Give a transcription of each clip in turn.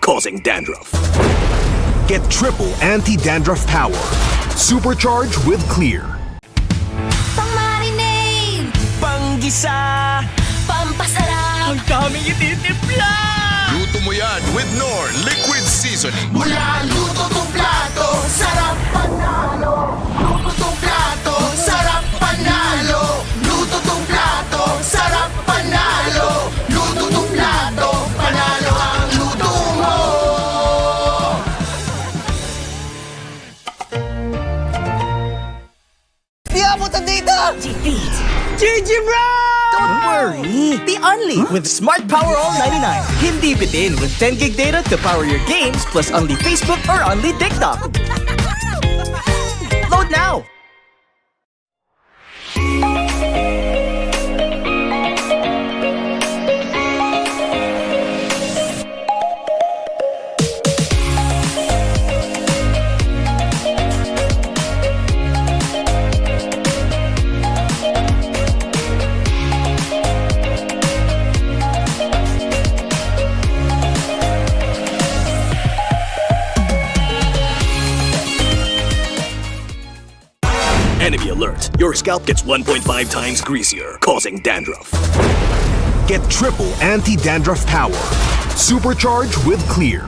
causing dandruff. Get triple anti-dandruff power. Supercharged with Clear. Pang-marinade, Panggisa, pampasarap, ang daming ititimpla. Luto mo yan with Knorr Liquid Seasoning. Mula luto tong plato, sarap panalo. Luto tong plato, sarap panalo. Luto tong plato, sarap panalo. Luto tong plato, panalo ang luto mo. Di abutan dito! defeat, GG bro! Don't worry! The Only with Smart Power All 99. Hindi bitin with 10 gig data to power your games plus only Facebook or only TikTok. Load now! Enemy alert. Your scalp gets 1.5 times greasier, causing dandruff. Get triple anti-dandruff power. Supercharged with Clear.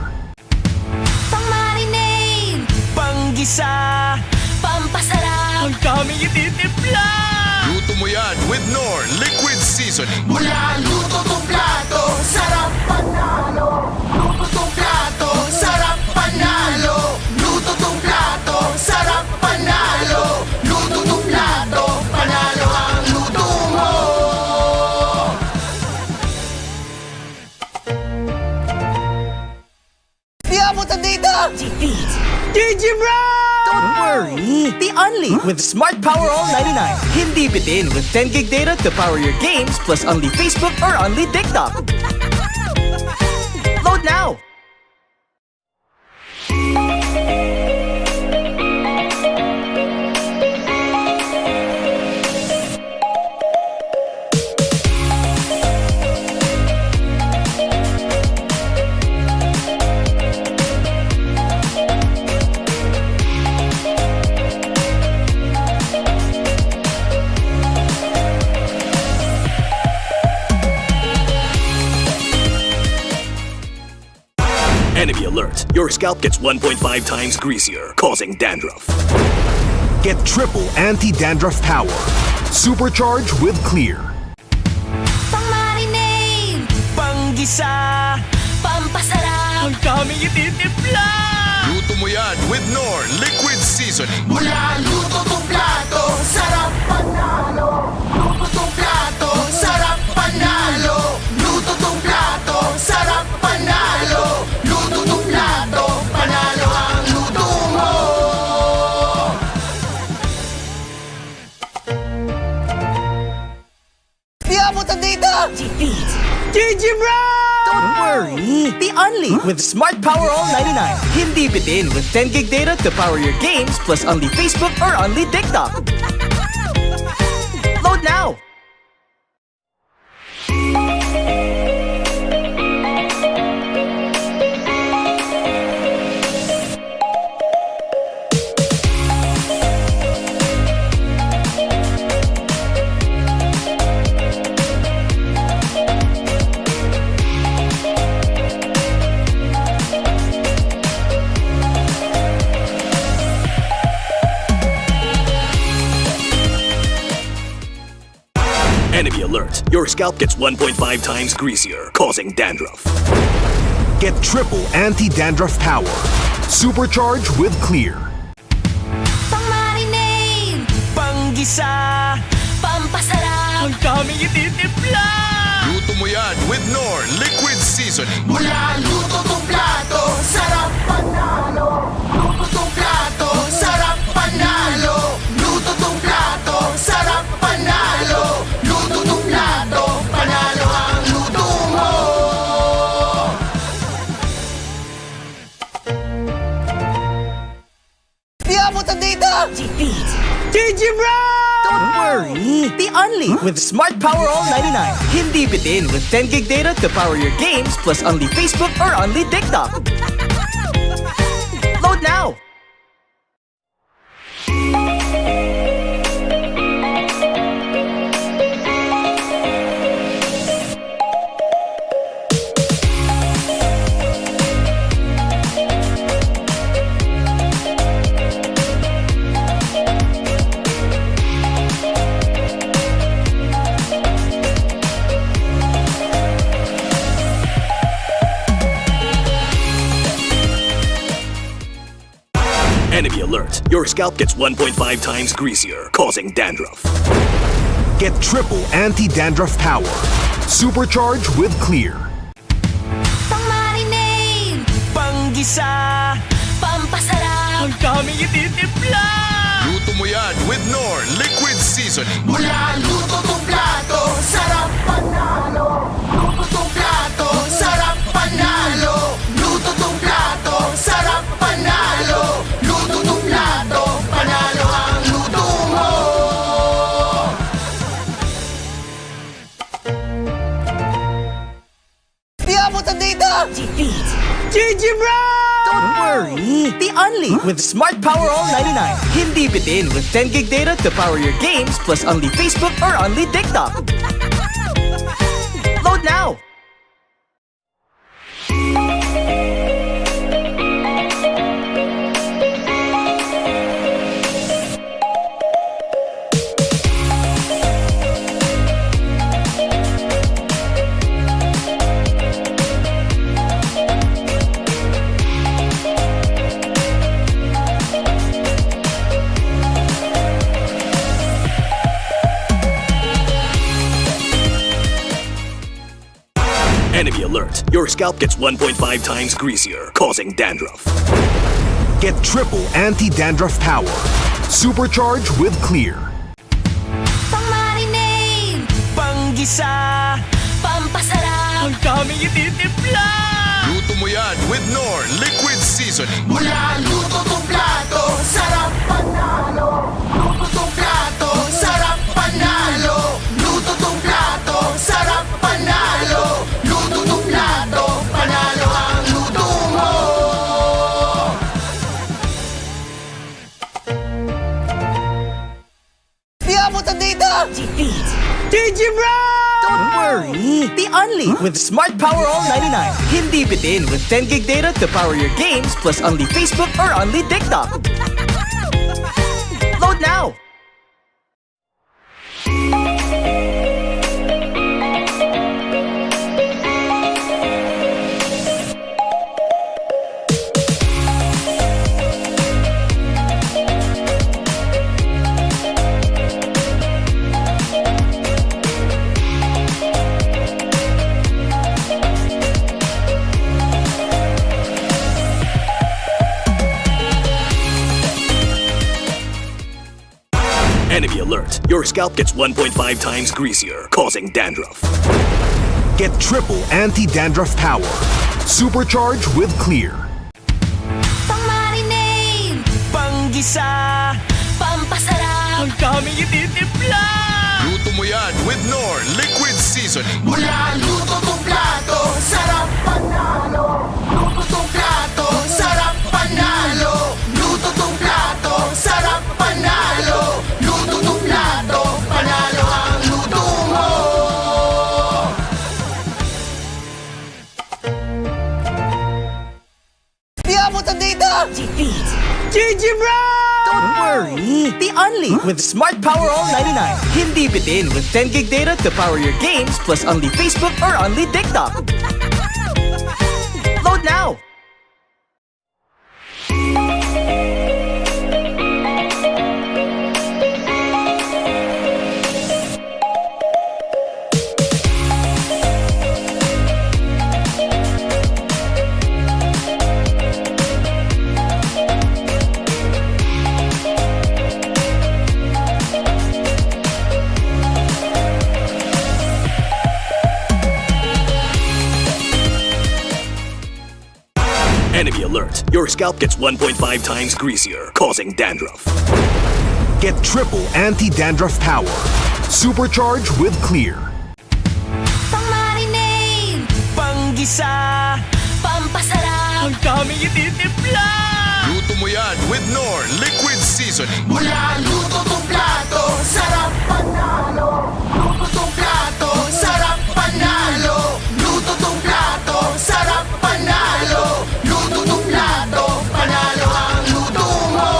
pang-marinade, Panggisa, pampasarap, ang daming ititimpla. Luto mo yan with Knorr Liquid Seasoning. Mula luto tong plato, sarap panalo. Luto tong plato, sarap panalo. Luto tong plato, sarap panalo. Luto tong plato, panalo ang luto mo. Di abutan dito! defeat, GG bro! Don't worry! The Only with Smart Power All 99. Hindi bitin with 10 gig data to power your games plus only Facebook or only TikTok. Load now! Enemy alert. Your scalp gets 1.5 times greasier, causing dandruff. Get triple anti-dandruff power. Supercharged with Clear. pang-marinade, Panggisa, pampasarap, ang daming ititimpla. Luto mo yan with Knorr Liquid Seasoning. Mula luto tong plato, sarap panalo. Luto tong plato, sarap panalo. Luto tong plato, sarap panalo. Luto tong plato, panalo ang luto mo. Di abutan dito! defeat, GG bro! Don't worry! The Only with Smart Power All 99. Hindi bitin with 10 gig data to power your games plus only Facebook or only TikTok. Load now! Enemy alert. Your scalp gets 1.5 times greasier, causing dandruff. Get triple anti-dandruff power. Supercharged with Clear. pang-marinade, Panggisa, pampasarap, ang daming ititimpla. Luto mo yan with Knorr Liquid Seasoning. Mula luto tong plato, sarap panalo. Luto tong plato, sarap panalo. Luto tong plato, sarap panalo. Luto tong plato, panalo ang luto mo. Di abutan dito! defeat, GG bro! Don't worry! worry! The only with Smart Power All 99. Hindi bitin with 10 gig data to power your games plus only Facebook or only TikTok. Load now! Enemy alert. Your scalp gets 1.5 times greasier, causing dandruff. Get triple anti-dandruff power. Supercharged with Clear. Pang-marinade, Panggisa! pampasarap, Ang daming ititimpla! Luto mo yan with Knorr Liquid Seasoning. Mula luto tong plato, sarap panalo. Luto tong plato, sarap panalo. Luto tong plato, sarap panalo. Luto tong plato, panalo ang luto mo. Di abot ang data! defeat, GG bro! Don't worry! The only with Smart Power All 99. Hindi bitin with 10 gig data to power your games plus only Facebook or only TikTok. Load now! Enemy alert. Your scalp gets 1.5 times greasier, causing dandruff. Get triple anti-dandruff power. Supercharged with Clear. pang-marinade, Panggisa! pampasarap, Ang daming ititimpla! Luto mo yan with Knorr Liquid Seasoning. Mula luto tong plato, sarap panalo. Luto tong plato, sarap panalo. Luto tong plato, sarap panalo. Luto tong plato, panalo ang luto mo. Di abot ang data! defeat, GG bro! Don't worry! The only with Smart Power All 99. Hindi bitin with 10 gig data to power your games plus only Facebook or only TikTok. Load now! Enemy alert. Your scalp gets 1.5 times greasier, causing dandruff. Get triple anti-dandruff power. Supercharged with Clear. pang-marinade, Panggisa! pampasarap, Ang daming ititimpla! Luto mo yan with Knorr Liquid Seasoning. Mula luto tong plato, sarap panalo. Luto tong plato, sarap panalo. Luto tong plato, sarap panalo. Luto tong plato, panalo ang luto mo. Di abot ang data! defeat, GG bro! Don't worry! The only with Smart Power All 99. Hindi bitin with 10 gig data to power your games plus only Facebook or only TikTok. Load now! Enemy alert. Your scalp gets 1.5 times greasier, causing dandruff. Get triple anti-dandruff power. Supercharged with Clear. Pang-marinade, Panggisa, pampasarap, ang daming ititimpla. Luto mo yan with Knorr Liquid Seasoning. Mula luto tong plato, sarap panalo. Luto tong plato, sarap panalo. Luto tong plato, sarap panalo. Luto tong plato, panalo ang luto mo.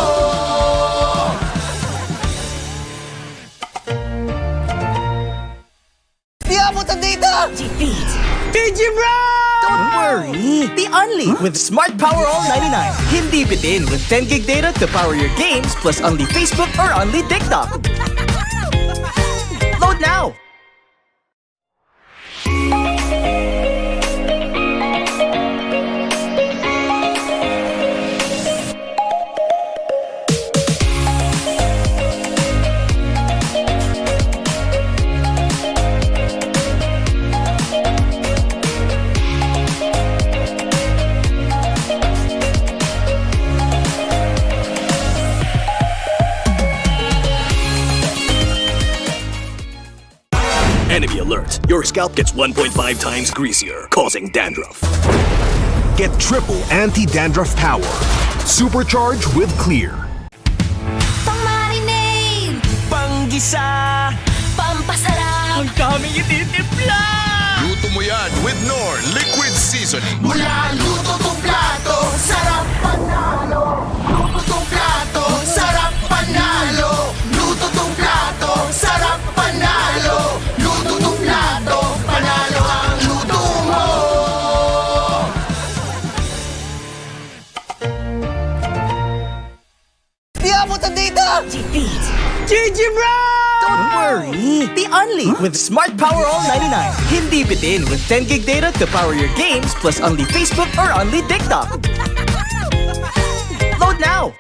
Di abot ang data! defeat, Digibro! Don't worry! The Only with Smart Power All 99. Hindi bitin with 10 gig data to power your games plus only Facebook or only TikTok. Load now! Enemy alert. Your scalp gets 1.5 times greasier, causing dandruff. Get triple anti-dandruff power. Supercharged with Clear. pang-marinade, Panggisa, pampasarap, ang daming ititimpla. Luto mo yan with Knorr Liquid Seasoning. Mula luto tong plato, sarap panalo. Luto tong plato, sarap panalo. Luto tong plato, sarap panalo. Luto tong plato, panalo ang luto mo. Di abot ang data! defeat, Digibro! Don't worry! The Only with Smart Power All 99. Hindi bitin with 10 gig data to power your games plus only Facebook or only TikTok. Load now!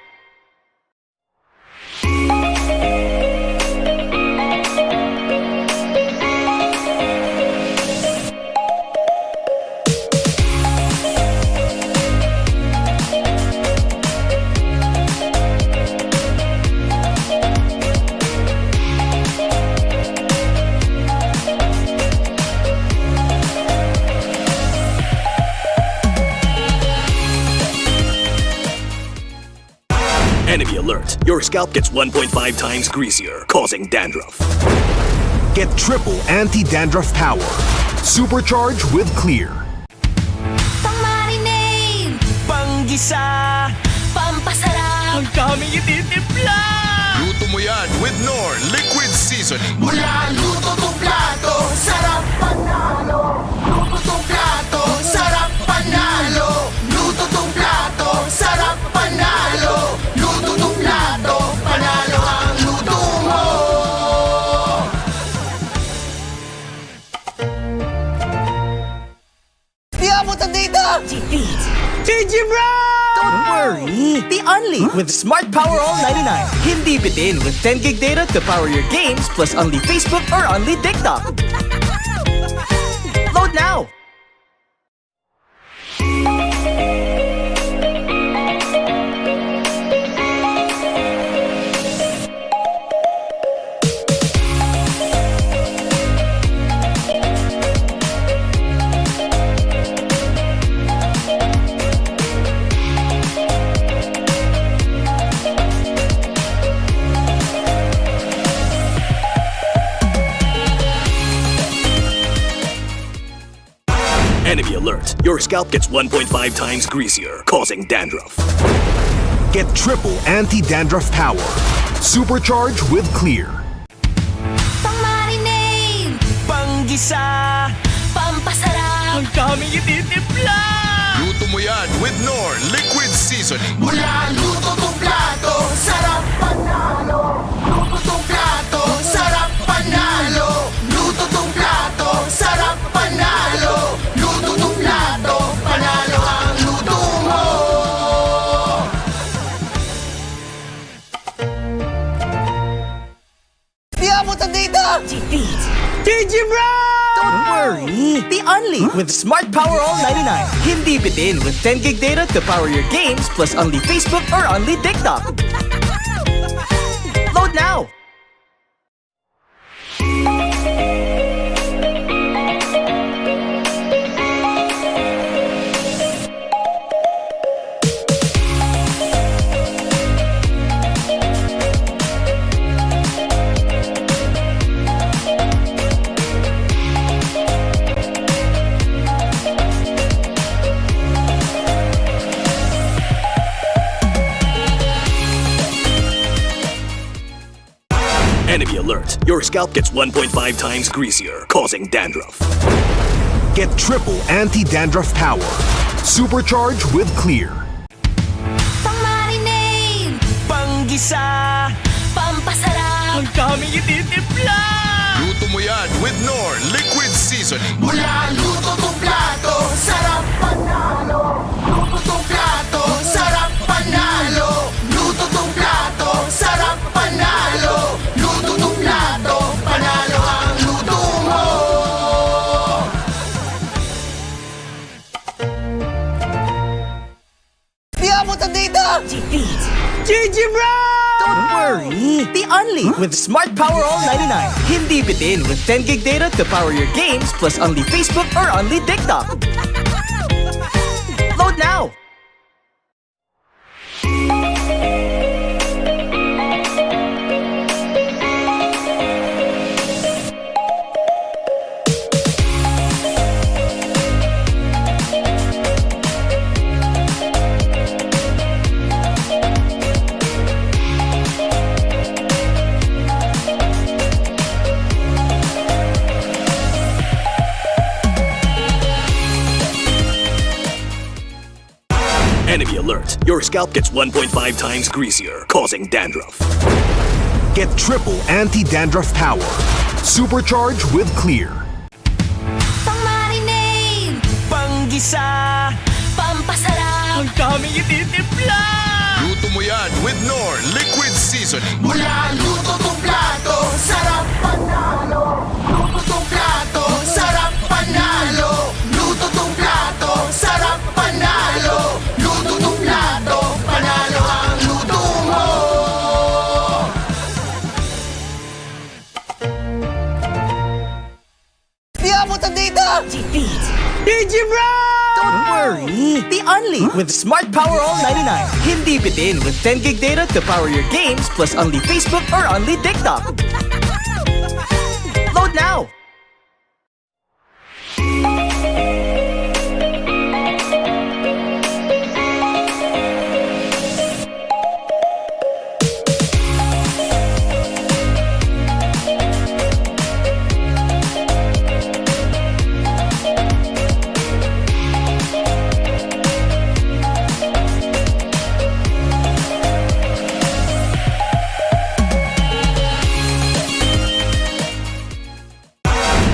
Enemy alert. Your scalp gets 1.5 times greasier, causing dandruff. Get triple anti-dandruff power. Supercharged with Clear. pang-marinade, Panggisa, pampasarap, ang daming ititimpla. Luto mo yan with Knorr Liquid Seasoning. Mula luto tong plato, sarap panalo. Luto tong plato, sarap panalo. Luto tong plato, sarap panalo. Luto tong plato, panalo ang luto mo. Di abot ang data! defeat, Digibro! Don't worry! The Only with Smart Power All 99. Hindi bitin with 10 gig data to power your games plus only Facebook or only TikTok. Load now! Enemy alert. Your scalp gets 1.5 times greasier, causing dandruff. Get triple anti-dandruff power. Supercharged with Clear. pang-marinade, Panggisa, pampasarap, ang daming ititimpla. Luto mo yan with Knorr Liquid Seasoning. Mula luto tong plato, sarap panalo. Luto tong plato, sarap panalo. Luto tong plato, sarap panalo. Luto tong plato, panalo ang luto mo. Di abot ang data! defeat, Digibro! Don't worry! The Only with Smart Power All 99. Hindi bitin with 10 gig data to power your games plus only Facebook or only TikTok. Load Load now! Enemy alert. Your scalp gets 1.5 times greasier, causing dandruff. Get triple anti-dandruff power. Supercharge with Clear. Pang-marinade, Panggisa! pampasarap, Ang daming ititimpla! Luto mo yan with Knorr Liquid Seasoning. Mula luto tong plato, sarap panalo. Luto tong plato, sarap panalo. Luto tong plato, sarap panalo. Luto tong plato, panalo ang luto mo. Di abot ang data! GG bro! Don't worry! The Only with Smart Power All 99. Hindi bitin with 10 gig data to power your games plus only Facebook or only TikTok. Load now! Enemy alert. Your scalp gets 1.5 times greasier, causing dandruff. Get triple anti-dandruff power. Supercharge with Clear. pang-marinade, Panggisa! pampasarap, Ang daming ititimpla! Luto mo yan with Knorr Liquid Seasoning. Mula luto tong plato, sarap panalo. Luto tong plato, sarap panalo. Luto tong plato, sarap panalo. Luto tong plato, panalo ang luto mo. Di abot ang data! GG bro! Don't worry! The Only with Smart Power All 99. Hindi bitin with 10 gig data to power your games plus only Facebook or only TikTok. Load now!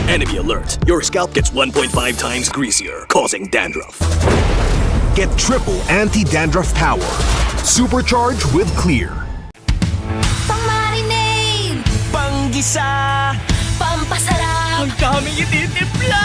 Enemy alert. Your scalp gets 1.5 times greasier, causing dandruff. Get triple anti-dandruff power. Supercharge with Clear. pang-marinade, Panggisa! pampasarap, Ang daming ititimpla!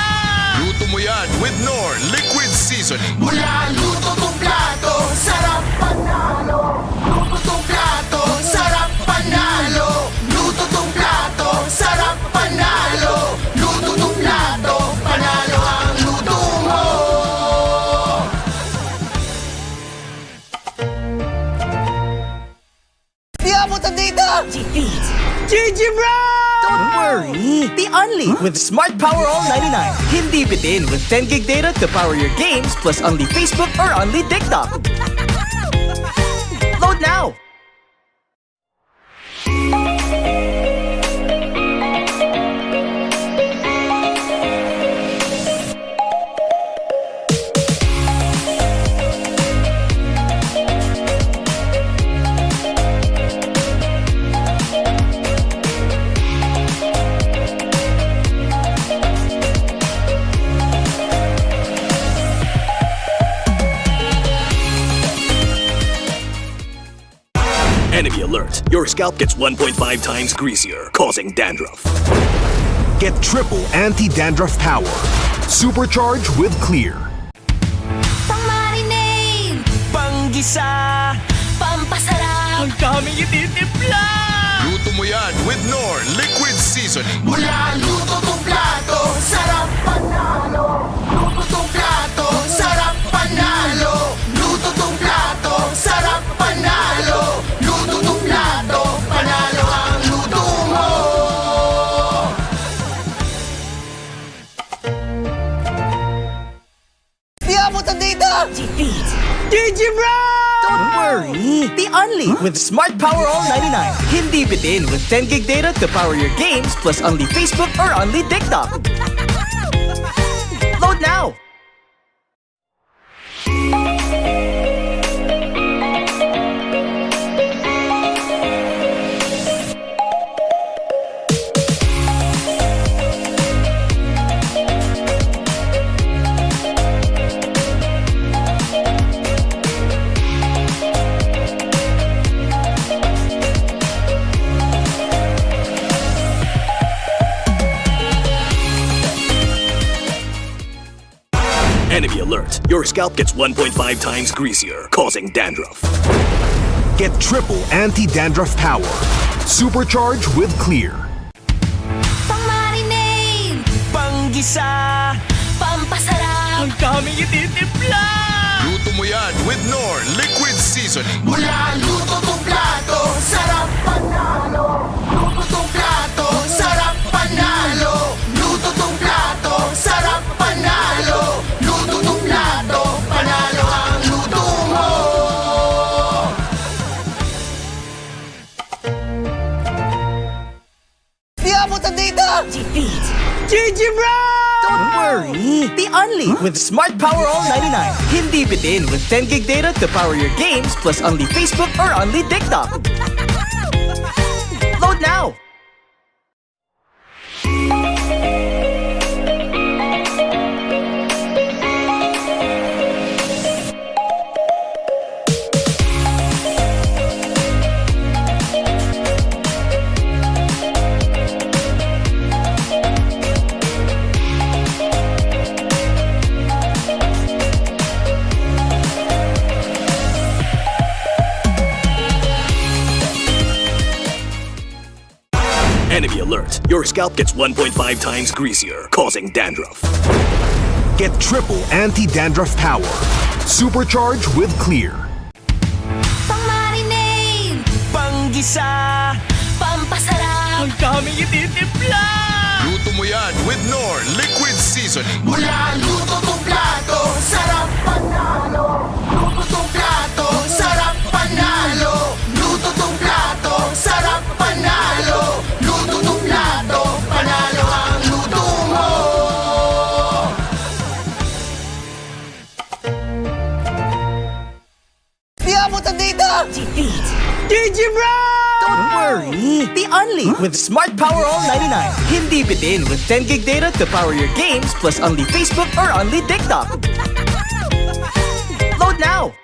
Luto mo yan with Knorr Liquid Seasoning. Mula luto tong plato, sarap panalo. Luto tong plato, sarap panalo. Luto tong plato, sarap panalo. Luto tong plato, panalo ang luto mo. Di abot ang data! GG bro! Don't worry! The Only with Smart Power All 99. Hindi bitin with 10 gig data to power your games plus only Facebook or only TikTok. Load now! Enemy alert. Your scalp gets 1.5 times greasier, causing dandruff. Get triple anti-dandruff power. Supercharge with Clear. pang-marinade, Panggisa! pampasarap, Ang daming ititimpla! Luto mo yan with Knorr Liquid Seasoning. Mula luto tong plato, sarap panalo. Luto tong plato, sarap panalo. Luto tong plato, sarap panalo. Luto tong plato, panalo ang luto mo. Di abot ang data! GG bro! Don't worry! The Only with Smart Power All 99. Hindi bitin with 10 gig data to power your games plus only Facebook or only TikTok. Load now! Enemy alert. Your scalp gets 1.5 times greasier, causing dandruff. Get triple anti-dandruff power. Supercharge with Clear. Pang-marinade, Panggisa! pampasarap, Ang daming ititimpla! Luto mo yan with Knorr Liquid Seasoning. Mula luto tong plato, sarap panalo. Luto tong plato, sarap panalo. Luto tong plato, sarap panalo. Luto tong plato, panalo ang luto mo. Di abot ang data! GG bro! Don't worry! The Only with Smart Power All 99. Hindi bitin with 10 gig data to power your games plus only Facebook or only TikTok. Load now! Enemy alert. Your scalp gets 1.5 times greasier, causing dandruff. Get triple anti-dandruff power. Supercharge with Clear. pang-marinade, Panggisa! pampasarap, Ang daming ititimpla! Luto mo yan with Knorr Liquid Seasoning. Mula luto tong plato, sarap panalo. Luto tong plato, sarap panalo. Luto tong plato, sarap panalo. Luto tong plato, panalo ang luto mo. Di abot ang data! GG bro! Don't worry! The Only with Smart Power All 99. Hindi bitin with 10 gig data to power your games plus only Facebook or only TikTok. Load now!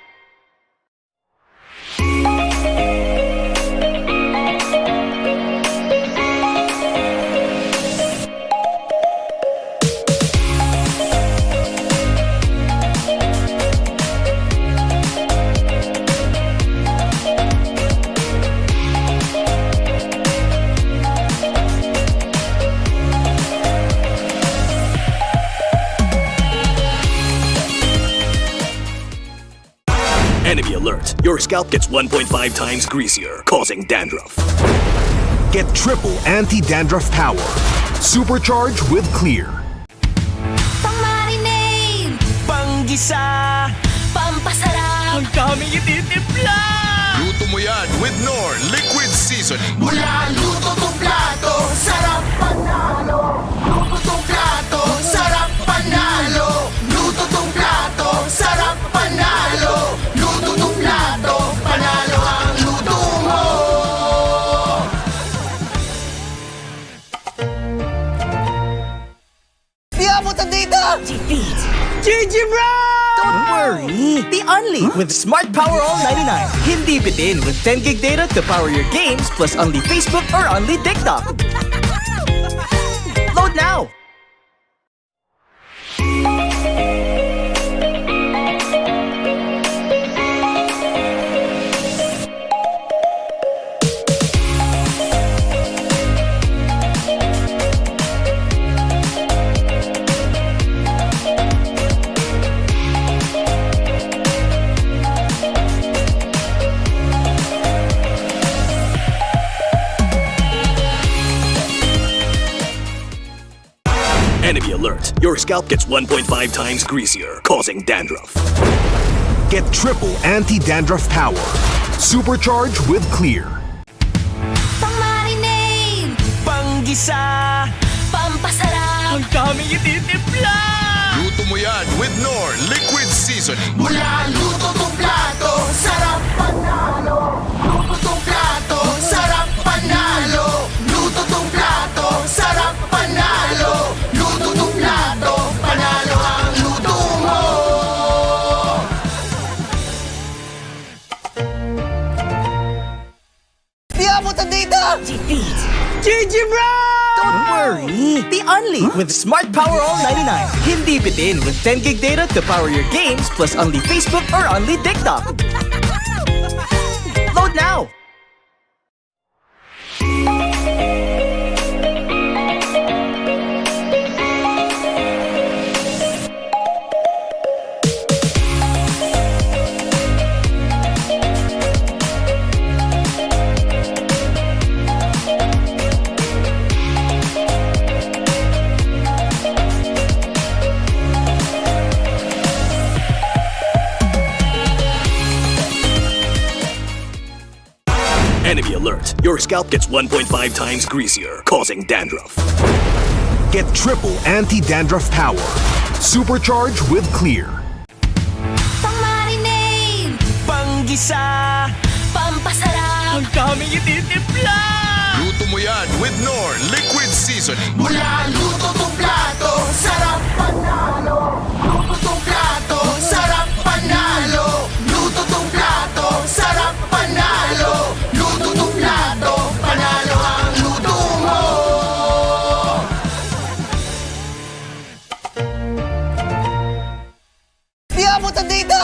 Enemy alert. Your scalp gets 1.5 times greasier, causing dandruff. Get triple anti-dandruff power. Supercharge with Clear. pang-marinade, Panggisa! pampasarap, Ang daming ititimpla! Luto mo yan with Knorr Liquid Seasoning. Mula luto tong plato, sarap panalo. Luto tong plato, sarap panalo. Luto tong plato, sarap panalo. Luto tong plato, panalo ang luto mo. Di abot ang data! GG bro! Don't worry! The Only with Smart Power All 99. Hindi bitin with 10 gig data to power your games plus only Facebook or only TikTok. Load now! your scalp gets 1.5 times greasier, causing dandruff. Get triple anti-dandruff power. Supercharged with Clear. Pang-marinade, Panggisa, pampasarap, ang daming ititimpla. Luto mo yan with Knorr Liquid Seasoning. Mula luto tong plato, sarap panalo. Luto tong plato, sarap panalo. Luto tong plato, sarap panalo. Luto tong plato, panalo ang luto mo. Di abutan dito! GG bro! Don't worry, the only with Smart Power All 99. Hindi bitin with 10 gig data to power your games plus only Facebook or only TikTok. Load now! Enemy alert, your scalp gets 1.5 times greasier, causing dandruff. Get triple anti-dandruff power. Supercharged with Clear. pang-marinade, Panggisa, pampasarap, ang daming ititimpla. Luto mo yan with Knorr Liquid Seasoning. Mula luto tong plato, sarap panalo. Luto tong plato, sarap panalo. Luto tong plato, sarap panalo. Luto tong plato, panalo ang luto mo. Di abutan dito!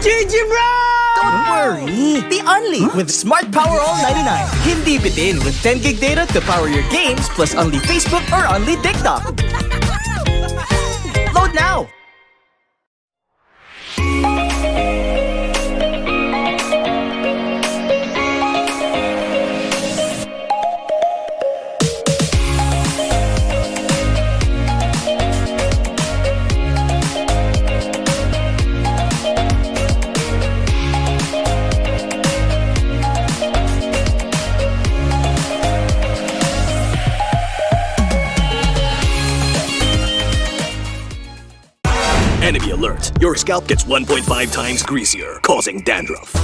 GG bro! Don't worry, the only with Smart Power All 99. Hindi bitin with 10 gig data to power your games plus only Facebook or only TikTok. Load now! Enemy alert, your scalp gets 1.5 times greasier, causing dandruff.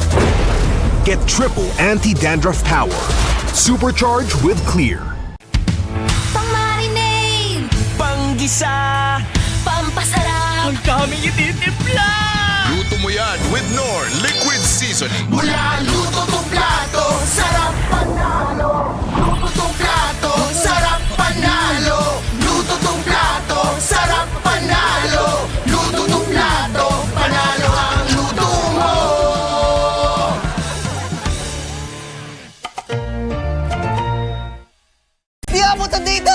Get triple anti-dandruff power. Supercharged with Clear. pang-marinade, Panggisa, pampasarap, ang daming ititimpla. Luto mo yan with Knorr Liquid Seasoning. Mula luto tong plato, sarap panalo. Luto tong plato, sarap panalo. Luto tong plato, sarap panalo. Luto tong plato, panalo ang luto mo. Di abutan dito!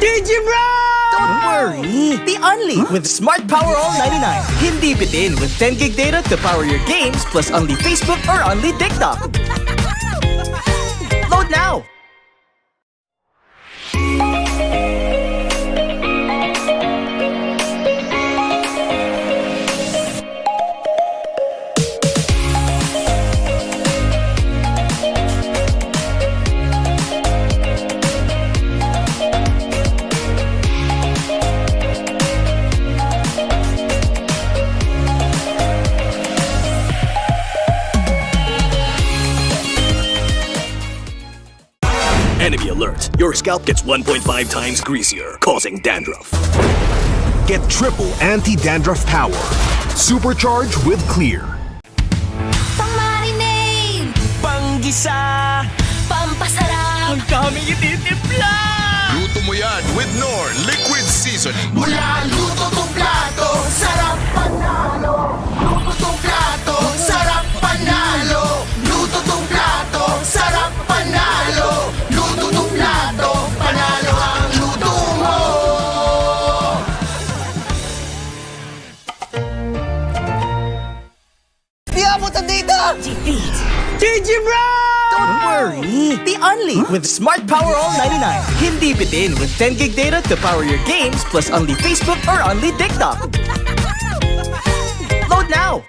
GG bro! Don't worry, the only with Smart Power All 99. Hindi bitin with 10 gig data to power your games plus only Facebook or only TikTok. Load now! Enemy alert, your scalp gets 1.5 times greasier, causing dandruff. Get triple anti-dandruff power. Supercharged with Clear. pang-marinade, Panggisa, pampasarap, ang daming ititimpla. Luto mo yan with Knorr Liquid Seasoning. Mula luto tong plato, sarap panalo. Luto tong plato, sarap panalo. Luto tong plato, sarap panalo. Luto tong plato, panalo ang luto mo. Di abutan dito! GG bro! Don't worry, worry! The Only with Smart Power All 99. Hindi bitin with 10 gig data to power your games plus only Facebook or only TikTok. Load now!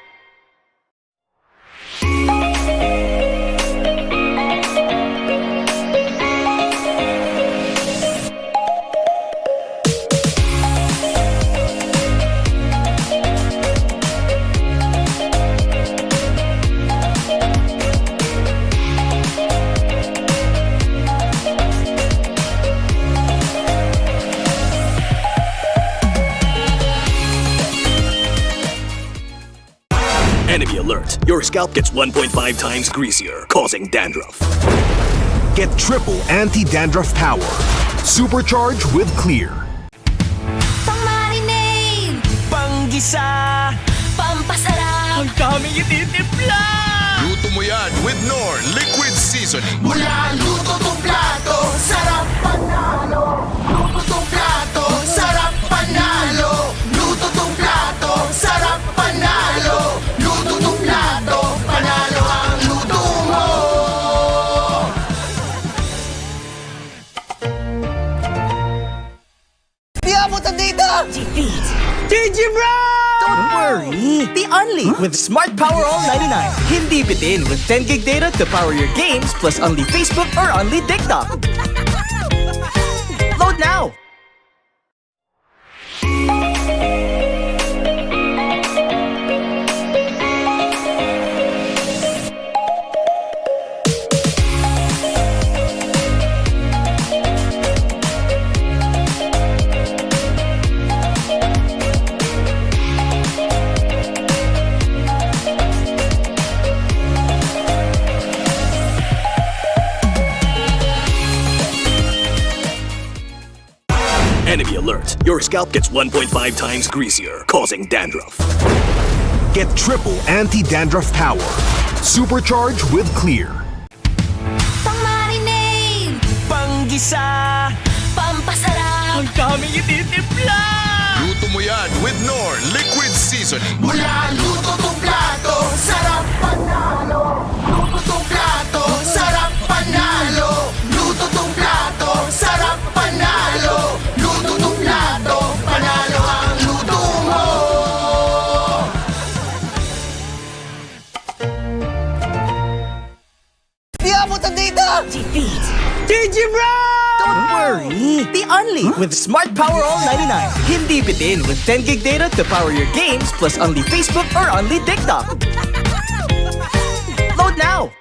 Enemy alert. Your scalp gets 1.5 times greasier, causing dandruff. Get triple anti-dandruff power. Supercharge with Clear. Pang-marinade, Panggisa! pampasarap, Ang daming ititimpla! Luto mo yan with Knorr Liquid Seasoning. Mula luto tong plato, sarap panalo. Luto tong plato, sarap panalo. Luto tong plato, sarap panalo. Luto tong plato, panalo ang luto mo. Di abutan dito! defeat, GG bro! Don't worry! The Only with Smart Power All 99. Hindi bitin with 10 gig data to power your games plus only Facebook or only TikTok. Load now! Enemy alert. Your scalp gets 1.5 times greasier, causing dandruff. Get triple anti-dandruff power. Supercharge with Clear. pang-marinade, Panggisa! pampasarap, Ang daming ititimpla! Luto mo yan with Knorr Liquid Seasoning. Mula luto tong plato, sarap panalo. Luto tong plato, sarap panalo. Luto tong plato, sarap panalo. Luto tong plato, panalo ang luto mo. Di abutan dito! defeat, GG bro! Don't worry! The Only with Smart Power All 99. Hindi bitin with 10 gig data to power your games plus only Facebook or only TikTok. Load now!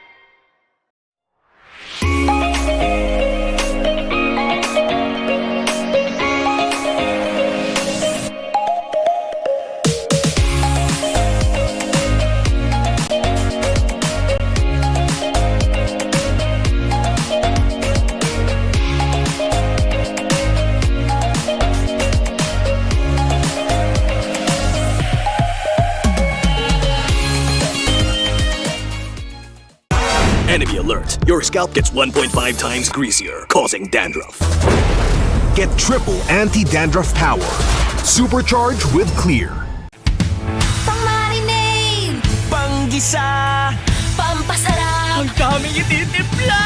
Enemy alert. Your scalp gets 1.5 times greasier, causing dandruff. Get triple anti-dandruff power. Supercharge with Clear. pang-marinade, Panggisa! pampasarap, Ang daming ititimpla!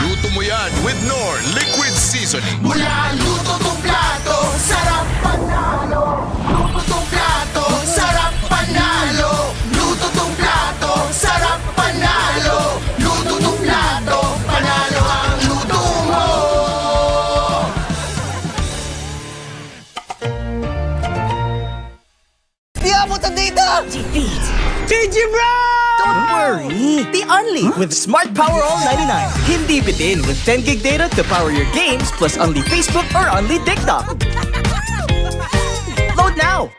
Luto mo yan with Knorr Liquid Seasoning. Mula luto tong plato, sarap panalo. Luto tong plato, sarap panalo. Luto tong plato, sarap panalo. Luto tong plato, panalo ang luto mo. Di abutan dito! defeat, GG bro! Don't worry! The Only with Smart Power All 99. Hindi bitin with 10 gig data to power your games plus only Facebook or only TikTok. Load now!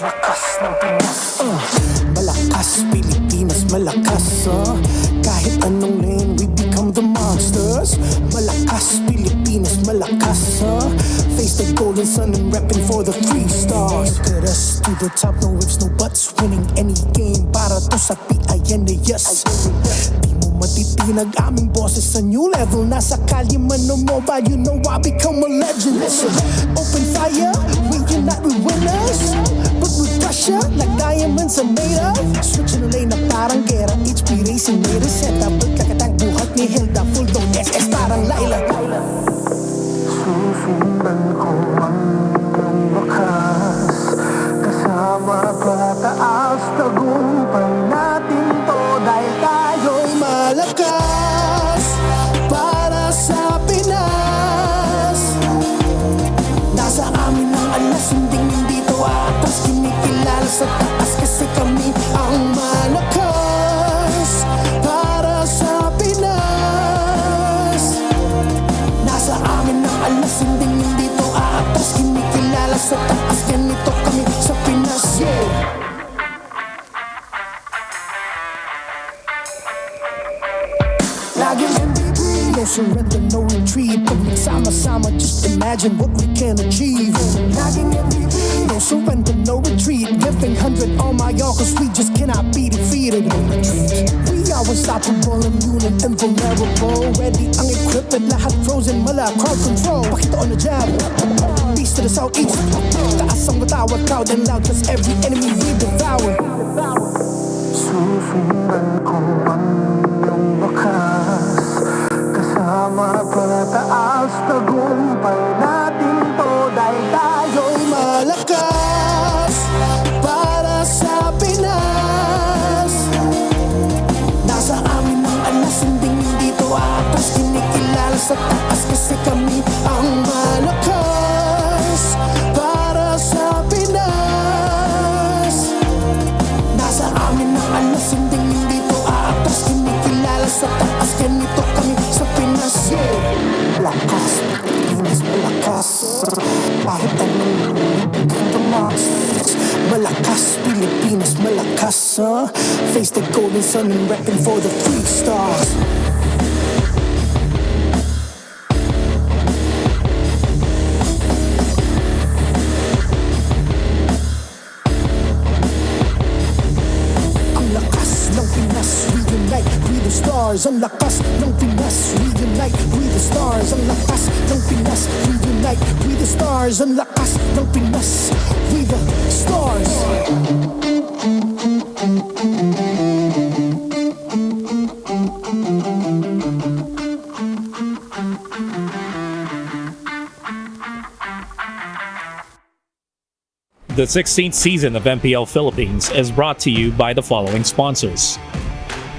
Lakas ng Pinas, malakas Pilipinas, malakas kahit anong lane we become the monsters. Malakas Pilipinas, malakas face the golden sun and repping for the 3 stars. Look at us to the top, no ifs, no buts, winning any game para to sa PINAS. Di mo matitinag aming boses sa new level. Nasa kalye man o mobile, you know I become a legend. Listen, open fire, we cannot be winners, but with pressure like diamonds are made of. Switching the lane na parang gera, HP racing made a setup. Pagkakatang buhat ni Hilda, full dome SS parang Laila. Susundan ko ang iyong bakas, kasama pataas, tagumpay natin to dahil tayo'y malakas para sa Pinas. Nasa amin ang alas, hindi to atas, kinikilala sa taas kasi kami ang malakas para sa Pinas. Nasa amin ang alas, hindi to atas, kinikilala sa taas, ganito kami sa Pinas, yeah. Laging MLBB, no surrender, no retreat. Pag nagsama-sama, just imagine what we can achieve. Laging MLBB, no surrender, no retreat. Giving 100 on my all, cause we just cannot be defeated. We are unstoppable, immune and invulnerable. Ready ang equipment, lahat frozen, mala, crowd control. Pakita on the jab, east to the southeast. Taas ang matawag, proud and loud, cause every enemy we devour. Susundan ko ang iyong bakas, kasama pataas, tagumpay natin to dahil tayo'y malakas para sa Pinas. Nasa amin ang alas, hindi to atas, kinikilala sa taas kasi kami ang malakas para sa Pinas. Nasa amin ang alas, hindi to atas, kinikilala sa taas, ganito kami sa Pinas, yeah. Lakas, Pilipinas, malakas kahit anong monsters. Malakas, Pilipinas, malakas face the golden sun and repping for the 3 stars. Ang lakas ng Pinas, we unite, we the stars. Ang lakas ng Pinas, we unite, we the stars. Ang lakas ng Pinas, we unite, we the stars. Ang lakas ng Pinas, we the stars. The 16th season of MPL Philippines is brought to you by the following sponsors: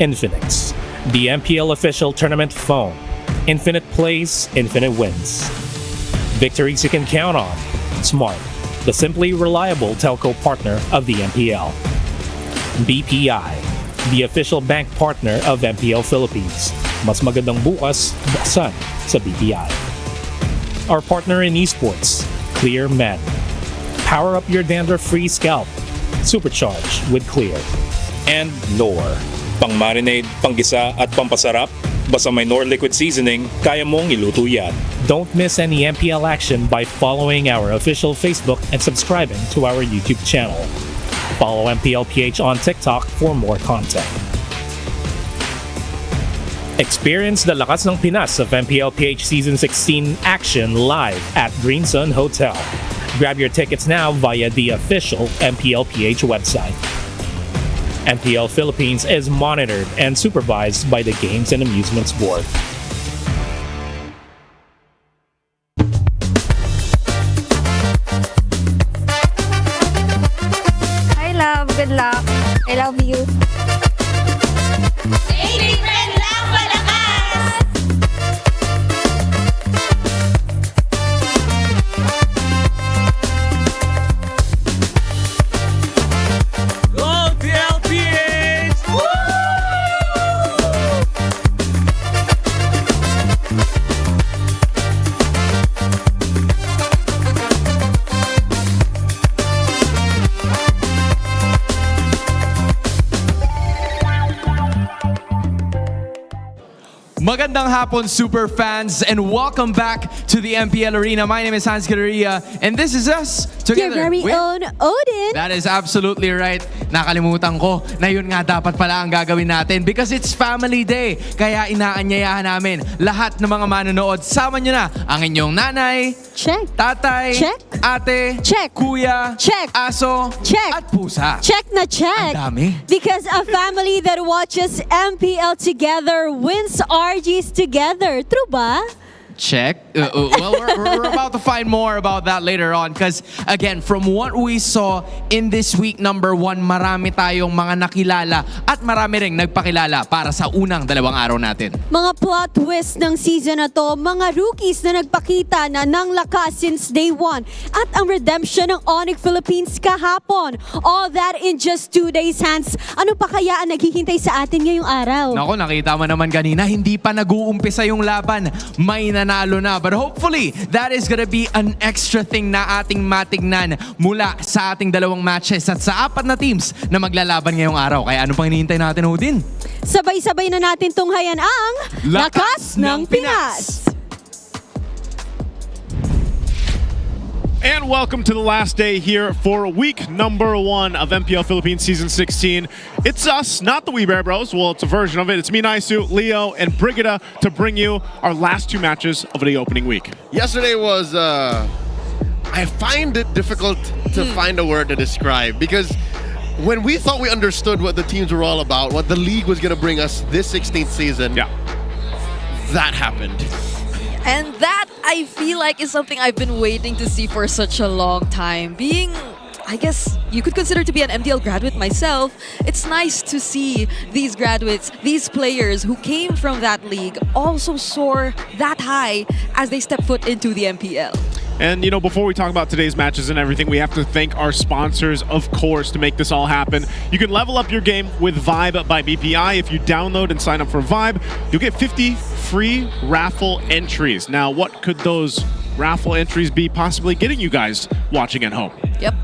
Infinix, the MPL official tournament phone. Infinite plays, infinite wins. Victories you can count on. Smart, the simply reliable telco partner of the MPL. BPI, the official bank partner of MPL Philippines. Mas magandang bukas, buksan sa BPI. Our partner in esports, Clear Men. Power up your dandruff-free scalp. Supercharge with Clear. And Knorr. Pang-marinade, panggisa at pampasarap, basta may Knorr liquid seasoning, kaya mong iluto yan. Don't miss any MPL action by following our official Facebook and subscribing to our YouTube channel. Follow TLPH on TikTok for more content. Experience the lakas ng Pinas of MPLPH Season 16 action live at Green Sun Hotel. Grab your tickets now via the official MPLPH website. MPL Philippines is monitored and supervised by the Games and Amusements Board. Hi, love. Good luck. I love you. Magandang hapon, super fans, and welcome back to the MPL Arena. My name is Hans Galeria, and this is us together. Your very own Odin. That is absolutely right. Nakalimutan ko na yun nga dapat pala ang gagawin natin because it's Family Day. Kaya inaanyayahan namin lahat ng mga manonood. Sama nyo na ang inyong nanay, check, tatay, check, ate, check, kuya, check, aso, check, at pusa. Check na check. Ang dami. Because a family that watches MPL together wins RGs together. True ba? Check. Well, we're about to find more about that later on because, again, from what we saw in this week number 1, marami tayong mga nakilala at marami ring nagpakilala para sa unang 2 araw natin. Mga plot twist ng season na to, mga rookies na nagpakita na ng lakas since day 1 at ang redemption ng Onyx Philippines kahapon. All that in just 2 days, Hans. Ano pa kaya ang naghihintay sa atin ngayong araw? Nako, nakita mo naman kanina, hindi pa nag-uumpisa yung laban. May nanalo na. But hopefully, that is gonna be an extra thing na ating matignan mula sa ating 2 matches at sa 4 na teams na maglalaban ngayong araw. Kaya ano pang hinihintay natin, Odin? Sabay-sabay na natin tunghayan ang Lakas ng Pinas! And welcome to the last day here for week number 1 of MPL Philippines Season 16. It's us, not the We Bear Bros. Well, it's a version of it. It's me, Naisu, Leo, and Brigida to bring you our last 2 matches of the opening week. Yesterday was, I find it difficult to find a word to describe because when we thought we understood what the teams were all about, what the league was going to bring us this 16th season, that happened. And that, I feel like, is something I've been waiting to see for such a long time. Being, I guess, you could consider to be an MDL graduate myself, it's nice to see these graduates, these players who came from that league also soar that high as they step foot into the MPL. And, you know, before we talk about today's matches and everything, we have to thank our sponsors, of course, to make this all happen. You can level up your game with Vibe by BPI. If you download and sign up for Vibe, you'll get 50 free raffle entries. Now, what could those raffle entries be possibly getting you guys watching at home? Yep.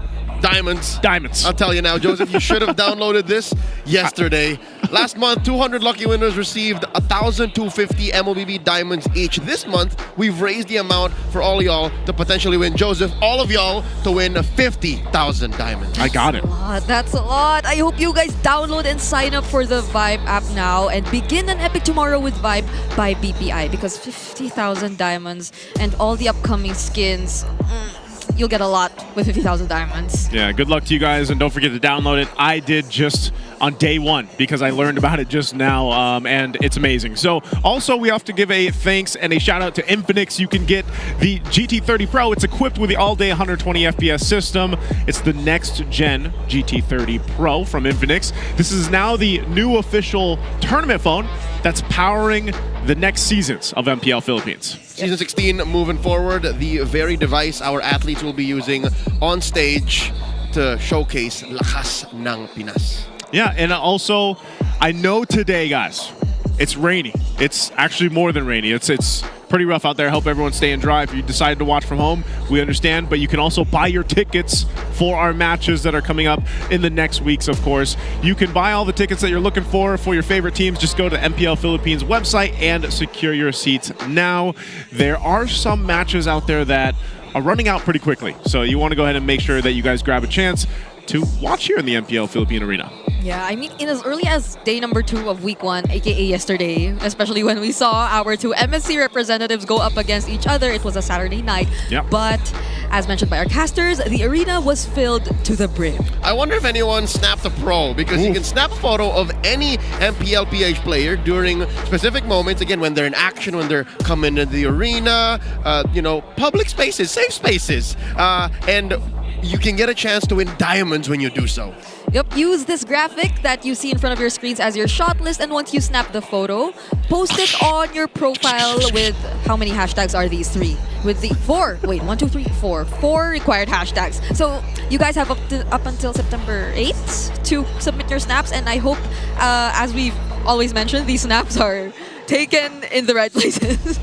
Diamonds. Diamonds. I'll tell you now, Joseph, you should have downloaded this yesterday. Last month, 200 lucky winners received 1,250 MLBB diamonds each. This month, we've raised the amount for all y'all to potentially win. Joseph, all of y'all to win 50,000 diamonds. I got it. That's a lot. I hope you guys download and sign up for the Vibe app now and begin an epic tomorrow with Vibe by BPI because 50,000 diamonds and all the upcoming skins. You'll get a lot with 50,000 diamonds. Yeah, good luck to you guys, and don't forget to download it. I did just on day 1 because I learned about it just now, and it's amazing. So also we have to give a thanks and a shout out to Infinix. You can get the GT30 Pro. It's equipped with the all-day 120 FPS system. It's the next gen GT30 Pro from Infinix. This is now the new official tournament phone that's powering the next seasons of MPL Philippines. Season 16 moving forward, the very device our athletes will be using on stage to showcase Lakas ng Pinas. Yeah, and also, I know today, guys, it's rainy. It's actually more than rainy. It's pretty rough out there. I hope everyone's staying dry. If you decided to watch from home, we understand, but you can also buy your tickets for our matches that are coming up in the next weeks, of course. You can buy all the tickets that you're looking for your favorite teams. Just go to MPL Philippines website and secure your seats now. There are some matches out there that are running out pretty quickly, so you want to go ahead and make sure that you guys grab a chance to watch here in the MPL Philippine Arena. Yeah, I mean, in as early as day number 2 of week 1, aka yesterday, especially when we saw our 2 MSC representatives go up against each other, it was a Saturday night. Yep. But as mentioned by our casters, the arena was filled to the brim. I wonder if anyone snapped a pro because you can snap a photo of any MPLPH player during specific moments, again, when they're in action, when they're coming into the arena, you know, public spaces, safe spaces, and you can get a chance to win diamonds when you do so. Yep, use this graphic that you see in front of your screens as your shot list, and once you snap the photo, post it on your profile with how many hashtags are these? 3? With the 4. Wait, 1, 2, 3, 4. 4 required hashtags. So you guys have up until September 8th to submit your snaps, and I hope, as we've always mentioned, these snaps are taken in the right places.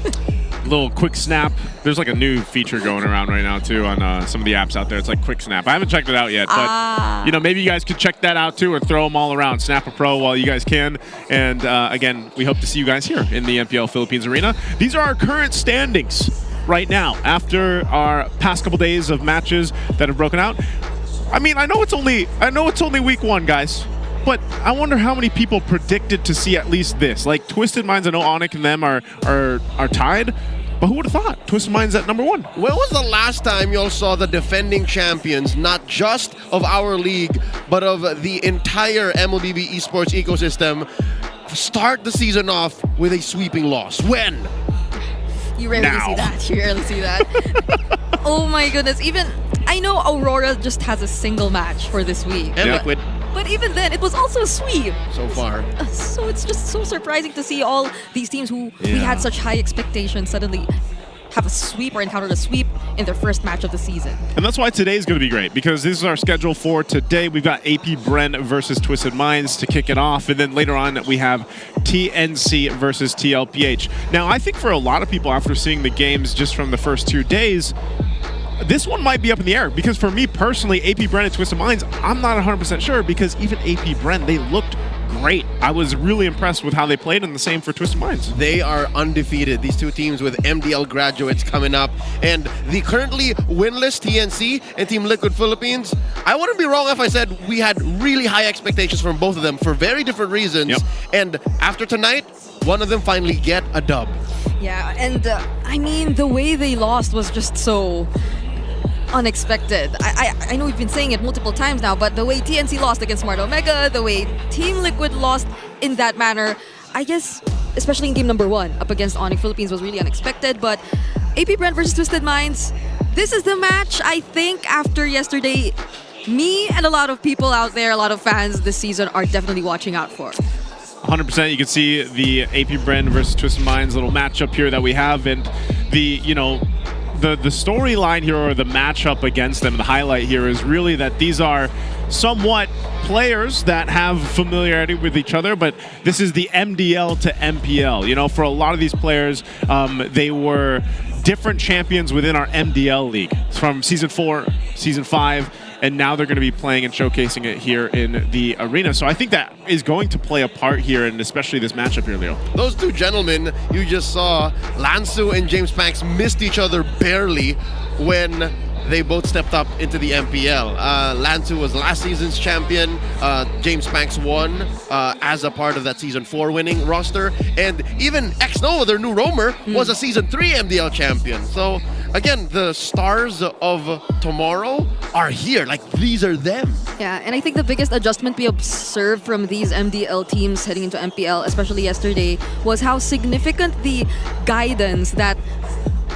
little quick snap. There's like a new feature going around right now too on some of the apps out there. It's like quick snap. I haven't checked it out yet, but you know, maybe you guys could check that out too and throw them all around. Snap a Pro while you guys can. And again, we hope to see you guys here in the MPL Philippines Arena. These are our current standings right now after our past couple days of matches that have broken out. I mean, I know it's only week 1, guys. But I wonder how many people predicted to see at least this. Like Twisted Minds, I know Onyx and them are tied. But who would have thought? Twisted Minds at number 1. When was the last time you all saw the defending champions, not just of our league, but of the entire MLBB esports ecosystem, start the season off with a sweeping loss? When? You rarely see that. You rarely see that. Oh my goodness. Even, I know Aurora just has a single match for this week. And Liquid. But even then, it was also a sweep. So far. So it's just so surprising to see all these teams who we had such high expectations suddenly have a sweep or encountered a sweep in their first match of the season. And that's why today's going to be great, because this is our schedule for today. We've got APBR versus Twisted Minds to kick it off, and then later on we have TNC versus TLPH. Now, I think for a lot of people, after seeing the games just from the first 2 days, this one might be up in the air, because for me personally, APBR and Twisted Minds, I'm not 100% sure, because even APBR, they looked great. I was really impressed with how they played, and the same for Twisted Minds. They are undefeated, these two teams with MDL graduates coming up. And the currently winless TNC and Team Liquid Philippines, I wouldn't be wrong if I said we had really high expectations from both of them for very different reasons. Yep. And after tonight, one of them finally get a dub. Yeah, and I mean, the way they lost was just so unexpected. I know we've been saying it multiple times now, but the way TNC lost against Smart Omega, the way Team Liquid lost in that manner, I guess, especially in game number 1 up against Onyx Philippines, was really unexpected. But APBR versus Twisted Minds, this is the match I think after yesterday, me and a lot of people out there, a lot of fans this season are definitely watching out for. 100%. You can see the APBR versus Twisted Minds little matchup here that we have, and the, you know, the storyline here, or the matchup against them, the highlight here is really that these are somewhat players that have familiarity with each other, but this is the MDL to MPL. You know, for a lot of these players, they were different champions within our MDL league from Season 4, Season 5, and now they're going to be playing and showcasing it here in the arena. So I think that is going to play a part here, and especially this matchup here, Leo. Those two gentlemen you just saw, Lansu and James Panks, missed each other barely when they both stepped up into the MPL. Lansu was last season's champion. James Panks won as a part of that Season 4 winning roster. And even X-Nova, their new roamer, was a Season 3 MDL champion. So again, the stars of tomorrow are here. Like, these are them. Yeah, and I think the biggest adjustment we observed from these MDL teams heading into MPL, especially yesterday, was how significant the guidance that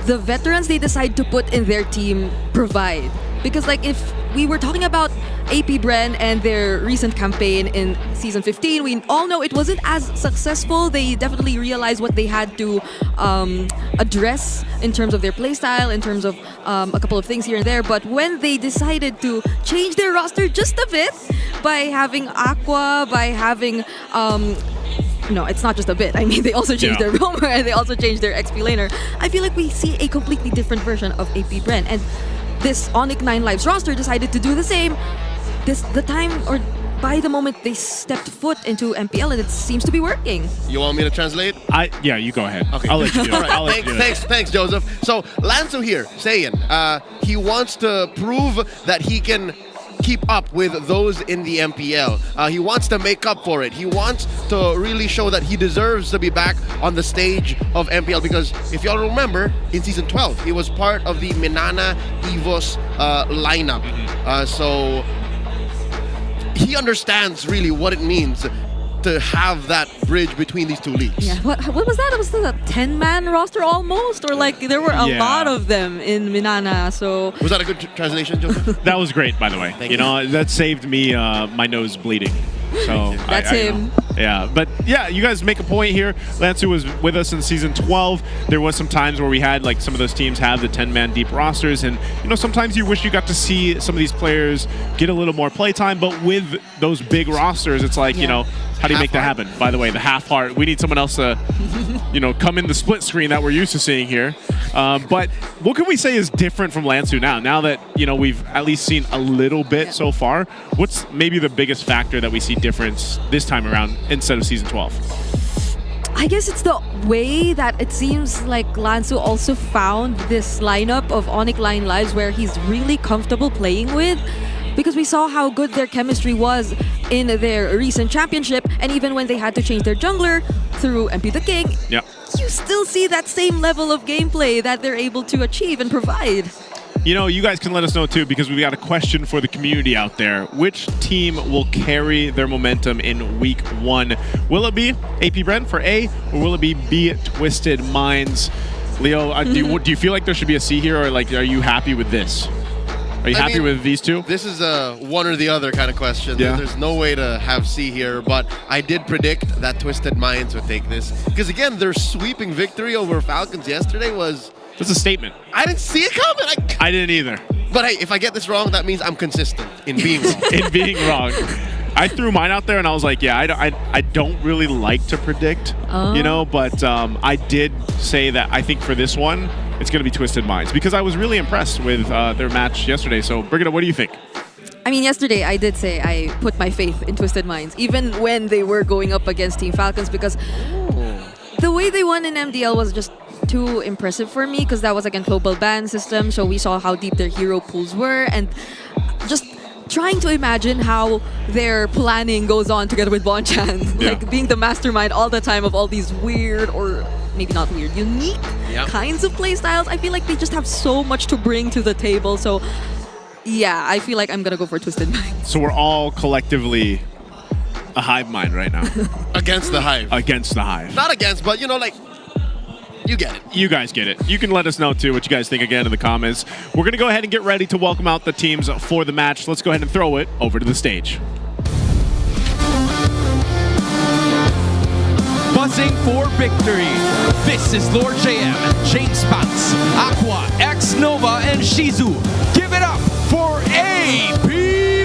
the veterans they decide to put in their team provide. Because like, if we were talking about APBR and their recent campaign in Season 15, we all know it wasn't as successful. They definitely realized what they had to address in terms of their playstyle, in terms of a couple of things here and there. But when they decided to change their roster just a bit by having Aqua, by having no, it's not just a bit. I mean, they also changed their roamer and they also changed their XP laner. I feel like we see a completely different version of APBR. And this Onyx 9 Lives roster decided to do the same. The time, or by the moment they stepped foot into MPL, and it seems to be working. You want me to translate? Yeah, you go ahead. Okay. I'll let you do it. All right. Thanks, Joseph. So Lansu here saying he wants to prove that he can keep up with those in the MPL. He wants to make up for it. He wants to really show that he deserves to be back on the stage of MPL, because if y'all remember, in Season 12, he was part of the Minana EVOS lineup. So he understands really what it means to have that bridge between these two leagues. Yeah, what was that? Was that a 10-man roster almost? Or like, there were a lot of them in Minana, so... Was that a good translation, Joseph? That was great, by the way. Thank you know, that saved me my nose bleeding. So That's him. Yeah, but yeah, you guys make a point here. Lansu was with us in season 12. There was some times where we had like some of those teams have the 10-man deep rosters, and sometimes you wish you got to see some of these players get a little more playtime. But with those big rosters, it's like how do you make that happen? By the way, the half heart. We need someone else to come in the split screen that we're used to seeing here. But what can we say is different from Lansu now? Now that we've at least seen a little bit so far, what's maybe the biggest factor that we see difference this time around instead of season 12? I guess it's the way that it seems like Lansu also found this lineup of Onyx Line Lives where he's really comfortable playing with, because we saw how good their chemistry was in their recent championship, and even when they had to change their jungler through MP the King, you still see that same level of gameplay that they're able to achieve and provide. You guys can let us know too, because we've got a question for the community out there. Which team will carry their momentum in week 1? Will it be APBR for A, or will it be B, Twisted Minds? Leo, do you feel like there should be a C here, or are you happy with this? Are you happy with these two? This is a one or the other kind of question. Yeah. There's no way to have C here, but I did predict that Twisted Minds would take this. Because again, their sweeping victory over Falcons yesterday was... That's a statement. I didn't see it coming. I didn't either. But hey, if I get this wrong, that means I'm consistent in being wrong. In being wrong. I threw mine out there and I was like, I don't really like to predict, but I did say that I think for this one, it's going to be Twisted Minds, because I was really impressed with their match yesterday. So, Brigitte, what do you think? I mean, yesterday I did say I put my faith in Twisted Minds, even when they were going up against Team Falcons, because the way they won in MDL was just too impressive for me, because that was against global ban system, so we saw how deep their hero pools were, and just trying to imagine how their planning goes on together with Bonchan, like being the mastermind all the time of all these weird, or maybe not weird, unique kinds of play styles. I feel like they just have so much to bring to the table, so yeah, I feel like I'm gonna go for Twisted Minds. So we're all collectively a hive mind right now. Against the hive. Against the hive. Not against, but you get it. You guys get it. You can let us know too what you guys think again in the comments. We're going to go ahead and get ready to welcome out the teams for the match. Let's go ahead and throw it over to the stage. Buzzing for victory. This is Lord JM, James Banks, Aqua, X Nova, and Shizu. Give it up for APBR!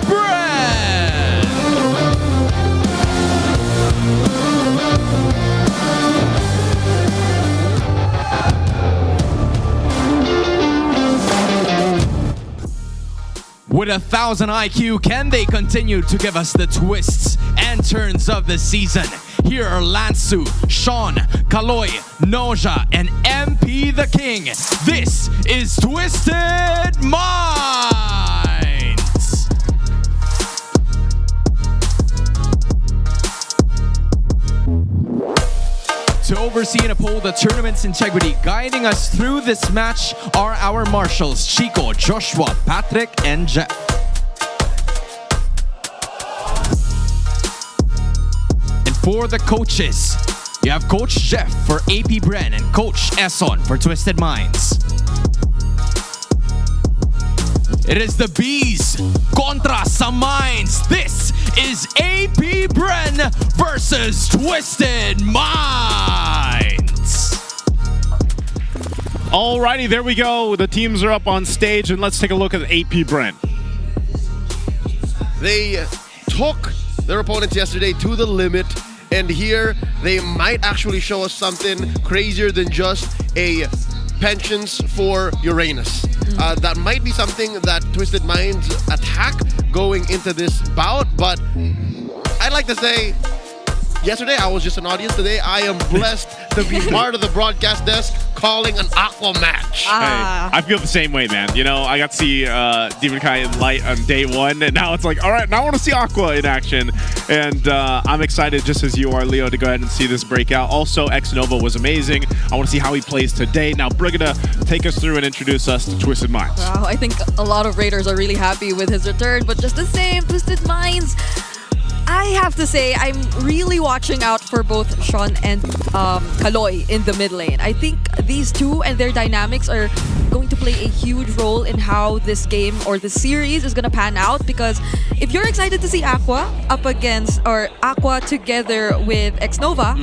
With 1,000 IQ, can they continue to give us the twists and turns of the season? Here are Lansu, Sean, Kaloy, Noja, and MP the King. This is Twisted Minds! To oversee and uphold the tournament's integrity, guiding us through this match are our marshals, Chico, Joshua, Patrick, and Jeff. And for the coaches, you have Coach Jeff for APBR and Coach Esson for Twisted Minds. It is the Bees contra sa Minds. This is APBR versus Twisted Minds. Alrighty, there we go. The teams are up on stage, and let's take a look at APBR. They took their opponents yesterday to the limit, and here they might actually show us something crazier than just a penchants for Uranus. That might be something that Twisted Minds attack going into this bout, but I'd like to say, yesterday I was just an audience. Today I am blessed to be part of the broadcast desk calling an Aqua match. Hey, I feel the same way, man. I got to see Demon Kai in light on day 1, and now it's like, all right, now I want to see Aqua in action. And I'm excited, just as you are, Leo, to go ahead and see this breakout. Also, X Nova was amazing. I want to see how he plays today. Now, Brigitte, take us through and introduce us to Twisted Minds. Wow, I think a lot of Raiders are really happy with his return, but just the same, Twisted Minds, I have to say, I'm really watching out for both Sean and Kaloy in the mid lane. I think these two and their dynamics are going to play a huge role in how this game or the series is gonna pan out, because if you're excited to see Aqua up against, or Aqua together with Xnova,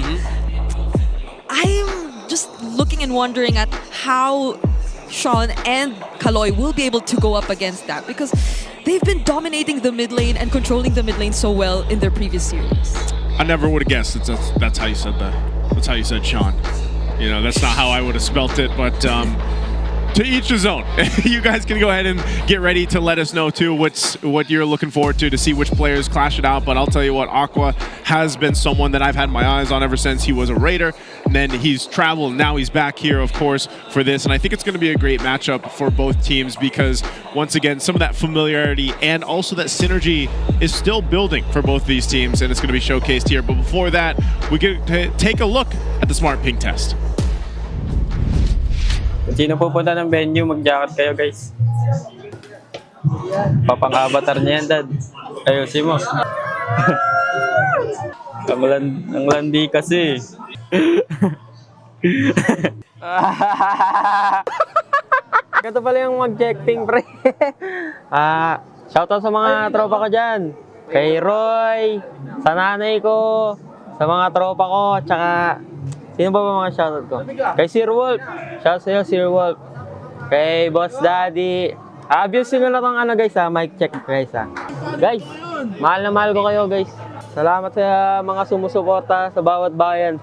I'm just looking and wondering at how Sean and Kaloy will be able to go up against that, because they've been dominating the mid lane and controlling the mid lane so well in their previous series. I never would have guessed that's how you said that. That's how you said Sean. You know, that's not how I would have spelt it, but to each his own. You guys can go ahead and get ready to let us know too what you're looking forward to see which players clash it out. But I'll tell you what, Aqua has been someone that I've had my eyes on ever since he was a Raider, and then he's traveled, and now he's back here, of course, for this. And I think it's going to be a great matchup for both teams, because once again, some of that familiarity and also that synergy is still building for both these teams, and it's going to be showcased here. But before that, we get to take a look at the Smart Ping test. Kung sino pupunta ng venue, mag-jacket kayo, guys. Papang-avatar niya yan, Dad. Ayusin mo. ang landi kasi. Ito pala yung mag-check ping, pre. Shoutout sa mga tropa ko dyan. Kay Roy, sa nanay ko, sa mga tropa ko, tsaka sino ba mga shoutout ko? Kay Sir Wolf. Shoutout sa'yo, Sir Wolf. Kay Boss Daddy. Abuse nyo na tong guys, mic check guys, Guys, mahal na mahal ko kayo, guys. Salamat sa mga sumusuporta sa bawat bayan.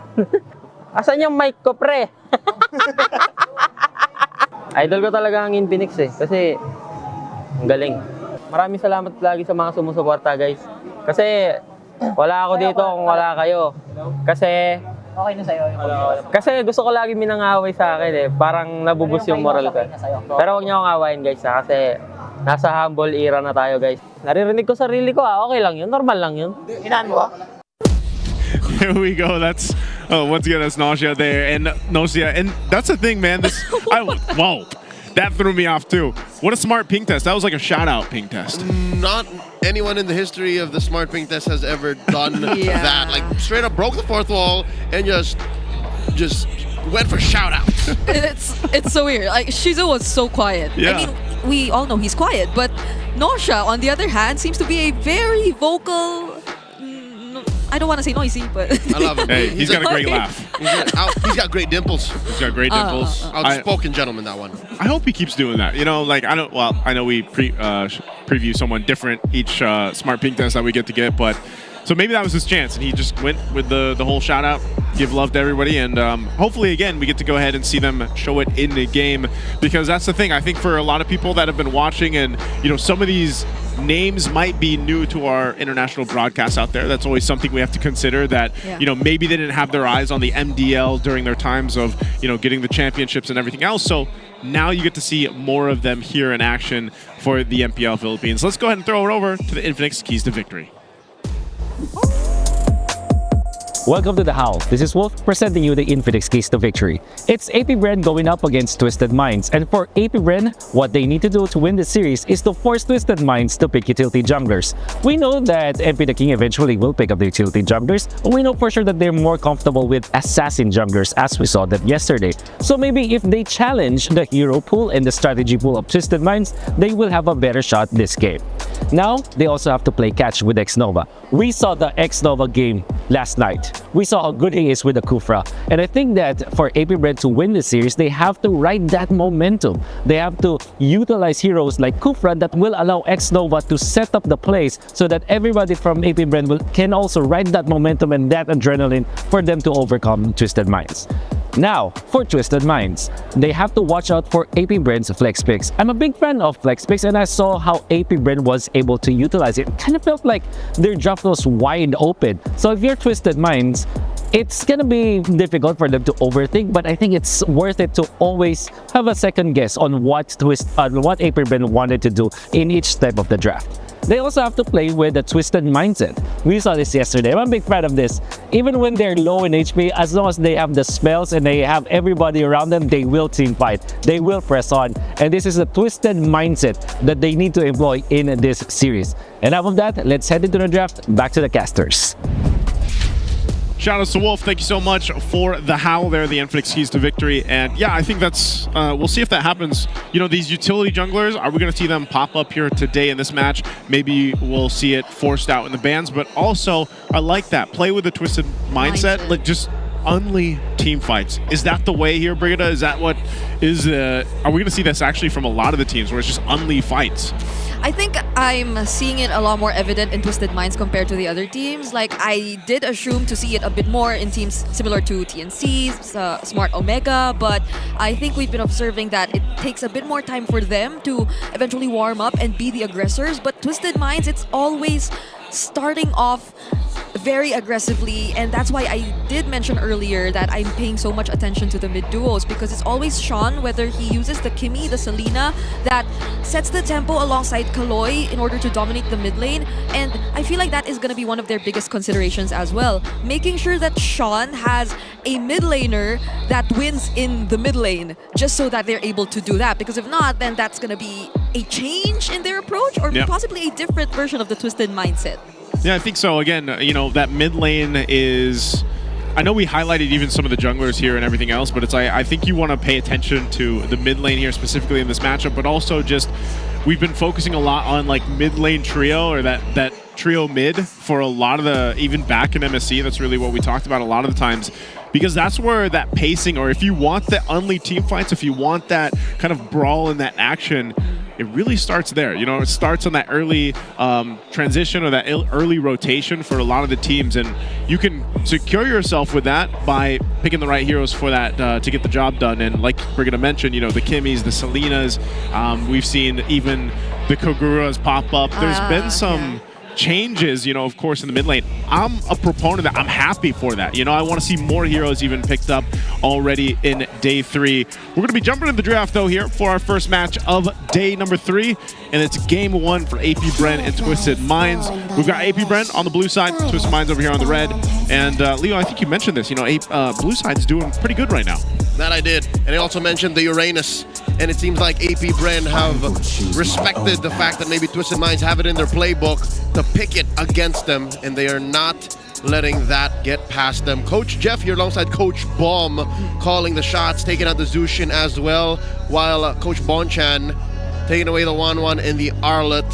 Asan yung mic ko, pre? Idol ko talaga ang Infinix kasi ang galing. Maraming salamat lagi sa mga sumusuporta, guys. Kasi wala ako dito kung wala kayo. Kasi okay na sa'yo. Kasi gusto ko lagi minangaway sa akin Parang nabubus yung moral ko. Pero huwag niyo akong awayin, guys, kasi nasa humble era na tayo, guys. Naririnig ko sarili ko, okay lang yun. Normal lang yun. Inaan mo, There we go. That's once again, that's Nausea there, and Nausea, and that's the thing, man. Wow, that threw me off too. What a smart ping test. That was like a shout out ping test. Not anyone in the history of the smart ping test has ever done that. Like straight up broke the fourth wall and just went for shout out. It's so weird. Like Shizu was so quiet. Yeah. I mean, we all know he's quiet, but Nausea, on the other hand, seems to be a very vocal. I don't want to say noisy, but I love him. Hey, he's got a great laugh. He's got great dimples. He's got great dimples. Outspoken gentleman, that one. I hope he keeps doing that. You know, like I know we preview someone different each smart ping test that we get, but so maybe that was his chance, and he just went with the whole shout out, give love to everybody, and hopefully again we get to go ahead and see them show it in the game, because that's the thing. I think for a lot of people that have been watching, and you know, some of these names might be new to our international broadcasts out there. That's always something we have to consider, that you know, maybe they didn't have their eyes on the MDL during their times of, you know, getting the championships and everything else. So now you get to see more of them here in action for the MPL Philippines. Let's go ahead and throw it over to the Infinix Keys to Victory. Welcome to the Howl. This is Wolf presenting you the Infinix Keys to Victory. It's APBR going up against Twisted Minds, and for APBR, what they need to do to win this series is to force Twisted Minds to pick utility junglers. We know that MP the King eventually will pick up the utility junglers, but we know for sure that they're more comfortable with assassin junglers, as we saw that yesterday. So maybe if they challenge the hero pool and the strategy pool of Twisted Minds, they will have a better shot this game. Now, they also have to play catch with Xnova. We saw the Xnova game last night. We saw how good he is with the Kufra. And I think that for APBR to win this series, they have to ride that momentum. They have to utilize heroes like Kufra that will allow Xnova to set up the plays so that everybody from APBR can also ride that momentum and that adrenaline for them to overcome Twisted Minds. Now, for Twisted Minds, they have to watch out for APBR's flex picks. I'm a big fan of flex picks, and I saw how APBR was able to utilize it. It kind of felt like their draft was wide open. So if you're Twisted Minds, it's gonna be difficult for them to overthink, but I think it's worth it to always have a second guess on what APBR wanted to do in each step of the draft. They also have to play with a Twisted mindset. We saw this yesterday. I'm a big fan of this. Even when they're low in HP, as long as they have the spells and they have everybody around them, they will team fight. They will press on. And this is a Twisted mindset that they need to employ in this series. Enough of that. Let's head into the draft. Back to the casters. Shout out to Wolf. Thank you so much for the howl there, the Infinix keys to victory. And yeah, I think that's, we'll see if that happens. You know, these utility junglers, are we going to see them pop up here today in this match? Maybe we'll see it forced out in the bans, but also I like that. Play with a twisted mindset, like just only team fights. Is that the way here, Brigida? Is that what is, are we going to see this actually from a lot of the teams where it's just only fights? I think I'm seeing it a lot more evident in Twisted Minds compared to the other teams. Like, I did assume to see it a bit more in teams similar to TNC, Smart Omega, but I think we've been observing that it takes a bit more time for them to eventually warm up and be the aggressors. But Twisted Minds, it's always starting off very aggressively, and that's why I did mention earlier that I'm paying so much attention to the mid duos, because it's always Sean, whether he uses the Kimmy, the Selena, that sets the tempo alongside Kaloy in order to dominate the mid lane, and I feel like that is going to be one of their biggest considerations as well, making sure that Sean has a mid laner that wins in the mid lane, just so that they're able to do that, because if not, then that's going to be a change in their approach, or possibly a different version of the Twisted mindset. Yeah, I think so. Again, you know, that mid lane is... I know we highlighted even some of the junglers here and everything else, but it's like, I think you want to pay attention to the mid lane here specifically in this matchup, but also just we've been focusing a lot on like mid lane trio, or that trio mid for a lot of the, even back in MSC, that's really what we talked about a lot of the times, because that's where that pacing, or if you want the only team fights, if you want that kind of brawl and that action, it really starts there. You know, it starts on that early transition or that early rotation for a lot of the teams, and you can secure yourself with that by picking the right heroes for that to get the job done. And like Brigida mentioned, you know, the Kimmys, the Selenas, we've seen even the Koguras pop up. There's been some changes, you know, of course, in the mid lane. I'm a proponent of that. I'm happy for that. You know, I want to see more heroes even picked up already in day 3. We're going to be jumping into the draft, though, here for our first match of day number 3, and it's game 1 for AP Bren and Twisted Minds. We've got AP Bren on the blue side, Twisted Minds over here on the red. And Leo, I think you mentioned this, you know, blue side's doing pretty good right now. That I did. And I also mentioned the Uranus. And it seems like AP Bren have respected the fact that maybe Twisted Minds have it in their playbook to pick it against them, and they are not letting that get past them. Coach Jeff here alongside Coach Bomb calling the shots, taking out the Zushin as well, while Coach Bonchan taking away the 1-1 and the Arlet.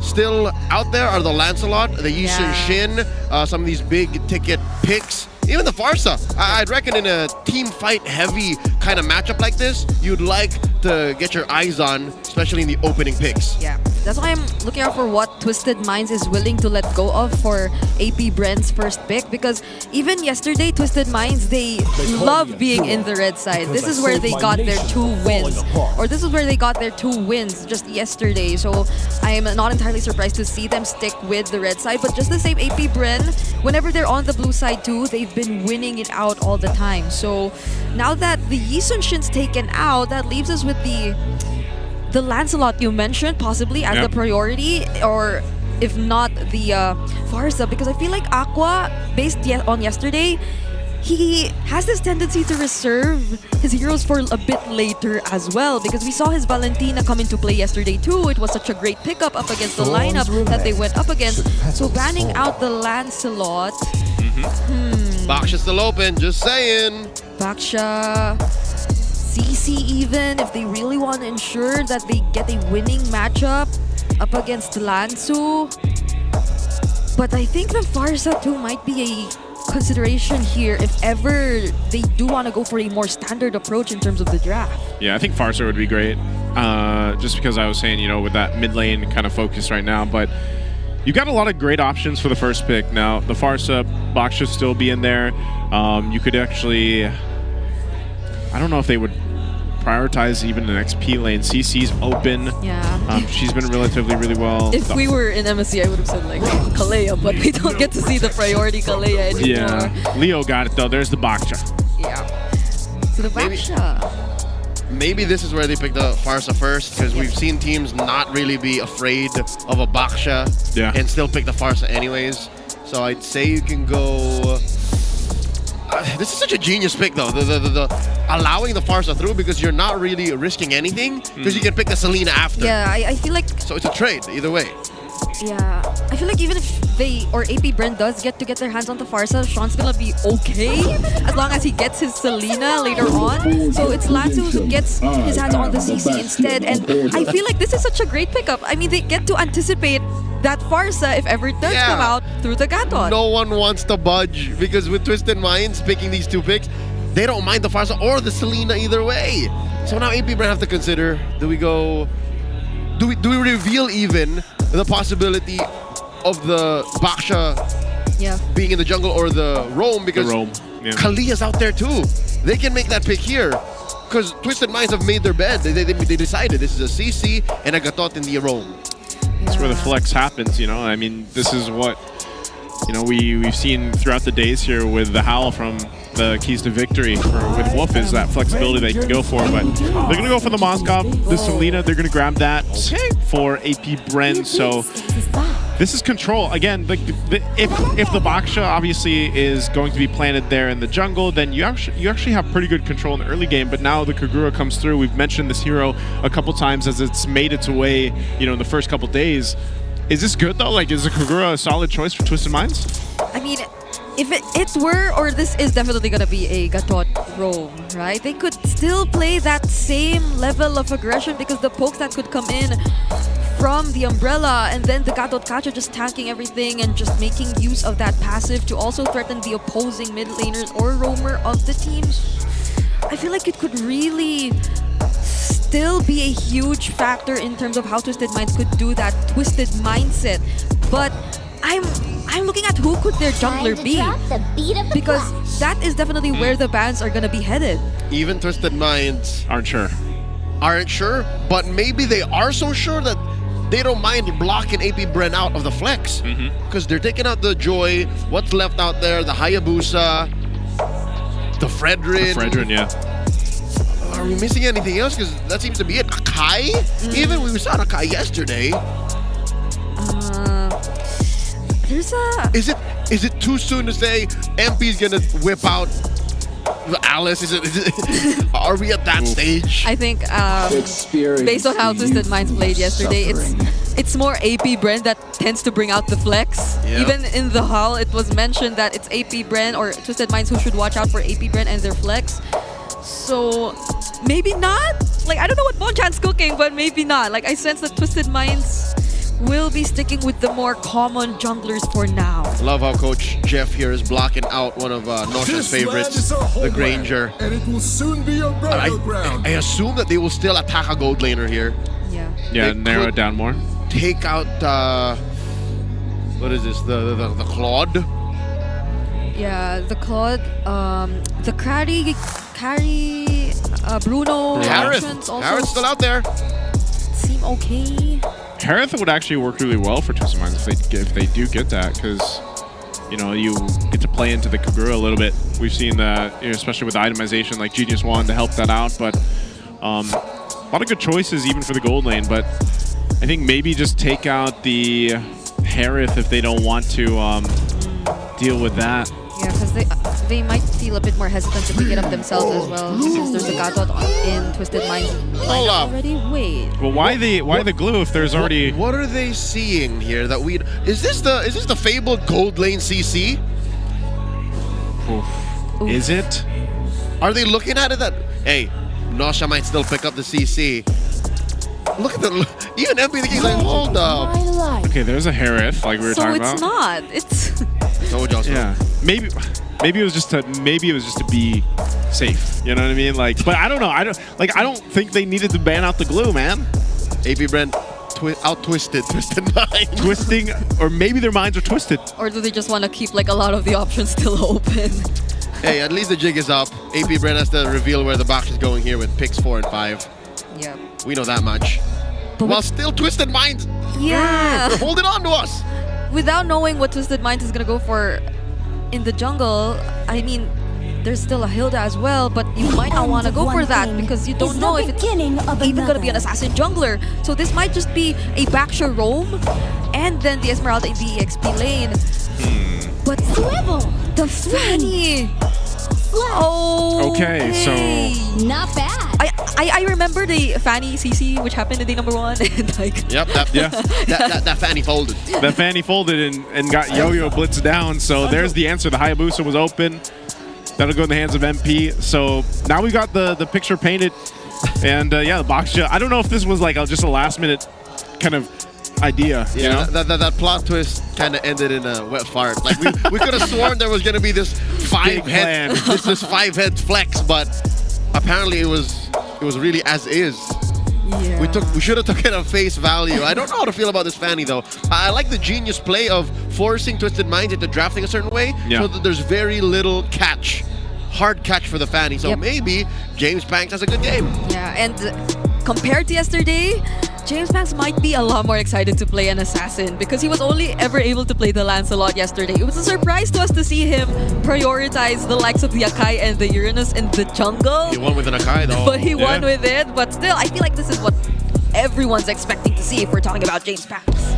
Still out there are the Lancelot, the Yi Sun Shin, some of these big ticket picks. Even the Farsa. I'd reckon in a team fight heavy kind of matchup like this, you'd like to get your eyes on, especially in the opening picks. Yeah, that's why I'm looking out for what Twisted Minds is willing to let go of for AP Bren's first pick, because even yesterday, Twisted Minds, they love being in the red side. This is where they got their 2 wins, or this is where they got their 2 wins just yesterday. So I'm not entirely surprised to see them stick with the red side, but just the same, AP Bren, whenever they're on the blue side too, they've been winning it out all the time. So now that the Yi Sun Shin's taken out, that leaves us with the Lancelot you mentioned possibly as the priority, or if not the Farsa, because I feel like Aqua, based on yesterday, he has this tendency to reserve his heroes for a bit later as well, because we saw his Valentina come into play yesterday too. It was such a great pickup up against the lineup that they went up against. So banning out the Lancelot. Baksha's still open, just saying. Baksha, CC even, if they really want to ensure that they get a winning matchup up against Lansu. But I think the Farsa too might be a consideration here if ever they do want to go for a more standard approach in terms of the draft. Yeah, I think Farsa would be great. Just because I was saying, you know, with that mid lane kind of focus right now, but you got a lot of great options for the first pick. Now, the Farsa box should still be in there. You could actually, I don't know if they would prioritize even an XP lane. CC's open. Yeah. She's been relatively really well. If we were in MSC, I would have said like Kalea, but we don't get to see the priority Kalea anymore. Yeah. Leo got it though. There's the Baksha. Yeah. So the Baksha. Maybe this is where they pick the Farsa first, because we've seen teams not really be afraid of a Baksha and still pick the Farsa anyways. So I'd say you can go... this is such a genius pick though, the allowing the Farsa through, because you're not really risking anything, because you can pick the Selena after. Yeah, I feel like... So it's a trade either way. Yeah, I feel like even if they or AP Bren does get their hands on the Farsa, Sean's gonna be okay as long as he gets his Selena later on. So it's Lance who gets his hands on the CC instead, and I feel like this is such a great pickup. I mean, they get to anticipate that Farsa if ever it does come out through the Gatot. No one wants to budge because with Twisted Minds picking these two picks, they don't mind the Farsa or the Selena either way. So now AP Bren have to consider: do we we reveal even the possibility of the Baksha being in the jungle or the Roam, because Kalia's out there too. They can make that pick here because Twisted Minds have made their bed. They decided this is a CC and a Gatot in the Roam. That's where the flex happens, you know. I mean, this is what, you know, we've seen throughout the days here with the Howl from the keys to victory with Wolf, is that flexibility they can go for. But they're going to go for the Moskov, the Selena. They're going to grab that for AP Bren. So this is control. Again, if the Baksha obviously is going to be planted there in the jungle, then you actually have pretty good control in the early game. But now the Kagura comes through. We've mentioned this hero a couple times as it's made its way, you know, in the first couple days. Is this good though? Like, is the Kagura a solid choice for Twisted Minds? I mean, if it were, or this is definitely gonna be a Gatot Roam, right? They could still play that same level of aggression because the pokes that could come in from the Umbrella, and then the Gatot Kacha just tanking everything and just making use of that passive to also threaten the opposing mid laners or roamer of the teams. I feel like it could really still be a huge factor in terms of how Twisted Minds could do that Twisted mindset. But I'm looking at who could their jungler be, because that is definitely where the bans are gonna be headed. Even Twisted Minds aren't sure, but maybe they are so sure that they don't mind blocking AP Bren out of the flex, because they're taking out the Joy. What's left out there? The Hayabusa, the Fredrin. Are we missing anything else? Because that seems to be it. Akai? Even we saw Akai yesterday. There's a... Is it too soon to say MP's gonna whip out Alice? Are we at that stage? I think based on how Twisted Minds played yesterday, it's more AP Bren that tends to bring out the flex. Yeah. Even in the hall, it was mentioned that it's AP Bren or Twisted Minds who should watch out for AP Bren and their flex. So maybe not. Like, I don't know what Bonchan's cooking, but maybe not. Like, I sense that Twisted Minds will be sticking with the more common junglers for now. Love how Coach Jeff here is blocking out one of Nosha's favorites, the Granger. And it will soon be a battleground. I assume that they will still attack a gold laner here. Yeah, narrow it down more. Take out what is this? The Claude? Yeah, the Claude, the Carry, Bruno options also Harith's still out there. seem okay. Harith would actually work really well for Twisted Minds if they do get that, because, you know, you get to play into the Kagura a little bit. We've seen that, you know, especially with itemization like Genius One to help that out, but a lot of good choices even for the gold lane. But I think maybe just take out the Harith if they don't want to deal with that. Yeah, because they might feel a bit more hesitant to pick it up themselves as well, since there's a Gatot in Twisted Minds Hold up. already. Wait. Well, why the glue if there's already... What are they seeing here that we... Is this the fabled gold lane CC? Oof. Is it? Are they looking at it that, hey, Nosha might still pick up the CC? Look at the... Even MP the King's like, hold up. Okay, there's a Harith like we were talking about. So it's not. It's... Yeah. Maybe it was just to be safe. You know what I mean? Like, but I don't know. I don't think they needed to ban out the glue, man. AP Bren out-twisted Twisted Minds. Twisting, or maybe their minds are twisted. Or do they just want to keep like a lot of the options still open? Hey, at least the jig is up. AP Bren has to reveal where the box is going here with picks 4 and 5. Yeah. We know that much. But while still Twisted Minds, yeah, they're holding on to us. Without knowing what Twisted Minds is gonna go for in the jungle, I mean, there's still a Hilda as well, but you might not want to go for that because you don't know if it's even gonna be an assassin jungler. So this might just be a Baksha roam and then the Esmeralda in the EXP lane. But the Fanny, left. Oh. Okay, so Not bad. I remember the Fanny CC, which happened in day number 1. And like, Yep, that Fanny folded. That Fanny folded and got Yo-Yo blitzed down. So there's the answer. The Hayabusa was open. That'll go in the hands of MP. So now we got the picture painted. And yeah, the box shot. I don't know if this was like just a last minute kind of idea. Yeah, you know? that plot twist kind of ended in a wet fart. Like we could have sworn there was going to be this five-head flex, but apparently it was really as is. Yeah. We should have took it at face value. I don't know how to feel about this Fanny though. I like the genius play of forcing Twisted Minds into drafting a certain way, so that there's very little hard catch for the Fanny. So maybe James Banks has a good game. Yeah, and compared to yesterday, James Banks might be a lot more excited to play an assassin because he was only ever able to play the Lancelot yesterday. It was a surprise to us to see him prioritize the likes of the Akai and the Uranus in the jungle. He won with an Akai though. But he won with it. But still, I feel like this is what everyone's expecting to see if we're talking about James Banks.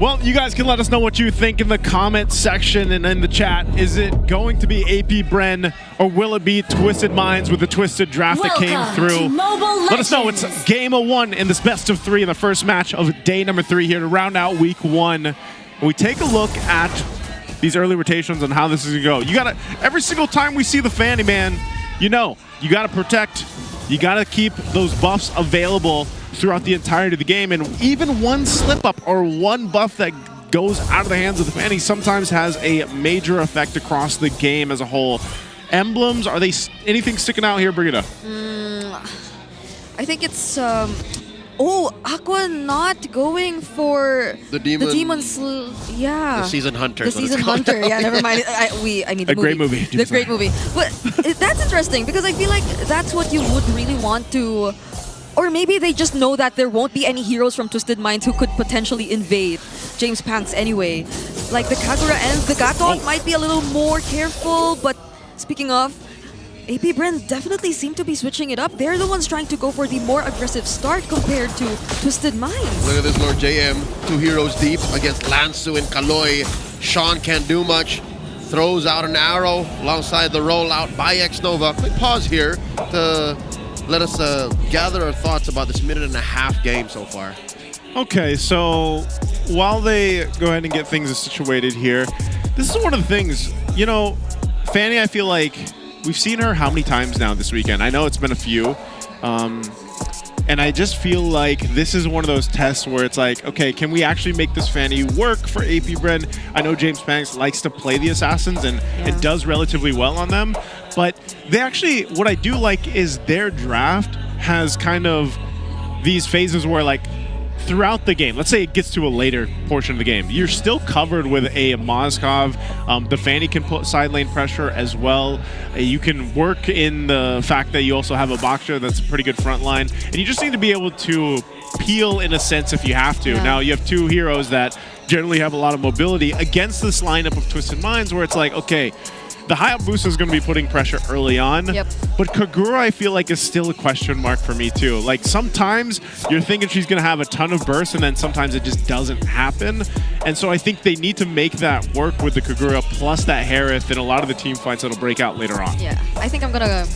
Well, you guys can let us know what you think in the comment section and in the chat. Is it going to be AP Bren or will it be Twisted Minds with the twisted draft that came through? Let us know. It's game of 1 in this best of 3 in the first match of day number 3 here to round out week 1. We take a look at these early rotations and how this is going to go. You got to, every single time we see the Fanny, man, you got to protect. You got to keep those buffs available throughout the entirety of the game, and even one slip up or one buff that goes out of the hands of the Fanny sometimes has a major effect across the game as a whole. Emblems, are they anything sticking out here, Brigitte? I think it's Aqua not going for the demon. Yeah. The season hunter. The season hunter. Yeah, never mind. I mean, the great movie. The great movie. But that's interesting because I feel like that's what you would really want to. Or maybe they just know that there won't be any heroes from Twisted Minds who could potentially invade James Banks anyway. Like the Kagura and the Gatot might be a little more careful, but speaking of, AP Bren definitely seem to be switching it up. They're the ones trying to go for the more aggressive start compared to Twisted Minds. Look at this Lord JM, 2 heroes deep against Lansu and Kaloy. Sean can't do much. Throws out an arrow alongside the rollout by X-Nova. Quick pause here to let us gather our thoughts about this minute-and-a-half game so far. Okay, so while they go ahead and get things situated here, this is one of the things, Fanny, I feel like we've seen her how many times now this weekend? I know it's been a few. And I just feel like this is one of those tests where it's like, okay, can we actually make this Fanny work for AP Bren? I know James Banks likes to play the Assassins and it does relatively well on them. But they actually, what I do like is their draft has kind of these phases where like throughout the game, let's say it gets to a later portion of the game, you're still covered with a Moskov. The Fanny can put side lane pressure as well. You can work in the fact that you also have a Baksha that's a pretty good front line. And you just need to be able to peel in a sense if you have to. Yeah. Now, you have 2 heroes that generally have a lot of mobility against this lineup of Twisted Minds where it's like, okay, the Hayabusa is going to be putting pressure early on, but Kagura I feel like is still a question mark for me too. Like sometimes you're thinking she's going to have a ton of bursts and then sometimes it just doesn't happen. And so I think they need to make that work with the Kagura plus that Harith and a lot of the team fights that'll break out later on. Yeah, I think I'm going to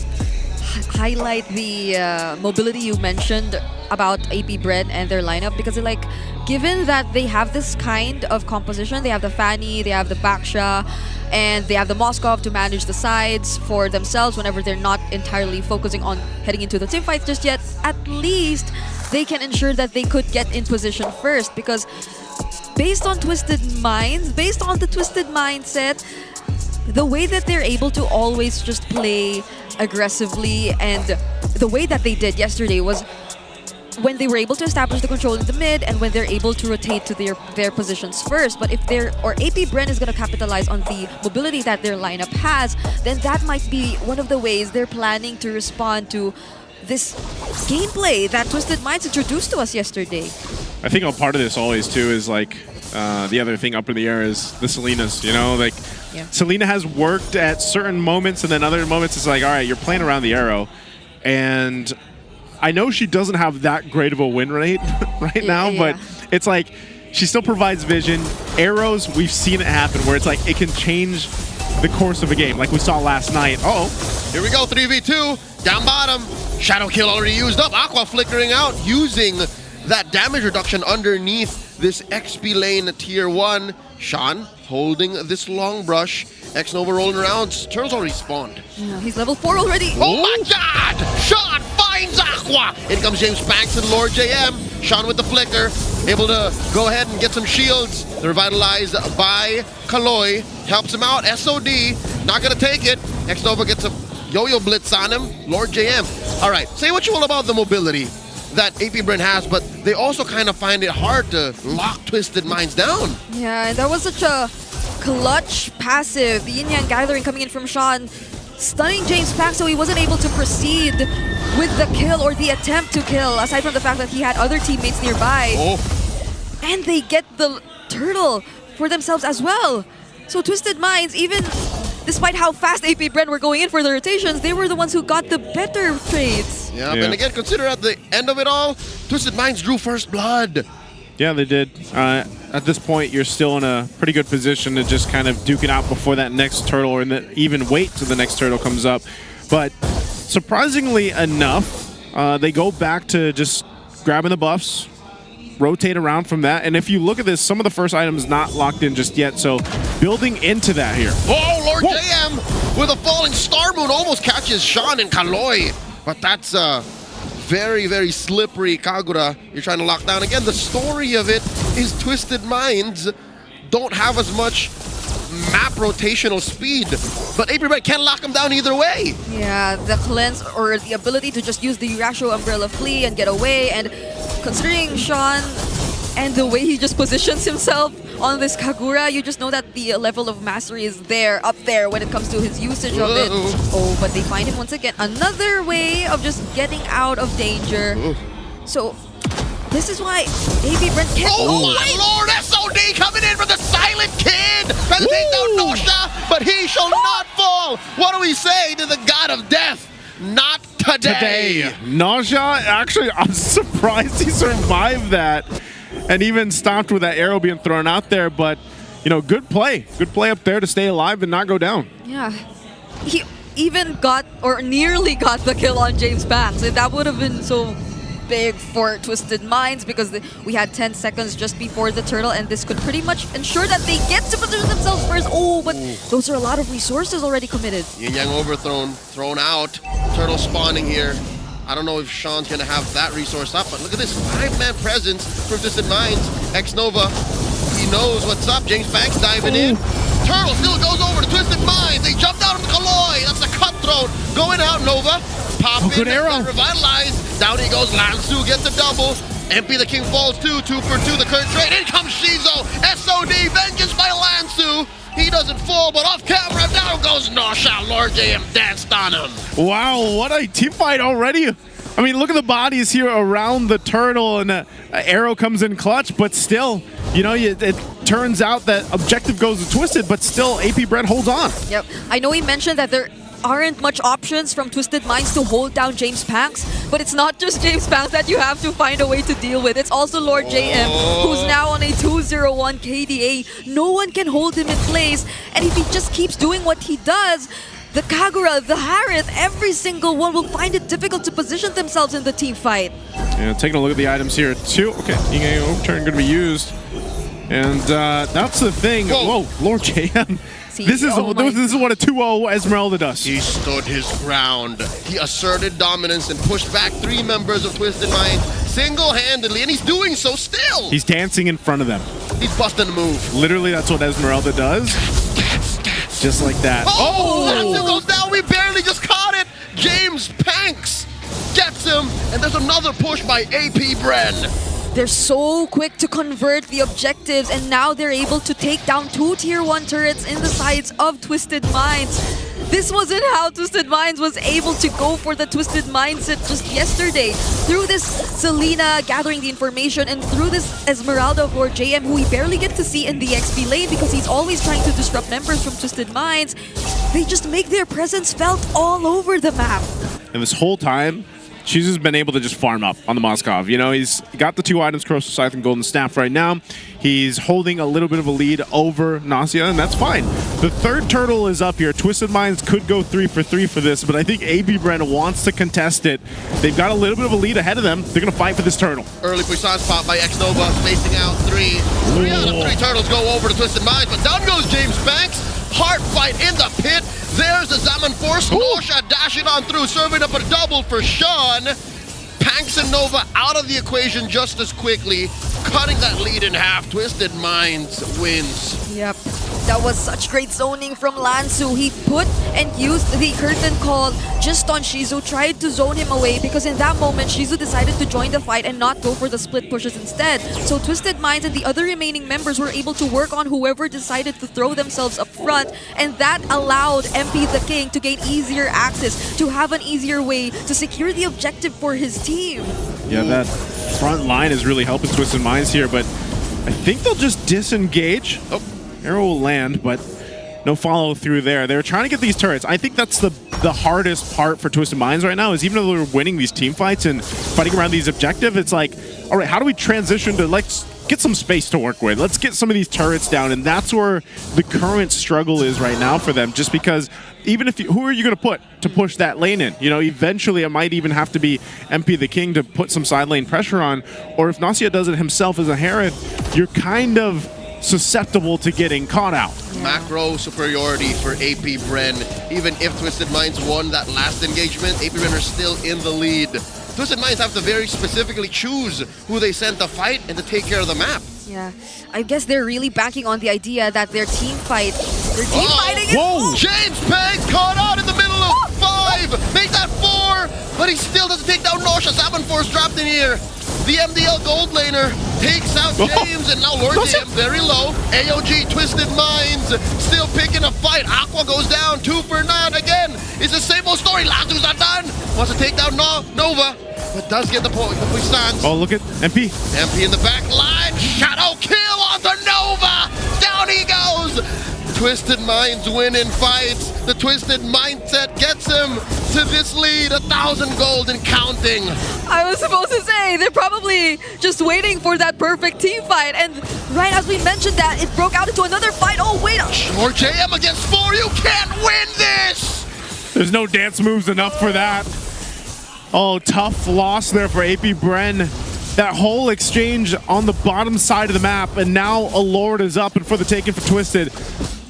highlight the mobility you mentioned about AP Bren and their lineup because like given that they have this kind of composition, they have the Fanny, they have the Baksha, and they have the Moskov to manage the sides for themselves whenever they're not entirely focusing on heading into the team fights just yet, at least they can ensure that they could get in position first because based on Twisted Minds, based on the Twisted Mindset, the way that they're able to always just play aggressively and the way that they did yesterday was when they were able to establish the control in the mid and when they're able to rotate to their positions first. But if AP Bren is going to capitalize on the mobility that their lineup has, then that might be one of the ways they're planning to respond to this gameplay that Twisted Minds introduced to us yesterday. I think a part of this always too is like the other thing up in the air is the Selena's, like Selena has worked at certain moments and then other moments it's like, all right, you're playing around the arrow. And I know she doesn't have that great of a win rate right now, but it's like she still provides vision. Arrows, we've seen it happen where it's like it can change the course of a game, like we saw last night. Here we go, 3v2, down bottom. Shadow kill already used up. Aqua flickering out, using that damage reduction underneath this XP lane tier 1. Sean holding this long brush. X-Nova rolling around. Turtle's already spawned. Yeah, he's level 4 already. Oh my god! Sean finds Aqua! In comes James Banks and Lord JM. Sean with the flicker. Able to go ahead and get some shields. They're revitalized by Kaloy. Helps him out. SOD. Not gonna take it. X-Nova gets a yo-yo blitz on him. Lord JM. Alright, say what you will about the mobility that APBR has, but they also kind of find it hard to lock Twisted Minds down. Yeah, and that was such a clutch passive. The Yin Yang Gathering coming in from Sean, stunning James Pack so he wasn't able to proceed with the kill or the attempt to kill, aside from the fact that he had other teammates nearby. And they get the turtle for themselves as well. So Twisted Minds, even despite how fast APBR were going in for the rotations, they were the ones who got the better trades. Yeah, but again, consider at the end of it all, Twisted Minds drew first blood. Yeah, they did. At this point, you're still in a pretty good position to just kind of duke it out before that next turtle, or even wait till the next turtle comes up. But surprisingly enough, they go back to just grabbing the buffs, rotate around from that. And if you look at this, some of the first items not locked in just yet, so building into that here. Oh, Lord JM with a falling Star Moon almost catches Sean and Kaloy. But that's very, very slippery Kagura you're trying to lock down. Again, the story of it is Twisted Minds don't have as much map rotational speed, but APBR can't lock them down either way. Yeah, the cleanse or the ability to just use the Yurasho Umbrella Flea and get away, and considering Sean and the way he just positions himself on this Kagura, you just know that the level of mastery is there, up there when it comes to his usage of it. Oh, but they find him once again. Another way of just getting out of danger. So this is why APBR can't. Oh my lord, SOD coming in from the Silent Kid! Trying to take down Nosha, but he shall not fall! What do we say to the god of death? Not today! Nausea, actually, I'm surprised he survived that and even stopped with that arrow being thrown out there, but, you know, good play. Good play up there to stay alive and not go down. Yeah. He even got, or nearly got the kill on James Banks, and that would have been so big for Twisted Minds because we had 10 seconds just before the turtle, and this could pretty much ensure that they get to position themselves first. Oh, but those are a lot of resources already committed. Yin Yang overthrown, thrown out. Turtle spawning here. I don't know if Sean's gonna have that resource up, but look at this 5-man presence from Twisted Minds. X-Nova, he knows what's up. James Banks diving in. Turtle still goes over to Twisted Minds. They jumped out of the Kaloy. That's a cutthroat. Going out, Nova. Pop in, good arrow. Revitalized. Down he goes. Lansu gets a double. MP the King falls too. 2 for 2. The current trade. In comes Shizo. SOD. Vengeance by Lansu. He doesn't fall, but off camera, down goes Nosha. Lord JM danced on him. Wow, what a team fight already. I mean, look at the bodies here around the turtle, and an arrow comes in clutch, but still, you know, it turns out that objective goes to Twisted, but still APBR holds on. Yep. I know he mentioned that there aren't much options from Twisted Minds to hold down James Panks, but it's not just James Panks that you have to find a way to deal with. It's also Lord JM, who's now on a 201 KDA. No one can hold him in place, and if he just keeps doing what he does, the Kagura, the Harith, every single one will find it difficult to position themselves in the team fight. Yeah, taking a look at the items here too. Okay, turn going to be used, and that's the thing. Whoa, Lord JM. This is what a 2-0 Esmeralda does. He stood his ground. He asserted dominance and pushed back 3 members of Twisted Minds single-handedly, and he's doing so still. He's dancing in front of them. He's busting the move. Literally, that's what Esmeralda does. Just like that. Lansu goes down. We barely just caught it. James Panks gets him, and there's another push by APBR. They're so quick to convert the objectives, and now they're able to take down 2 tier 1 turrets in the sides of Twisted Minds. This wasn't how Twisted Minds was able to go for the Twisted Mindset just yesterday. Through this Selena gathering the information, and through this Esmeralda of Lord JM, who we barely get to see in the XP lane because he's always trying to disrupt members from Twisted Minds, they just make their presence felt all over the map. And this whole time, Shizu's been able to just farm up on the Moskov. You know, he's got the 2 items, Corrosive Scythe and Golden Staff right now. He's holding a little bit of a lead over Nasia, and that's fine. The third turtle is up here. Twisted Minds could go 3 for 3 for this, but I think APBR wants to contest it. They've got a little bit of a lead ahead of them. They're going to fight for this turtle. Early puissance pop by X-Nova, spacing out 3. 3 out of 3 turtles go over to Twisted Minds, but down goes James Banks. Hard fight in the pit. There's the Zaman Force. Nosha dashing on through, serving up a double for Sean. Panks and Nova out of the equation just as quickly, cutting that lead in half. Twisted Minds wins. Yep. That was such great zoning from Lansu. He put and used the curtain call just on Shizu, tried to zone him away because in that moment, Shizu decided to join the fight and not go for the split pushes instead. So Twisted Minds and the other remaining members were able to work on whoever decided to throw themselves up front, and that allowed MP the King to gain easier access, to have an easier way to secure the objective for his team. Yeah, that front line is really helping Twisted Minds here, but I think they'll just disengage. Oh, arrow will land, but no follow through there. They're trying to get these turrets. I think that's the hardest part for Twisted Minds right now, is even though they're winning these team fights and fighting around these objectives, it's like, all right, how do we transition to, let's get some space to work with. Let's get some of these turrets down, and that's where the current struggle is right now for them, just because even if who are you going to put to push that lane in? You know, eventually it might even have to be MP the King to put some side lane pressure on, or if Nasia does it himself as a Herod, you're kind of susceptible to getting caught out. Macro superiority for APBR. Even if Twisted Minds won that last engagement, APBR are still in the lead. Twisted Minds have to very specifically choose who they send to fight and to take care of the map. Yeah, I guess they're really banking on the idea that their team fighting Whoa! James Peg caught out in the middle of 5! Make that 4! But he still doesn't take down Nosha. Zaman Force dropped in here. The MDL gold laner takes out James, and now Lord JM very low. AOG Twisted Minds still picking a fight. Aqua goes down 2 for 9 again. It's the same old story. Lanzu's not done. Wants to take down Nova, but does get the puissance. Oh, look at MP. MP in the back line. Shadow kill onto Nova. Down he goes. Twisted Minds win in fights. The Twisted Mindset gets him to this lead, 1,000 gold and counting. I was supposed to say, they're probably just waiting for that perfect team fight. And right as we mentioned that, it broke out into another fight. Oh, wait. Or JM against 4, you can't win this! There's no dance moves enough for that. Oh, tough loss there for APBR. That whole exchange on the bottom side of the map, and now a Lord is up and for the taking for Twisted.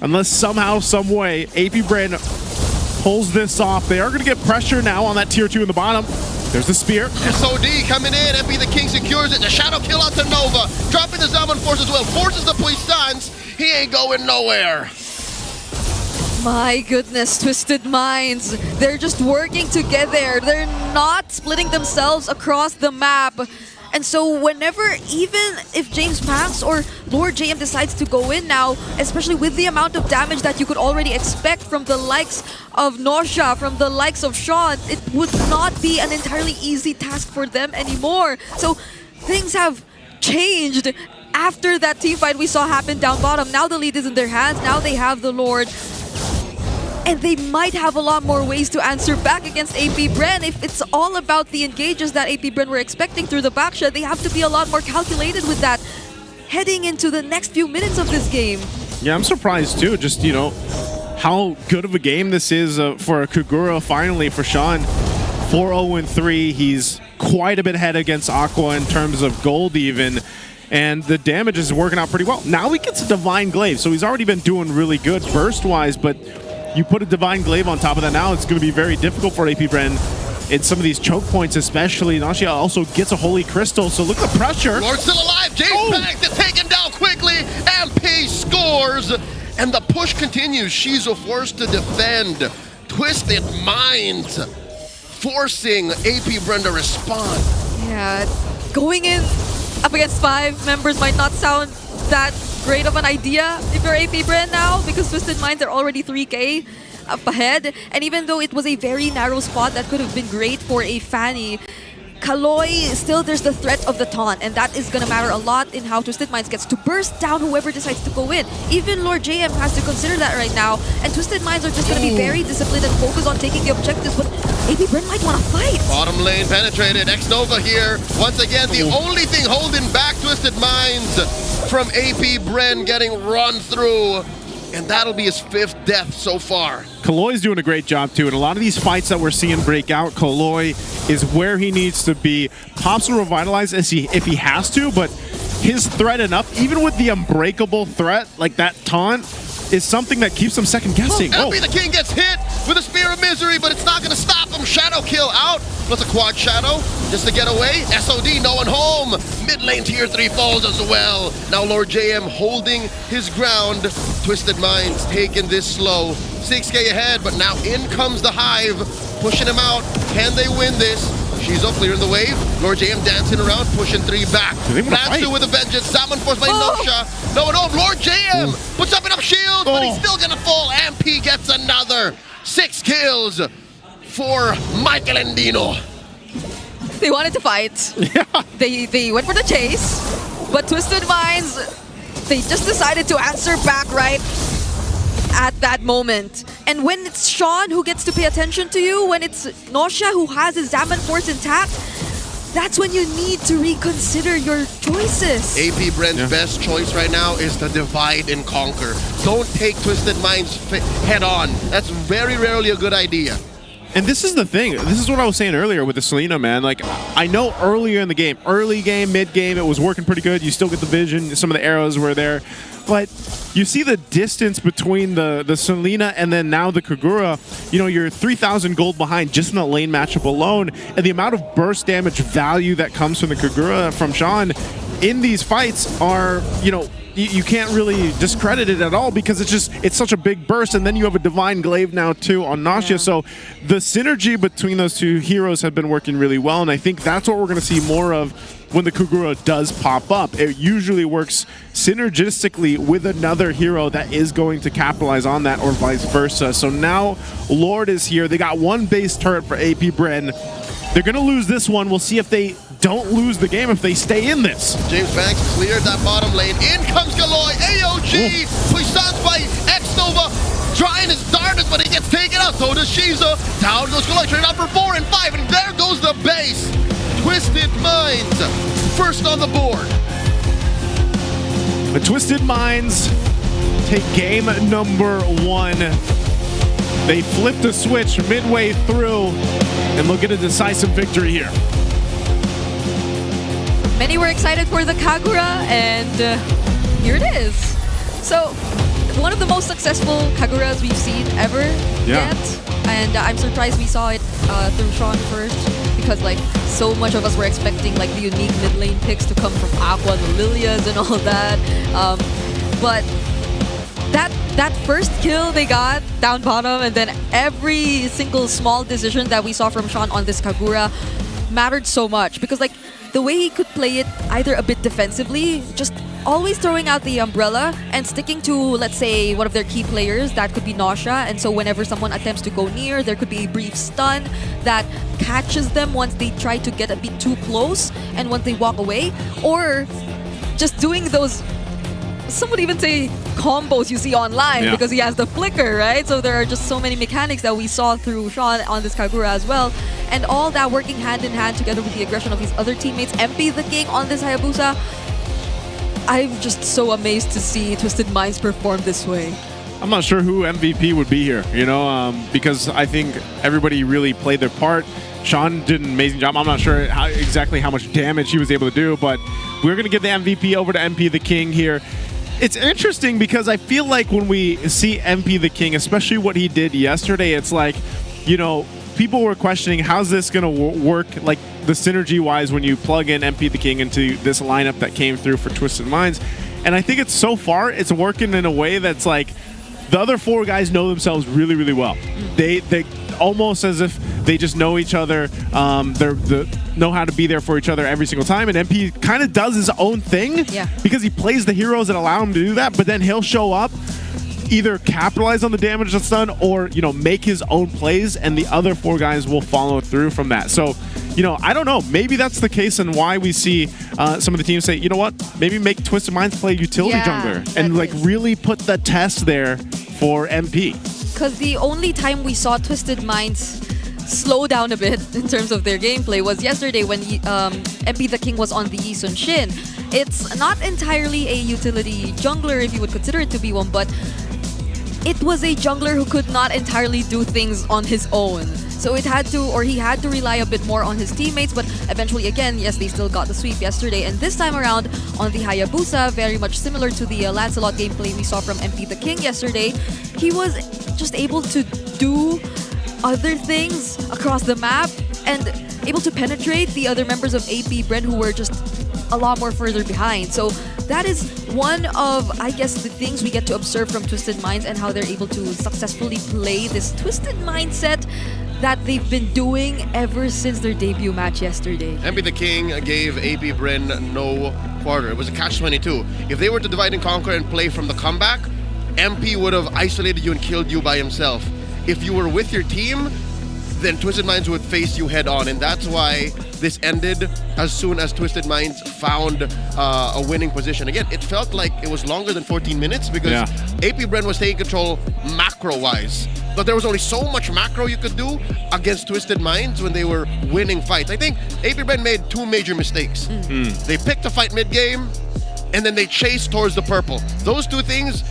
Unless somehow, some way, APBR pulls this off. They are going to get pressure now on that tier 2 in the bottom. There's the spear. SOD coming in. MP the King secures it. The shadow kill onto Nova. Dropping the Zaman Force as well. Forces the puissance. He ain't going nowhere. My goodness, Twisted Minds. They're just working together. They're not splitting themselves across the map. And so whenever, even if James Panks or Lord JM decides to go in now, especially with the amount of damage that you could already expect from the likes of Nosha, from the likes of Sean, it would not be an entirely easy task for them anymore. So things have changed after that team fight we saw happen down bottom. Now the lead is in their hands. Now they have the Lord. And they might have a lot more ways to answer back against APBR. If it's all about the engages that APBR were expecting through the backshot, they have to be a lot more calculated with that heading into the next few minutes of this game. Yeah, I'm surprised too, just, you know, how good of a game this is for a Kagura finally for Sean. 4-0-3, he's quite a bit ahead against Aqua in terms of gold even. And the damage is working out pretty well. Now he gets a Divine Glaive, so he's already been doing really good burst-wise, but you put a Divine Glaive on top of that now, it's going to be very difficult for APBR in some of these choke points especially. Nasia also gets a Holy Crystal, so look at the pressure. Lord's still alive. James back to take him down quickly. MP scores. And the push continues. Shizu forced to defend. Twisted Minds forcing APBR to respond. Yeah, going in up against 5 members might not sound that great of an idea if you're APBR now, because Twisted Minds are already 3k up ahead. And even though it was a very narrow spot that could have been great for a Fanny, Kaloy, still there's the threat of the taunt, and that is going to matter a lot in how Twisted Minds gets to burst down whoever decides to go in. Even Lord JM has to consider that right now, and Twisted Minds are just going to be very disciplined and focused on taking the objectives, but AP Bren might want to fight. Bottom lane penetrated. X-Nova here. Once again, the only thing holding back Twisted Minds from AP Bren getting run through. And that'll be his 5th death so far. Kaloy's doing a great job too, and a lot of these fights that we're seeing break out, Kaloy is where he needs to be. Pops will revitalize if he has to, but his threat enough, even with the unbreakable threat, like that taunt, is something that keeps him second guessing. MP the King gets hit with a Spear of Misery, but it's not going to stop him. Shadow kill out, plus a quad Shadow just to get away. SOD, no one home. Mid lane tier 3 falls as well. Now Lord JM holding his ground. Twisted Minds taking this slow. 6k ahead, but now in comes the Hive, pushing him out. Can they win this? She's up clearing the wave. Lord JM dancing around, pushing 3 back. Plans to with a vengeance. Salmon forced by Nosha. No, Lord JM puts up enough shield, but he's still gonna fall. MP gets another 6 kills for Michael Andino. They wanted to fight. Yeah. They went for the chase, but Twisted Minds, they just decided to answer back right at that moment. And when it's Sean who gets to pay attention to you, when it's Nosha who has his Zaman Force intact, that's when you need to reconsider your choices. AP Bren's best choice right now is to divide and conquer. Don't take Twisted Minds head on. That's very rarely a good idea. And this is the thing. This is what I was saying earlier with the Selena, man. Like, I know earlier in the game, early game, mid game, it was working pretty good. You still get the vision. Some of the arrows were there. But you see the distance between the Selena and then now the Kagura. You know, you're 3,000 gold behind just in the lane matchup alone. And the amount of burst damage value that comes from the Kagura from Sean in these fights are, you know, you can't really discredit it at all because it's such a big burst, and then you have a Divine Glaive now too on Nasha. So the synergy between those two heroes have been working really well, and I think that's what we're going to see more of when the Kagura does pop up. It usually works synergistically with another hero that is going to capitalize on that, or vice versa. So now Lord is here. They got one base turret for AP Bren. They're going to lose this one. We'll see if they don't lose the game if they stay in this. James Banks cleared that bottom lane. In comes Kaloy. AOG. Puissance by X-Nova. Trying his darkness, but he gets taken out. So does Shiza. Down goes Kaloy. Turning out for 4 and 5. And there goes the base. Twisted Minds. First on the board. The Twisted Minds take game number 1. They flipped a switch midway through and look at a decisive victory here. Many were excited for the Kagura, and here it is. So, one of the most successful Kaguras we've seen ever yet. And I'm surprised we saw it through Sean first, because like so much of us were expecting like the unique mid lane picks to come from Aqua, the Lilias, and all that. But that first kill they got down bottom, and then every single small decision that we saw from Sean on this Kagura mattered so much, because like the way he could play it either a bit defensively, just always throwing out the umbrella and sticking to, let's say, one of their key players, that could be Nosha, and so whenever someone attempts to go near, there could be a brief stun that catches them once they try to get a bit too close and once they walk away, or just doing those, some would even say, combos you see online, because he has the flicker, right? So there are just so many mechanics that we saw through Sean on this Kagura as well, and all that working hand in hand together with the aggression of his other teammates. MP the King on this Hayabusa, I'm just so amazed to see Twisted Minds perform this way. I'm not sure who MVP would be here, you know, because I think everybody really played their part. Sean did an amazing job. I'm not sure exactly how much damage he was able to do, but we're going to give the MVP over to MP the King here. It's interesting because I feel like when we see MP the King, especially what he did yesterday, it's like, you know, people were questioning how's this going to work, like the synergy-wise, when you plug in MP the King into this lineup that came through for Twisted Minds. And I think it's so far, it's working in a way that's like the other 4 guys know themselves really, really well. They almost as if they just know each other. They know how to be there for each other every single time. And MP kind of does his own thing because he plays the heroes that allow him to do that. But then he'll show up either capitalize on the damage that's done or, make his own plays, and the other 4 guys will follow through from that. So, I don't know. Maybe that's the case, and why we see some of the teams say, you know what, maybe make Twisted Minds play utility jungler and really put the test there for MP. Because the only time we saw Twisted Minds slow down a bit in terms of their gameplay was yesterday when MP the King was on the Yi Sun Shin. It's not entirely a utility jungler if you would consider it to be one, but it was a jungler who could not entirely do things on his own. So he had to rely a bit more on his teammates, but eventually again, yes, they still got the sweep yesterday. And this time around on the Hayabusa, very much similar to the Lancelot gameplay we saw from MP the King yesterday, he was just able to do other things across the map and able to penetrate the other members of APBR who were just a lot more further behind. So that is one of, I guess, the things we get to observe from Twisted Minds and how they're able to successfully play this Twisted mindset that they've been doing ever since their debut match yesterday. MP the King gave APBR no quarter. It was a catch-22. If they were to divide and conquer and play from the comeback, MP would have isolated you and killed you by himself. If you were with your team, then Twisted Minds would face you head on, and that's why this ended as soon as Twisted Minds found a winning position. Again, it felt like it was longer than 14 minutes because APBR was taking control macro-wise. But there was only so much macro you could do against Twisted Minds when they were winning fights. I think APBR made 2 major mistakes. They picked a fight mid-game, and then they chased towards the purple. Those 2 things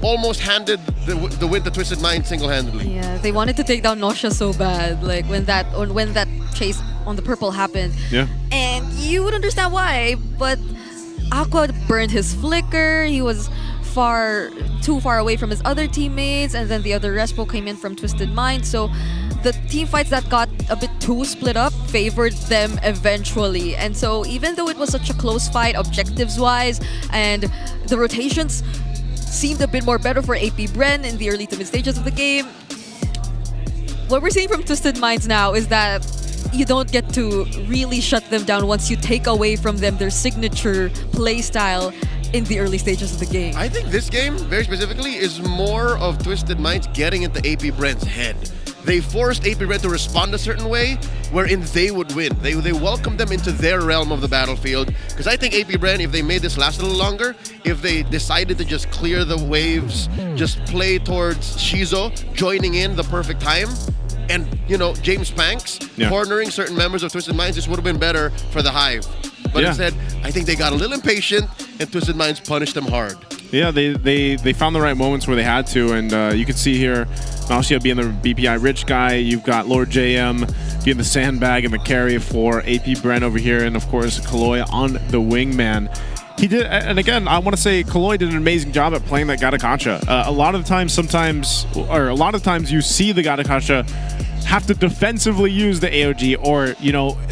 almost handed the win to Twisted Minds single-handedly. Yeah, they wanted to take down Nosha so bad, like when that chase on the purple happened. Yeah. And you would understand why, but Aqua burned his flicker. He was too far away from his other teammates, and then the other respo came in from Twisted Minds. So the team fights that got a bit too split up favored them eventually. And so even though it was such a close fight objectives-wise, and the rotations seemed a bit more better for APBR in the early to mid stages of the game, what we're seeing from Twisted Minds now is that you don't get to really shut them down once you take away from them their signature play style in the early stages of the game. I think this game, very specifically, is more of Twisted Minds getting into APBR's head. They forced APBR to respond a certain way wherein they would win. They welcomed them into their realm of the battlefield. Because I think APBR, if they made this last a little longer, if they decided to just clear the waves, just play towards Shizo, joining in the perfect time, and, James Panks cornering certain members of Twisted Minds, this would have been better for the Hive. But instead, I think they got a little impatient, and Twisted Minds punished them hard. Yeah, they found the right moments where they had to, and you can see here, Nausea being the BPI rich guy, you've got Lord JM being the sandbag and the carry for APBR over here, and of course, Kaloy on the wingman. He did, and again, I want to say Kaloy did an amazing job at playing that Gatakacha. A lot of times you see the Gatakacha have to defensively use the AOG, or,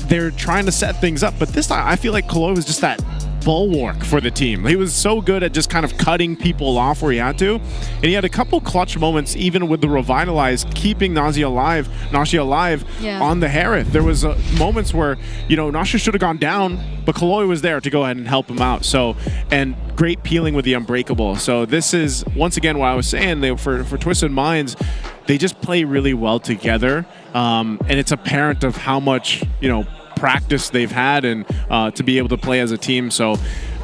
they're trying to set things up. But this time, I feel like Kaloy was just that bulwark for the team. He was so good at just kind of cutting people off where he had to. And he had a couple clutch moments, even with the Revitalize, keeping Nausea alive on the Harith. There was moments where, Nausea should have gone down, but Kaloy was there to go ahead and help him out. So, and great peeling with the Unbreakable. So this is, once again, what I was saying, for Twisted Minds, they just play really well together. And it's apparent of how much, practice they've had and to be able to play as a team. So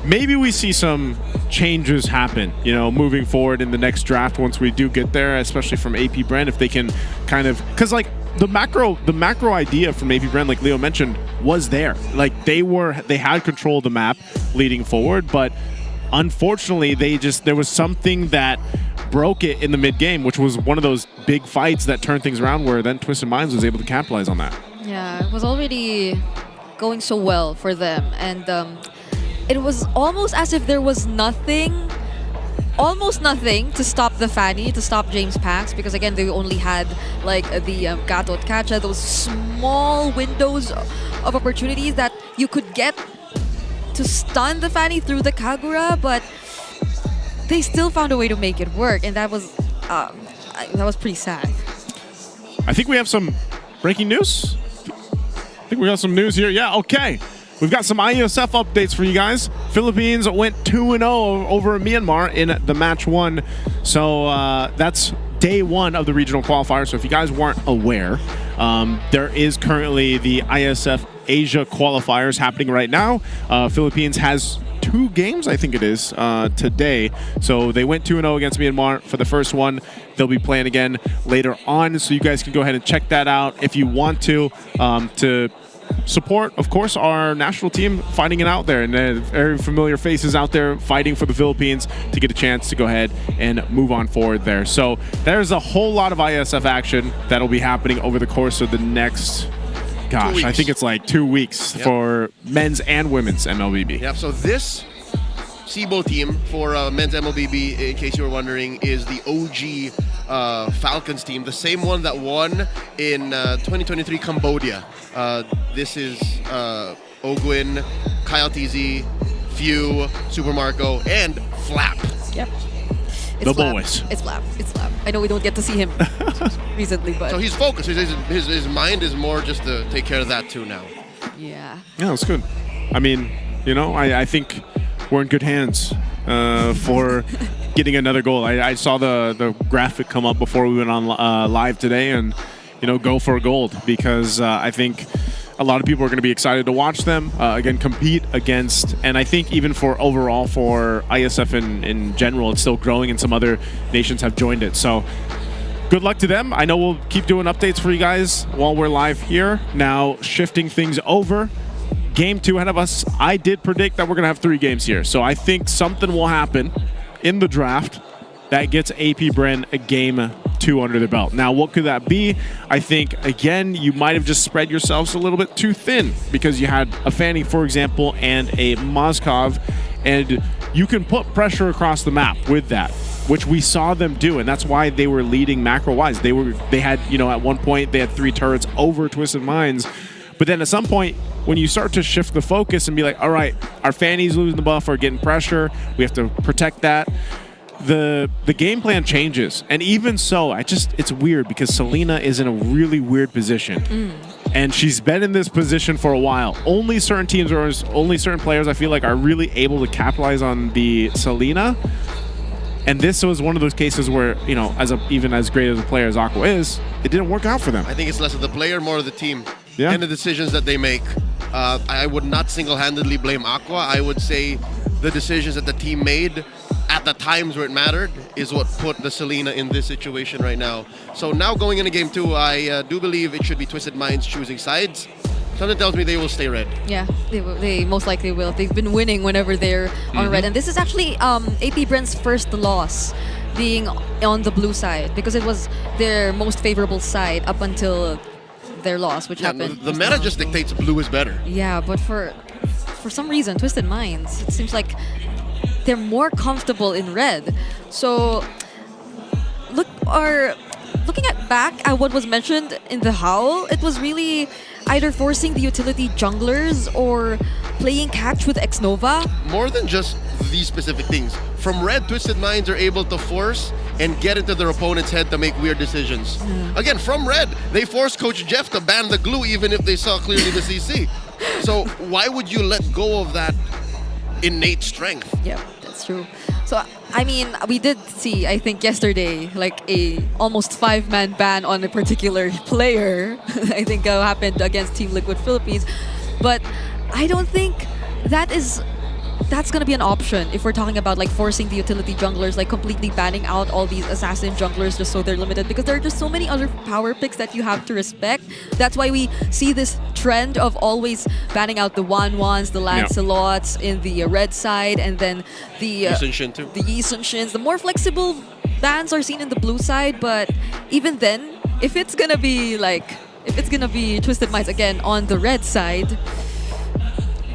maybe we see some changes happen, moving forward in the next draft once we do get there, especially from APBR, if they can kind of, because like the macro idea from APBR, like Leo mentioned, was there. Like they had control of the map leading forward, but unfortunately there was something that broke it in the mid game, which was one of those big fights that turned things around, where then Twisted Minds was able to capitalize on that. Yeah, it was already going so well for them, and it was almost as if there was almost nothing to stop the Fanny, to stop James Panks, because again, they only had like the Gatot Kacha, those small windows of opportunities that you could get to stun the Fanny through the Kagura, but they still found a way to make it work, and that was pretty sad. I think we have some breaking news. I think we got some news here. Yeah, okay. we've got some ISF updates for you guys. Philippines went 2-0 over Myanmar in the match 1. So that's day 1 of the regional qualifier. So if you guys weren't aware, there is currently the ISF Asia qualifiers happening right now. Philippines has 2 games, I think it is, today. So they went 2-0 against Myanmar for the first one. They'll be playing again later on. So you guys can go ahead and check that out if you want to support, of course, our national team fighting it out there. And very familiar faces out there fighting for the Philippines to get a chance to go ahead and move on forward there. So there's a whole lot of ISF action that'll be happening over the course of the next... Gosh, I think it's like 2 weeks for men's and women's MLBB. Yep, so this SIBO team for men's MLBB, in case you were wondering, is the OG Falcons team, the same one that won in 2023 Cambodia. This is Ogwin, Kyle TZ, Few, Super Marco, and Flap. Yep. The boys. It's Flap. It's Flap. I know we don't get to see him recently, but... So he's focused. His mind is more just to take care of that too now. Yeah. Yeah, that's good. I mean, you know, I think we're in good hands for getting another goal. I saw the graphic come up before we went on live today, and, you know, go for gold, because I think a lot of people are going to be excited to watch them, again, compete against, and I think even for overall for ISF in general, it's still growing and some other nations have joined it. So good luck to them. I know we'll keep doing updates for you guys while we're live here. Now, shifting things over, game 2 ahead of us. I did predict that we're going to have 3 games here. So I think something will happen in the draft that gets APBR a game 2 under the belt. Now, what could that be? I think, again, you might have just spread yourselves a little bit too thin, because you had a Fanny, for example, and a Mozkov, and you can put pressure across the map with that, which we saw them do, and that's why they were leading macro-wise. They had, you know, at one point, they had 3 turrets over Twisted Minds, but then at some point, when you start to shift the focus and be like, all right, our Fanny's losing the buff or getting pressure, we have to protect that, the game plan changes. And even so, it's weird, because Selena is in a really weird position. And she's been in this position for a while. Only certain teams or only certain players, I feel like, are really able to capitalize on the Selena. And this was one of those cases where, you know, even as great as a player as Aqua is, it didn't work out for them. I think it's less of the player, more of the team, yeah, and the decisions that they make. I would not single-handedly blame Aqua. I would say the decisions that the team made at the times where it mattered is what put the Selena in this situation right now. So now going into game 2, I do believe it should be Twisted Minds choosing sides. Something tells me they will stay red. Yeah, they most likely will. They've been winning whenever they're on red. And this is actually APBR's first loss being on the blue side, because it was their most favorable side up until their loss, which happened. The meta just dictates blue is better. Yeah, but for some reason, Twisted Minds, it seems like they're more comfortable in red. So looking back at what was mentioned in the Howl, it was really either forcing the utility junglers or playing catch with X-Nova. More than just these specific things. From red, Twisted Minds are able to force and get into their opponent's head to make weird decisions. Again, from red, they forced Coach Jeff to ban the glue even if they saw clearly the CC. So why would you let go of that innate strength? Yeah, that's true. So, I mean, we did see, I think yesterday, like a almost 5-man ban on a particular player. I think happened against Team Liquid Philippines. But I don't think that's going to be an option if we're talking about like forcing the utility junglers, like completely banning out all these assassin junglers just so they're limited, because there are just so many other power picks that you have to respect. That's why we see this trend of always banning out the Wanwans, the Lancelots in the red side, and then the Yi Sun-Shins. The more flexible bans are seen in the blue side, but even then, if it's gonna be Twisted Minds again on the red side,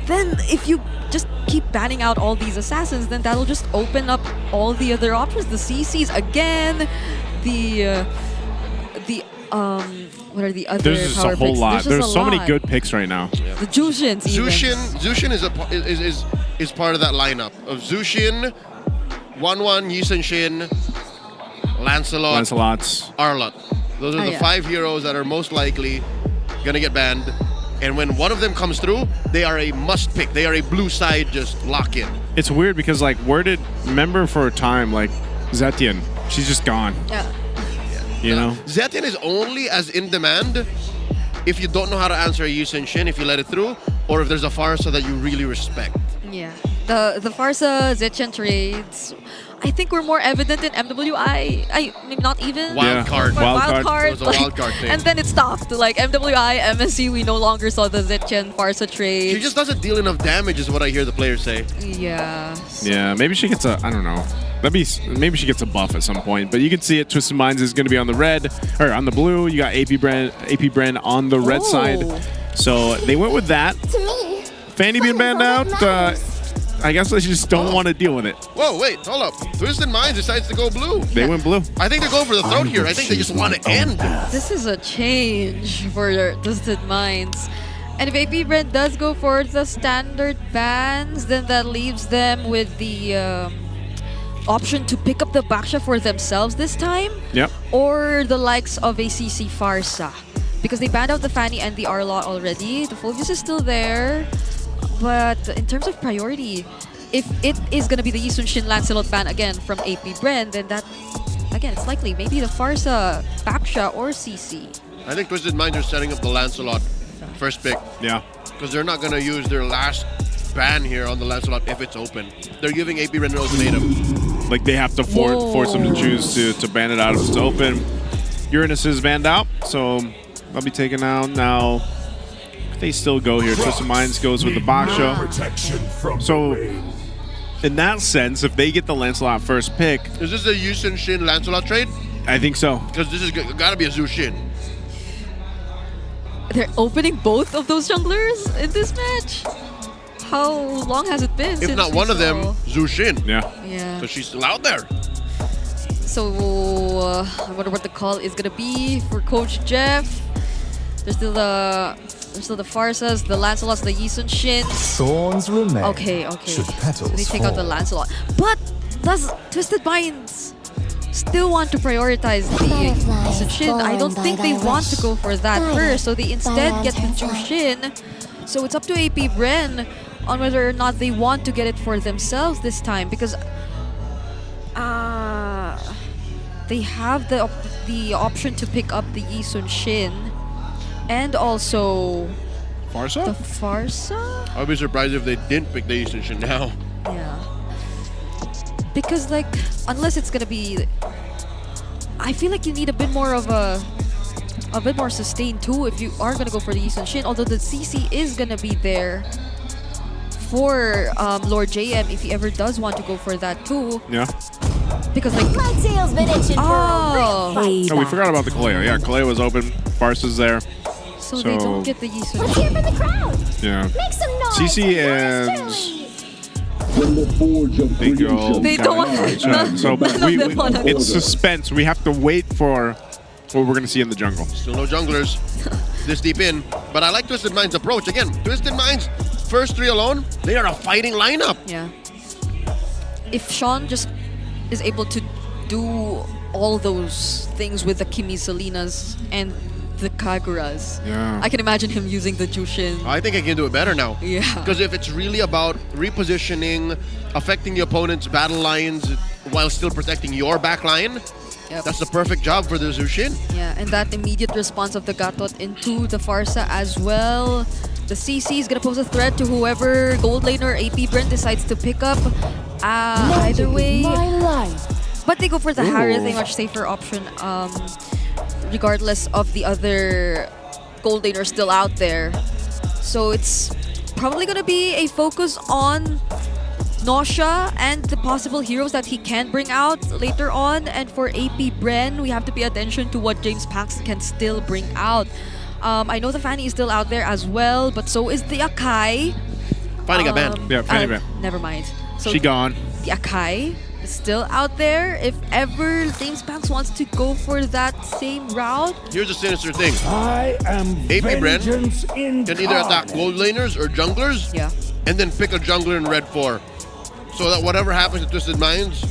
then if you just keep banning out all these assassins, then that'll just open up all the other options. The CCs again, what are the other There's just power a whole picks? lot. There's so many good picks right now. Yeah. The Jushin. Jushin is part of that lineup of Zushin, Wanwan, Yi Sun-Shin, Lancelots, Arlott. Those are the 5 heroes that are most likely gonna get banned. And when one of them comes through, they are a must pick. They are a blue side just lock in. It's weird because like remember for a time like Zetian, she's just gone. Yeah. You know? Zetian is only as in demand if you don't know how to answer a Yusen Shin, if you let it through, or if there's a Farsa that you really respect. Yeah. The Farsa Zetchen trades, I think were more evident in MWI. Not even. Wild card. Wild card. It was a wild card thing. And then it stopped. Like MWI, MSC, we no longer saw the Zetchen Farsa trade. She just doesn't deal enough damage is what I hear the players say. Yeah. Yeah, maybe she gets I don't know. Maybe she gets a buff at some point, but you can see it. Twisted Minds is going to be on the red, or on the blue. You got AP Bren on the red side. So they went with that. Fanny being banned out. I guess they just don't want to deal with it. Whoa, wait, hold up. Twisted Minds decides to go blue. They went blue. I think they're going for the throat here. I think they just want to end. This is a change for your Twisted Minds. And if AP Brand does go for the standard bans, then that leaves them with the option to pick up the Baksha for themselves this time. Yep. Or the likes of a CC Farsa. Because they banned out the Fanny and the Arlaw already. The Fulvius is still there. But in terms of priority, if it is going to be the Yisun Shin Lancelot ban again from AP Bren, then that, again, it's likely maybe the Farsa, Baksha, or CC. I think Twisted Minds are setting up the Lancelot first pick. Yeah. Because they're not going to use their last ban here on the Lancelot if it's open. They're giving AP Bren an ultimatum. Like they have to force them to choose to ban it out if it's open. Uranus is banned out, so I'll be taken out now. They still go here. Twisted Minds goes with the Baksha. So, in that sense, if they get the Lancelot first pick... Is this a Yusen Shin Lancelot trade? I think so. Because this is got to be a Zhu Shin. They're opening both of those junglers in this match? How long has it been? If not one of them, Zhu Shin. Yeah. So she's still out there. So, I wonder what the call is going to be for Coach Jeff. There's still the Farsas, the Lancelots, the Yisun Shins. Thorns remain. Okay. Should petals so they take out the Lancelot. But does Twisted Minds still want to prioritize the Yisun Shin? I don't think they want to go for that first. So they instead get the Ju Shin. So it's up to AP Bren on whether or not they want to get it for themselves this time. Because they have the option to pick up the Yisun Shin. And also Farsa? The Farsa? I'd be surprised if they didn't pick the Yisun Shin now. Yeah. Because like, unless it's gonna be, I feel like you need a bit more of a bit more sustain too if you are gonna go for the Yisun Shin. Although the CC is gonna be there for Lord JM if he ever does want to go for that too. Yeah. Because like Clydesdale's been itching for a real fight. Oh, we forgot about the Kaleo. Yeah, Kaleo was open. Farsa's there. So they don't get the Yisun. Let's hear from the crowd. Yeah. Make some noise. CC and they go. They don't want So it's suspense. We have to wait for what we're gonna see in the jungle. Still no junglers this deep in. But I like Twisted Minds' approach. Again, Twisted Minds, first three alone, they are a fighting lineup. Yeah. If Sean just is able to do all those things with the Kimi Salinas and the Kaguras, I can imagine him using the Jushin. I think I can do it better now. Yeah. Because if it's really about repositioning, affecting the opponent's battle lines while still protecting your back line, that's the perfect job for the Zushin. Yeah, and that immediate response of the Gatot into the Farsa as well. The CC is going to pose a threat to whoever gold laner AP Brent decides to pick up. Either way. But they go for the Harith, a much safer option, regardless of the other gold laner still out there. So it's probably going to be a focus on Nausea and the possible heroes that he can bring out later on. And for AP Bren, we have to pay attention to what James Pax can still bring out. I know the Fanny is still out there as well, but so is the Akai. Fanny got banned. Yeah, Fanny banned. Never mind. So she gone. The Akai is still out there. If ever James Pax wants to go for that same route. Here's a sinister thing. I am AP Bren in can either attack gold laners or junglers, and then pick a jungler in red 4. So that whatever happens to Twisted Minds,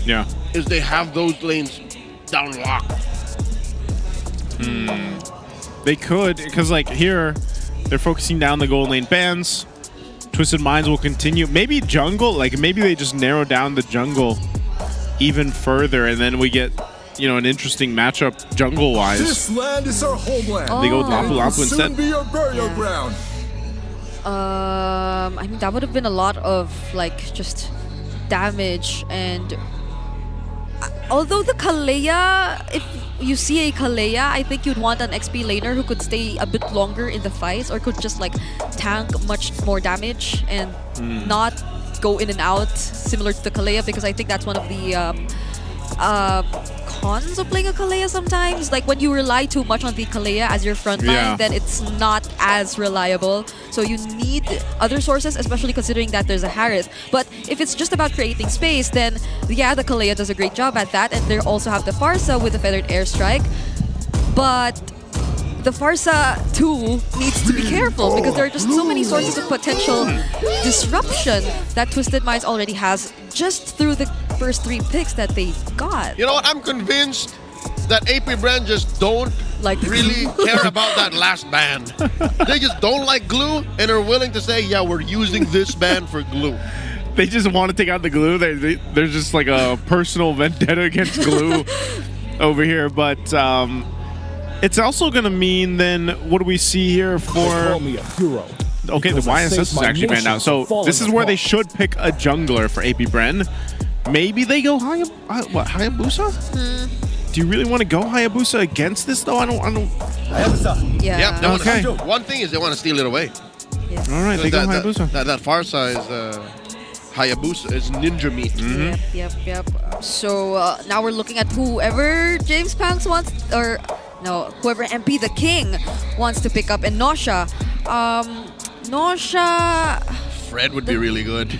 is they have those lanes down locked. They could, because like here, They're focusing down the gold lane bans. Twisted Minds will continue. Maybe jungle, like maybe they just narrow down the jungle even further, and then we get, you know, an interesting matchup jungle-wise. This land is our homeland. They go with Lapu Lapu Soon instead. be your burial ground. I mean, that would have been a lot of like just damage, and although the Kalea, if you see a Kalea, I think you'd want an XP laner who could stay a bit longer in the fights or could just like tank much more damage and not go in and out similar to the Kalea, because I think that's one of the cons of playing a Kalea sometimes. Like when you rely too much on the Kalea as your front line, then it's not as reliable. So you need other sources, especially considering that there's a Harith. But if it's just about creating space, then yeah, the Kalea does a great job at that. And they also have the Farsa with the Feathered Airstrike. But the Farsa too needs to be careful because there are just so many sources of potential disruption that Twisted Minds already has just through the first 3 picks that they got. You know what? I'm convinced that APBR just don't really care about that last ban. They just don't like glue and are willing to say, yeah, we're using this ban for glue. They just want to take out the glue. There's just like a personal vendetta against glue over here. But it's also going to mean then, what do we see here for... Okay, the YSS is actually banned out. So this is where they should pick a jungler for APBR. Maybe they go Hayabusa? Do you really want to go Hayabusa against this though? I don't. Hayabusa. Yeah. Okay. One thing is they want to steal it away. Yes. All right, they go Hayabusa. That Farsa is Hayabusa is ninja meat. Yep. So now we're looking at whoever James Panks wants, or no, whoever MP the King wants to pick up, and Nosha. Nosha. Fred would be really good.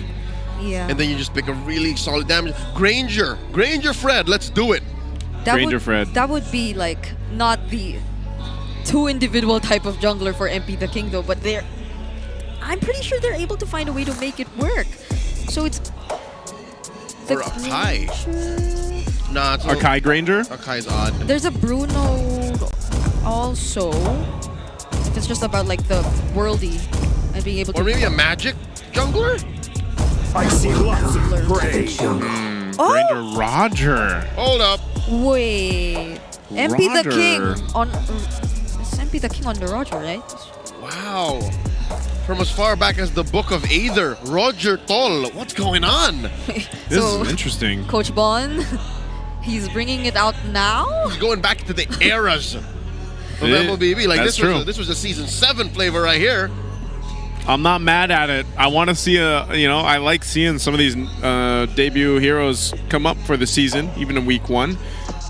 Yeah. And then you just pick a really solid damage. Granger Fred, let's do it. Fred. That would be like not the two individual type of jungler for MP the King though, but I'm pretty sure they're able to find a way to make it work. So it's or Akai. Nah, it's Akai Granger? Akai's odd. There's a Bruno also. If it's just about like the worldy and being able to, or maybe a magic jungler? I see lots of gray. Granger Roger. Hold up. Wait. MP the King on... It's MP the King on the Roger, right? Wow. From as far back as the Book of Aether, Roger Toll. What's going on? This is interesting. Coach Bon, he's bringing it out now? He's going back to the eras of MLBB. Like That's true. This was a Season 7 flavor right here. I'm not mad at it. I want to see I like seeing some of these debut heroes come up for the season, even in week 1.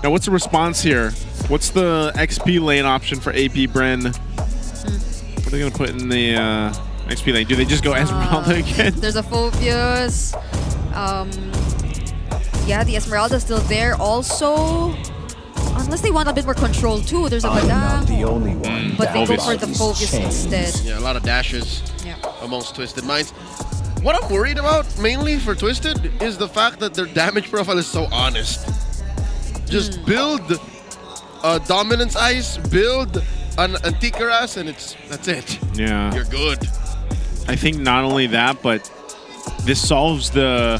Now, what's the response here? What's the XP lane option for APBR? What are they going to put in the XP lane? Do they just go Esmeralda again? There's a Phobius. Yeah, the Esmeralda's still there also. Unless they want a bit more control too, there's a Madame. The only one. But they go for the Phobius instead. Yeah, a lot of dashes amongst Twisted Minds. What I'm worried about mainly for Twisted is the fact that their damage profile is so honest. Just build a Dominance Ice, build an Antikaras, and that's it. Yeah. You're good. I think not only that, but this solves the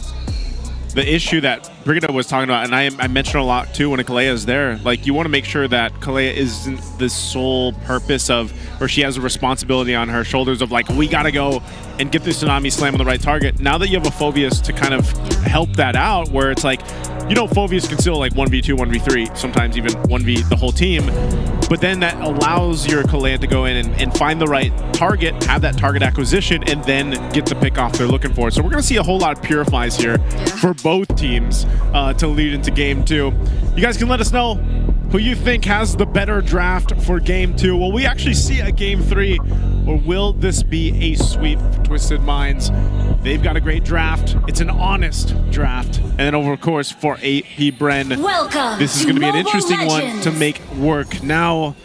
issue that Brigida was talking about, and I mentioned a lot too when a Kalea is there. Like, you want to make sure that Kalea isn't the sole purpose of, or she has a responsibility on her shoulders of like, we gotta go and get the Tsunami Slam on the right target. Now that you have a Phobius to kind of help that out, where it's like, Phobius can still like 1v2, 1v3, sometimes even 1v the whole team, but then that allows your Kalea to go in and find the right target, have that target acquisition, and then get the pick off they're looking for. So we're gonna see a whole lot of Purifies here for both teams to lead into Game 2. You guys can let us know who you think has the better draft for Game 2. Will we actually see a Game 3, or will this be a sweep for Twisted Minds? They've got a great draft. It's an honest draft. And then over, of course, for APBR, welcome. This is going to be an interesting one to make work. Now,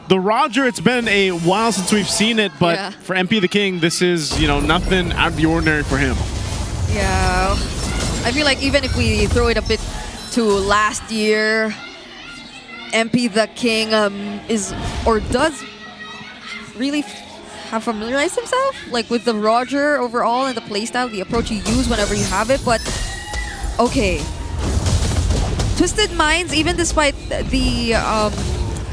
the Roger, it's been a while since we've seen it, but for MP the King, this is, nothing out of the ordinary for him. Yeah. I feel like even if we throw it a bit to last year, MP the King does really have familiarized himself, like with the Roger overall and the playstyle, the approach you use whenever you have it. But okay, Twisted Minds, even despite the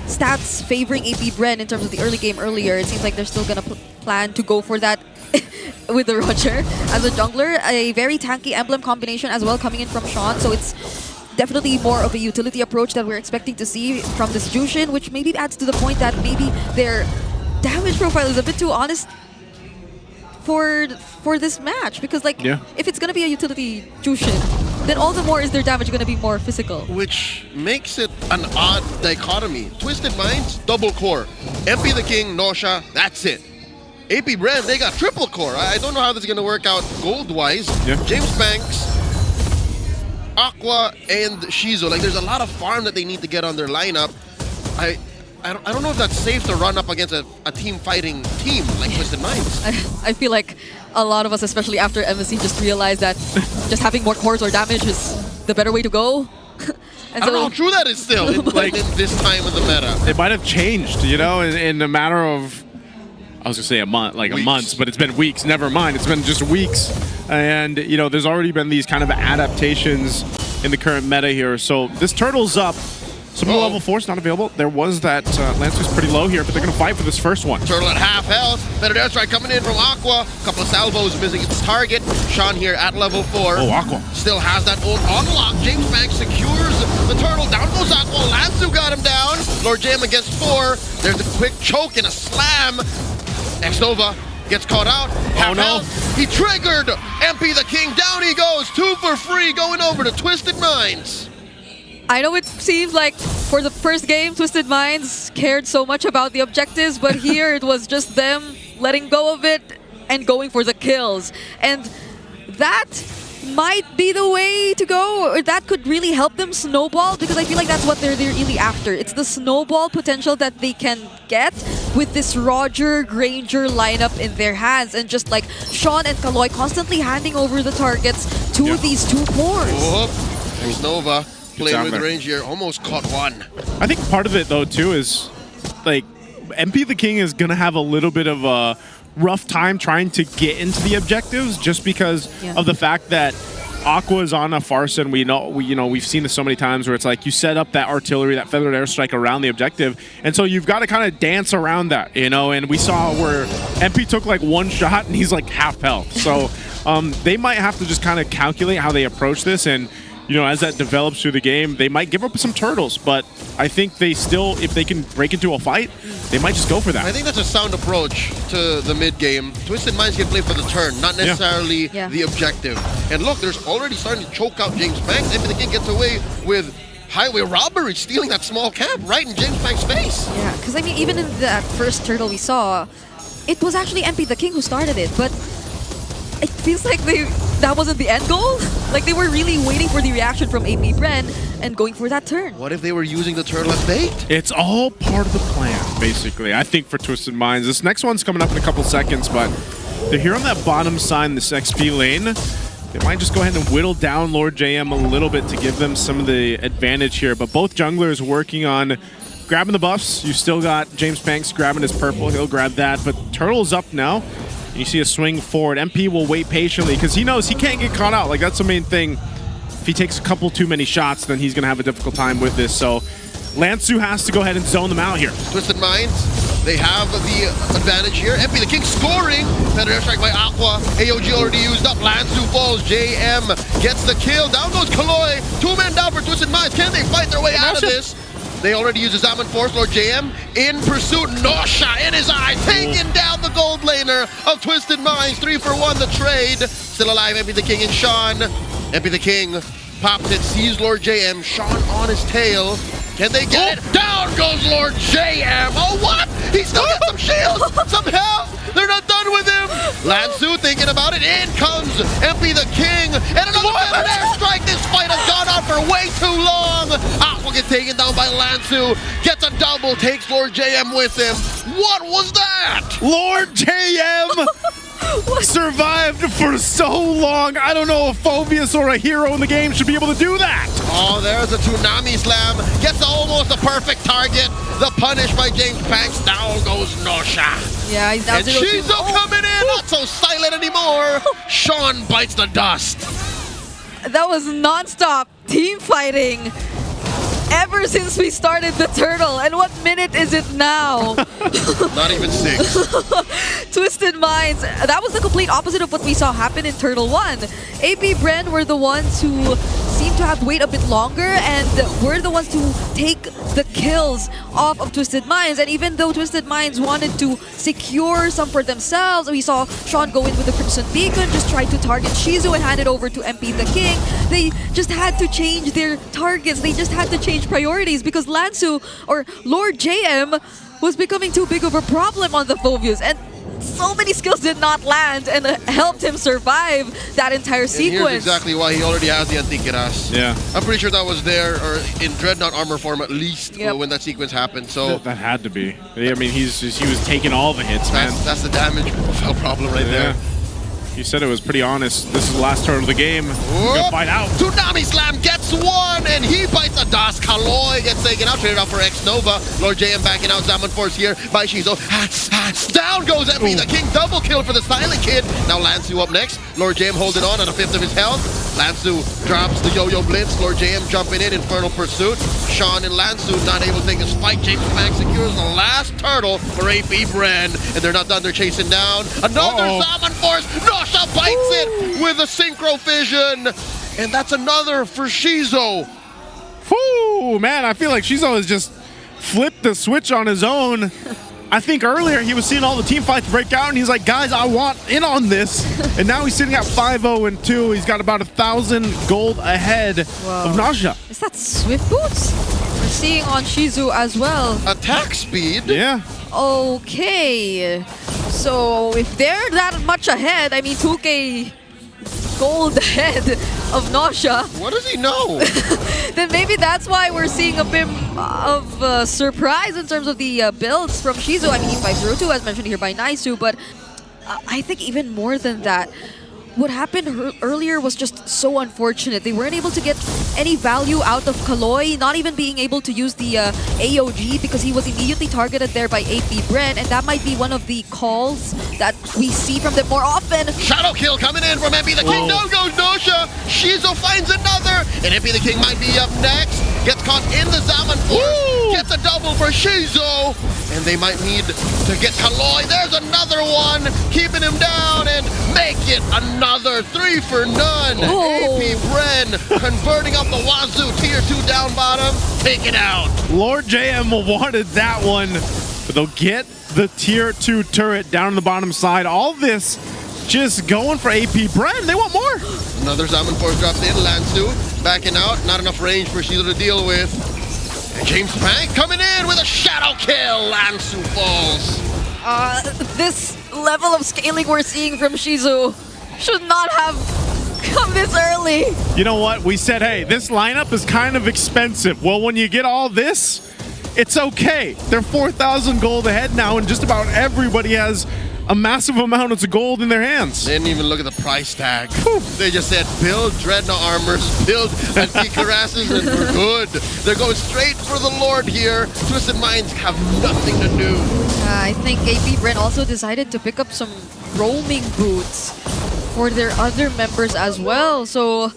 stats favoring APBR in terms of the early game earlier, it seems like they're still gonna plan to go for that with the Roger as a jungler. A very tanky emblem combination as well coming in from Sean, so it's definitely more of a utility approach that we're expecting to see from this Jushin, which maybe adds to the point that maybe their damage profile is a bit too honest for this match, because like if it's gonna be a utility Jushin, then all the more is their damage gonna be more physical. Which makes it an odd dichotomy. Twisted Minds, double core. MP the King, Nosha, that's it. APBR, they got triple core. I don't know how this is gonna work out gold-wise. James Banks, Aqua, and Shizo. Like, there's a lot of farm that they need to get on their lineup. I don't know if that's safe to run up against a team fighting team like Twisted Minds. I feel like a lot of us, especially after MSC, just realized that just having more cores or damage is the better way to go. I don't know how true that is still in this time of the meta. It might have changed, you know, in a matter of, I was gonna say a month, like weeks. A month, but it's been weeks. Never mind, it's been just weeks. And you know, there's already been these kind of adaptations in the current meta here. So this turtle's up. Some level 4's not available. There was that Lancer's pretty low here, but they're gonna fight for this first one. Turtle at half health. Better air strike coming in from Aqua. Couple of salvos missing its target. Sean here at level 4. Oh, Aqua still has that ult on lock. James Banks secures the turtle. Down goes Aqua. Lanzu got him down. Lord Jam against 4. There's a quick choke and a slam. X-Nova gets caught out. Half health. He triggered MP the King. Down he goes. 2 for free going over to Twisted Minds. I know it seems like for the first game, Twisted Minds cared so much about the objectives, but here it was just them letting go of it and going for the kills. And that might be the way to go. Or that could really help them snowball, because I feel like that's what they're really after. It's the snowball potential that they can get with this Roger Granger lineup in their hands, and just like Sean and Kaloy constantly handing over the targets to these two cores. Oh, there's Nova. Playing with range here, almost caught one. I think part of it though too is like MP the King is gonna have a little bit of a rough time trying to get into the objectives, just because of the fact that Aqua is on a farce, and we've seen this so many times where it's like you set up that artillery, that feathered airstrike around the objective, and so you've got to kind of dance around that, you know. And we saw where MP took like one shot and he's like half health. So they might have to just kind of calculate how they approach this, and you know, as that develops through the game, they might give up some turtles, but I think they still, if they can break into a fight, they might just go for that. I think that's a sound approach to the mid game. Twisted Minds can play for the turn, not necessarily the objective. And look, there's already starting to choke out James Banks. MP the King gets away with highway robbery, stealing that small camp right in James Banks' face. Yeah, because I mean, even in that first turtle we saw, it was actually MP the King who started it, but it feels like that wasn't the end goal. Like they were really waiting for the reaction from APBR and going for that turn. What if they were using the turtle as bait? It's all part of the plan, basically. I think for Twisted Minds. This next one's coming up in a couple seconds, but they're here on that bottom side in this XP lane. They might just go ahead and whittle down Lord JM a little bit to give them some of the advantage here, but both junglers working on grabbing the buffs. You still got James Banks grabbing his purple. He'll grab that, but Turtle's up now. You see a swing forward. MP will wait patiently because he knows he can't get caught out. Like, that's the main thing. If he takes a couple too many shots, then he's going to have a difficult time with this. So Lansu has to go ahead and zone them out here. Twisted Minds, they have the advantage here. MP the King scoring. Better airstrike by Aqua. AOG already used up. Lansu falls. JM gets the kill. Down goes Kaloy. 2 men down for Twisted Minds. Can they fight their way out of this? They already used his Zaman Force. Lord JM in pursuit. Nosha in his eye. Taking down the gold laner of Twisted Minds. 3 for 1 the trade. Still alive, MP the King and Sean. MP the King pops it, sees Lord JM. Sean on his tail. Can they get it? Down goes Lord JM. Oh, what? He still gets some shields, some health. They're not done with him. Lansu thinking about it. In comes MP the King. And another airstrike. This fight has gone on for way too long. Aqua gets taken down by Lansu. Gets a double. Takes Lord JM with him. What was that? Lord JM survived for so long. I don't know if Phobius or a hero in the game should be able to do that. Oh, there's a Tsunami Slam. Gets almost a perfect target. The punish by James Banks. Down goes Nosha. Yeah, he's down And 0-2. Shizo coming in, not so silent anymore. Sean bites the dust. That was non-stop team fighting ever since we started the Turtle. And what minute is it now? Not even 6. Twisted Minds. That was the complete opposite of what we saw happen in Turtle 1. AP Bren were the ones who seemed to have to wait a bit longer, and were the ones to take the kills off of Twisted Minds. And even though Twisted Minds wanted to secure some for themselves, we saw Sean go in with the Crimson Beacon, just try to target Shizu and hand it over to MP the King. They just had to change their targets. They just had to change priorities because Lansu, or Lord JM, was becoming too big of a problem on the Phobius. And so many skills did not land and helped him survive that entire sequence. And here's exactly why he already has the Antikiras. Yeah. I'm pretty sure that was there, or in Dreadnought armor form at least, when that sequence happened. So that had to be. I mean, he was taking all the hits, man. That's the damage profile problem right there. You said it was pretty honest. This is the last turn of the game. We're gonna fight out. Tsunami Slam gets one, and he bites a Das. Kaloy gets taken out, traded out for X-Nova. Lord JM backing out Zaman Force here by Shizo. Down goes MP the King. Double kill for the Silent Kid. Now Lansu up next. Lord JM holding on at a fifth of his health. Lansu drops the Yo-Yo Blitz. Lord JM jumping in. Infernal Pursuit. Sean and Lansu not able to take a spike. James Banks secures the last turtle for AP Bren. And they're not done. They're chasing down another Zaman Force. Nosha bites it with a Synchro Fission. And that's another for Shizo. Whew, man, I feel like Shizo has just flipped the switch on his own. I think earlier he was seeing all the team fights break out, and he's like, guys, I want in on this. And now he's sitting at 5-0-2. He's got about 1,000 gold ahead of Nosha. Is that Swift Boots? We're seeing on Shizu as well. Attack speed? Yeah. Okay. So if they're that much ahead, I mean 2K gold ahead of Nosha. What does he know? Then maybe that's why we're seeing a bit of surprise in terms of the builds from Shizu. I mean, 502 as mentioned here by Naisu, but I think even more than that, what happened earlier was just so unfortunate. They weren't able to get any value out of Kaloy, not even being able to use the AOG because he was immediately targeted there by AP Bren, and that might be one of the calls that we see from them more often. Shadow kill coming in from MP the King. No goes Nosha. Shizo finds another, and MP the King might be up next. Gets caught in the Zaman Force. Gets a double for Shizo, and they might need to get Kaloy. There's another one, keeping him down, and make it another 3 for none. AP Bren converting up the Wazoo tier 2 down bottom. Take it out. Lord JM wanted that one, but they'll get the tier 2 turret down on the bottom side. All this just going for AP Bren. They want more. Another Zaman Force drops in. Lansu backing out. Not enough range for Shizo to deal with. And James Bank coming in with a shadow kill. Lansu falls. This level of scaling we're seeing from Shizu should not have come this early. You know what? We said, hey, this lineup is kind of expensive. Well, when you get all this, it's okay. They're 4,000 gold ahead now, and just about everybody has a massive amount of gold in their hands. They didn't even look at the price tag. They just said, build Dreadnought armors, build Antikarasses, and we're good. They're going straight for the Lord here. Twisted Minds have nothing to do. I think AP Bren also decided to pick up some roaming boots for their other members as well. So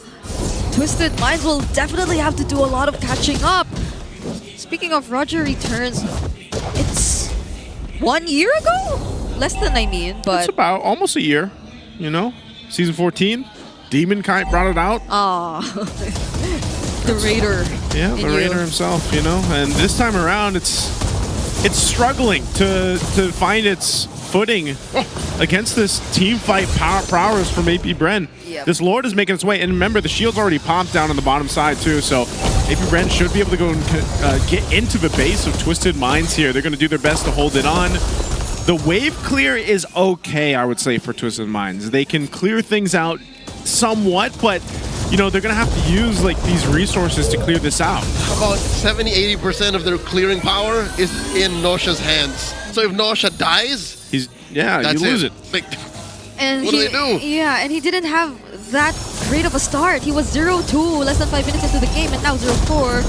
Twisted Minds will definitely have to do a lot of catching up. Speaking of Roger Returns, it's 1 year ago? Less than, I mean, but... It's about almost a year, you know? Season 14, Demon Kite brought it out. The Raider. Yeah, the Raider himself, you know? And this time around, it's struggling to find its footing against this team fight prowess from AP Bren. Yep. This Lord is making its way, and remember, the shield's already popped down on the bottom side, too, so AP Bren should be able to go and get into the base of Twisted Minds here. They're going to do their best to hold it on. The wave clear is okay, I would say, for Twisted Minds. They can clear things out somewhat, but you know, they're going to have to use like these resources to clear this out. About 70-80% of their clearing power is in Nosha's hands. So if Nosha dies, you lose it. Like, and what do they do? Yeah, and he didn't have that great of a start. He was 0-2 less than 5 minutes into the game, and now 0-4.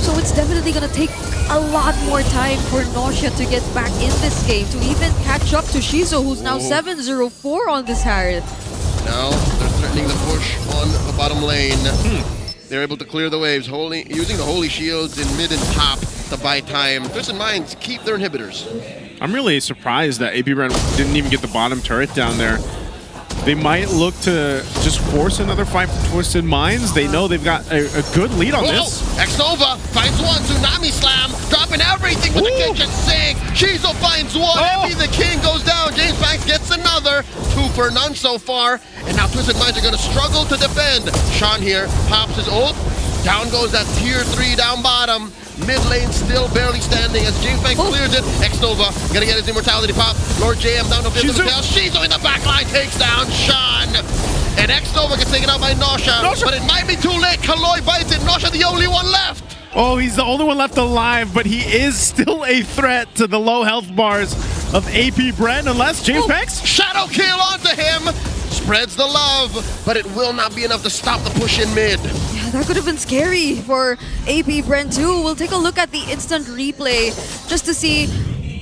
So So it's definitely going to take a lot more time for Nausea to get back in this game, to even catch up to Shizo, who's now 7-0-4 on this Harriet. Now they're threatening the push on the bottom lane. They're able to clear the waves, using the Holy Shields in mid and top to buy time. Twisted Minds keep their inhibitors. I'm really surprised that APBR didn't even get the bottom turret down there. They might look to just force another fight for Twisted Minds. They know they've got a good lead on this. Xnova finds one, Tsunami Slam, dropping everything with the kitchen sink. Shizo finds one, Envy the King goes down, James Banks gets another. 2 for none so far, and now Twisted Minds are going to struggle to defend. Sean here pops his ult, down goes that tier 3 down bottom. Mid lane still barely standing as James Banks clears it. Xnova gonna get his immortality pop. Lord JM down to the tail. Shizo in the backline takes down Sean. And Xnova gets taken out by Nausea. But it might be too late. Kaloy bites it. Nausea the only one left. Oh, he's the only one left alive, but he is still a threat to the low health bars of APBR unless James Banks. Shadow kill onto him. Spreads the love, but it will not be enough to stop the push in mid. Yeah, that could have been scary for APBR too. We'll take a look at the instant replay just to see.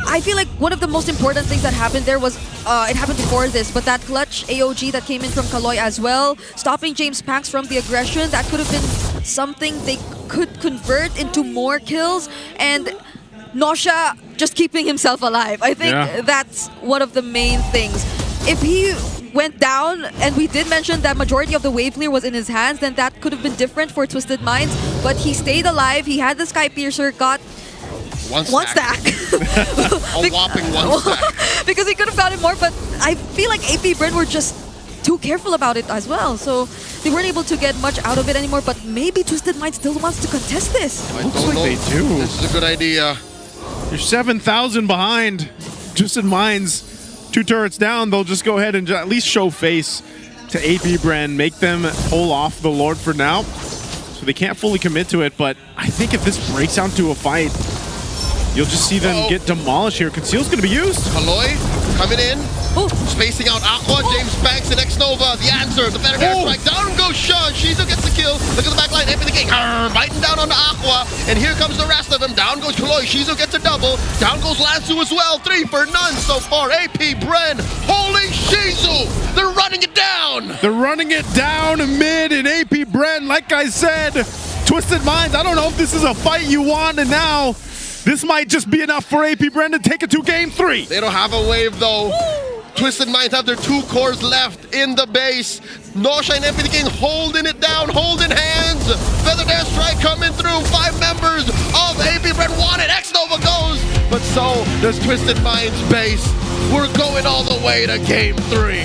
I feel like one of the most important things that happened there was, it happened before this, but that clutch AOG that came in from Kaloy as well, stopping James Banks from the aggression, that could have been something they could convert into more kills, and Nausea just keeping himself alive. I think that's one of the main things. If he went down, and we did mention that majority of the wave clear was in his hands, then that could have been different for Twisted Minds, but he stayed alive, he had the Sky Piercer, got one stack. A whopping one stack. Because he could have gotten more, but I feel like APBR were just too careful about it as well, so they weren't able to get much out of it anymore, but maybe Twisted Minds still wants to contest this. Looks like they do. This is a good idea. You're 7,000 behind. Twisted Minds, 2 turrets down, they'll just go ahead and at least show face to APBR, make them pull off the Lord for now. So they can't fully commit to it, but I think if this breaks down to a fight, you'll just see them get demolished here. Conceal's going to be used. Kaloy coming in, spacing out Aqua, James Banks, and Xnova. The answer, the better air strike. Down goes Sean. Shizo gets the kill. Look at the backline. Envy the King biting down on the Aqua. And here comes the rest of them. Down goes Kaloy. Shizo gets a double. Down goes Lansu as well. 3 for none so far. APBR. Holy Shizu. They're running it down. They're running it down mid, and APBR, like I said, Twisted Minds, I don't know if this is a fight you want, and now this might just be enough for APBR to take it to game 3. They don't have a wave though. Twisted Minds have their 2 cores left in the base. Nausea and Envy the King holding it down, holding hands. Feathered Airstrike coming through. 5 members of APBR want it. Xnova goes. But so does Twisted Minds base. We're going all the way to game 3.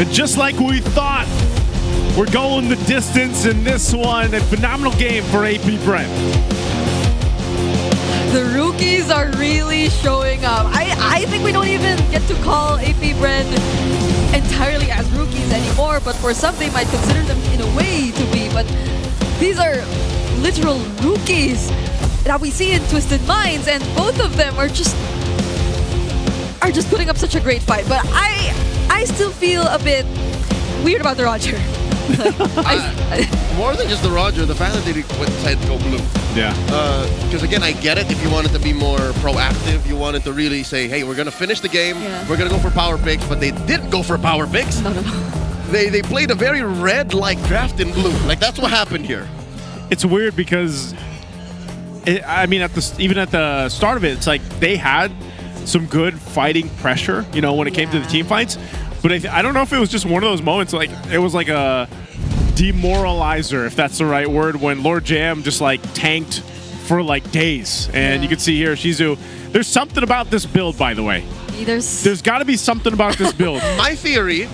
And just like we thought, we're going the distance in this one. A phenomenal game for APBR. The rookies are really showing up. I think we don't even get to call APBR entirely as rookies anymore, but for some they might consider them in a way to be, but these are literal rookies that we see in Twisted Minds, and both of them are just putting up such a great fight. But I still feel a bit weird about the Roger. More than just the Roger, the fact that they decided to go blue. Yeah. Because again, I get it. If you wanted to be more proactive, you wanted to really say, hey, we're going to finish the game. We're going to go for power picks. But they didn't go for power picks. No. They played a very red-like draft in blue. Like, that's what happened here. It's weird because, even at the start of it, it's like they had some good fighting pressure, when it came to the team fights. But I don't know if it was just one of those moments, like it was like a demoralizer, if that's the right word, when Lord Jam just like tanked for like days. And you can see here, Shizu, there's something about this build, by the way. There's got to be something about this build. My theory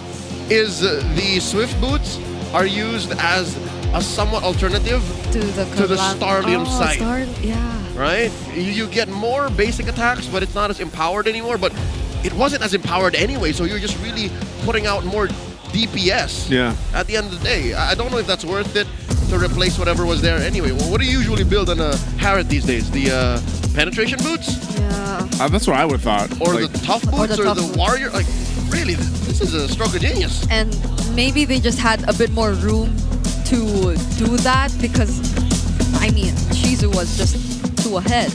is the Swift Boots are used as a somewhat alternative to the Starlium site. Right? You get more basic attacks, but it's not as empowered anymore. But it wasn't as empowered anyway, so you're just really putting out more DPS at the end of the day. I don't know if that's worth it to replace whatever was there anyway. Well, what do you usually build on a Harriet these days? The penetration boots? Yeah. That's what I would have thought. Or like, the tough boots or the warrior? Like, really, this is a stroke of genius. And maybe they just had a bit more room to do that because, I mean, was just 2 ahead.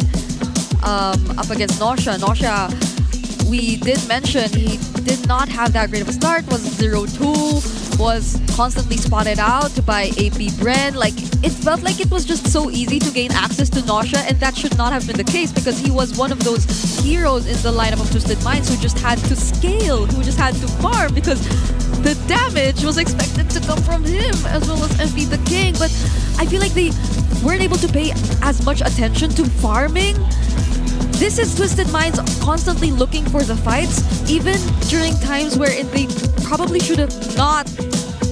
Up against Nausea. Nausea, we did mention he did not have that great of a start, was 0-2, was constantly spotted out by APBR. Like, it felt like it was just so easy to gain access to Nausea, and that should not have been the case because he was one of those heroes in the lineup of Twisted Minds who just had to scale, who just had to farm because the damage was expected to come from him as well as MP the King. But I feel like they weren't able to pay as much attention to farming. This is Twisted Minds constantly looking for the fights, even during times wherein they probably should have not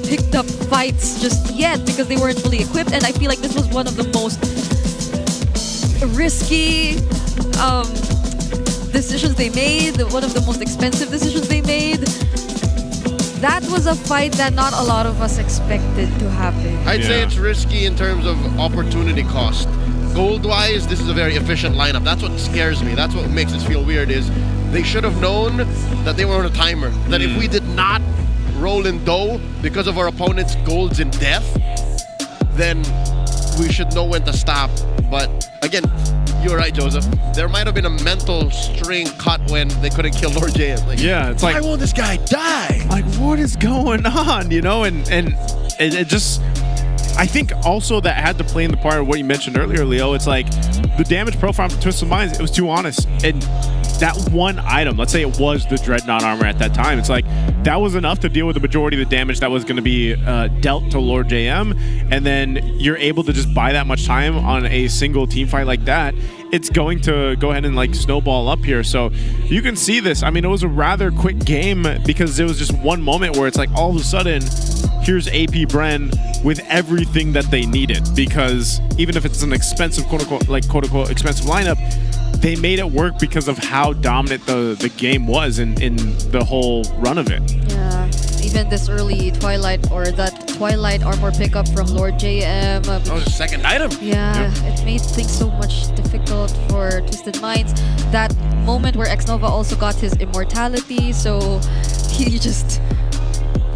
picked up fights just yet because they weren't fully equipped. And I feel like this was one of the most risky decisions they made, one of the most expensive decisions they made. That was a fight that not a lot of us expected to happen. I'd say it's risky in terms of opportunity cost. Gold-wise, this is a very efficient lineup. That's what scares me. That's what makes this feel weird is they should have known that they were on a timer. That if we did not roll in dough because of our opponent's golds in death, then we should know when to stop. But again, you're right, Joseph. There might have been a mental string cut when they couldn't kill Lord JM. Like, yeah, it's like, why won't this guy die? Like, what is going on? You know, and it just, I think also that had to play in the part of what you mentioned earlier, Leo. It's like the damage profile from Twisted Minds, it was too honest. And that one item, let's say it was the Dreadnought armor at that time, it's like that was enough to deal with the majority of the damage that was going to be dealt to Lord JM. And then you're able to just buy that much time on a single team fight like that. It's going to go ahead and like snowball up here. So you can see this. I mean, it was a rather quick game because it was just one moment where it's like all of a sudden, here's APBR with everything that they needed, because even if it's an expensive, quote unquote expensive lineup, they made it work because of how dominant the game was in the whole run of it. Yeah, even this early Twilight or that Twilight armor pickup from Lord JM. That was a second item. Yeah, it made things so much difficult for Twisted Minds. That moment where Xnova also got his immortality, so he just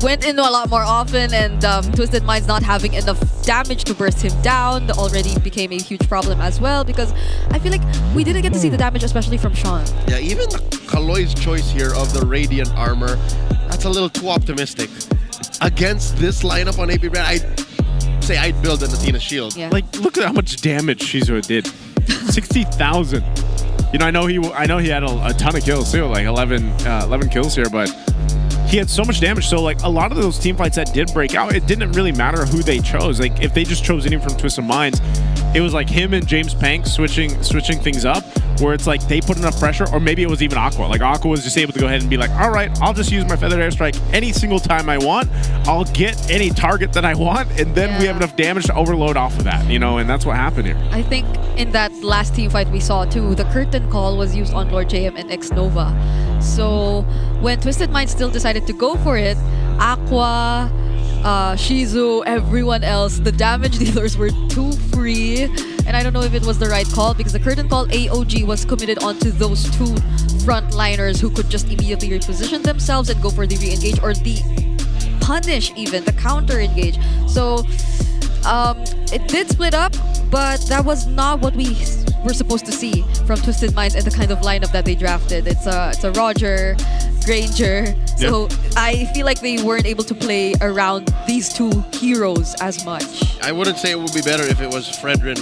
went in a lot more often, and Twisted Minds not having enough damage to burst him down already became a huge problem as well, because I feel like we didn't get to see the damage, especially from Sean. Yeah, even Kaloy's choice here of the Radiant armor, that's a little too optimistic. Against this lineup on APBR, I'd say I'd build an Athena shield. Yeah. Like, look at how much damage Shizuo did. 60,000. You know, I know he had a ton of kills too, like 11 kills here, but he had so much damage. So like a lot of those team fights that did break out, it didn't really matter who they chose. Like if they just chose anyone from Twisted Minds, it was like him and James Pank switching things up, where it's like they put enough pressure, or maybe it was even Aqua. Like Aqua was just able to go ahead and be like, all right, I'll just use my Feathered Airstrike any single time I want. I'll get any target that I want, and then we have enough damage to overload off of that, you know, and that's what happened here. I think in that last team fight we saw too, the curtain call was used on Lord JM and Xnova. So when Twisted Minds still decided to go for it, Aqua, Shizu, everyone else, the damage dealers were too free. And I don't know if it was the right call, because the curtain call AOG was committed onto those two frontliners who could just immediately reposition themselves and go for the re-engage or the punish, even the counter engage. So it did split up, but that was not what we were supposed to see from Twisted Minds and the kind of lineup that they drafted. It's a Roger, Granger. So I feel like they weren't able to play around these two heroes as much. I wouldn't say it would be better if it was Fredrin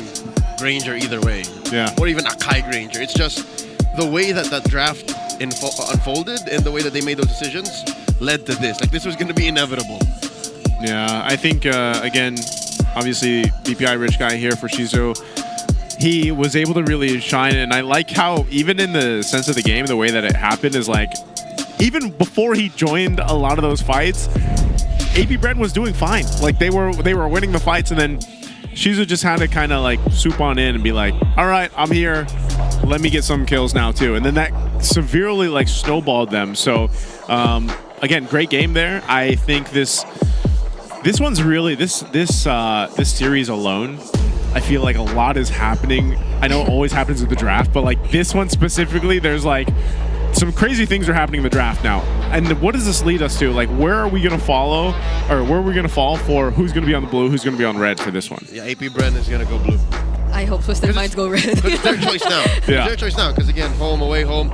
Granger either way. Yeah. Or even Akai Granger. It's just the way that that draft unfolded and the way that they made those decisions led to this. Like, this was going to be inevitable. Yeah, I think, again, obviously, BPI rich guy here for Shizu. He was able to really shine, and I like how, even in the sense of the game, the way that it happened is like, even before he joined a lot of those fights, APBR was doing fine. Like, they were winning the fights, and then Shizu just had to kind of like swoop on in and be like, all right, I'm here. Let me get some kills now too. And then that severely like snowballed them. So again, great game there. I think this one's really this series alone, I feel like a lot is happening. I know it always happens at the draft, but like this one specifically, there's like some crazy things are happening in the draft now. And what does this lead us to? Like, where are we going to follow, or where are we going to fall for who's going to be on the blue, who's going to be on red for this one? Yeah, APBR is going to go blue. I hope Twisted Minds go red. It's their choice now. Yeah. It's their choice now, because again, home, away, home.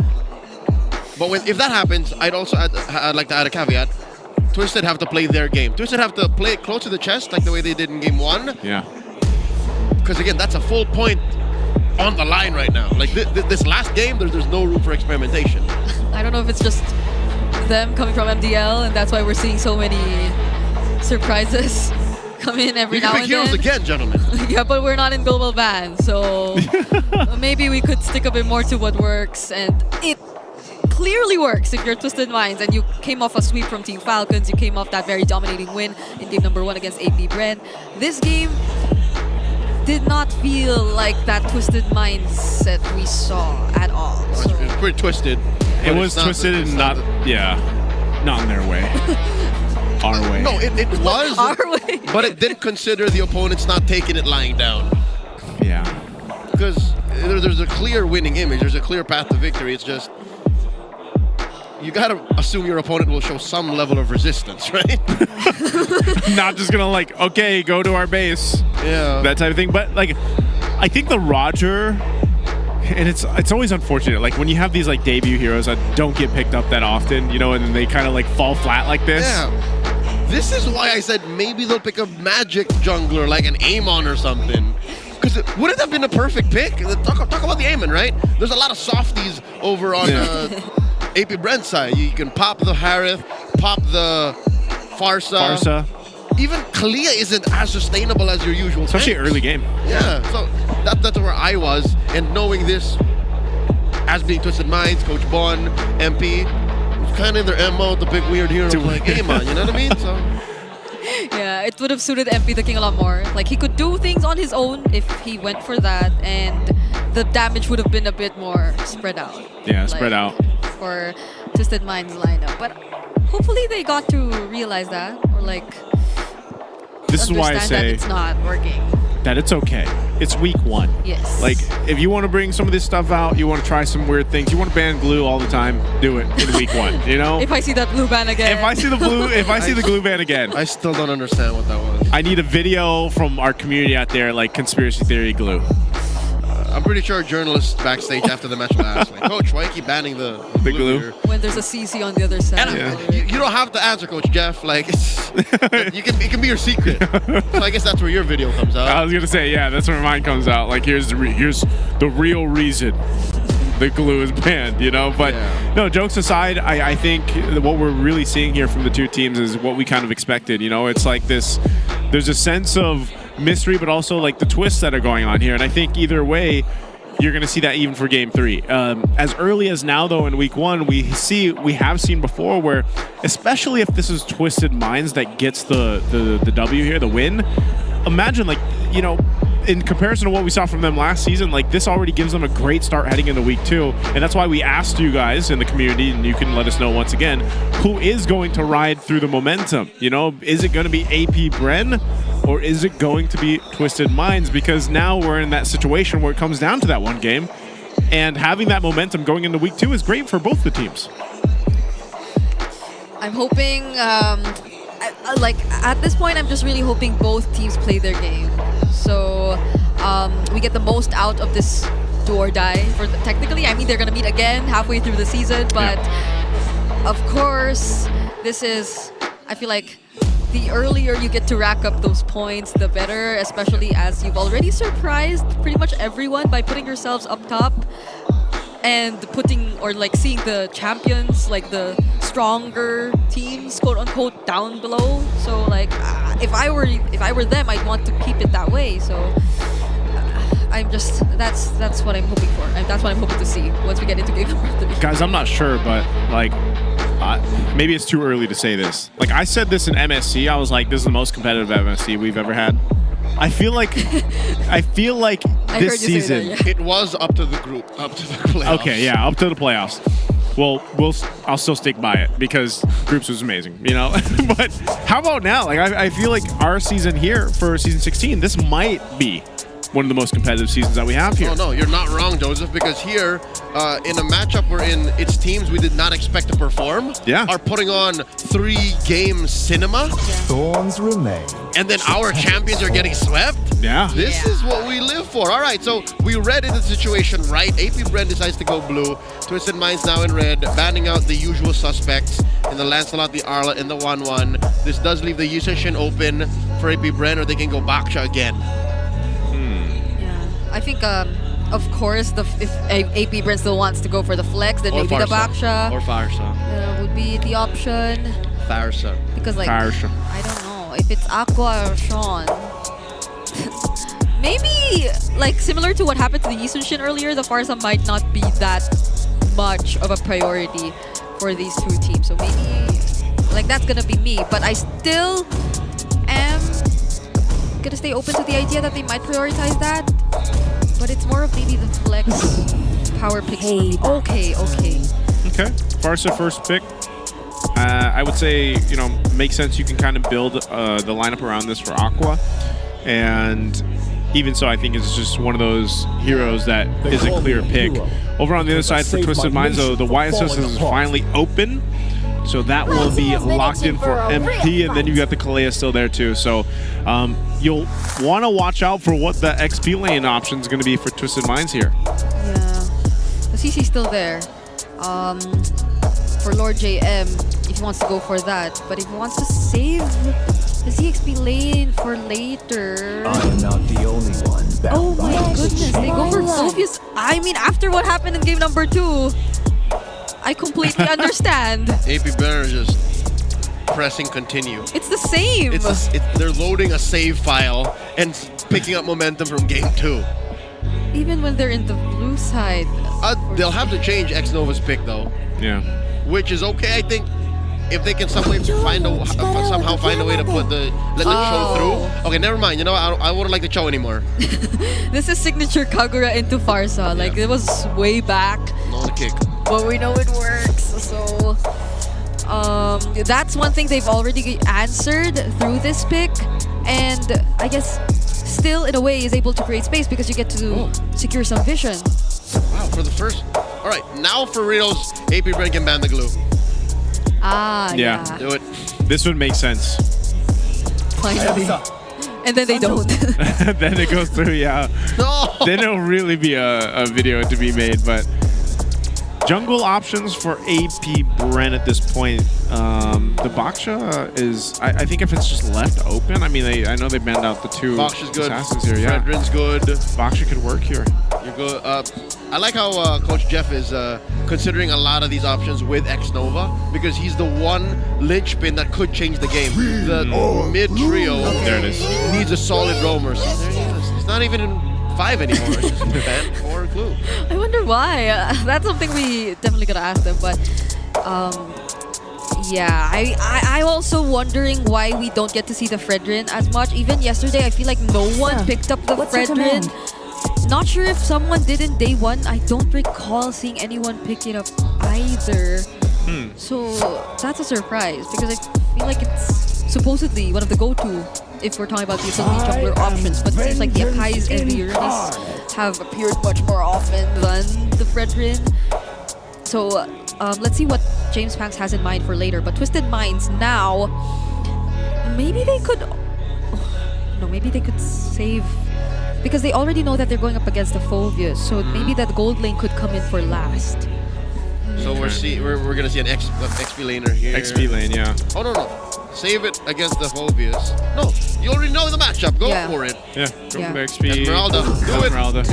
But if that happens, I'd like to add a caveat. Twisted have to play their game. Twisted have to play it close to the chest, like the way they did in Game 1. Yeah. Because again, that's a full point on the line right now. Like this last game, there's no room for experimentation. I don't know if it's just them coming from MDL, and that's why we're seeing so many surprises come in every now and then. Heroes again, gentlemen. Yeah, but we're not in global ban, so maybe we could stick a bit more to what works, and it clearly works if you're Twisted Minds and you came off a sweep from Team Falcons, you came off that very dominating win in game number 1 against APBR. This game did not feel like that Twisted mindset we saw at all. So. It was pretty twisted. It was twisted and not in their way. Our way. No, it was. Our way. But it didn't consider the opponents not taking it lying down. Yeah. Because there's a clear winning image. There's a clear path to victory. It's just, you gotta assume your opponent will show some level of resistance, right? Not just gonna like, okay, go to our base. Yeah. That type of thing. But like, I think the Roger, and it's always unfortunate. Like when you have these like debut heroes that don't get picked up that often, you know, and then they kind of like fall flat like this. Yeah. This is why I said maybe they'll pick a magic jungler like an Amon or something. Because it wouldn't have been a perfect pick. Talk about the Amon, right? There's a lot of softies over on APBR side. You can pop the Harith, pop the Farsa. Even Kalia isn't as sustainable as your usual Especially tanks. early game. Yeah, so that's where I was. And knowing this, as being Twisted Minds, Coach Bon, MP, it was kind of their MO, the big weird hero. Like, hey man, you know what I mean? So. Yeah, it would have suited MP the King a lot more. Like, he could do things on his own if he went for that, and the damage would have been a bit more spread out. Yeah, spread out. For Twisted Minds lineup. But hopefully they got to realize that, or like, this is why I understand say that it's not working. that it's okay. It's week 1. Yes. Like, if you want to bring some of this stuff out, you want to try some weird things, you want to ban glue all the time, do it in week 1, you know? If I see that blue ban again. If I see the glue ban again. I still don't understand what that was. I need a video from our community out there, like conspiracy theory glue. I'm pretty sure journalists backstage after the match will ask, like, Coach, why you keep banning the glue here? When there's a CC on the other side. And you don't have to answer, Coach Jeff. Like, it can be your secret. So I guess that's where your video comes out. I was gonna say, yeah, that's where mine comes out. Like, here's the real reason the glue is banned, you know? But no, jokes aside, I think what we're really seeing here from the two teams is what we kind of expected. You know, it's like this. There's a sense of mystery, but also like the twists that are going on here. And I think either way, you're going to see that even for Game 3. As early as now, though, in Week 1, we have seen before where, especially if this is Twisted Minds that gets the W here, the win. Imagine, like, you know, in comparison to what we saw from them last season, like, this already gives them a great start heading into Week 2. And that's why we asked you guys in the community, and you can let us know once again, who is going to ride through the momentum? You know, is it going to be APBR? Or is it going to be Twisted Minds? Because now we're in that situation where it comes down to that one game. And having that momentum going into Week 2 is great for both the teams. I'm hoping, like, at this point, I'm just really hoping both teams play their game. So we get the most out of this do or die. Technically, I mean, they're going to meet again halfway through the season. But, of course, this is, I feel like, the earlier you get to rack up those points, the better, especially as you've already surprised pretty much everyone by putting yourselves up top and seeing the champions, like the stronger teams, quote unquote, down below. So like, if I were them, I'd want to keep it that way. So I'm just, that's what I'm hoping for, and that's what I'm hoping to see once we get into game number 3. Guys, I'm not sure, but like, maybe it's too early to say this. Like, I said this in MSC. I was like, this is the most competitive MSC we've ever had. I feel like this season it was up to the group, up to the playoffs. Okay, yeah, up to the playoffs. Well, I'll still stick by it because groups was amazing, you know. But how about now? Like, I feel like our season here for season 16, this might be one of the most competitive seasons that we have here. Oh no, you're not wrong, Joseph, because here, in a matchup wherein it's teams we did not expect to perform, are putting on 3-game cinema. Thorns remain. And then our champions are getting swept? Yeah. This is what we live for. All right, so we read the situation right. AP Bren decides to go blue. Twisted Minds now in red, banning out the usual suspects in the Lancelot, the Arla, and the 1-1. This does leave the Yuseshin open for AP Bren, or they can go Baksha again. I think, of course, if AP Bren still wants to go for the flex, then maybe the Baksha or Farsa would be the option. Farsa. Because, like, Farsa. I don't know. If it's Aqua or Sean, maybe, like, similar to what happened to the Yisunshin earlier, the Farsa might not be that much of a priority for these two teams. So maybe, like, that's gonna be me. But I still am gonna stay open to the idea that they might prioritize that. But it's more of maybe the flex power picks. Okay. Okay. Farsa first pick. I would say, makes sense. You can kind of build the lineup around this for Aqua. And even so, I think it's just one of those heroes that is a clear pick. Over on the other side for Twisted Minds, though, the YSS is finally open. So that will be locked in for MP, and then you got the Kalea still there too. So you'll want to watch out for what the XP lane option is going to be for Twisted Minds here. Yeah, the CC's still there. For Lord JM, if he wants to go for that. But if he wants to save the ZXP lane for later... I am not the only one. Oh my goodness, they go for Sophie's. I mean, after what happened in game number 2, I completely understand. AP Bear is just pressing continue. It's the same. They're loading a save file and picking up momentum from game 2. Even when they're in the blue side. They'll have to change X-Nova's pick though. Yeah. Which is okay, I think. If they can somehow find a way to let the Cho through. Okay, never mind. I wouldn't like the Cho anymore. This is signature Kagura into Farsa. Like, it was way back. No kick. But we know it works. So that's one thing they've already answered through this pick. And I guess still, in a way, is able to create space because you get to secure some vision. Wow, for the first... All right, now for reals, AP Bren can ban the glue. Yeah. Do it. This would make sense. Finally. And then they don't. Then it goes through, yeah. No! Then it'll really be a video to be made, but jungle options for AP Bren at this point. The Baksha is, I think if it's just left open, I mean, I know they banned out the 2 Baksha's good. assassins here, yeah. Fredrin's good. Baksha could work here. You're good. I like how Coach Jeff is considering a lot of these options with X-Nova because he's the one linchpin that could change the game. The mid-trio there it is. Needs a solid roamer. See, there he is. He's not even in 5 anymore. It's just banned for glue. I wonder why. That's something we definitely gotta ask them. But yeah, I'm also wondering why we don't get to see the Fredrin as much. Even yesterday, I feel like no one picked up the Fredrin. Not sure if someone did in day 1. I don't recall seeing anyone pick it up either. So that's a surprise because I feel like it's supposedly one of the go-to if we're talking about the utility jungler options. But it seems like the Akais and the Uranus have appeared much more often than the Fredrin. So let's see what James Panks has in mind for later. But Twisted Minds now, maybe they could... No, maybe they could save... Because they already know that they're going up against the Phobius, so maybe that gold lane could come in for last. So we're gonna see an XP laner here. XP lane, yeah. Oh no. Save it against the Phobius. No, you already know the matchup. Go for it. Yeah, go for the XP. Esmeralda, do it. Esmeralda,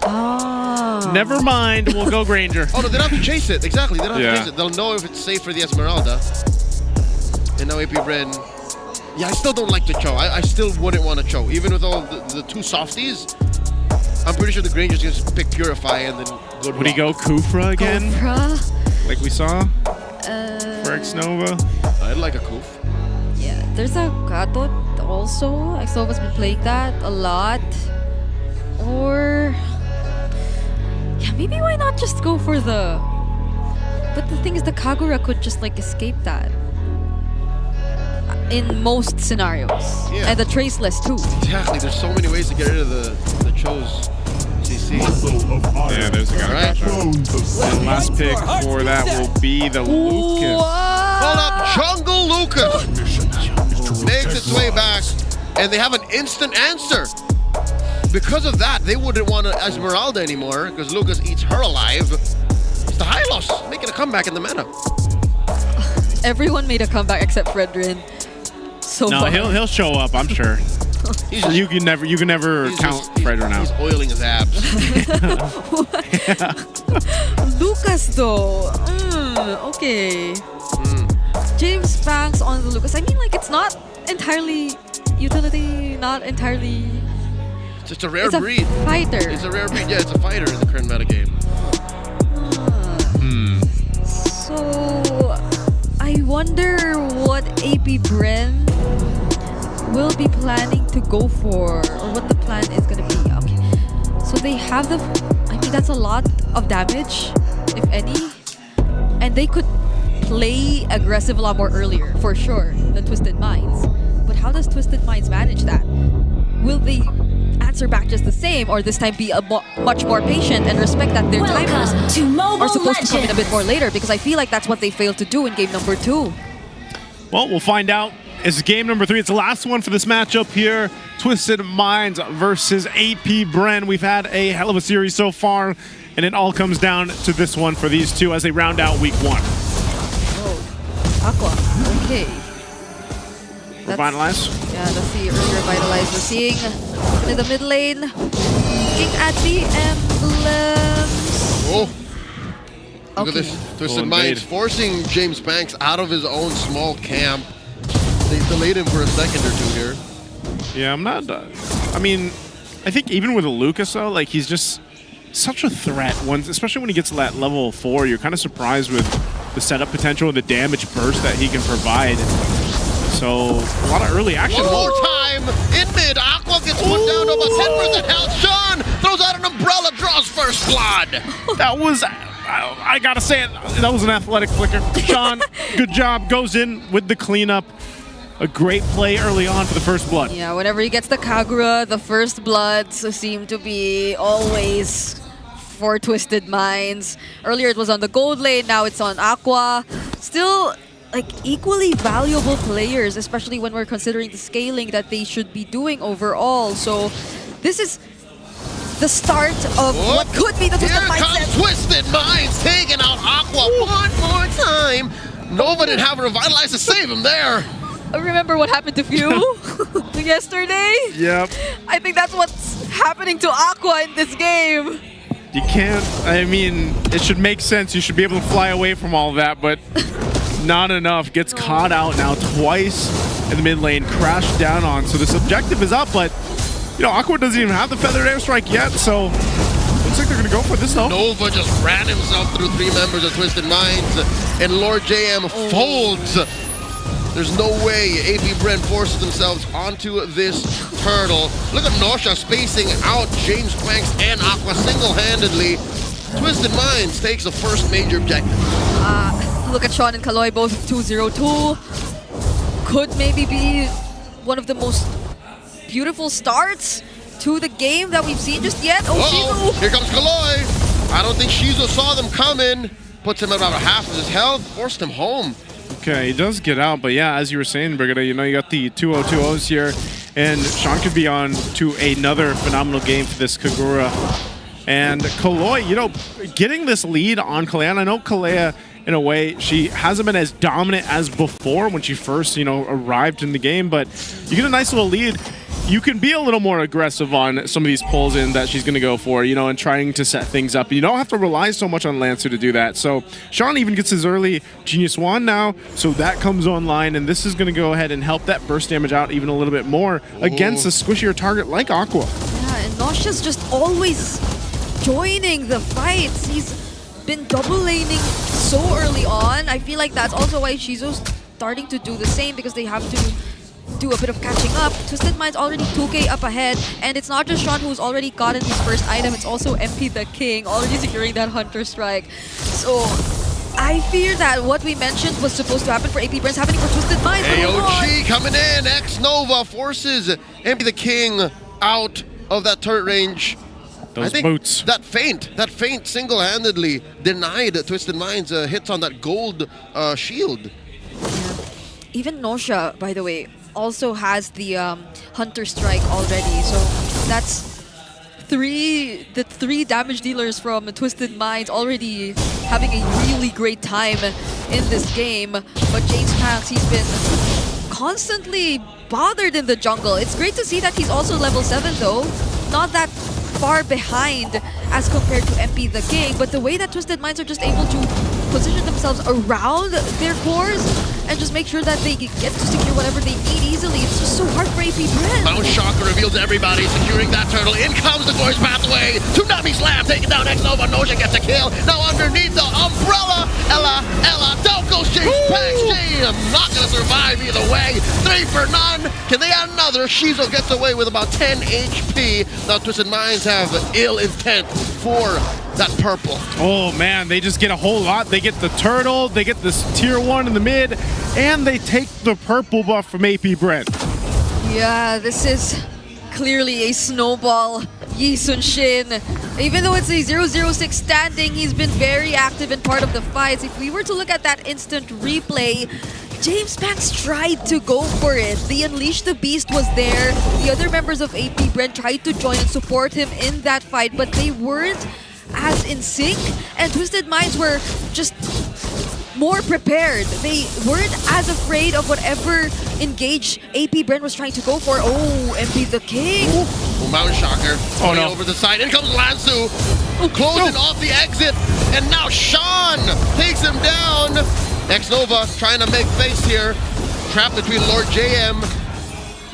yeah. Never mind, we'll go Granger. Oh no, they don't have to chase it. Exactly, they don't have to chase it. They'll know if it's safe for the Esmeralda. And now AP Bren. Yeah, I still don't like the Cho. I still wouldn't want a Cho. Even with all the 2 softies, I'm pretty sure the Granger's going to pick Purify and then go to Would he go Kufra again? Kufra? Like we saw? For X-Nova? I'd like a Kuf. Yeah, there's a Gatot also. X-Nova's been playing that a lot. Or... Yeah, maybe why not just go for the... But the thing is, the Kagura could just like escape that. in most scenarios. Yeah. And the traceless too. Exactly. There's so many ways to get rid of the Cho's CC. Yeah, there's a guy. Right. And last pick for that will be the Lucas. Hold up, Jungle Lucas makes its way back, and they have an instant answer. Because of that, they wouldn't want Esmeralda anymore, because Lucas eats her alive. It's the Hylos making a comeback in the meta. Everyone made a comeback except Fredrin. So No, far. he'll show up, I'm sure. You can never count Fredrin out. He's oiling his abs. Lucas though. Okay. James Banks on the Lucas. I mean, like, it's not entirely utility, not entirely. It's just a rare It's a breed. fighter. It's a rare breed. Yeah, it's a fighter in the current meta game. So I wonder what APBR will be planning to go for, or what the plan is gonna be. Okay. So they have the. I mean, that's a lot of damage, if any, and they could play aggressive a lot more earlier, for sure, than Twisted Minds. But how does Twisted Minds manage that? Will they answer back just the same, or this time be much more patient and respect that their timers are supposed to come in a bit more later? Because I feel like that's what they failed to do in game number 2. Well, we'll find out. It's game number 3. It's the last one for this matchup here. Twisted Minds versus APBR. We've had a hell of a series so far, and it all comes down to this one for these two as they round out week 1. Aqua. Okay. Revitalize? Yeah, that's the early Revitalize we're seeing. In the mid lane, looking at the emblems. Oh. Look at Okay. this. Twisted Minds forcing James Banks out of his own small camp. They delayed him for a second or two here. Yeah, I'm not... I mean, I think even with a Lucas, though, like, he's just such a threat. Especially when he gets to that level 4, you're kind of surprised with the setup potential and the damage burst that he can provide. So, a lot of early action. One more time in mid. Aqua gets put down to about 10% health. Sean throws out an umbrella, draws first blood. That was... I gotta say it, that was an athletic flicker. Sean, good job. Goes in with the cleanup. A great play early on for the first blood. Yeah, whenever he gets the Kagura, the first bloods seem to be always for Twisted Minds. Earlier it was on the gold lane, now it's on Aqua. Still, like, equally valuable players, especially when we're considering the scaling that they should be doing overall. So this is the start of what could be the Twisted Minds. Here comes Twisted Minds taking out Aqua one more time. Nova didn't have a Revitalize to save him there. Remember what happened to Few yesterday? Yep. I think that's what's happening to Aqua in this game. You can't, I mean, it should make sense. You should be able to fly away from all that, but not enough. Gets caught out now twice in the mid lane, crashed down on. So this objective is up, but, you know, Aqua doesn't even have the feathered airstrike yet, so looks like they're going to go for this though. Nova just ran himself through 3 members of Twisted Minds, and Lord JM folds. There's no way APBR forces themselves onto this turtle. Look at Nosha spacing out James Banks and Aqua single-handedly. Twisted Minds takes the first major objective. Look at Sean and Kaloy, both 2-0-2. Could maybe be one of the most beautiful starts to the game that we've seen just yet. Oh, Shizu! Here comes Kaloy. I don't think Shizu saw them coming. Puts him at about half of his health, forced him home. Okay, he does get out, but yeah, as you were saying, Brigida, you know, you got the 2-0-2-0s here, and Sean could be on to another phenomenal game for this Kagura. And Kaloy, you know, getting this lead on Kalea, and I know Kalea, in a way, she hasn't been as dominant as before when she first, you know, arrived in the game, but you get a nice little lead. You can be a little more aggressive on some of these pulls in that she's going to go for, you know, and trying to set things up. You don't have to rely so much on Lancer to do that. So Sean even gets his early Genius Wand now, so that comes online, and this is going to go ahead and help that burst damage out even a little bit more against a squishier target like Aqua. Yeah, and Nosha's just always joining the fights. He's been double laning so early on. I feel like that's also why Shizu's starting to do the same, because they have to do a bit of catching up. Twisted Minds already 2k up ahead, and it's not just Sean who's already gotten his first item, it's also MP the King already securing that Hunter Strike. So I fear that what we mentioned was supposed to happen for AP Brand's happening for Twisted Minds. AOG coming in. X-Nova forces MP the King out of that turret range. Those I think boots. That feint single-handedly denied Twisted Minds hits on that gold shield. Even Nosha, by the way, also has the Hunter Strike already. So that's the three damage dealers from Twisted Minds already having a really great time in this game. But James Pax, he's been constantly bothered in the jungle. It's great to see that he's also level 7 though. Not that far behind as compared to MP the King, but the way that Twisted Minds are just able to position themselves around their cores and just make sure that they get to secure whatever they need easily. It's just so hard for AP Brand. Mount Shocker reveals everybody securing that turtle. In comes the Glorious Pathway. Tsunami Slam taking down X-Nova. Nosha gets a kill. Now underneath the umbrella. Ella, down goes James Pax. I'm not going to survive either way. 3 for none. Can they add another? Shizo gets away with about 10 HP. Now Twisted Minds have ill intent for that purple. Oh man, they just get a whole lot. They get the turtle, they get this tier 1 in the mid, and they take the purple buff from AP Brent. Yeah, this is clearly a snowball. Yi Sun-shin. Even though it's a 0-0-6 standing, he's been very active in part of the fights. If we were to look at that instant replay, James Pax tried to go for it. The Unleash the Beast was there. The other members of AP Brent tried to join and support him in that fight, but they weren't as in sync, and Twisted Minds were just more prepared. They weren't as afraid of whatever engage AP Brent was trying to go for. Oh, MP the King. Mountain Shocker going no. over the side. In comes Lansu, closing off the exit, and now Sean takes him down. X-Nova trying to make face here, trapped between Lord JM.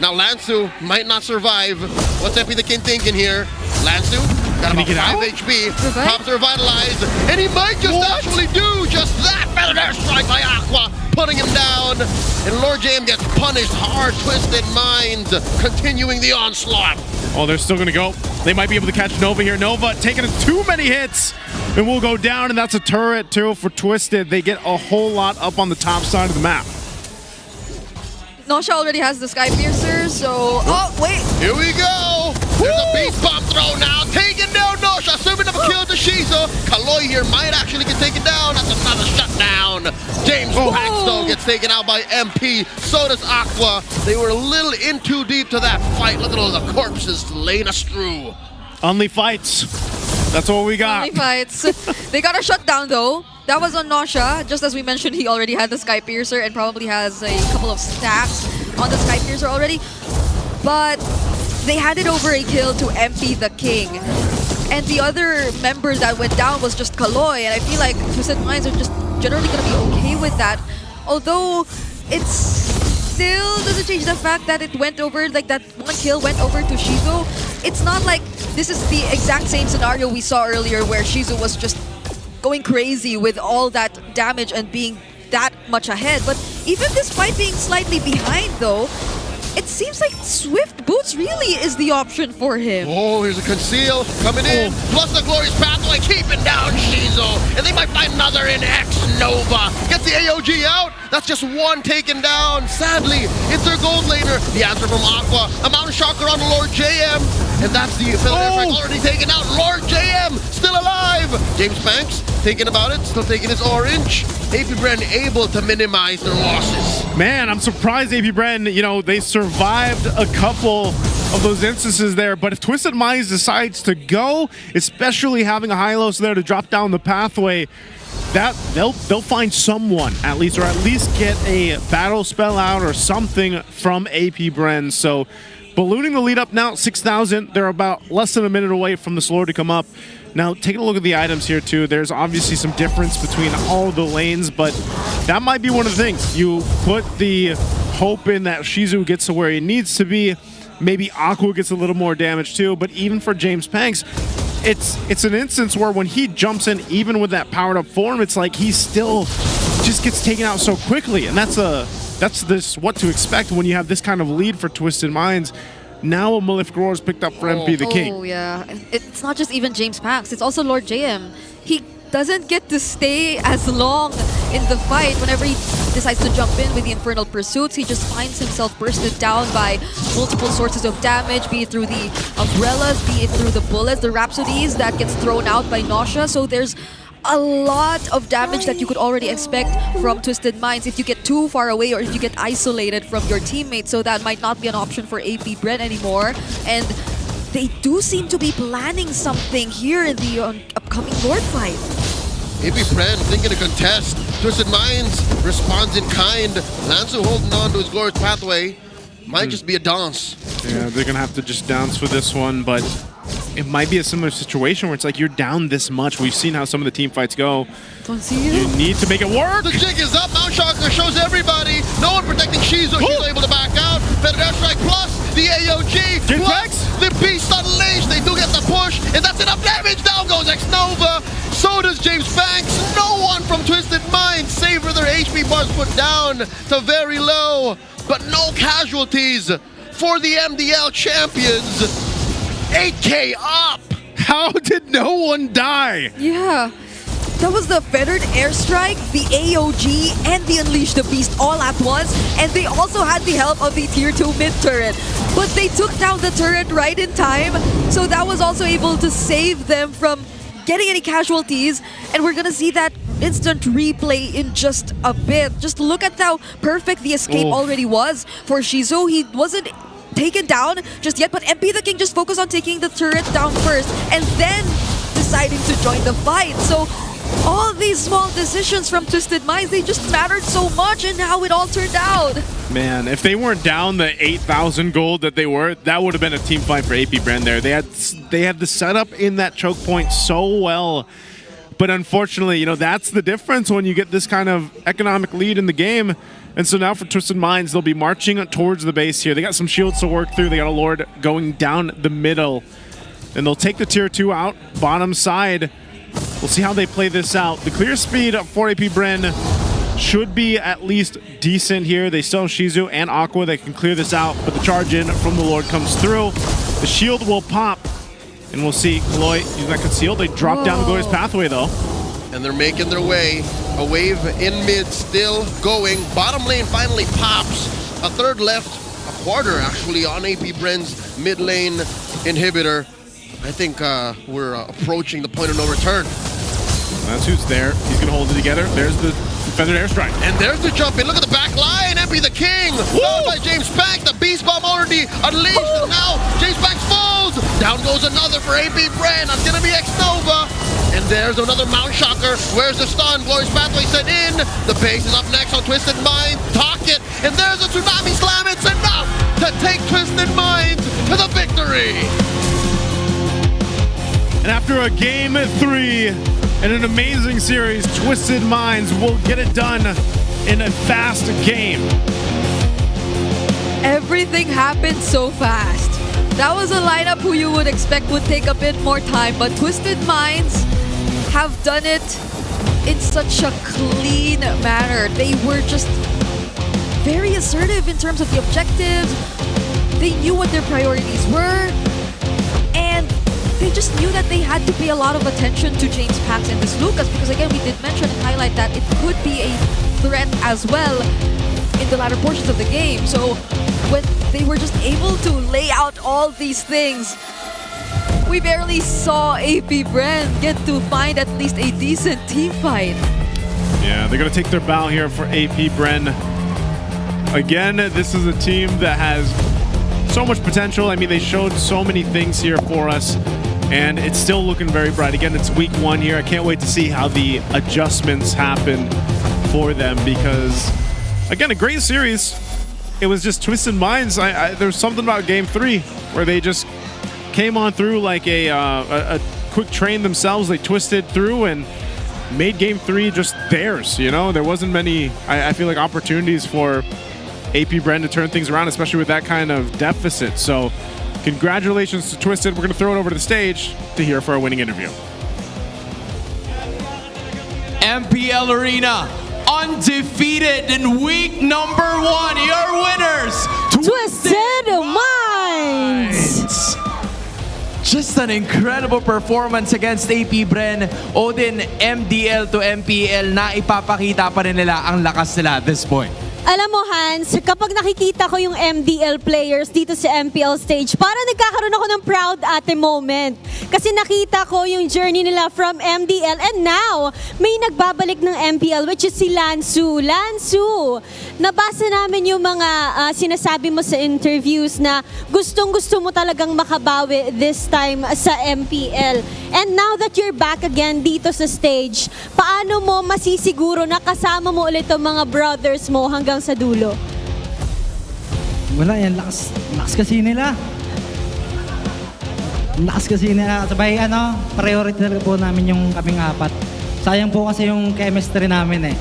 Now Lansu might not survive. What's MP the King thinking here? Lansu got about 5 HP, pops revitalized, and he might just actually do just that. Feather Air Strike by Aqua, putting him down, and Lord JM gets punished hard. Twisted Minds continuing the onslaught. Oh, they're still gonna go. They might be able to catch Nova here. Nova taking too many hits and will go down, and that's a turret too for Twisted. They get a whole lot up on the top side of the map. Nosha already has the Sky Piercer, so... Oh, wait! Here we go! There's a Beast Bomb throw now, taking down Nosha, serving up a kill to Shizo. Kaloi here might actually get taken down. That's another shutdown. James Pax, though, gets taken out by MP. So does Aqua. They were a little in too deep to that fight. Look at all the corpses laying astrew. Only fights. That's what we got. Only fights. They got a shutdown, though. That was on Nosha. Just as we mentioned, he already had the Sky Piercer and probably has a couple of stacks on the Sky Piercer already. But they handed over a kill to MP the King. And the other member that went down was just Kaloi. And I feel like Twisted Minds are just generally going to be okay with that. Although it still doesn't change the fact that it went over, like that one kill went over to Shizo. It's not like this is the exact same scenario we saw earlier where Shizo was just going crazy with all that damage and being that much ahead. But even this fight being slightly behind though, it seems like Swift Boots really is the option for him. Oh, here's a Conceal coming in. Plus the Glorious Pathway keeping down Shizo. And they might find another in X-Nova. Gets the AOG out. That's just one taken down. Sadly, it's their gold laner. The answer from Aqua. A Mountain Shocker on Lord JM. And that's the affiliate already taken out. Lord JM still alive. James Banks thinking about it, still taking his orange. AP Brand able to minimize their losses. Man, I'm surprised AP Brand, you know, they survived a couple of those instances there, but if Twisted Minds decides to go, especially having a Hylos there to drop down the pathway, that they'll find someone at least, or at least get a battle spell out or something from AP Brand. So ballooning the lead up now, 6,000. They're about less than a minute away from the slower to come up. Now, taking a look at the items here, too, there's obviously some difference between all the lanes, but that might be one of the things. You put the hope in that Shizu gets to where he needs to be. Maybe Aqua gets a little more damage, too, but even for James Panks, it's an instance where when he jumps in, even with that powered-up form, it's like he still just gets taken out so quickly, and that's what to expect when you have this kind of lead for Twisted Minds. Now a Malefic Roar is picked up for MP the King. Oh, yeah. It's not just even James Pax. It's also Lord JM. He doesn't get to stay as long in the fight. Whenever he decides to jump in with the Infernal Pursuits, he just finds himself bursted down by multiple sources of damage, be it through the umbrellas, be it through the bullets, the Rhapsodies that gets thrown out by Nausea. So there's a lot of damage that you could already expect from Twisted Minds if you get too far away or if you get isolated from your teammates. So that might not be an option for AP Bren anymore. And they do seem to be planning something here in the upcoming Lord fight. AP Bren thinking to contest. Twisted Minds responds in kind. Lanzu holding on to his glorious pathway. Might just be a dance. Yeah, they're gonna have to just dance for this one, but it might be a similar situation where it's like you're down this much. We've seen how some of the team fights go. Don't see you. You need to make it work. The jig is up. Mount Shocker shows everybody. No one protecting Shizu. She's able to back out. Better Dash Strike plus the AOG plus the Beast Unleashed. They do get the push, and that's enough damage. Down goes X-Nova. So does James Banks. No one from Twisted Minds save for their HP bars put down to very low. But no casualties for the MDL champions. 8K up! How did no one die? Yeah. That was the Feathered Airstrike, the AOG, and the Unleash the Beast all at once. And they also had the help of the Tier 2 mid turret. But they took down the turret right in time. So that was also able to save them from getting any casualties. And we're gonna see that instant replay in just a bit. Just look at how perfect the escape already was for Shizu. He wasn't taken down just yet, but MP the King just focused on taking the turret down first and then deciding to join the fight. So all these small decisions from Twisted Minds, they just mattered so much in how it all turned out. Man, if they weren't down the 8,000 gold that they were, that would have been a team fight for AP Bren there. They had the setup in that choke point so well. But unfortunately, you know, that's the difference when you get this kind of economic lead in the game. And so now for Twisted Minds, they'll be marching towards the base here. They got some shields to work through. They got a Lord going down the middle. And they'll take the Tier 2 out, bottom side. We'll see how they play this out. The clear speed for AP Bren should be at least decent here. They still have Shizu and Aqua that can clear this out, but the charge in from the Lord comes through. The shield will pop, and we'll see Kaloy using that conceal. They drop down the Glorious Pathway, though. And they're making their way. A wave in mid still going. Bottom lane finally pops. A third left, a quarter actually on AP Bren's mid lane inhibitor. I think we're approaching the point of no return. That's who's there. He's going to hold it together. There's the Feathered Airstrike. And there's the jump in. Look at the back line. MP the King. Followed by James Banks. The Beast Bomb already unleashed. And now James Banks falls. Down goes another for AP Bren. That's going to be X-Nova. And there's another Mount Shocker. Where's the stun? Glorious Pathway set in. The base is up next on Twisted Mind. Talk it. And there's a Tsunami Slam. It's enough to take Twisted Mind to the victory. And after a game 3 and an amazing series, Twisted Minds will get it done in a fast game. Everything happened so fast. That was a lineup who you would expect would take a bit more time, but Twisted Minds have done it in such a clean manner. They were just very assertive in terms of the objectives. They knew what their priorities were, and they just knew that they had to pay a lot of attention to James Pax and this Lucas, because again, we did mention and highlight that it could be a threat as well in the latter portions of the game. So when they were just able to lay out all these things, we barely saw AP Bren get to find at least a decent team fight. Yeah, they're going to take their bow here for AP Bren. Again, this is a team that has so much potential. I mean, they showed so many things here for us, and it's still looking very bright. Again, it's week 1 here. I can't wait to see how the adjustments happen for them, because, again, a great series. It was just Twisted Minds. There's something about Game 3 where they just came on through like a quick train themselves. They twisted through and made Game 3 just theirs, you know? There wasn't many, I feel like, opportunities for AP Bren to turn things around, especially with that kind of deficit. So congratulations to Twisted. We're going to throw it over to the stage to hear for our winning interview. MPL Arena, undefeated in week number 1. Your winners, Twisted Minds. Just an incredible performance against APBR. Odin, MDL to MPL na ipapakita pa rin nila ang lakas nila at this point. Alam mo, Hans, kapag nakikita ko yung MDL players dito sa MPL stage, parang nagkakaroon ako ng proud ate moment. Kasi nakita ko yung journey nila from MDL and now, may nagbabalik ng MPL which is si Lansu. Lansu, nabasa namin yung mga sinasabi mo sa interviews na gustong-gusto mo talagang makabawi this time sa MPL. And now that you're back again dito sa stage, paano mo masisiguro na kasama mo ulit ang mga brothers mo hanggang sa dulo? Wala yan, lakas kasi nila. Lakas kasi nila. Sabay priority talaga po namin yung kaming apat. Sayang po kasi yung chemistry namin eh.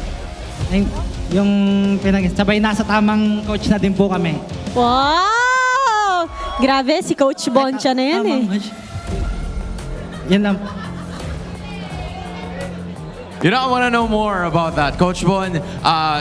Sabay nasa tamang coach na din po kami. Wow! Grabe, si Coach Boncha na yan eh. Yan lang. You know, I want to know more about that. Coach Bon,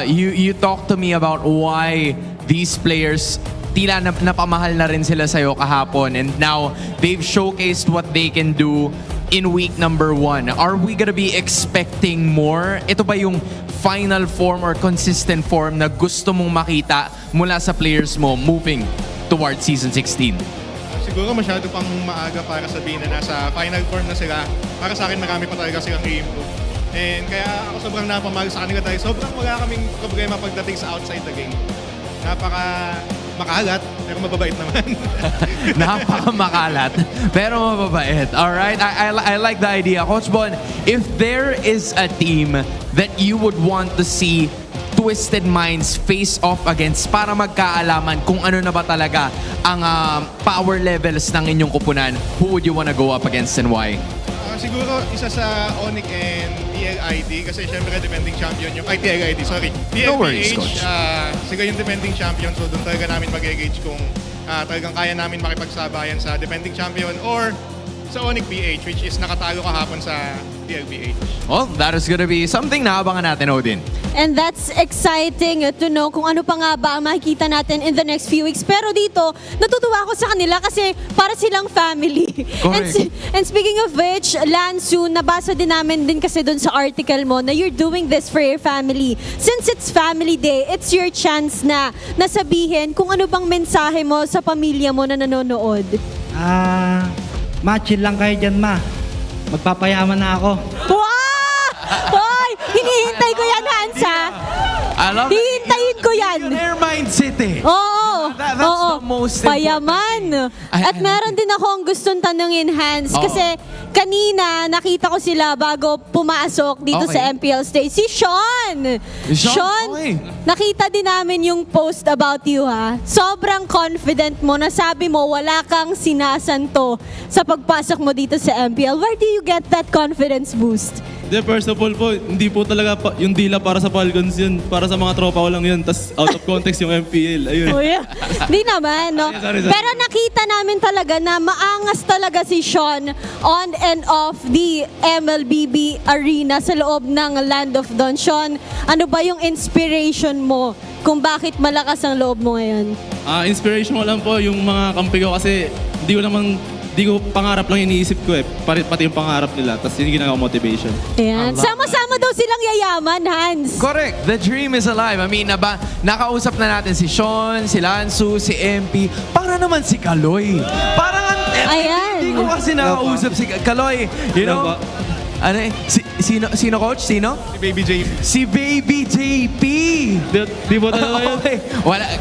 you talked to me about why these players tila napamahal na rin sila sa'yo kahapon and now they've showcased what they can do in week number 1. Are we gonna be expecting more? Ito ba yung final form or consistent form na gusto mong makita mula sa players mo moving towards season 16? Siguro masyado pang maaga para sabihin na nasa final form na sila. Para sa akin, marami pa talaga silang i-improve. And kaya ako sobrang napamahal sa kanila dahil sobrang wala kaming problema pagdating sa outside the game. Napaka makalat, pero mababait naman. Napaka makalat, pero mababait. Alright, I like the idea. Coach Bon, if there is a team that you would want to see Twisted Minds face off against para magkaalaman kung ano na ba talaga ang power levels ng inyong kupunan, who would you wanna go up against and why? Siguro isa sa Onyx and TLID kasi syempre defending champion yung TLID, sorry. No worries, TLPH, Coach. sila yung defending champion so doon talaga namin mag-engage kung talagang kaya namin makipagsabayan sa defending champion or sa Onyx PH which is nakatalo kahapon sa TLPH. Well, that is gonna be something na abangan natin, Odin. And that's exciting to know kung ano pa nga ba ang makikita natin in the next few weeks. Pero dito, natutuwa ako sa kanila kasi para silang family. And speaking of which, Lansu, nabasa din namin din kasi dun sa article mo na you're doing this for your family. Since it's family day, it's your chance na nasabihin kung ano bang mensahe mo sa pamilya mo na nanonood. Ma-chill lang kayo dyan, ma. Magpapayaman na ako. Wow! Hoy! Hinihintay ko yan, Hansa. Hihintayin ko yan. Millionaire mindset eh. Oo. That's the most important Payaman. At meron din ako ang gustong tanungin, Hans. Kasi kanina nakita ko sila bago pumasok dito sa MPL stage. Si Sean. Sean, nakita din namin yung post about you ha. Sobrang confident mo. Nasabi mo wala kang sinasanto sa pagpasok mo dito sa MPL. Where do you get that confidence boost? First of all po, hindi po talaga yung dila para sa Falcons yun. Para sa mga tropa ko lang yun. Tapos out of context yung MPL. Ayun. Oh yeah. Di naman, no? Sorry. Pero nakita namin talaga na maangas talaga si Sean on and off the MLBB arena sa loob ng Land of Dawn. Sean, ano ba yung inspiration mo kung bakit malakas ang loob mo ngayon? Inspiration ko lang po yung mga kampi ko kasi di ko pangarap lang iniisip ko eh. Pati yung pangarap nila. Tapos hindi ginagawa motivation. Ayan. Sama-sama daw silang yayaman, Hans. Correct. The dream is alive. I mean, nakausap na natin si Sean, si Lansu, si MP. Para naman si Kaloy. Parang hindi ko kasi nakausap si Kaloy. You know? Ano eh? Sino coach? Sino? Si Baby JP. Si Baby JP! Di mo talaga yun? Okay.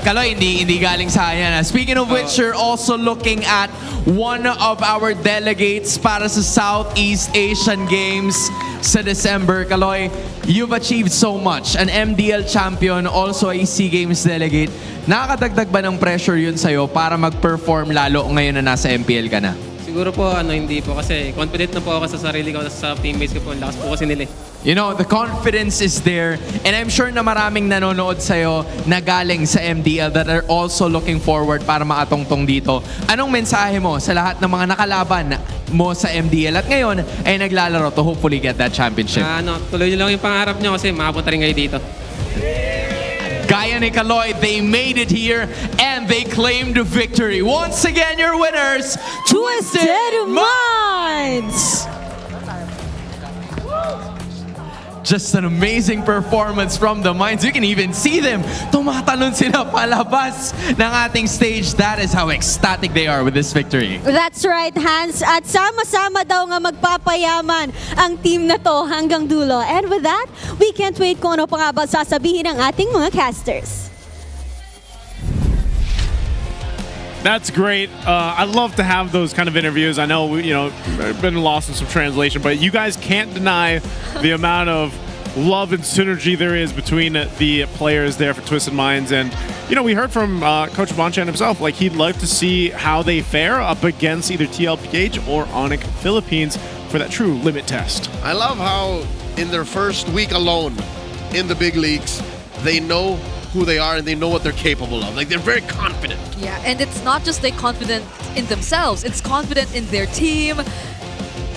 Kaloy, hindi galing sa kanya. Speaking of which, you're also looking at one of our delegates para sa Southeast Asian Games sa December. Kaloy, you've achieved so much. An MDL champion, also a SEA Games delegate. Nakakadagdag ba ng pressure yun sa'yo para mag-perform lalo ngayon na nasa MPL ka na? Siguro po, hindi po kasi confident na po ako sa sarili ko, sa teammates ko po. Lakas po kasi nila. You know, the confidence is there and I'm sure na maraming nanonood sa'yo na galing sa MDL that are also looking forward para makatungtong dito. Anong mensahe mo sa lahat ng mga nakalaban mo sa MDL at ngayon ay naglalaro to hopefully get that championship? Tuloy nyo lang yung pangarap nyo kasi makapunta rin kayo dito. Gaya ni Kaloy, they made it here and they claimed victory. Once again, your winners, Twisted Minds! Just an amazing performance from the Minds. You can even see them. Tumatalon sila palabas ng ating stage. That is how ecstatic they are with this victory. That's right, Hans. At sama-sama daw nga magpapayaman ang team na to hanggang dulo. And with that, we can't wait kung ano pa nga ba sasabihin ng ating mga casters. That's great. I love to have those kind of interviews. I know, been lost in some translation, but you guys can't deny the amount of love and synergy there is between the players there for Twisted Minds. And, we heard from Coach Bonchan himself, like he'd love to see how they fare up against either TLPH or Onyx Philippines for that true limit test. I love how in their first week alone in the big leagues, they know who they are and they know what they're capable of. Like, they're very confident. Yeah, and it's not just they confident in themselves, it's confident in their team,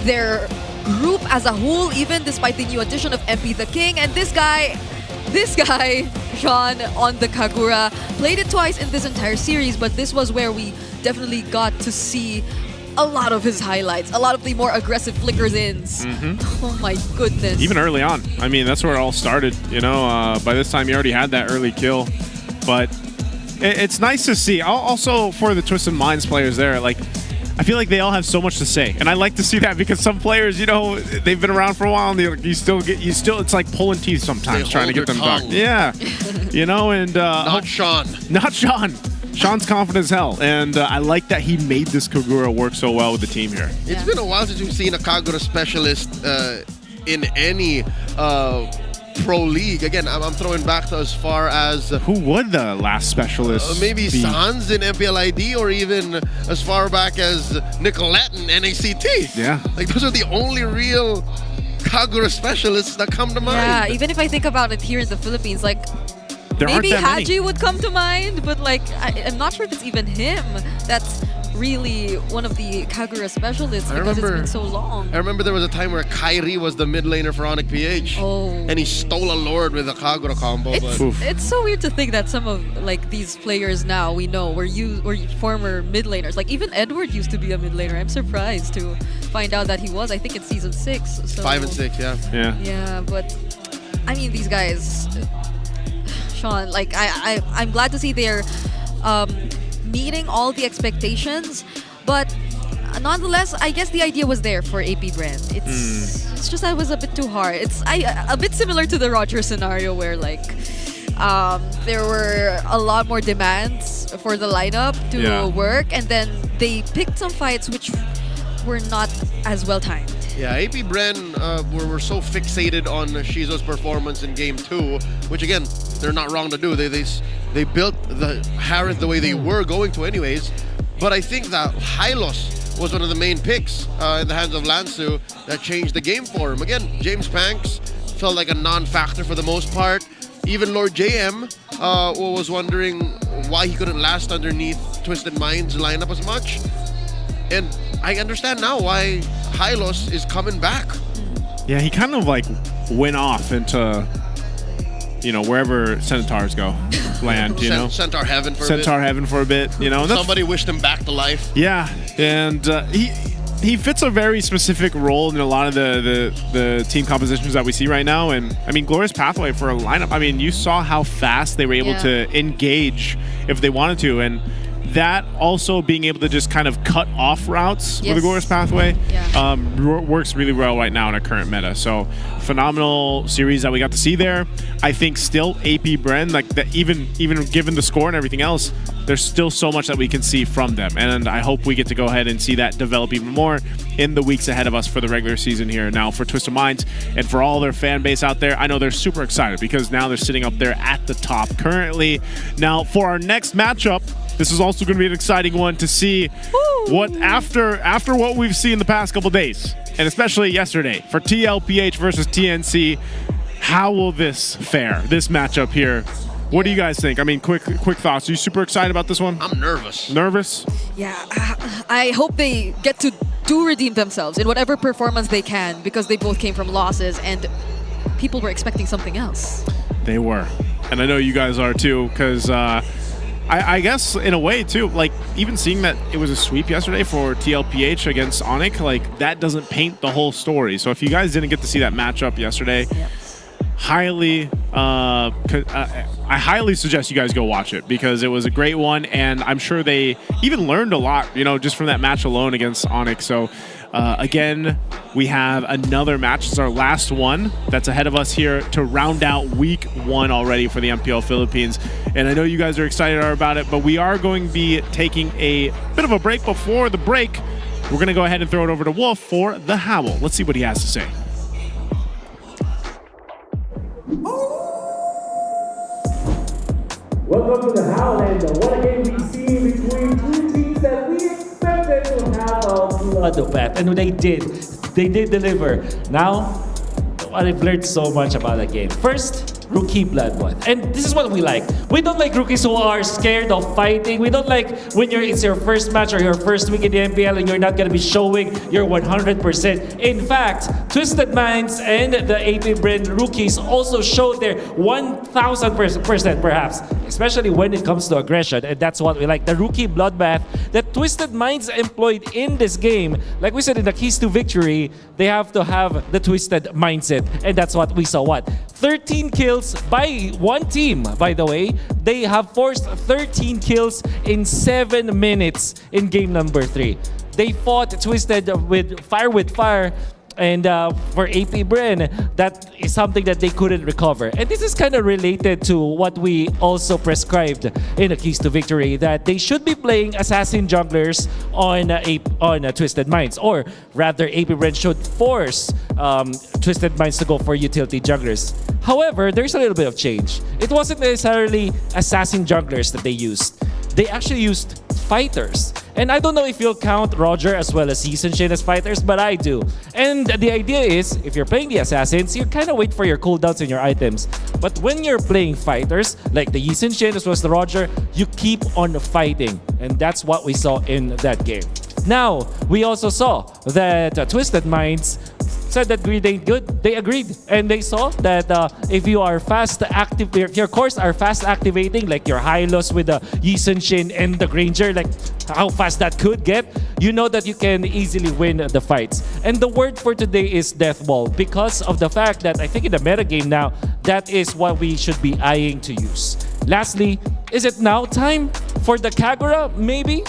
their group as a whole, even despite the new addition of MP the King. And this guy, Sean, on the Kagura, played it twice in this entire series, but this was where we definitely got to see a lot of his highlights, a lot of the more aggressive flickers ins. Oh my goodness. Even early on. I mean, that's where it all started, by this time you already had that early kill. But it's nice to see. Also for the Twisted Minds players there, like, I feel like they all have so much to say. And I like to see that because some players, they've been around for a while and it's like pulling teeth sometimes trying to get them back. Yeah. And not Sean. Not Sean. Sean's confident as hell, and I like that he made this Kagura work so well with the team here. It's been a while since we've seen a Kagura specialist in any pro league. Again, I'm throwing back to as far as... Who would the last specialist maybe be? Sans in MPL ID, or even as far back as Nicolette in NACT. Yeah. Like, those are the only real Kagura specialists that come to mind. Yeah, even if I think about it here in the Philippines, like, there maybe aren't that Haji would come to mind, but like I'm not sure if it's even him that's really one of the Kagura specialists because it's been so long. I remember there was a time where Kyrie was the mid laner for Onyx PH. Oh. And he stole a Lord with a Kagura combo. It's so weird to think that some of like these players now we know were former mid laners. Like even Edward used to be a mid laner. I'm surprised to find out that he was. I think in season 6. So 5 and 6, yeah. Yeah, but I mean these guys. Sean, like I'm glad to see they're meeting all the expectations, but nonetheless, I guess the idea was there for APBR. It's just that it was a bit too hard. It's a bit similar to the Roger scenario where like there were a lot more demands for the lineup to work, and then they picked some fights which were not as well timed. Yeah, APBR were so fixated on Shizo's performance in Game 2, which again, they're not wrong to do. They built the Harith the way they were going to anyways. But I think that Hylos was one of the main picks in the hands of Lansu that changed the game for him. Again, James Panks felt like a non-factor for the most part. Even Lord JM was wondering why he couldn't last underneath Twisted Minds lineup as much. And I understand now why Hylos is coming back. Yeah, he kind of like went off into, wherever Centaurs go, land, Centaur heaven for a bit. Centaur heaven for a bit, And somebody wished him back to life. Yeah, and he fits a very specific role in a lot of the team compositions that we see right now. And I mean, Glorious Pathway for a lineup. I mean, you saw how fast they were able to engage if they wanted to, and that also being able to just kind of cut off routes with the Glorious Pathway works really well right now in our current meta. So phenomenal series that we got to see there. I think still APBR, like that, even given the score and everything else, there's still so much that we can see from them. And I hope we get to go ahead and see that develop even more in the weeks ahead of us for the regular season here. Now for Twisted Minds and for all their fan base out there, I know they're super excited because now they're sitting up there at the top currently. Now for our next matchup, this is also going to be an exciting one to see what after what we've seen the past couple days, and especially yesterday for TLPH versus TNC. How will this fare? This matchup here. What do you guys think? I mean, quick thoughts. Are you super excited about this one? I'm nervous. Nervous? Yeah, I hope they get to redeem themselves in whatever performance they can because they both came from losses and people were expecting something else. They were. and I know you guys are too, because I guess in a way too, like even seeing that it was a sweep yesterday for TLPH against Onyx, like that doesn't paint the whole story. So if you guys didn't get to see that matchup yesterday, I highly suggest you guys go watch it, because it was a great one, and I'm sure they even learned a lot, just from that match alone against Onyx. So again, we have another match. It's our last one that's ahead of us here to round out week 1 already for the MPL Philippines. And I know you guys are excited about it, but we are going to be taking a bit of a break. Before the break, we're going to go ahead and throw it over to Wolf for the Howl. Let's see what he has to say. Welcome to the Howl, and what a game we see between two teams that we expected to have a bloodbath, and they did deliver. Now, I've learned so much about the game. First, rookie bloodbath, and this is what we like. We don't like rookies who are scared of fighting. We don't like when it's your first match or your first week in the MPL and you're not going to be showing your 100%. In fact, Twisted Minds and the APBR rookies also showed their 1,000% perhaps, especially when it comes to aggression, and that's what we like. The rookie bloodbath that Twisted Minds employed in this game, like we said in the keys to victory, they have to have the Twisted mindset, and that's what we saw. 13 kills by one team, by the way. They have forced 13 kills in 7 minutes in game number 3. They fought Twisted with fire, and for APBR, that is something that they couldn't recover. And this is kind of related to what we also prescribed in the Keys to Victory, that they should be playing assassin junglers on Twisted Minds, or rather APBR should force Twisted Minds to go for utility junglers. However, there's a little bit of change. It wasn't necessarily assassin junglers that they used. They actually used fighters. And I don't know if you'll count Roger as well as Season Shin as fighters, but I do. And the idea is, if you're playing the assassins, you kind of wait for your cooldowns and your items. But when you're playing fighters, like the Season Shin as well as the Roger, you keep on fighting. And that's what we saw in that game. Now, we also saw that Twisted Minds said that greed ain't good. They agreed, and they saw that if you are if your cores are fast activating, like your Hylos with the Yisun Shin and the Granger, like how fast that could get, you know that you can easily win the fights. And the word for today is Death Ball, because of the fact that I think in the metagame now, that is what we should be eyeing to use. Lastly, is it now time for the Kagura, maybe?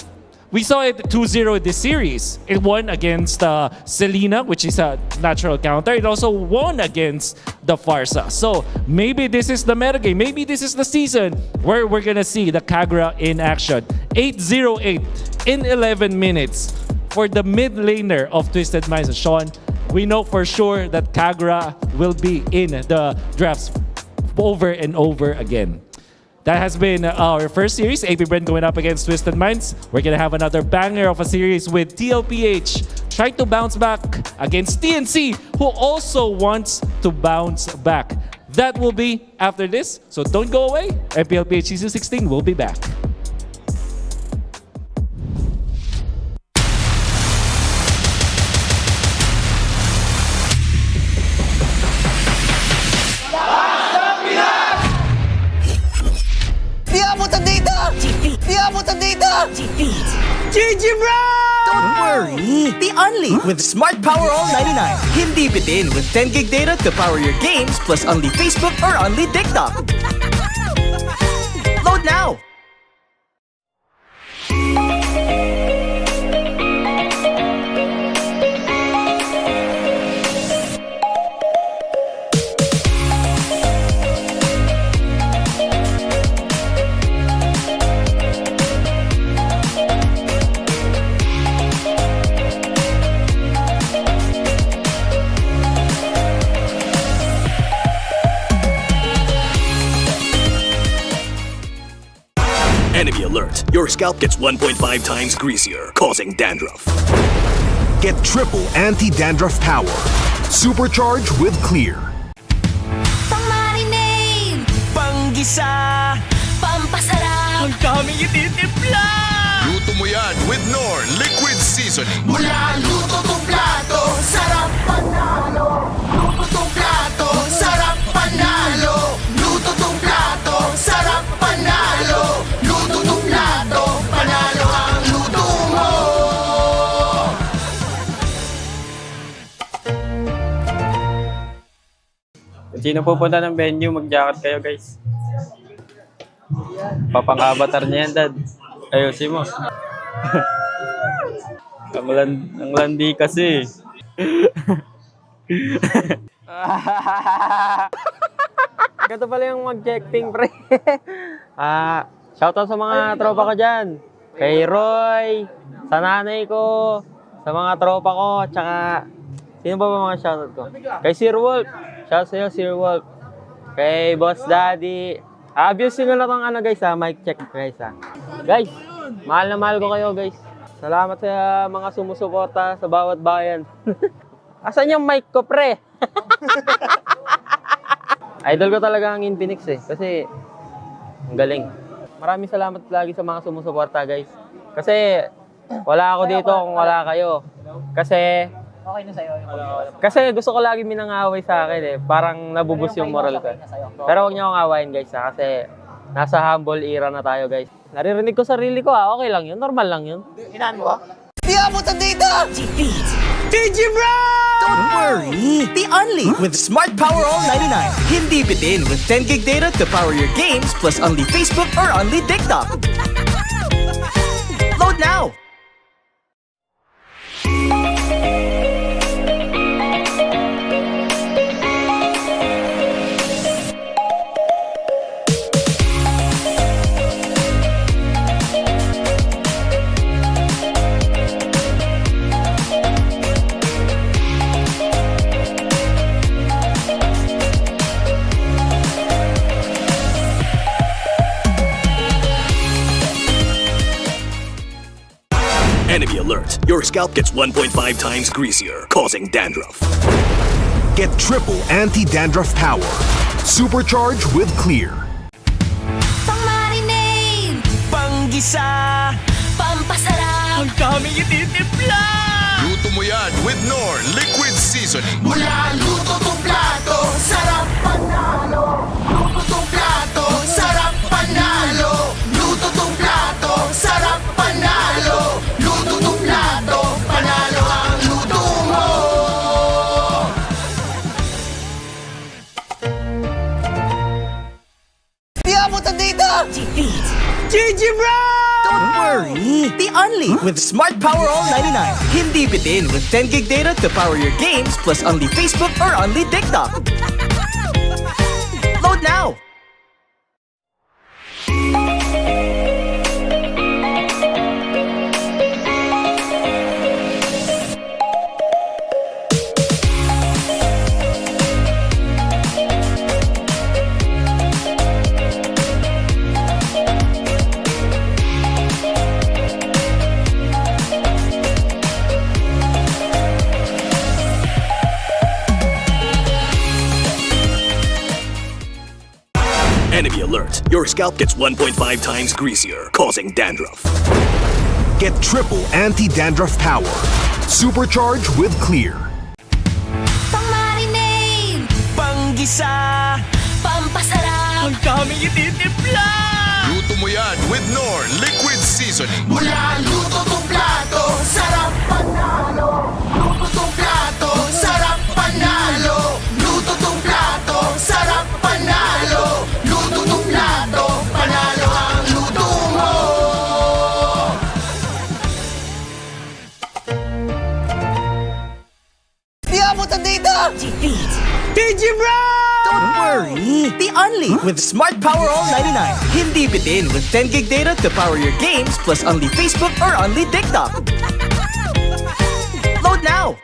We saw it 2-0 this series. It won against Selena, which is a natural counter. It also won against the Farsa. So maybe this is the metagame. Maybe this is the season where we're going to see the Kagura in action. 8-0-8 in 11 minutes for the mid laner of Twisted Minds. Sean, we know for sure that Kagura will be in the drafts over and over again. That has been our first series, APBR going up against Twisted Minds. We're going to have another banger of a series with TLPH trying to bounce back against TNC, who also wants to bounce back. That will be after this, so don't go away. MPLPH Season 16 will be back. GG bro! Don't worry, the Only with Smart Power All 99. Hindi bitin with 10 gig data to power your games plus Only Facebook or Only TikTok. Load now! Enemy alert. Your scalp gets 1.5 times greasier, causing dandruff. Get triple anti-dandruff power. Supercharge with Clear. Pang-marinade, Panggisa, pampasarap, ang daming ititimpla. Luto mo yan with Knorr Liquid Seasoning. Mula luto tong plato, sarap panalo. Luto tong plato, sarap panalo. Luto tong plato, Kung sino pupunta ng venue, mag-jacket kayo guys. Papang-avatar niya yan, Dad. Ayusin mo. ang landi kasi. Ganito pala yung mag-checking, pre. Shoutout sa mga tropa ko dyan. Kay Roy, sa nanay ko, sa mga tropa ko, tsaka sino ba mga shoutout ko? Kay Sir Wolf. Shoutout sa'yo, Sir Wolf. Kay Boss Daddy. Abuse nyo na lang guys mic check guys Guys, mahal na mahal ko kayo guys. Salamat sa mga sumusuporta sa bawat bayan. Asan yung mic ko, pre? Idol ko talaga ang Infinix kasi ang galing. Maraming salamat lagi sa mga sumusuporta guys. Kasi wala ako dito kung wala kayo. Kasi Okay na sa'yo. Kasi gusto ko lagi minangaway sa akin Parang nabubus yung moral ko. Pero huwag niyo akong awayin guys kasi nasa humble era na tayo guys. Naririnig ko sarili ko okay lang yun, normal lang yun. Hinaan mo Di abot ang data! Defeat! DJ Bro! Don't worry! The Only with Smart Power All 99. Hindi bitin with 10 gig data to power your games plus only Facebook or only TikTok. Load now! Enemy alert. Your scalp gets 1.5 times greasier, causing dandruff. Get triple anti-dandruff power. Supercharged with Clear. Pang-marinade! Panggisa! Pampasarap! Ang daming ititimpla! Luto mo yan with Knorr Liquid Seasoning. Mula luto tong plato, sarap panalo! Luto tong plato, sarap panalo! Luto tong plato, sarap panalo! Luto tong plato, panalo ang luto mo! Di abot ang data! Defeat! DJ Bro! Don't worry! The Only with Smart Power All 99. Hindi bitin with 10 gig data to power your games plus only Facebook or only TikTok. Load now! Enemy alert. Your scalp gets 1.5 times greasier, causing dandruff. Get triple anti-dandruff power. Supercharged with Clear. Pang-marinade! Panggisa! Pampasarap! Ang daming ititimpla! Luto mo yan with Knorr Liquid Seasoning. Mula luto tong plato, sarap panalo! Luto tong plato, sarap panalo! Luto tong plato, sarap panalo! Luto tong plato, panalo ang luto mo! Di abot ang data! Defeat! DJ Bro! Don't worry! The Only with Smart Power All 99. Hindi bitin with 10 gig data to power your games plus only Facebook or only TikTok. Load now!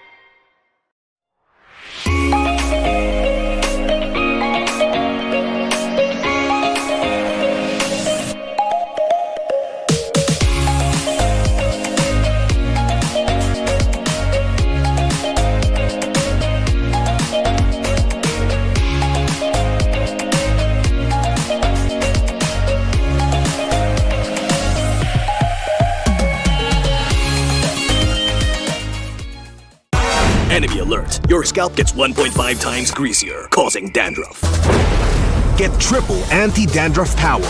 Enemy alert. Your scalp gets 1.5 times greasier, causing dandruff. Get triple anti-dandruff power.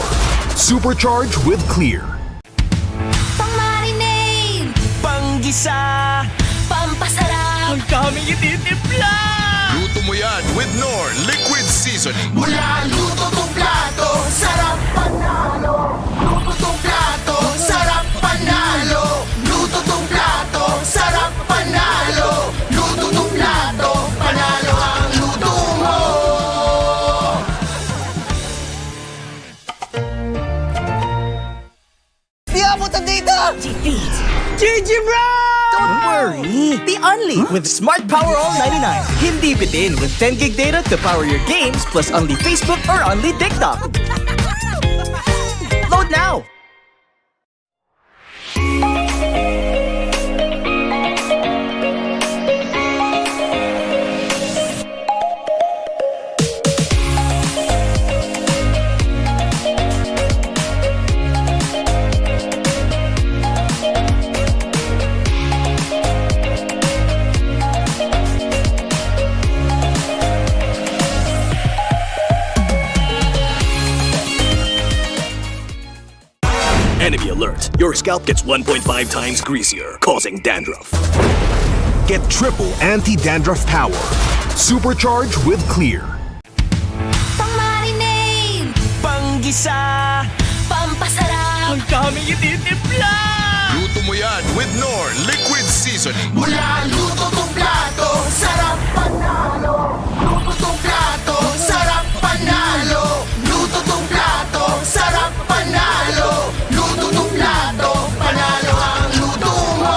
Supercharged with Clear. Pang-marinade! Panggisa! Pampasarap! Ang daming ititimpla! Luto mo yan with Knorr Liquid Seasoning. Mula luto tong plato, sarap panalo. Luto tong plato, sarap panalo. Luto tong plato, sarap panalo. Luto tong plato, panalo ang luto mo. Di abutan dito! Defeat! GG bro! Don't worry! The Only with Smart Power All 99. Hindi bitin with 10 gig data to power your games plus only Facebook or only TikTok. Load now! Enemy alert. Your scalp gets 1.5 times greasier, causing dandruff. Get triple anti-dandruff power. Supercharge with Clear. Pang-marinade, Panggisa! pampasarap, Ang daming ititimpla! Luto mo yan with Knorr Liquid Seasoning. mula luto tong plato, sarap panalo. Luto tong plato, sarap panalo. Luto tong plato, sarap panalo. Luto tong plato, panalo ang luto mo.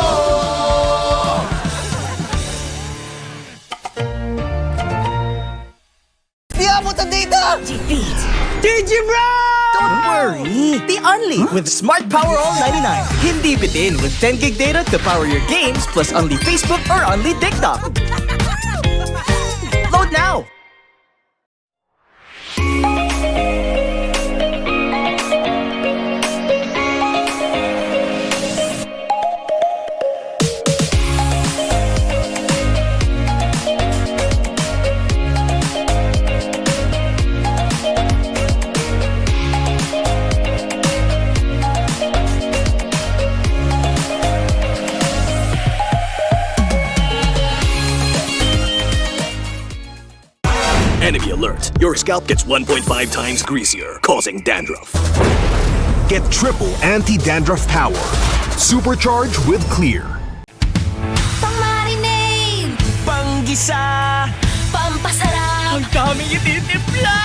Di abutan dito! Defeat! GG bro! Don't worry! The Only with Smart Power All 99. Hindi bitin with 10 gig data to power your games plus only Facebook or only TikTok. Load now! Enemy alert. Your scalp gets 1.5 times greasier, causing dandruff. Get triple anti-dandruff power. Supercharge with Clear. Pang-marinade, Panggisa! pampasarap, Ang daming ititimpla!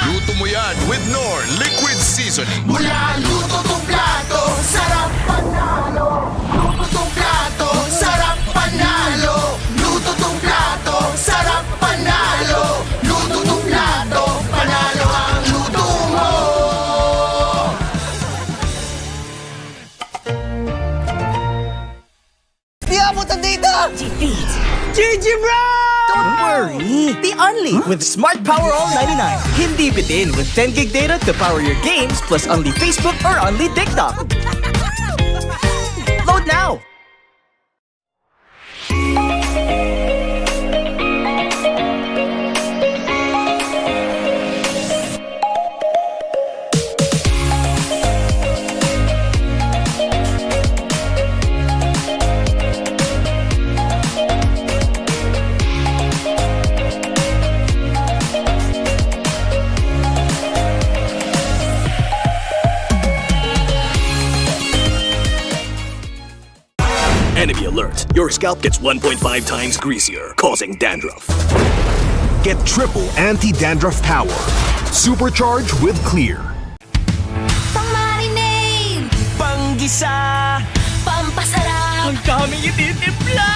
Luto mo yan with Knorr Liquid Seasoning. mula luto tong plato, sarap panalo. Luto tong plato, sarap panalo. Luto tong plato, sarap panalo. Luto tong plato, panalo ang luto mo. Di abutan dito! Defeat! GG bro! Don't worry! The Only with Smart Power All 99. Hindi bitin with 10 gig data to power your games plus only Facebook or only TikTok. Load now! Enemy alert. Your scalp gets 1.5 times greasier, causing dandruff. Get triple anti-dandruff power. Supercharge with Clear. Pang-marinade, Panggisa! pampasarap, Ang daming ititimpla!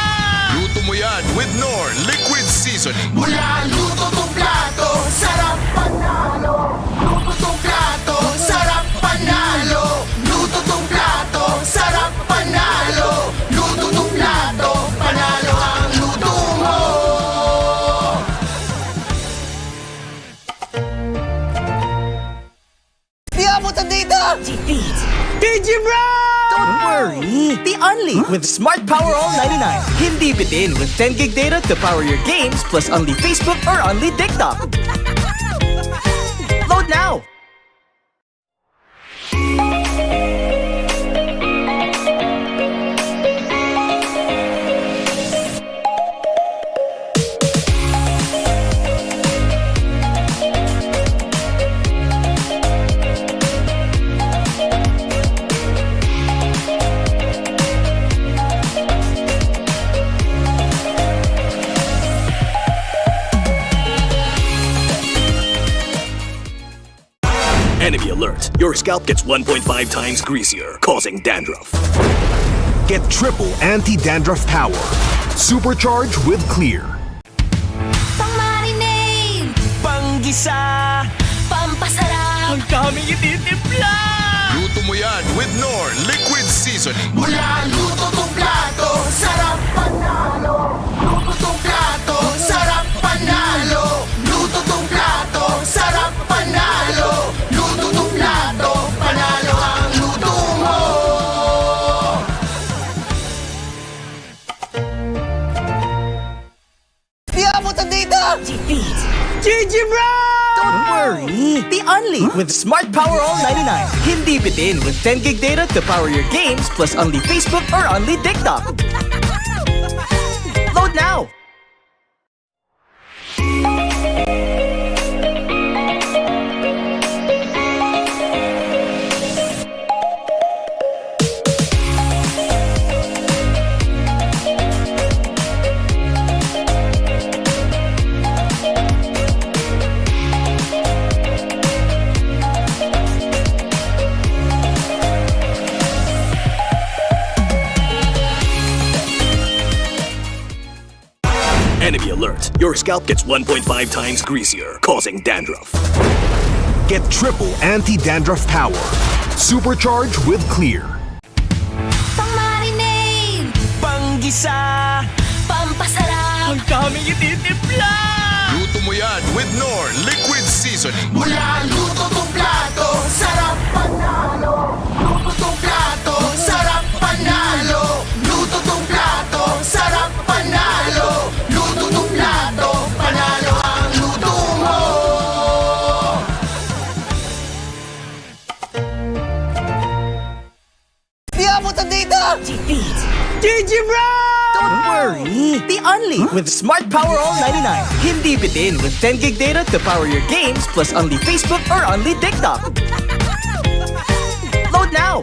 Luto mo yan with Knorr Liquid Seasoning. mula luto tong plato, sarap panalo. Luto tong plato, sarap panalo. Luto tong plato, sarap panalo. Luto tong plato, panalo ang luto mo. Di abutan dito! Defeat! GG bro! Don't worry! The Only with Smart Power All 99. Hindi bitin with 10 gig data to power your games plus only Facebook or only TikTok. Load now! Enemy alert. Your scalp gets 1.5 times greasier, causing dandruff. Get triple anti-dandruff power. Supercharge with Clear. Pang-marinade, Panggisa, pampasarap, ang daming ititimpla. Luto mo yan with Knorr Liquid Seasoning. mula luto tong plato, sarap panalo. Luto tong plato, sarap panalo. Luto tong plato, sarap panalo. Luto tong plato, panalo ang luto mo. Di abutan dito! Defeat. GG bro! Don't worry! The Only with Smart Power All 99. Hindi bitin with 10 gig data to power your games plus only Facebook or only TikTok. Load now! Enemy alert. Your scalp gets 1.5 times greasier, causing dandruff. Get triple anti-dandruff power. Supercharge with Clear. Pang-marinade, Panggisa, pampasarap, ang daming ititimpla. Luto mo yan with Knorr Liquid Seasoning. mula luto tong plato, sarap panalo. Luto tong plato, sarap panalo. Luto tong plato, sarap panalo. Luto tong plato, panalo ang luto mo. Di abutan dito! Defeat. GG bro! Don't worry! The Only with Smart Power All 99. Hindi bitin with 10 gig data to power your games plus only Facebook or only TikTok. Load now!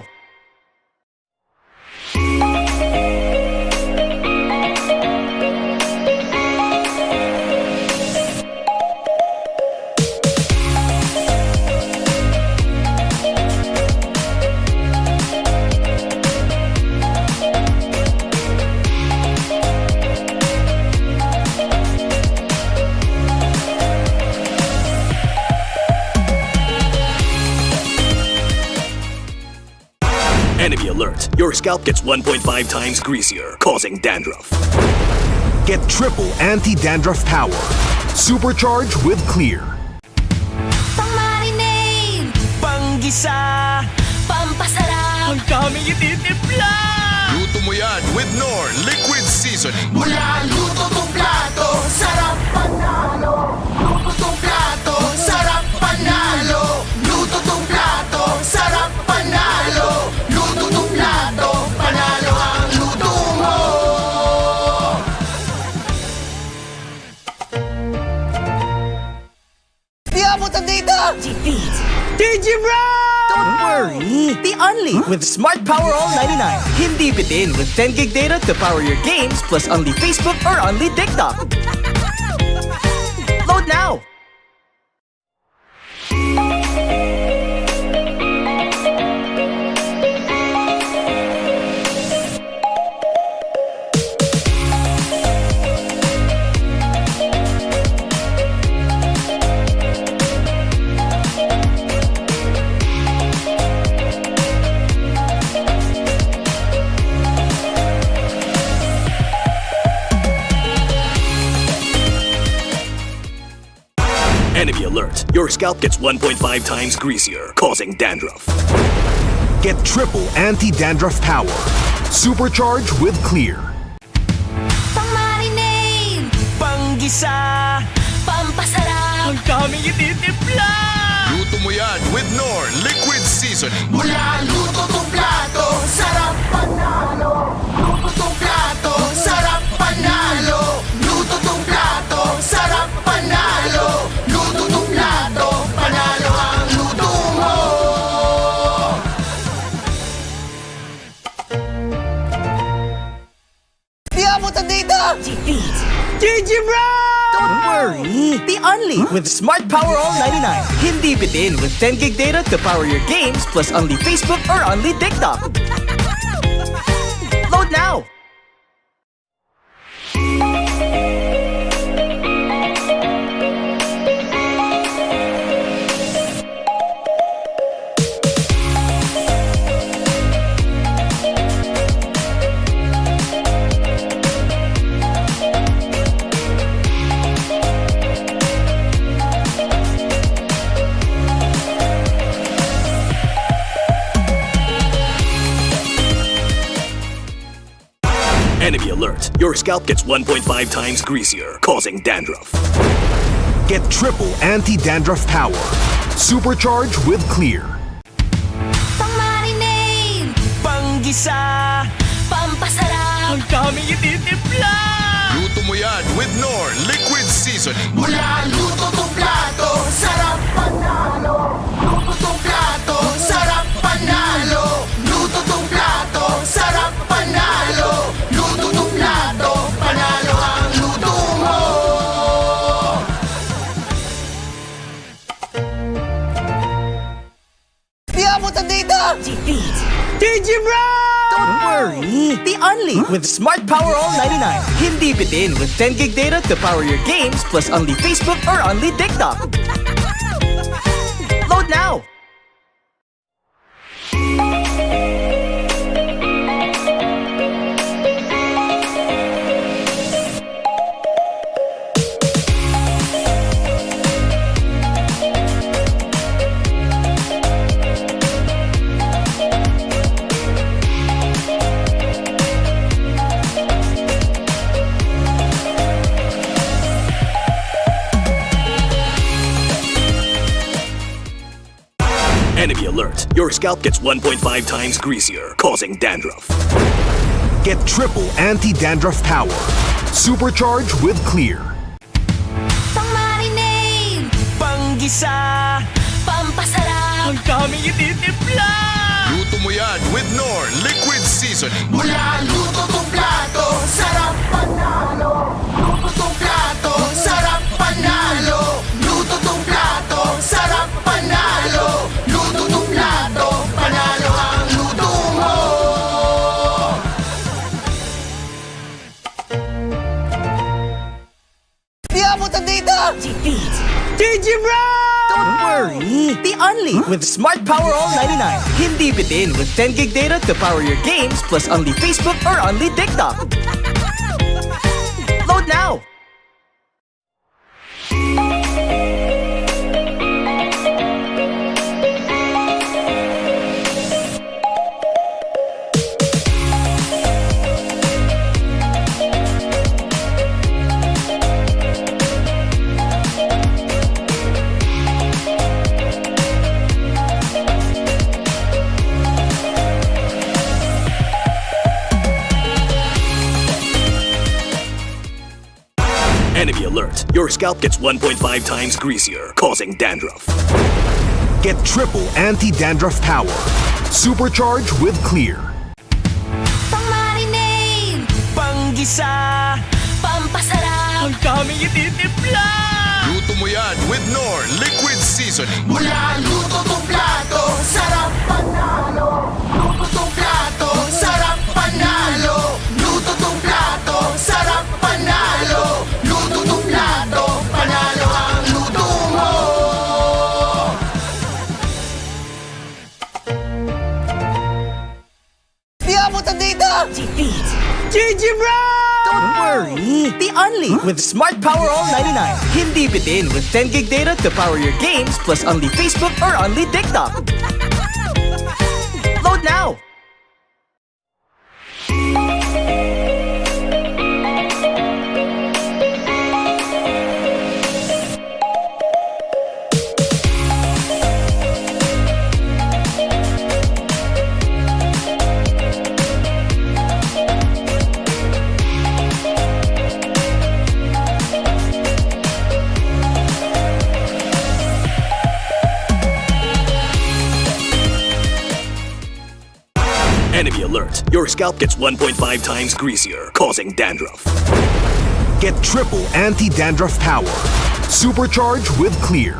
Enemy alert. Your scalp gets 1.5 times greasier, causing dandruff. Get triple anti-dandruff power. Supercharge with Clear. Pang-marinade, Panggisa, pampasarap, ang daming ititimpla. Luto mo yan with Knorr Liquid Seasoning. mula luto tong plato, sarap panalo. Luto tong plato, sarap panalo. Luto tong plato, sarap panalo. Luto tong plato, panalo ang luto mo. Di abutan dito! Defeat. GG bro! Don't worry! The Only with Smart Power All 99. Hindi bitin with 10 gig data to power your games plus only Facebook or only TikTok. Load now! Enemy alert. Your scalp gets 1.5 times greasier, causing dandruff. Get triple anti-dandruff power. Supercharge with Clear. Pang-marinade, Panggisa, pampasarap, ang daming ititimpla. Luto mo yan with Knorr Liquid Seasoning. mula luto tong plato, sarap panalo. Luto tong plato, sarap panalo. Luto tong plato, sarap panalo. Luto tong plato, panalo ang luto mo. Di abutan dito! Defeat. GG bro! Don't worry! worry! The only with Smart Power All 99. Hindi bitin with 10 gig data to power your games plus only Facebook or only TikTok. Load now! Enemy alert. Your scalp gets 1.5 times greasier, causing dandruff. Get triple anti-dandruff power. Supercharge with Clear. Pang-marinade, Panggisa, pampasarap, ang daming ititimpla! Luto mo yan with Knorr Liquid Seasoning. mula luto tong plato, sarap panalo. Luto tong plato, sarap panalo. Luto tong plato, sarap panalo. Luto tong plato, panalo ang luto mo. Di abutan dito! Defeat. DJ Bro! Don't worry! The only with Smart Power All 99. Hindi bitin with 10 gig data to power your games plus only Facebook or only TikTok. Load now! Enemy alert. Your scalp gets 1.5 times greasier, causing dandruff. Get triple anti-dandruff power. Supercharge with Clear. Pang-marinade, Panggisa, pampasarap, ang daming ititimpla! Luto mo yan with Knorr Liquid Seasoning. mula luto tong plato, sarap panalo. Luto tong plato, sarap panalo. Luto tong plato, sarap panalo. Luto tong plato, panalo ang luto mo. Di abutan dito! Defeat. DJ Bro! Don't worry! The only with Smart Power All 99. Hindi bitin with 10 gig data to power your games plus only Facebook or only TikTok. Load now! Enemy alert. Your scalp gets 1.5 times greasier, causing dandruff. Get triple anti-dandruff power. Supercharge with Clear. Pang-marinade, Panggisa, pampasarap, ang daming ititimpla! Luto mo yan with Knorr Liquid Seasoning. mula luto tong plato, sarap panalo. Luto tong plato, sarap panalo. Luto tong plato, sarap panalo. Luto tong plato, panalo ang luto mo. Di abutan dito! Defeat. DJ Bro! Don't worry! The only with Smart Power All 99. Hindi bitin with 10 gig data to power your games plus only Facebook or only TikTok. Load now! Enemy alert. Your scalp gets 1.5 times greasier, causing dandruff. Get triple anti-dandruff power. Supercharge with Clear.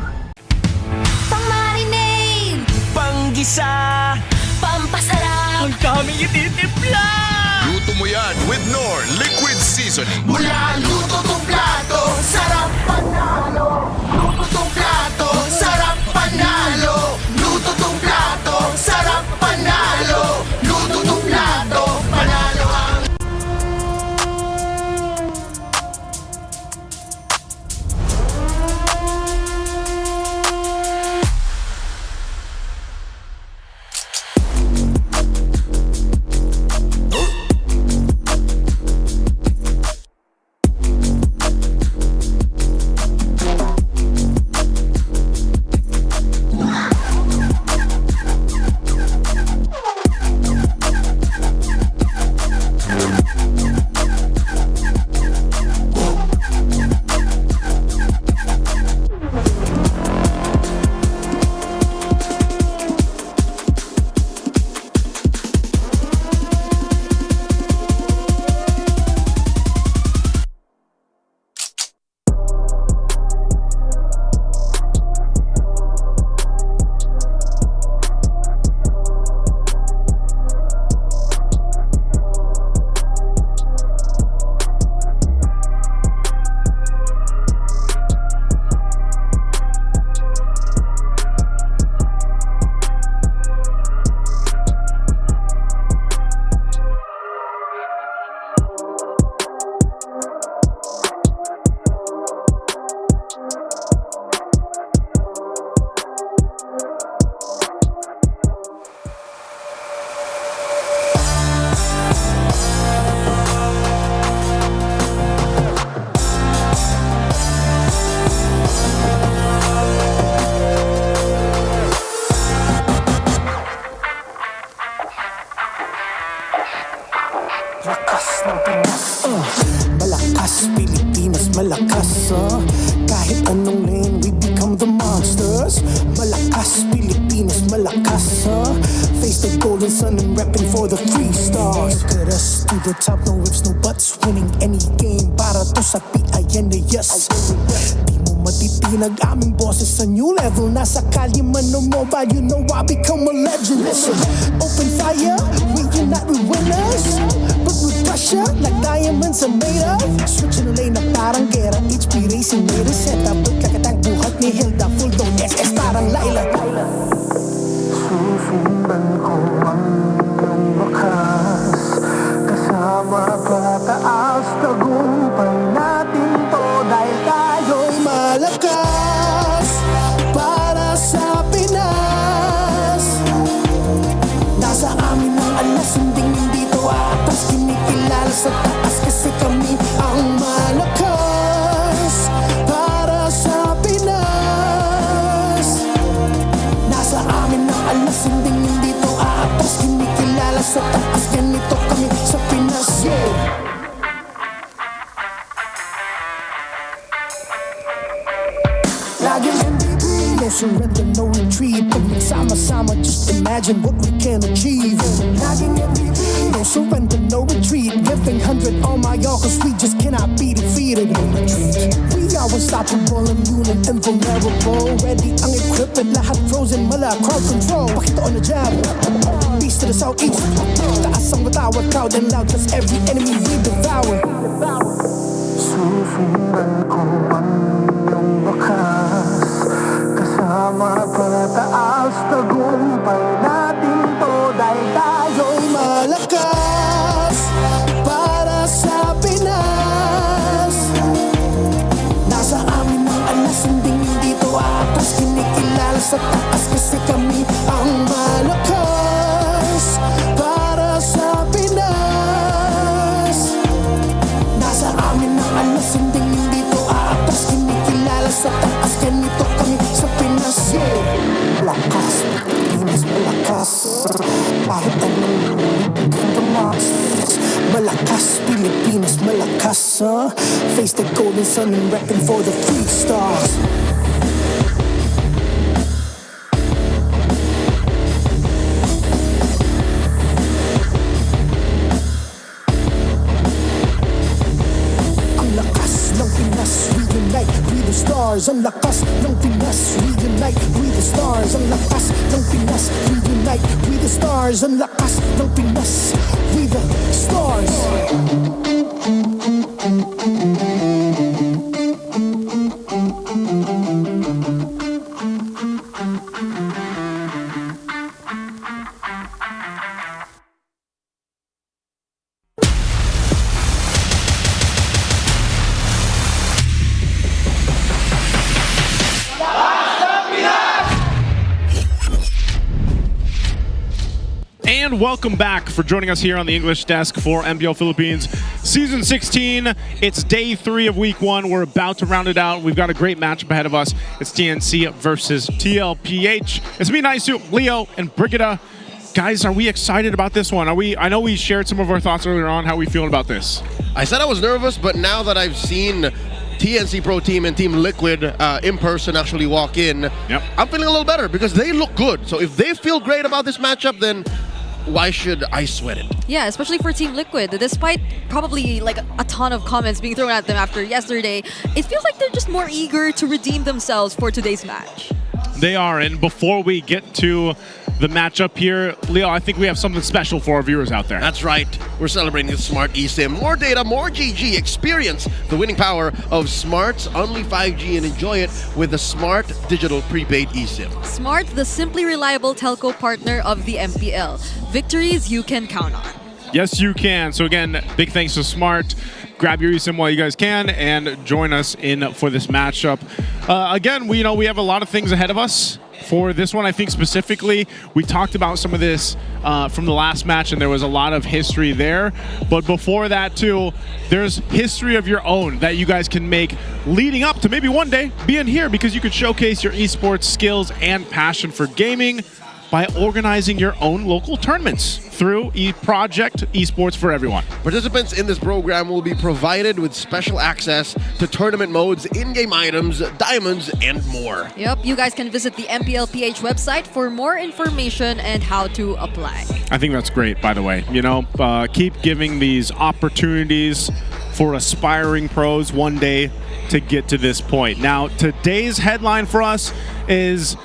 Pang-marinade, Panggisa, pampasarap, ang daming ititimpla. Luto mo yan with Knorr Liquid Seasoning. Mula luto tong plato, sarap panalo. Luto tong plato, sarap panalo. Luto tong plato, sarap panalo. Luto tong plato, panalo ang Malakas, Pilipinas, malakas kahit anong lane, we become the monsters. Malakas, Pilipinas, malakas face the golden sun and repping for the 3 stars. Look at us to the top, no whips, no butts, winning any game para to sa PINAS. Di mo matitinag aming bosses sa new level. Nasa kalye man o mobile, you know I become a legend. Listen, open fire, we unite, we winners. But with pressure, like diamonds are made of. Switching the lane na parang gera, HP racing made a setup. But kakatang buhat ni Hilda, full dome SS parang Laila. Susundan ko ang iyong bakas, kasama pataas, tagumpay natin to dahil tayo'y malakas para sa Pinas. Nasa amin ang alas, hindi to atas, kinikilala sa taas kasi kami ang malakas para sa Pinas. Nasa amin ang alas, hindi to atas, kinikilala sa taas, ganito kami sa Pinas. Yeah. Laging MLBB, no surrender, no retreat. Pag nagsama-sama, just imagine what we can achieve. Laging MLBB, no surrender, no retreat. Giving 100 on my all, cause we just cannot be defeated. We are unstoppable, immune and invulnerable. Ready ang equipment, lahat frozen, mala, crowd control. Pakita on the jab, east to the southeast. Taas ang matawad, proud and loud, cause every enemy we devour. Susundan ko ang iyong bakas, kasama pataas, tagumpay natin to dahil tayo'y malakas para sa Pinas. Nasa amin ang alas, hindi to atas, kinikilala sa taas kasi kami ang malakas para sa Pinas. Nasa amin ang alas, hindi to atas, kinikilala sa taas, ganito kami sa Pinas. Yeah. Malakas, Pilipinas, malakas kahit anong monsters. Malakas, Pilipinas, malakas face the golden sun and repping for the 3 stars. Ang lakas stars. Ang lakas ng Pinas, reunite with the stars. Ang lakas ng Pinas, reunite with the stars. Ang lakas ng Pinas, with the stars. And welcome back for joining us here on the English desk for MPL Philippines Season 16. It's day 3 of week 1. We're about to round it out. We've got a great matchup ahead of us. It's TNC versus TLPH. It's me, Naisu, Leo, and Brigida. Guys, are we excited about this one? I know we shared some of our thoughts earlier on. How are we feeling about this? I said I was nervous, but now that I've seen TNC Pro Team and Team Liquid in person actually walk in, I'm feeling a little better because they look good. So if they feel great about this matchup, then why should I sweat it? Yeah, especially for Team Liquid. Despite probably like a ton of comments being thrown at them after yesterday, it feels like they're just more eager to redeem themselves for today's match. They are, and before we get to the matchup here, Leo, I think we have something special for our viewers out there. That's right. We're celebrating the Smart eSIM. More data, more GG. Experience the winning power of Smart's Only 5G and enjoy it with the Smart Digital Prepaid eSIM. Smart, the simply reliable telco partner of the MPL. Victories you can count on. Yes, you can. So again, big thanks to Smart. Grab your eSIM while you guys can and join us in for this matchup. Again, we have a lot of things ahead of us for this one. I think specifically, we talked about some of this from the last match, and there was a lot of history there. But before that, too, there's history of your own that you guys can make leading up to maybe one day being here, because you could showcase your esports skills and passion for gaming by organizing your own local tournaments through Project Esports for Everyone. Participants in this program will be provided with special access to tournament modes, in-game items, diamonds, and more. Yep, you guys can visit the MPLPH website for more information and how to apply. I think that's great, by the way. Keep giving these opportunities for aspiring pros one day to get to this point. Now, today's headline for us is,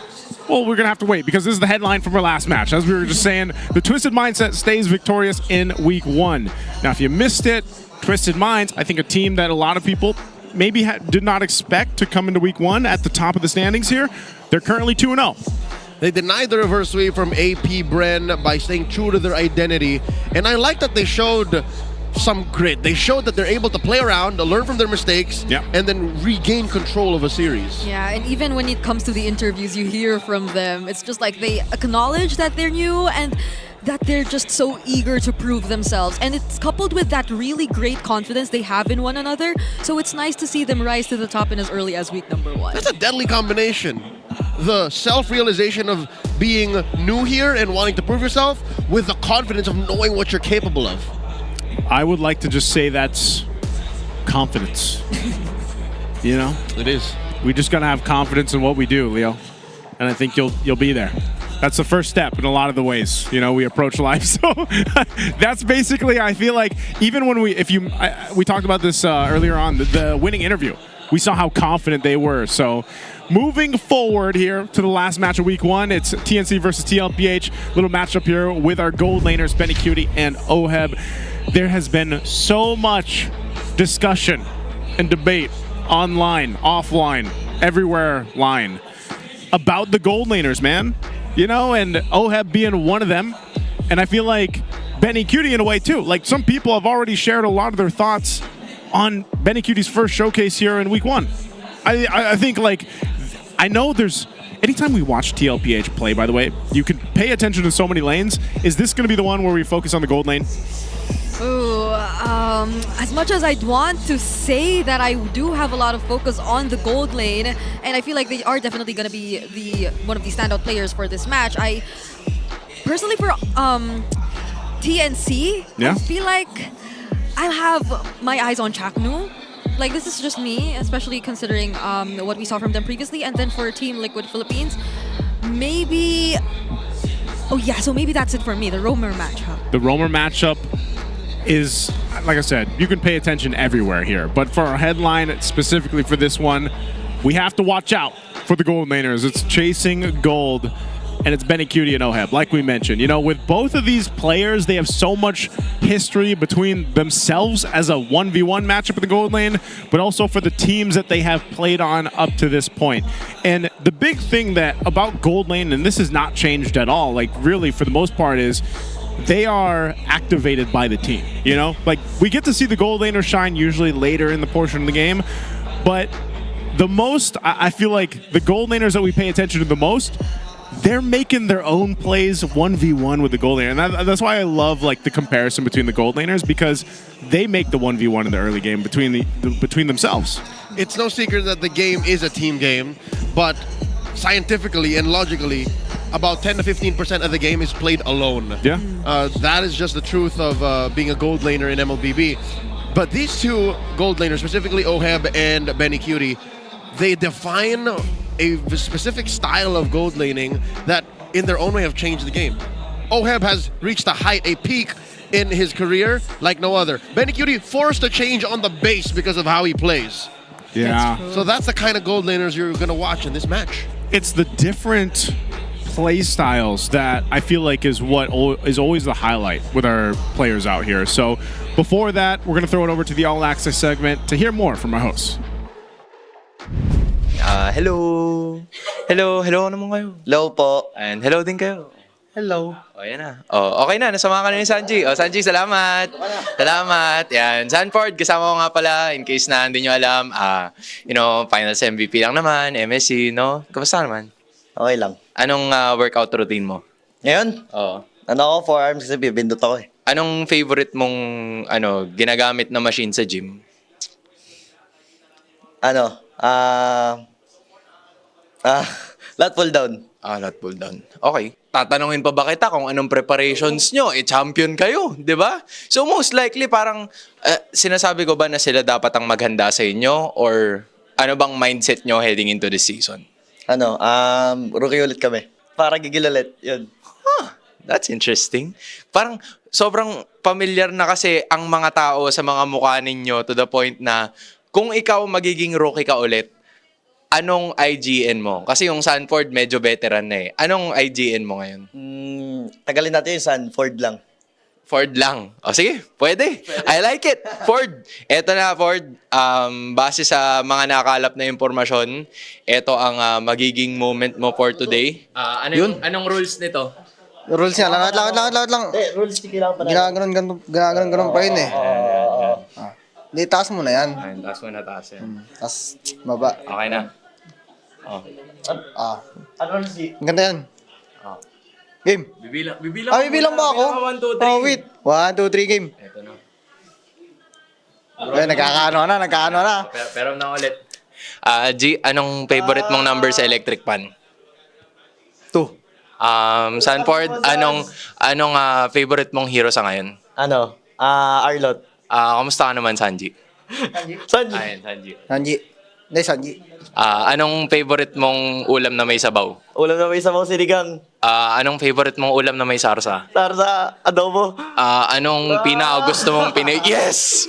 well, we're going to have to wait because this is the headline from our last match. As we were just saying, the Twisted Mindset stays victorious in week 1. Now, if you missed it, Twisted Minds, I think a team that a lot of people maybe did not expect to come into week 1 at the top of the standings here. They're currently 2-0. They denied the reverse sweep from APBR by staying true to their identity. And I like that they showed some grit. They showed that they're able to play around, to learn from their mistakes, and then regain control of a series. Yeah, and even when it comes to the interviews you hear from them, it's just like they acknowledge that they're new and that they're just so eager to prove themselves. And it's coupled with that really great confidence they have in one another. So it's nice to see them rise to the top in as early as week number 1. That's a deadly combination. The self-realization of being new here and wanting to prove yourself with the confidence of knowing what you're capable of. I would like to just say that's confidence. It is. We just gotta have confidence in what we do, Leo, and I think you'll be there. That's the first step in a lot of the ways we approach life. So that's basically, I feel like, even when we talked about this earlier on, the winning interview, we saw how confident they were. So moving forward here to the last match of week 1, it's TNC versus TLPH. Little matchup here with our gold laners, Benny Cutie and Oheb. There has been so much discussion and debate online, offline, everywhere line about the gold laners, man. And Oheb being one of them. And I feel like Benny Cutie in a way too. Like, some people have already shared a lot of their thoughts on Benny Cutie's first showcase here in week 1. I think, I know there's, anytime we watch TLPH play, by the way, you can pay attention to so many lanes. Is this going to be the one where we focus on the gold lane? Ooh, as much as I'd want to say that I do have a lot of focus on the gold lane, and I feel like they are definitely going to be one of the standout players for this match, I personally, for TNC, I feel like I'll have my eyes on Chaknu. Like, this is just me, especially considering what we saw from them previously. And then for Team Liquid Philippines, maybe... Oh yeah, so maybe that's it for me, the Roamer matchup. The Roamer matchup is, like I said, you can pay attention everywhere here. But for our headline, specifically for this one, we have to watch out for the gold laners. It's chasing gold, and it's Benny Cutie and Oheb, like we mentioned. You know, with both of these players, they have so much history between themselves as a 1v1 matchup in the gold lane, but also for the teams that they have played on up to this point. And the big thing that about gold lane, and this has not changed at all, like really for the most part, is they are activated by the team, you know? Like, we get to see the gold laner shine usually later in the portion of the game, but the most, I feel like the gold laners that we pay attention to the most, they're making their own plays 1v1 with the gold laner. And that's why I love like the comparison between the gold laners, because they make the 1v1 in the early game between themselves. It's no secret that the game is a team game, but scientifically and logically, about 10 to 15% of the game is played alone. Yeah. That is just the truth of being a gold laner in MLBB. But these two gold laners, specifically Oheb and Benny Cutie, they define a specific style of gold laning that in their own way have changed the game. Oheb has reached a height, a peak in his career like no other. Benny Cutie forced a change on the base because of how he plays. Yeah. So that's the kind of gold laners you're going to watch in this match. It's the different play styles that I feel like is what is always the highlight with our players out here. So before that, we're going to throw it over to the All Access segment to hear more from our hosts. Hello. Hello naman kayo. Hello po. And hello din kayo. Hello. O, yan na. O, okay na. Nasama ka na ni Sanji. O, Sanji, salamat. Salamat. Yan. Sanford, kasama ko nga pala. In case na hindi nyo alam, finals MVP lang naman, MSC, no? Kamusta naman? Okay lang. Anong workout routine mo? Ngayon? Oo. Ako, forearms kasi bibindot ako eh. Anong favorite mong ginagamit na machine sa gym? Lat pull down. Lat pull down. Okay. Tatanungin pa ba kita kung anong preparations nyo? Champion kayo, di ba? So most likely parang sinasabi ko ba na sila dapat ang maghanda sa inyo? Or ano bang mindset nyo heading into the season? Rookie ulit kami. Para gigil ulit, yun. That's interesting. Parang sobrang familiar na kasi ang mga tao sa mga mukha ninyo to the point na kung ikaw magiging rookie ka ulit, anong IGN mo? Kasi yung Sanford medyo veteran na eh. Anong IGN mo ngayon? Tagalin natin yung Sanford lang. Ford lang. O sige, pwede. I like it. Ford. Eto na, Ford. Base sa mga nakalap na impormasyon, eto ang magiging moment mo for today. Anong rules nito? Rules niya. Lakad lang. Rules kailangan pa na. Ginaganon pa yun eh. Hindi, taas mo na yan. Taas mo na, taas yan. Taas, baba. Okay na. Ang ganda yan. Game. Bibilang ba ako? 1, 2, 3. Wait. 1, 2, 3, game. Eto na. Nagkakaano na. Pero na ulit. G, anong favorite mong number sa electric pan? 2. Sanford, anong favorite mong hero sa ngayon? Arlot. Kamusta ka naman, Sanji? Sanji. Ayun, Sanji. Hindi, Sanji. Anong favorite mong ulam na may sabaw? Ulam na may sabaw, sinigang. Anong favorite mong ulam na may sarsa? Sarsa, adobo. Anong pinaka-gusto mong pinay... Yes!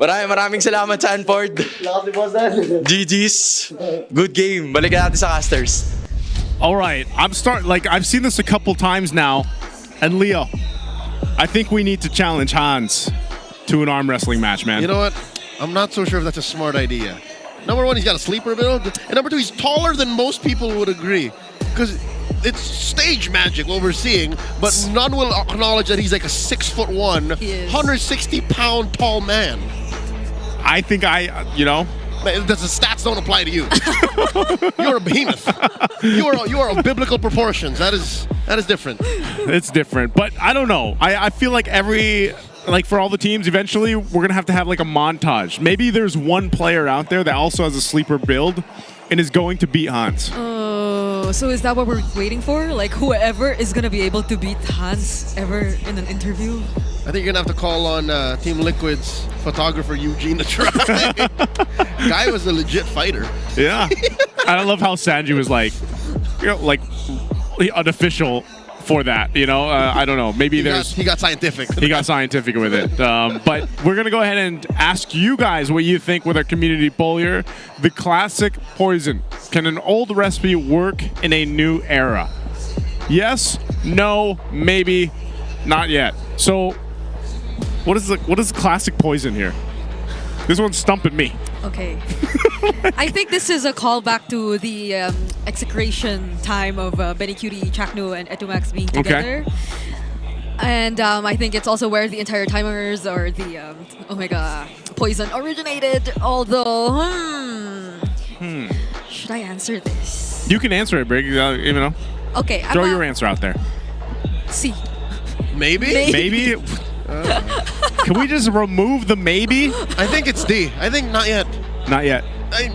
Maraming salamat, Sanford. Lakas ni Bossan. GG's. Good game. Balikan natin sa casters. All right, I've seen this a couple times now, and Leo, I think we need to challenge Hans to an arm wrestling match, man. You know what? I'm not so sure if that's a smart idea. Number one, he's got a sleeper build, and number two, he's taller than most people would agree. Because it's stage magic what we're seeing, but none will acknowledge that he's like a 6'1", 160-pound tall man. I think the stats don't apply to you. You're a behemoth. You are of biblical proportions. That is different. It's different, but I don't know. I feel like for all the teams, eventually we're gonna have to have like a montage. Maybe there's one player out there that also has a sleeper build and is going to beat Hans. Oh, so is that what we're waiting for? Like whoever is gonna be able to beat Hans ever in an interview? I think you're gonna have to call on Team Liquid's photographer Eugene to try. Guy was a legit fighter. Yeah. I love how Sanji was like, unofficial for that. You know, I don't know. Maybe he got scientific. He got scientific with it. But we're gonna go ahead and ask you guys what you think with our community poll here. The classic poison. Can an old recipe work in a new era? Yes, no, maybe, not yet. So, what is the classic poison here? This one's stumping me. Okay. I think this is a callback to the execration time of Benny Cutie, Chaknu, and Etumax being together. Okay. And I think it's also where the entire timers or the Omega poison originated. Although, should I answer this? You can answer it, Brig. You know. Okay. Throw your answer out there. C. Maybe? Maybe? Can we just remove the maybe? I think it's D. I think not yet. Not yet.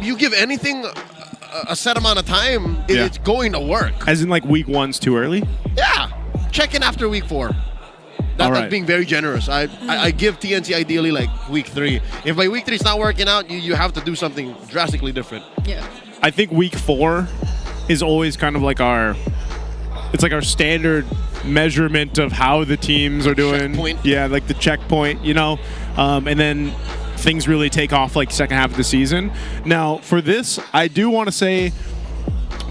You give anything a set amount of time, it's going to work. As in like week 1's too early? Yeah. Check in after week 4. That's being very generous. I give TNC ideally like week 3. If by week 3 it's not working out, you have to do something drastically different. Yeah. I think week 4 is always kind of like our standard measurement of how the teams are doing. Checkpoint. Yeah, like the checkpoint, you know. And then things really take off like second half of the season. Now, for this, I do want to say,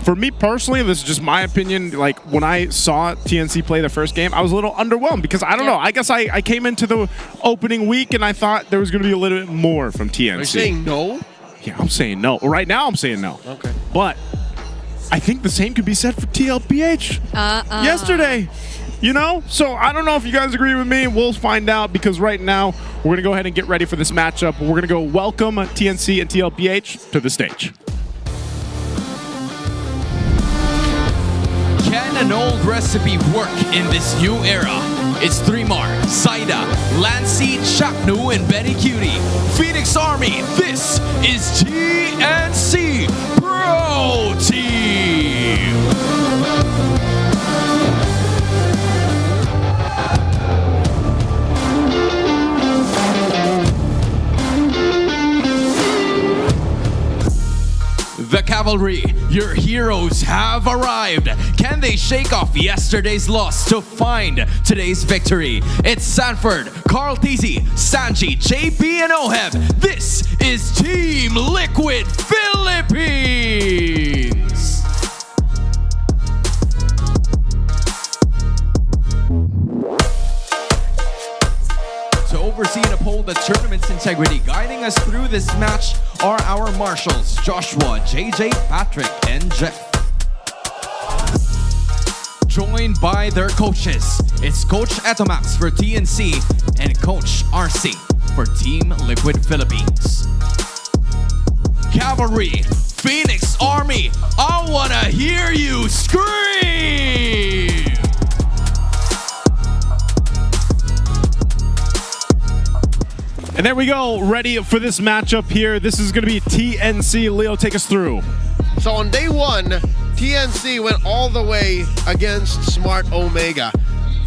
for me personally, this is just my opinion, like when I saw TNC play the first game, I was a little underwhelmed because I don't know. I guess I came into the opening week and I thought there was going to be a little bit more from TNC. Are you saying no? Yeah, I'm saying no. Right now, I'm saying no. Okay. But I think the same could be said for TLPH yesterday. You know? So I don't know if you guys agree with me. We'll find out because right now we're going to go ahead and get ready for this matchup. We're going to go welcome TNC and TLPH to the stage. Can an old recipe work in this new era? It's 3Mar, Saida, Lancy, Chaknu, and Benny Cutie. Phoenix Army, this is TNC Pro Team! The Cavalry, your heroes have arrived. Can they shake off yesterday's loss to find today's victory? It's Sanford, Carl Teasy, Sanji, JP, and Oheb. This is Team Liquid Philippines! To oversee and uphold the tournament's integrity, guiding us through this match are our marshals, Joshua, JJ, Patrick, and Jeff. Joined by their coaches, it's Coach Etomax for TNC and Coach RC for Team Liquid Philippines. Cavalry, Phoenix Army, I wanna hear you scream! And there we go, ready for this matchup here. This is going to be TNC. Leo, take us through. So on day 1, TNC went all the way against Smart Omega.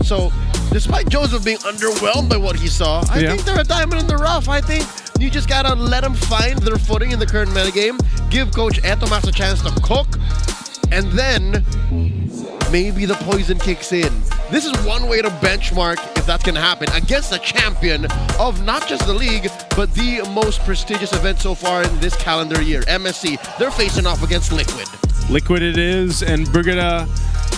So despite Joseph being underwhelmed by what he saw, I think they're a diamond in the rough. I think you just got to let them find their footing in the current metagame, give Coach Etomas a chance to cook, and then maybe the poison kicks in. This is one way to benchmark if that can happen against the champion of not just the league, but the most prestigious event so far in this calendar year, MSC. They're facing off against Liquid. Liquid it is, and Brigida,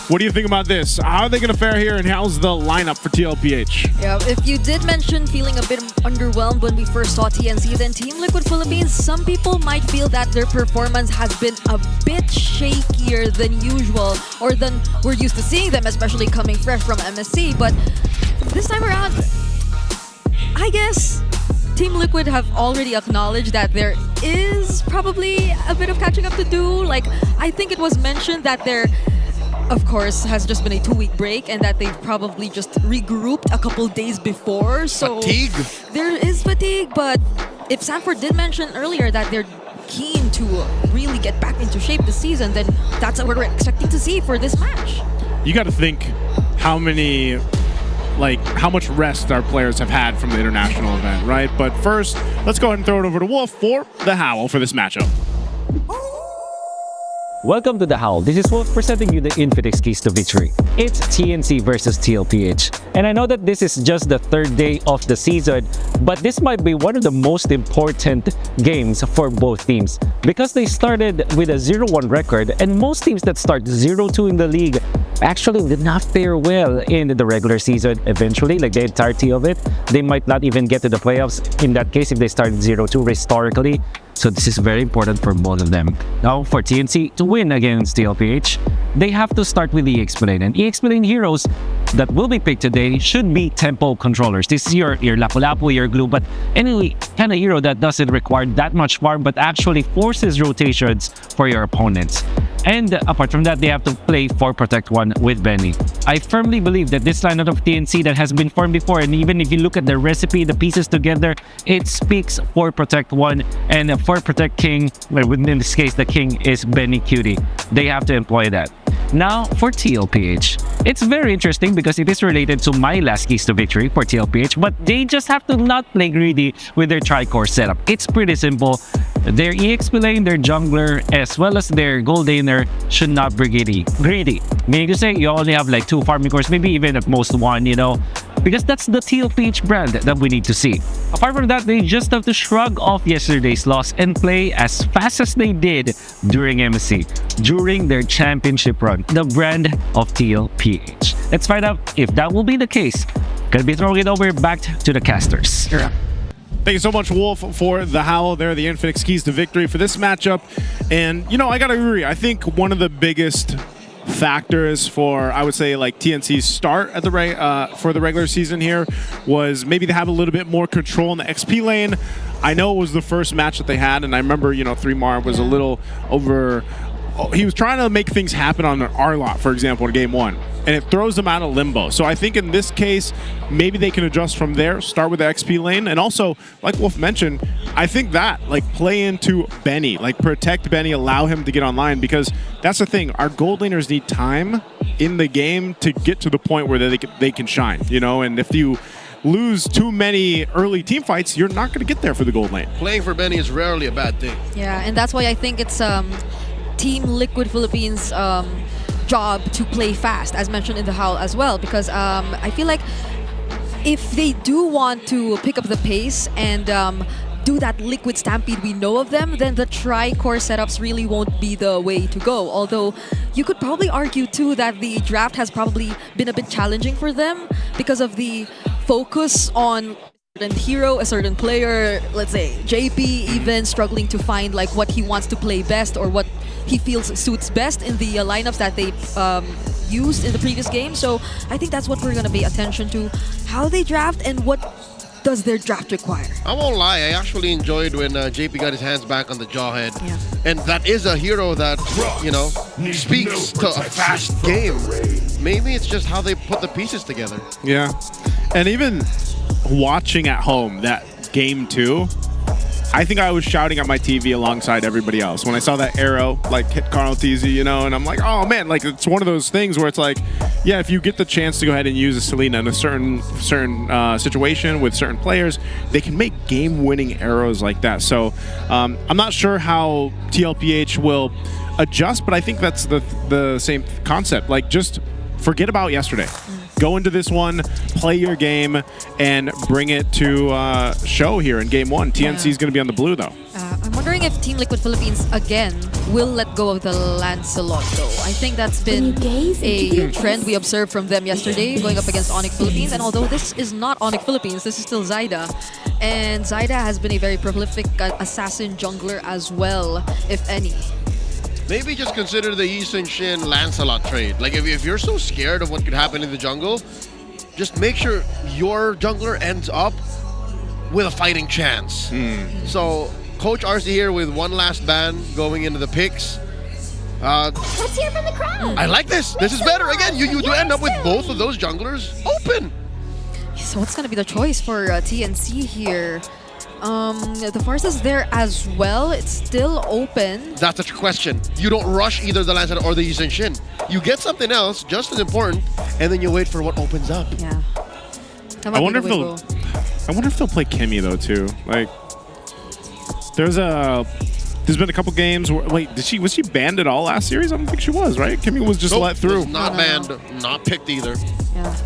what do you think about this? How are they going to fare here, and how's the lineup for TLPH? Yeah, if you did mention feeling a bit underwhelmed when we first saw TNC, then Team Liquid Philippines, some people might feel that their performance has been a bit shakier than usual, or than we're used to seeing them, especially coming fresh from MSC. But this time around, I guess Team Liquid have already acknowledged that there is probably a bit of catching up to do. Like, I think it was mentioned that there, of course, has just been a 2-week break and that they've probably just regrouped a couple days before. So fatigue. There is fatigue, but if Sanford did mention earlier that they're keen to really get back into shape this season, then that's what we're expecting to see for this match. You got to think how much rest our players have had from the international event, right? But first, let's go ahead and throw it over to Wolf for the Howl for this matchup. Welcome to The Howl. This is Wolf presenting you the Infinix keys to victory. It's TNC versus TLPH. And I know that this is just the third day of the season, but this might be one of the most important games for both teams because they started with a 0-1 record, and most teams that start 0-2 in the league actually did not fare well in the regular season. Eventually, like the entirety of it, they might not even get to the playoffs in that case if they started 0-2 historically. So this is very important for both of them. Now, for TNC to win against TLPH, they have to start with the Explain. And Explain heroes that will be picked today should be tempo controllers. This is your Lapu-Lapu, your glue, but any kind of hero that doesn't require that much farm but actually forces rotations for your opponents. And apart from that, they have to play 4 Protect 1 with Benny. I firmly believe that this lineup of TNC that has been formed before, and even if you look at the recipe, the pieces together, it speaks 4 Protect 1 and 4 Protect King, well, in this case, the King is Benny Cutie. They have to employ that. Now, for TLPH, it's very interesting because it is related to my last keys to victory for TLPH, but they just have to not play greedy with their tri-core setup. It's pretty simple. Their EXP lane, their jungler, as well as their gold laner should not be greedy. Meaning to say, you only have like 2 farming cores, maybe even at most 1, you know, because that's the TLPH brand that we need to see. Apart from that, they just have to shrug off yesterday's loss and play as fast as they did during MSC, during their championship run, the brand of TLPH. Let's find out if that will be the case. Gonna be throwing it over back to the casters. Thank you so much, Wolf, for the Howl there, the Infinix keys to victory for this matchup. And, you know, I gotta agree. I think one of the biggest factors for, I would say, like TNC's start at the for the regular season here was maybe they have a little bit more control in the XP lane. I know it was the first match that they had, and I remember, you know, 3mar was a little over. He was trying to make things happen on an R-Lot, for example, in game 1, and it throws them out of limbo. So I think in this case, maybe they can adjust from there, start with the XP lane, and also, like Wolf mentioned, I think that, like, play into Benny, like protect Benny, allow him to get online, because that's the thing, our gold laners need time in the game to get to the point where they can shine, you know, and if you lose too many early team fights, you're not going to get there for the gold lane. Playing for Benny is rarely a bad thing. Yeah, and that's why I think it's Team Liquid Philippines' job to play fast, as mentioned in the Howl as well, because I feel like if they do want to pick up the pace and do that Liquid Stampede we know of them, then the tri-core setups really won't be the way to go. Although you could probably argue too that the draft has probably been a bit challenging for them because of the focus on a certain hero, a certain player, let's say JP even struggling to find like what he wants to play best or what he feels suits best in the lineups that they used in the previous game. So I think that's what we're going to pay attention to, how they draft and what does their draft require. I won't lie, I actually enjoyed when JP got his hands back on the Jawhead. Yeah. And that is a hero that, you know, speaks to a fast game. Maybe it's just how they put the pieces together. Yeah. And even watching at home that game 2, I think I was shouting at my TV alongside everybody else when I saw that arrow like hit Carl TZ, you know, and I'm like, oh man, like it's one of those things where it's like, yeah, if you get the chance to go ahead and use a Selena in a certain situation with certain players, they can make game-winning arrows like that. So I'm not sure how TLPH will adjust, but I think that's the same concept. Like, just forget about yesterday. Go into this one, play your game, and bring it to show here in game 1. TNC is going to be on the blue, though. I'm wondering if Team Liquid Philippines, again, will let go of the Lancelot, though. I think that's been a trend we observed from them yesterday, going up against Onyx Philippines. And although this is not Onyx Philippines, this is still Zyda. And Zyda has been a very prolific assassin jungler as well, if any. Maybe just consider the Yi Sun-Shin Lancelot trade. Like, if you're so scared of what could happen in the jungle, just make sure your jungler ends up with a fighting chance. So, Coach RC here with one last ban going into the picks. Let's hear from the crowd. I like this. This is better. Again, you do end up with both of those junglers open. So what's going to be the choice for TNC here? The Farce is there as well. It's still open. That's a question. You don't rush either the Lancelot or the Yi Sun-Shin. You get something else just as important, and then you wait for what opens up. Yeah. I wonder if they'll play Kimmy though too. Like, there's a there's been a couple games where, wait, was she banned at all last series? I don't think she was, right? Kimmy was just Nope, let through. was not banned, not picked either. Yeah.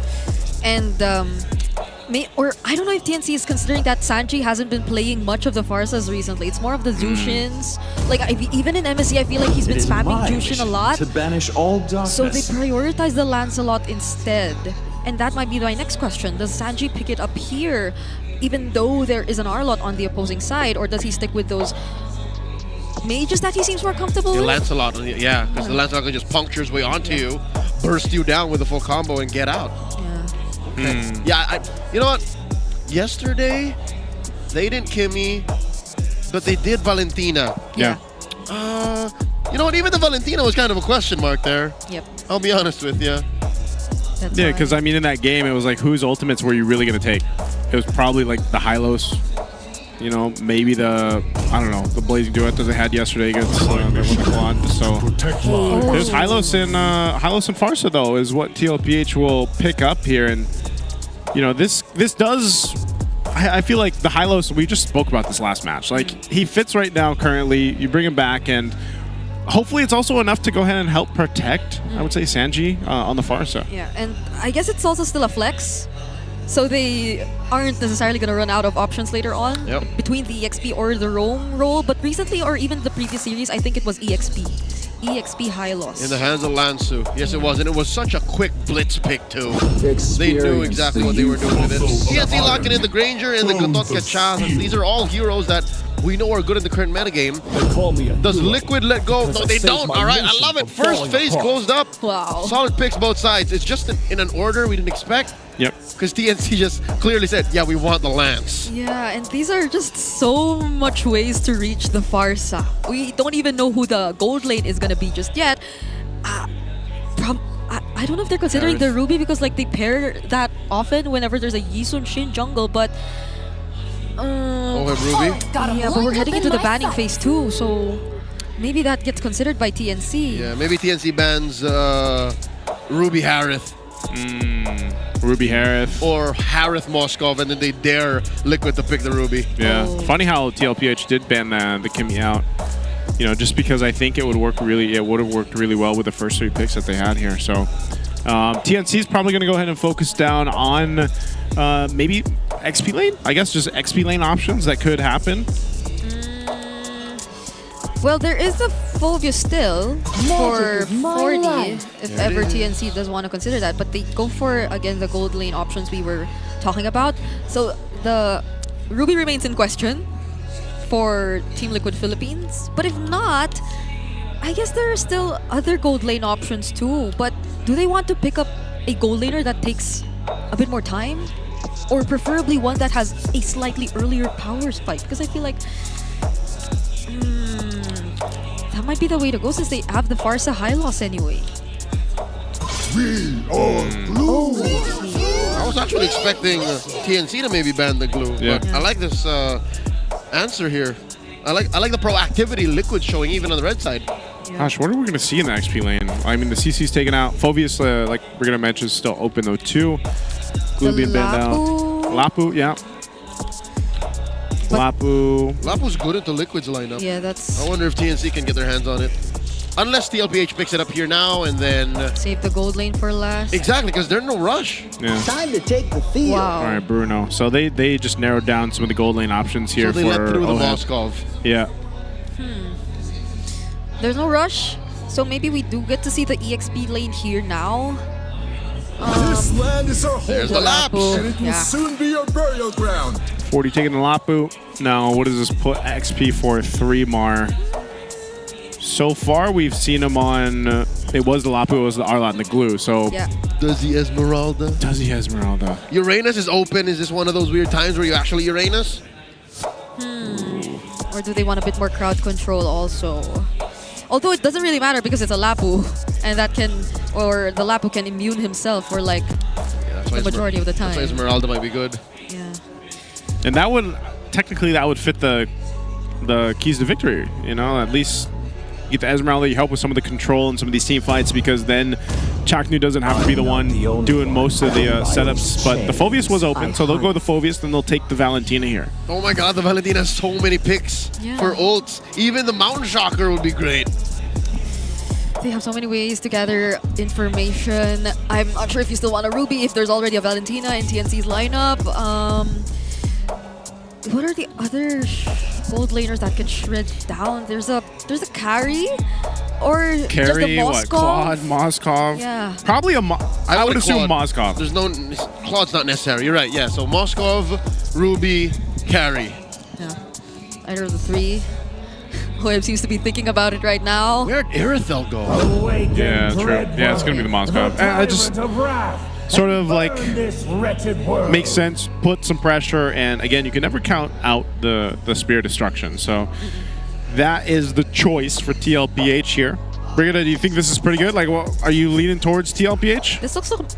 And I don't know if TNC is considering that Sanji hasn't been playing much of the Farsas recently. It's more of the Zushins. Like even in MSC, I feel like he's been spamming Jushin a lot. To banish all darkness. So they prioritize the Lancelot instead. And that might be my next question. Does Sanji pick it up here, even though there is an Arlot on the opposing side, or does he stick with those mages that he seems more comfortable The with? Lancelot, yeah, because the Lancelot can just puncture his way onto you, burst you down with a full combo, and get out. Yeah, you know what? Yesterday, they didn't Kimmy, but they did Valentina. Yeah. You know what? Even the Valentina was kind of a question mark there. Yep. I'll be honest with you. Yeah, because I mean, in that game, it was like, whose ultimates were you really going to take? It was probably like the Hylos, you know, maybe the, I don't know, the Blazing Duet that they had yesterday against the Quad. So there's Hylos and Farsa, though, is what TLPH will pick up here. And, you know, this does, I feel like the Hylos, we just spoke about this last match. Like, he fits right now currently. You bring him back, and hopefully it's also enough to go ahead and help protect, I would say, Sanji on the Farsa. Yeah, and I guess it's also still a flex. So they aren't necessarily going to run out of options later on between the EXP or the roam role. But recently, or even the previous series, I think it was EXP. EXP Hylos. In the hands of Lansu. Yes, it was. And it was such a quick blitz pick, too. They knew exactly what they were doing with it. TNC locking in the Granger and the Gatot Kachaz. These are all heroes that we know are good in the current metagame. Does Liquid let go? No, they don't. All right, I love it. First phase closed up. Wow. Solid picks both sides. It's just in an order we didn't expect. Yep. Because TNC just clearly said, yeah, we want the Lance. Yeah, and these are just so much ways to reach the Farsa. We don't even know who the gold lane is going to be just yet. I don't know if they're considering the Ruby because like they pair that often whenever there's a Yisun Shin jungle, but Ruby? Yeah, but we're heading into the banning phase too, so maybe that gets considered by TNC. Yeah, maybe TNC bans Ruby Harith. Ruby Harith. Or Harith Moskov, and then they dare Liquid to pick the Ruby. Yeah. Funny how TLPH did ban the Kimmy out. You know, just because I think it would have worked really well with the first 3 picks that they had here. So TNC is probably going to go ahead and focus down on maybe XP lane. I guess just XP lane options that could happen. Well, there is the Fovia still for 40 if ever TNC does want to consider that, but they go for, again, the gold lane options we were talking about. So the Ruby remains in question for Team Liquid Philippines, but if not, I guess there are still other gold lane options too, but do they want to pick up a gold laner that takes a bit more time? Or preferably one that has a slightly earlier power spike? Because I feel like that might be the way to go since they have the Farsa high loss anyway. We are glue. I was actually expecting TNC to maybe ban the glue, but I like this answer here. I like the proactivity Liquid showing even on the red side. Gosh, what are we going to see in the XP lane? I mean, the CC's taken out. Phobius, like we're going to mention, is still open though too. Glue being banned out. Lapu, yeah. Lapu's good at the Liquid's lineup. Yeah, that's... I wonder if TNC can get their hands on it. Unless TLPH picks it up here now and then... save the gold lane for last. Exactly, because there's no rush. Yeah. Time to take the field. Wow. All right, Bruno. So they just narrowed down some of the gold lane options here. So they let through the Moskov. Yeah. There's no rush, so maybe we do get to see the EXP lane here now. This land is our home. There's the Laps. And it will soon be your burial ground. 40 taking the Lapu. Now, what does this put XP for 3 Mar? So far, we've seen him on... it was the Lapu, it was the Arlot, and the Glue, so... Yeah. Does he Esmeralda? Does he Esmeralda? Uranus is open. Is this one of those weird times where you actually Uranus? Or do they want a bit more crowd control also? Although it doesn't really matter because it's a Lapu, and that can... or the Lapu can immune himself for like the majority of the time. That's why Esmeralda might be good. Yeah. And that would... technically, that would fit the keys to victory, you know? At least You get the Esmeralda, you help with some of the control and some of these team fights, because then Chaknu doesn't have to be the one doing most of the setups. But the Phoveus was open, so they'll go the Phoveus, then they'll take the Valentina here. Oh my god, the Valentina has so many picks for ults. Even the Mountain Shocker would be great. They have so many ways to gather information. I'm not sure if you still want a Ruby, if there's already a Valentina in TNC's lineup. What are the other gold laners that can shred down? There's a carry, or just a what? Moskov? Claude, Moskov. Yeah. Probably I would assume Moskov. There's no Claude's not necessary. You're right. Yeah. So Moskov, Ruby, carry. Yeah. Either of the three. Hoyab seems to be thinking about it right now. Where'd Irithel go? Yeah, true. Yeah, it's gonna be the Moskov. I just sort of like makes sense. Put some pressure, and again, you can never count out the Spear Destruction. So that is the choice for TLPH here. Brigida, do you think this is pretty good? Like, well, are you leaning towards TLPH?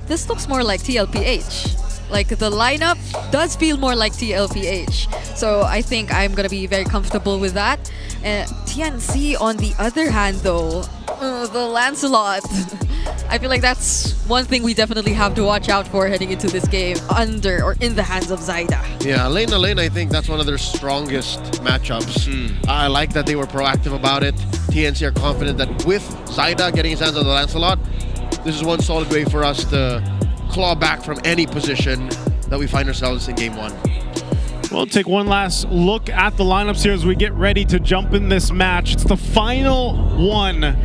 This looks more like TLPH. Like, the lineup does feel more like TLPH. So I think I'm gonna be very comfortable with that. TNC, on the other hand, though, the Lancelot. I feel like that's one thing we definitely have to watch out for heading into this game, under or in the hands of Zyda. Yeah, lane to lane, I think that's one of their strongest matchups. I like that they were proactive about it. TNC are confident that with Zyda getting his hands on the Lancelot, this is one solid way for us to claw back from any position that we find ourselves in game one. We'll take one last look at the lineups here as we get ready to jump in this match. It's the final one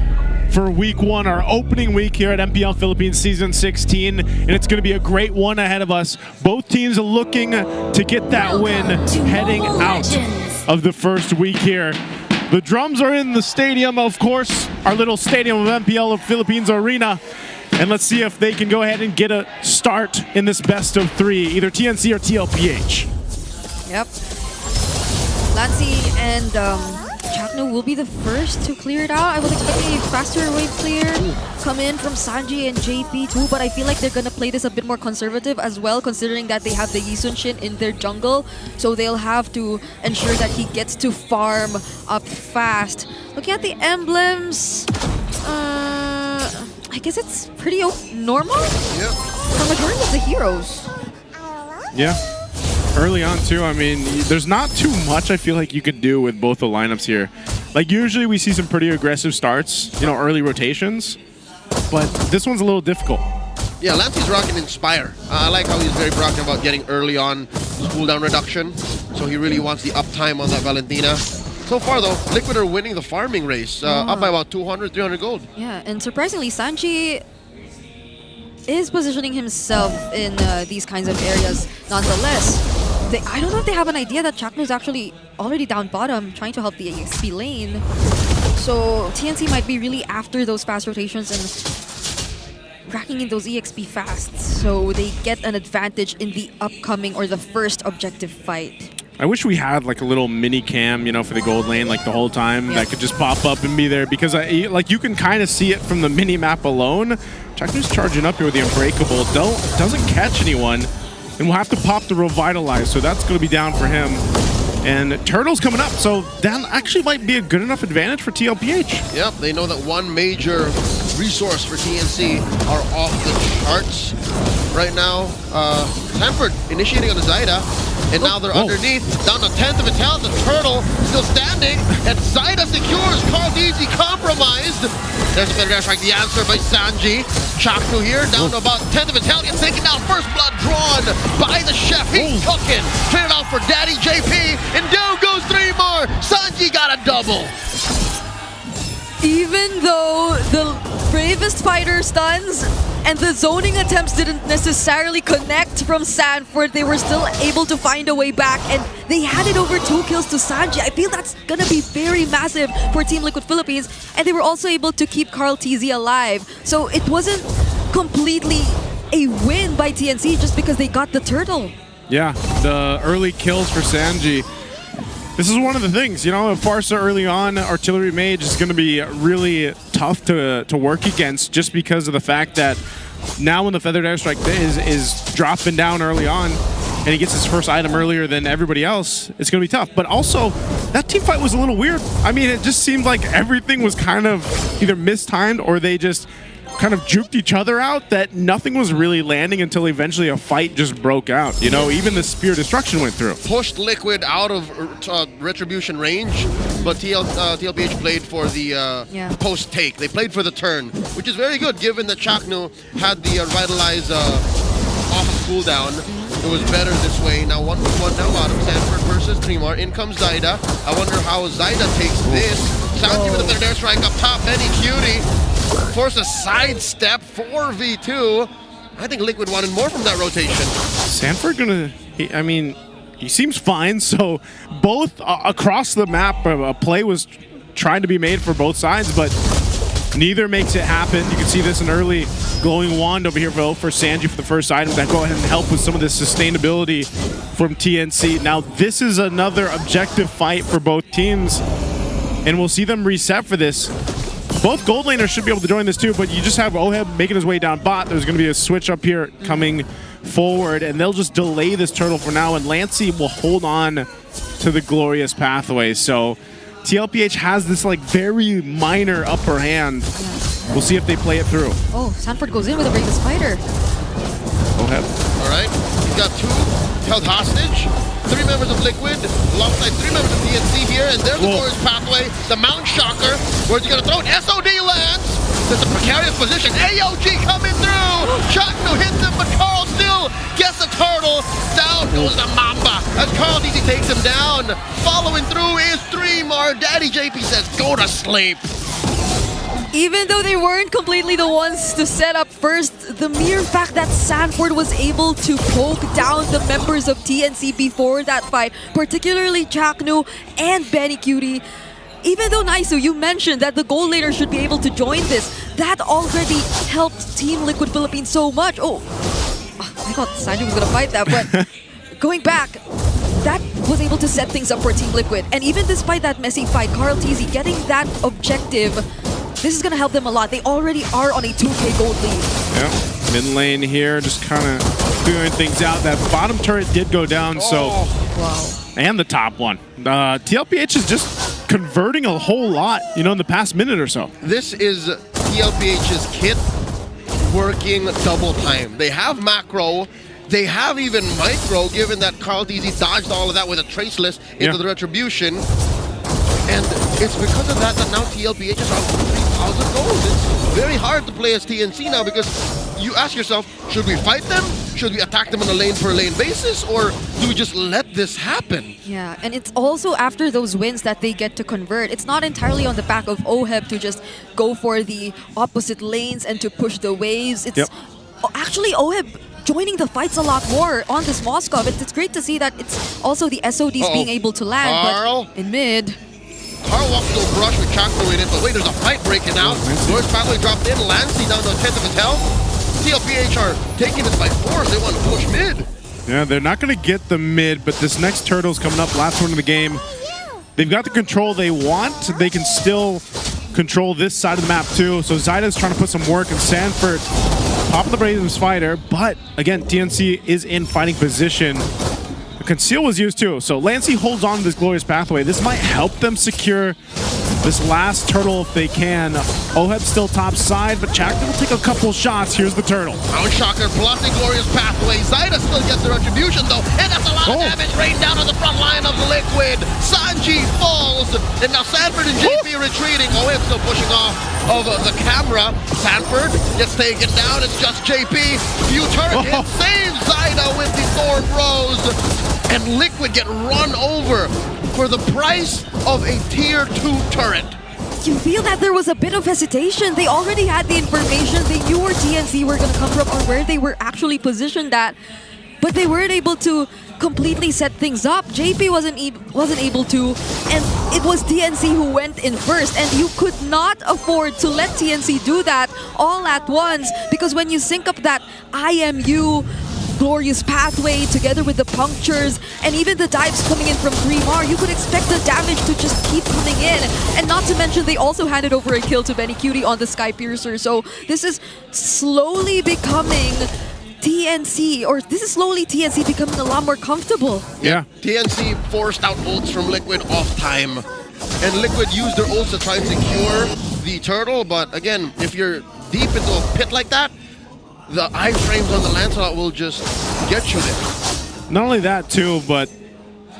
for week one, our opening week here at MPL Philippines Season 16, and it's going to be a great one ahead of us. Both teams are looking to get that win heading out of the first week here. The drums are in the stadium, of course, our little stadium of MPL Philippines Arena. And let's see if they can go ahead and get a start in this best of three, either TNC or TLPH. Yep. Lancy and Chaknu will be the first to clear it out. I would expect a faster wave clear come in from Sanji and JP too, but I feel like they're gonna play this a bit more conservative as well, considering that they have the Yisun Shin in their jungle, so they'll have to ensure that he gets to farm up fast. Looking at the emblems, I guess it's pretty normal for majority of the heroes. Yeah. Early on too, I mean, there's not too much I feel like you could do with both the lineups here. Like, usually we see some pretty aggressive starts, you know, early rotations, but this one's a little difficult. Yeah, Lancy's rocking Inspire. I like how he's very proactive about getting early on cooldown reduction, so he really wants the uptime on that Valentina. So far though, Liquid are winning the farming race, up by about 200, 300 gold. Yeah, and surprisingly, Sanji is positioning himself in these kinds of areas nonetheless. I don't know if they have an idea that Chaknu is actually already down bottom trying to help the EXP lane. So TNC might be really after those fast rotations and racking in those EXP fast, so they get an advantage in the upcoming or the first objective fight. I wish we had like a little mini cam, you know, for the gold lane like the whole time that could just pop up and be there, because like you can kind of see it from the mini map alone. Chaknu's charging up here with the Unbreakable, doesn't catch anyone, and we'll have to pop the Revitalize, so that's going to be down for him. And Turtle's coming up, so that actually might be a good enough advantage for TLPH. Yep, they know that one major resource for TNC are off the charts right now. Sanford initiating on the Zyda, and now they're underneath, down to 10th of a talent. The Turtle still standing, and Zyda secures. Carl Easy compromised. There's a better dash like the answer by Sanji. Chaknu here, down to about 10th of a talent. Gets taken down. First blood drawn by the chef. He's cooking. Cleared out for Daddy JP, and down goes 3 more. Sanji got a double. Even though the bravest fighter stuns and the zoning attempts didn't necessarily connect from Sanford, they were still able to find a way back, and they handed over 2 kills to Sanji. I feel that's gonna be very massive for Team Liquid Philippines, and they were also able to keep Carl TZ alive. So it wasn't completely a win by TNC just because they got the turtle. Yeah, the early kills for Sanji. This is one of the things, you know, Farsa early on, Artillery Mage is going to be really tough to work against, just because of the fact that now when the Feathered Airstrike is dropping down early on and he gets his first item earlier than everybody else, it's going to be tough. But also, that team fight was a little weird. I mean, it just seemed like everything was kind of either mistimed or they just kind of juked each other out, that nothing was really landing until eventually a fight just broke out. You know, even the Spear Destruction went through. Pushed Liquid out of Retribution range, but TLPH played for the post-take. They played for the turn, which is very good given that Chaknu had the Revitalize off of cooldown. It was better this way. Now 1v1 now bottom. Sanford versus Tremor. In comes Zyda. I wonder how Zyda takes this. Sanji with a air strike up top. Benny Cutie force a sidestep 4v2. I think Liquid wanted more from that rotation. Sanford he seems fine. So both across the map, a play was trying to be made for both sides, but neither makes it happen. You can see this in early glowing wand over here for Sanji for the first item that go ahead and help with some of this sustainability from TNC. Now this is another objective fight for both teams, and we'll see them reset for this. Both gold laners should be able to join this too, but you just have Oheb making his way down bot. There's going to be a switch up here coming forward, and they'll just delay this turtle for now, and Lancey will hold on to the glorious pathway. So TLPH has this like very minor upper hand. We'll see if they play it through. Oh, Sanford goes in with a Brave Spider. Oheb. All right, he's got 2 held hostage. 3 members of Liquid alongside 3 members of TNC here, and there's the glorious pathway. The Mount Shocker. Where's he gonna throw it? SOD lands. There's a precarious position. AOG coming through. Chakno hits him, but Carl still gets a turtle. Down goes the Mamba as Carl DZ takes him down. Following through is Tremor. Daddy JP says, go to sleep. Even though they weren't completely the ones to set up first, the mere fact that Sanford was able to poke down the members of TNC before that fight, particularly Chaknu and Benny Cutie, even though Naisu, you mentioned that the gold laner should be able to join this, that already helped Team Liquid Philippines so much. Oh, I thought Sanji was gonna fight that, but going back, that was able to set things up for Team Liquid. And even despite that messy fight, Carl TZ getting that objective, this is going to help them a lot. They already are on a 2K gold lead. Yeah, mid lane here, just kind of figuring things out. That bottom turret did go down, so... Wow. And the top one. TLPH is just converting a whole lot, you know, in the past minute or so. This is TLPH's kit working double time. They have macro. They have even micro, given that Carl DZ dodged all of that with a traceless into the retribution. And it's because of that now TLPH is on 3,000 gold. It's very hard to play as TNC now because you ask yourself, should we fight them? Should we attack them on a lane-per-lane basis? Or do we just let this happen? Yeah, and it's also after those wins that they get to convert. It's not entirely on the back of Oheb to just go for the opposite lanes and to push the waves. It's actually Oheb joining the fights a lot more on this Moskov. It's great to see that it's also the SODs being able to land, but in mid... Carl wants to go brush with Chakno in it, but wait, there's a fight breaking out. North Pathway dropped in, Lancey down to a 10th of his health. TLPH are taking this by force. They want to push mid. Yeah, they're not going to get the mid, but this next turtle's coming up, last one of the game. They've got the control they want. They can still control this side of the map too. So Zyda's trying to put some work, and Sanford popping the Brazen Spider, but again, TNC is in fighting position. Conceal was used too, so Lancey holds on to this glorious pathway. This might help them secure this last turtle if they can. Oheb still top side, but Chakno will take a couple shots. Here's the turtle. Mount Shocker plus a glorious pathway. Zyda still gets the retribution though, and that's a lot of damage rained down on the front line of Liquid. Sanji falls, and now Sanford and JP retreating. Oheb still pushing off of the camera. Sanford gets taken down. It's just JP. Few turret hits, saves Zyda with the Thorn Rose. And Liquid get run over for the price of a tier 2 turret. You feel that there was a bit of hesitation. They already had the information. They knew where TNC were going to come from or where they were actually positioned at. But they weren't able to completely set things up. JP wasn't able to. And it was TNC who went in first. And you could not afford to let TNC do that all at once. Because when you sync up that IMU glorious pathway together with the punctures and even the dives coming in from Tremor, you could expect the damage to just keep coming in. And not to mention they also handed over a kill to Benny Cutie on the Sky Piercer. So this is slowly becoming TNC, or this is slowly TNC becoming a lot more comfortable. Yeah. TNC forced out ults from Liquid off time. And Liquid used their ults to try and secure the turtle, but again, if you're deep into a pit like that, the iframes on the Lancelot will just get you there. Not only that too, but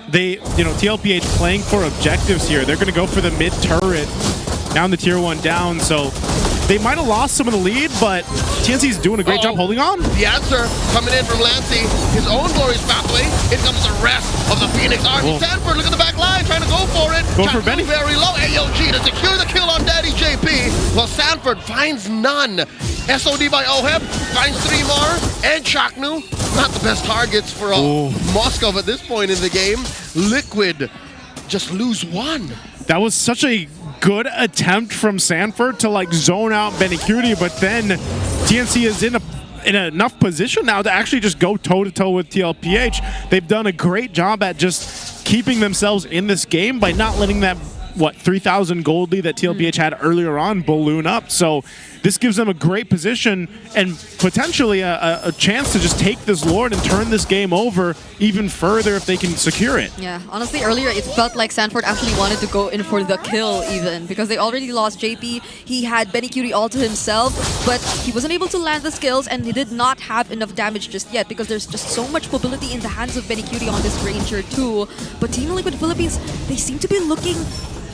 they, TLPH playing for objectives here. They're going to go for the mid turret down the tier 1 down, so they might have lost some of the lead, but TNC's doing a great job holding on. The answer coming in from Lancey, his own glorious pathway. In comes the rest of the Phoenix Army. Sanford, look at the back line, trying to go for it. Going for Benny. Very low. AOG to secure the kill on Daddy JP. Well, Sanford finds none. SOD by Oheb finds 3 more. And Chaknu, not the best targets for Moscow at this point in the game. Liquid just lose 1. That was such a good attempt from Sanford to like zone out Benny Cutie, but then TNC is in enough position now to actually just go toe-to-toe with TLPH. They've done a great job at just keeping themselves in this game by not letting that 3,000 gold lead that TLPH had earlier on balloon up. So this gives them a great position and potentially a chance to just take this Lord and turn this game over even further if they can secure it. Yeah, honestly, earlier it felt like Sanford actually wanted to go in for the kill even, because they already lost JP. He had Benny Cutie all to himself, but he wasn't able to land the skills, and he did not have enough damage just yet because there's just so much mobility in the hands of Benny Cutie on this Ranger too. But Team Liquid Philippines, they seem to be looking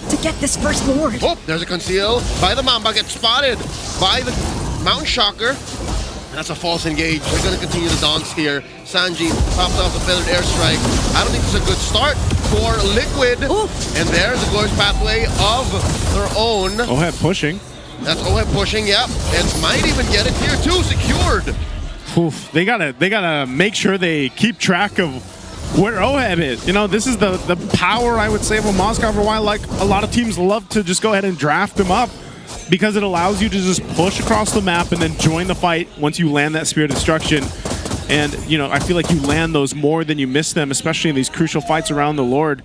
to get this first Lord. Oh, there's a conceal by the Mamba, gets spotted by the Mount Shocker. That's a false engage. They're going to continue the dance here. Sanji popped off the feathered airstrike. I don't think it's a good start for Liquid. Ooh. And there's the glorious pathway of their own. Oheb pushing. That's Oheb pushing, yep. And might even get it here too, secured. Oof, they gotta make sure they keep track of where Oheb is. This is the power, I would say, of a Moscow for a while. Like, a lot of teams love to just go ahead and draft them up because it allows you to just push across the map and then join the fight once you land that Spear of Destruction. And, I feel like you land those more than you miss them, especially in these crucial fights around the Lord.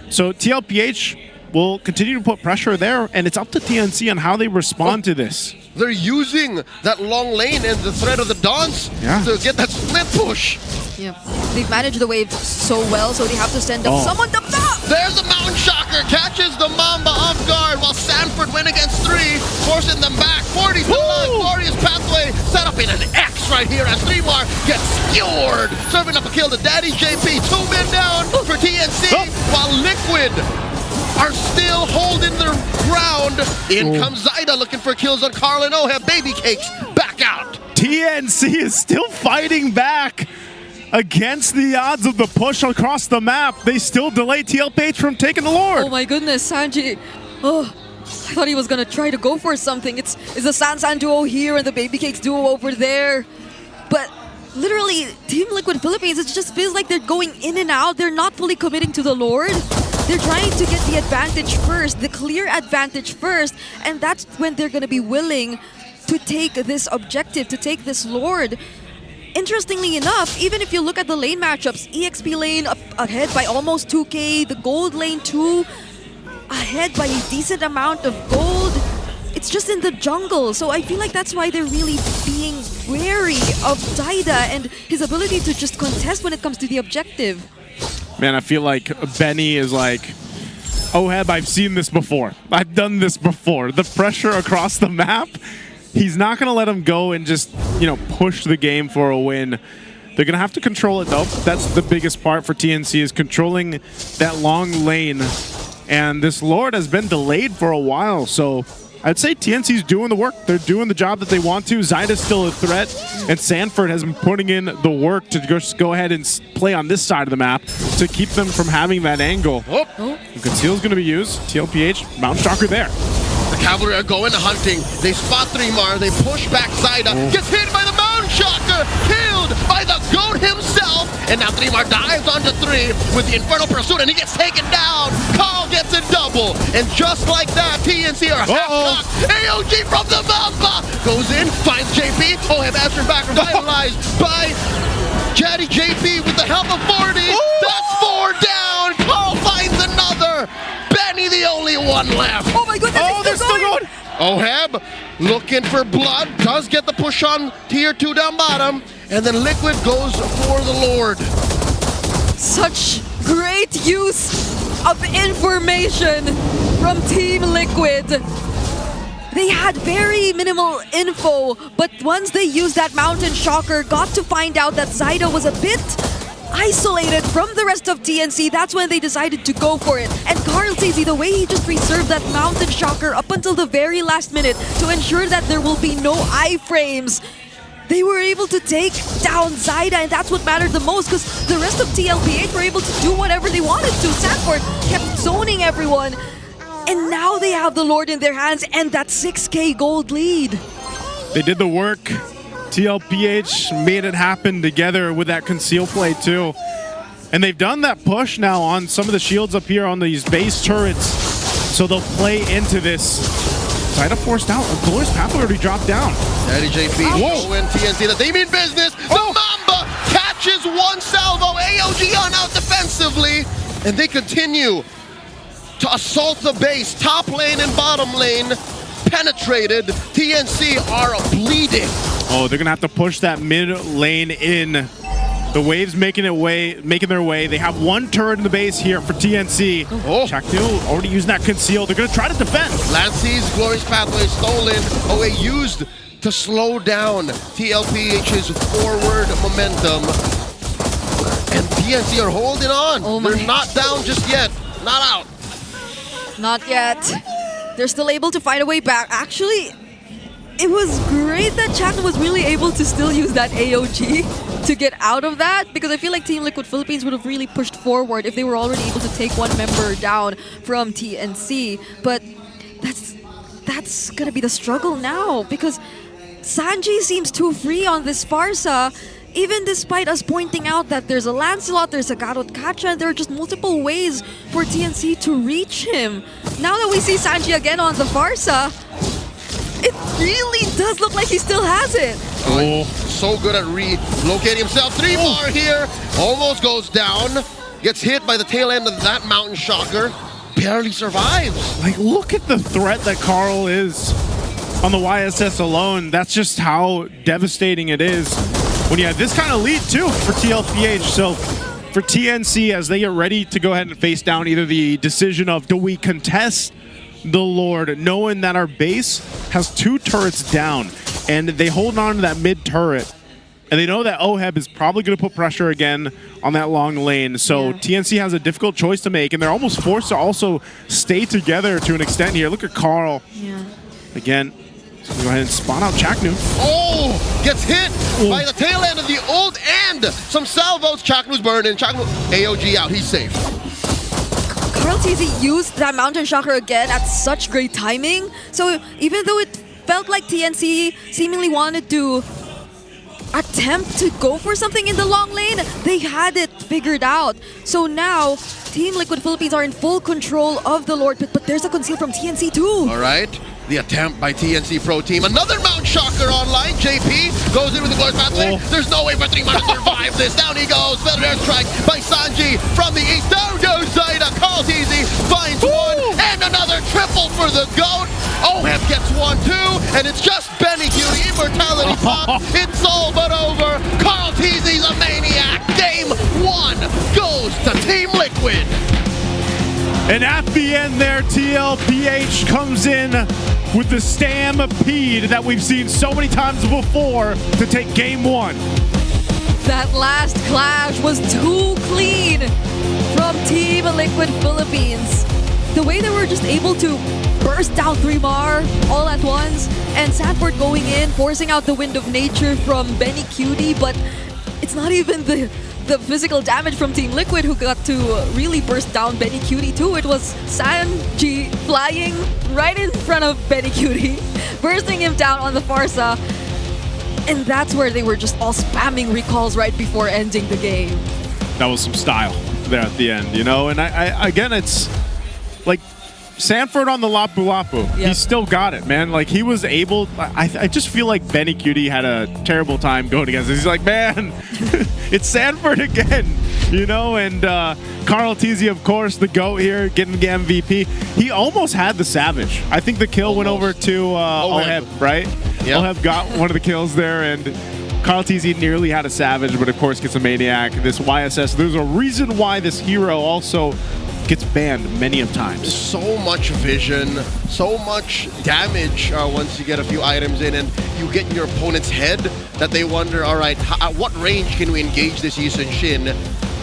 So TLPH will continue to put pressure there, and it's up to TNC on how they respond to this. They're using that long lane and the threat of the dance to get that split push. Yeah, they've managed the wave so well, so they have to send up someone to top. There's a Mountain Shocker, catches the Mamba off guard while Sanford went against 3, forcing them back. 40 still alive, glorious pathway, set up in an X right here as 3-Mar gets skewered. Serving up a kill to Daddy JP, 2 men down for TNC, while Liquid are still holding their ground. In comes Zyda looking for kills on Carl and Oheb. Baby Cakes back out. TNC is still fighting back against the odds of the push across the map. They still delay TLPH from taking the Lord. Oh my goodness, Sanji. Oh, I thought he was gonna try to go for something. It's the San duo here and the Baby Cakes duo over there. But literally, Team Liquid Philippines, it just feels like they're going in and out. They're not fully committing to the Lord. They're trying to get the advantage first, the clear advantage first, and that's when they're gonna be willing to take this objective, to take this Lord. Interestingly enough, even if you look at the lane matchups, EXP lane up ahead by almost 2k, the gold lane too, ahead by a decent amount of gold. It's just in the jungle, so I feel like that's why they're really being wary of Zyda and his ability to just contest when it comes to the objective. Man, I feel like Benny is like, Oheb, I've seen this before. I've done this before. The pressure across the map, he's not going to let him go and just, push the game for a win. They're going to have to control it, though. That's the biggest part for TNC, is controlling that long lane. And this Lord has been delayed for a while, so I'd say TNC's doing the work. They're doing the job that they want to. Zyda's still a threat, and Sanford has been putting in the work to just go ahead and play on this side of the map to keep them from having that angle. The conceal's going to be used. TLPH, Mount Shocker there. The Cavalry are going hunting. They spot 3-Mar. They push back Zyda. Gets hit by the Mountain Shocker. Killed by the GOAT himself. And now 3-Mar dives onto 3 with the Infernal Pursuit, and he gets taken down. Carl gets a double. And just like that, TNC are half-knocked. AOG from the Mamba goes in, finds JP. Oheb answering back, revitalized by Chatty JP with the help of 40. That's 4 down. Carl finds another. Benny the only one left. Oh my goodness, they're still going. Oheb looking for blood, does get the push on tier 2 down bottom, and then Liquid goes for the Lord. Such great use of information from Team Liquid. They had very minimal info, but once they used that Mountain Shocker, got to find out that Zyda was a bit isolated from the rest of TNC. That's when they decided to go for it. And Carl Tizzy, the way he just reserved that Mountain Shocker up until the very last minute to ensure that there will be no iframes, they were able to take down Zyda, and that's what mattered the most, because the rest of TLPH were able to do whatever they wanted to. Sanford kept zoning everyone, and now they have the Lord in their hands and that 6K gold lead. They did the work. TLPH made it happen together with that conceal play too. And they've done that push now on some of the shields up here on these base turrets. So they'll play into this. Zyda forced out. A Glorious Pathway already dropped down. Daddy JP showing TNC that they mean business. The Mamba catches one salvo. AOG on out defensively. And they continue to assault the base. Top lane and bottom lane penetrated. TNC are bleeding. Oh, they're gonna have to push that mid lane in. The waves making their way. They have one turret in the base here for TNC. Oh, Chaknil already using that conceal. They're gonna try to defend. Lancy's Glorious Pathway stolen. OA used to slow down TLPH's forward momentum. And TNC are holding on. They're not down just yet. Not out. Not yet. They're still able to find a way back. Actually, it was great that Chakna was really able to still use that AOG to get out of that, because I feel like Team Liquid Philippines would have really pushed forward if they were already able to take one member down from TNC. But that's gonna be the struggle now, because Sanji seems too free on this Farsa, even despite us pointing out that there's a Lancelot, there's a Garot Kacha, and there are just multiple ways for TNC to reach him. Now that we see Sanji again on the Farsa, it really does look like he still has it. Oh, so good at relocating himself. 3-bar here. Almost goes down. Gets hit by the tail end of that Mountain Shocker. Barely survives. Like, look at the threat that Carl is on the YSS alone. That's just how devastating it is when you have this kind of lead too for TLPH. So for TNC, as they get ready to go ahead and face down either the decision of, do we contest the Lord, knowing that our base has 2 turrets down, and they hold on to that mid turret, and they know that OHEB is probably going to put pressure again on that long lane. So TNC has a difficult choice to make, and they're almost forced to also stay together to an extent here. Look at Carl. Again, he's going to go ahead and spawn out Chaknu. Oh, gets hit by the tail end of the ult and some salvos. Chaknu's burning. Chaknu AOG out. He's safe. Carl Tizzy used that Mountain Shocker again at such great timing. So even though it felt like TNC seemingly wanted to attempt to go for something in the long lane, they had it figured out. So now, Team Liquid Philippines are in full control of the Lord Pit, but there's a conceal from TNC too. All right. The attempt by TNC Pro Team. Another Mount Shocker online. JP goes in with the Glorious Pathway. There's no way for 3 to survive this. Down he goes. Feather airstrike by Sanji from the east. Down goes Zyda. Carl Tizzy finds one. And another triple for the GOAT. OHEB gets one too. And it's just Benny Cutie. Immortality pop. It's all but over. Carl Tizzy's a maniac. Game 1 goes to Team Liquid. And at the end there, TLPH comes in with the stampede that we've seen so many times before to take game 1. That last clash was too clean from Team Liquid Philippines. The way they were just able to burst down 3-bar all at once, and Sanford going in, forcing out the Wind of Nature from Benny Cutie, but it's not even the physical damage from Team Liquid who got to really burst down Benny Cutie too. It was Sanji flying right in front of Benny Cutie, bursting him down on the Farsa. And that's where they were just all spamming recalls right before ending the game. That was some style there at the end, you know? And I again, it's like Sanford on the Lapu Lapu. Yep. He still got it, man. Like, he was able... I just feel like Benny Cutie had a terrible time going against it. He's like, man, it's Sanford again, you know? And Carl Tizzy, of course, the GOAT here, getting the MVP. He almost had the Savage. I think the kill went over to OHEB, right? Yep. OHEB got one of the kills there, and Carl TZ nearly had a Savage, but of course gets a Maniac. This YSS, there's a reason why this hero also gets banned many of times. So much vision, so much damage once you get a few items in and you get in your opponent's head that they wonder, all right, at what range can we engage this Yi Sun Shin?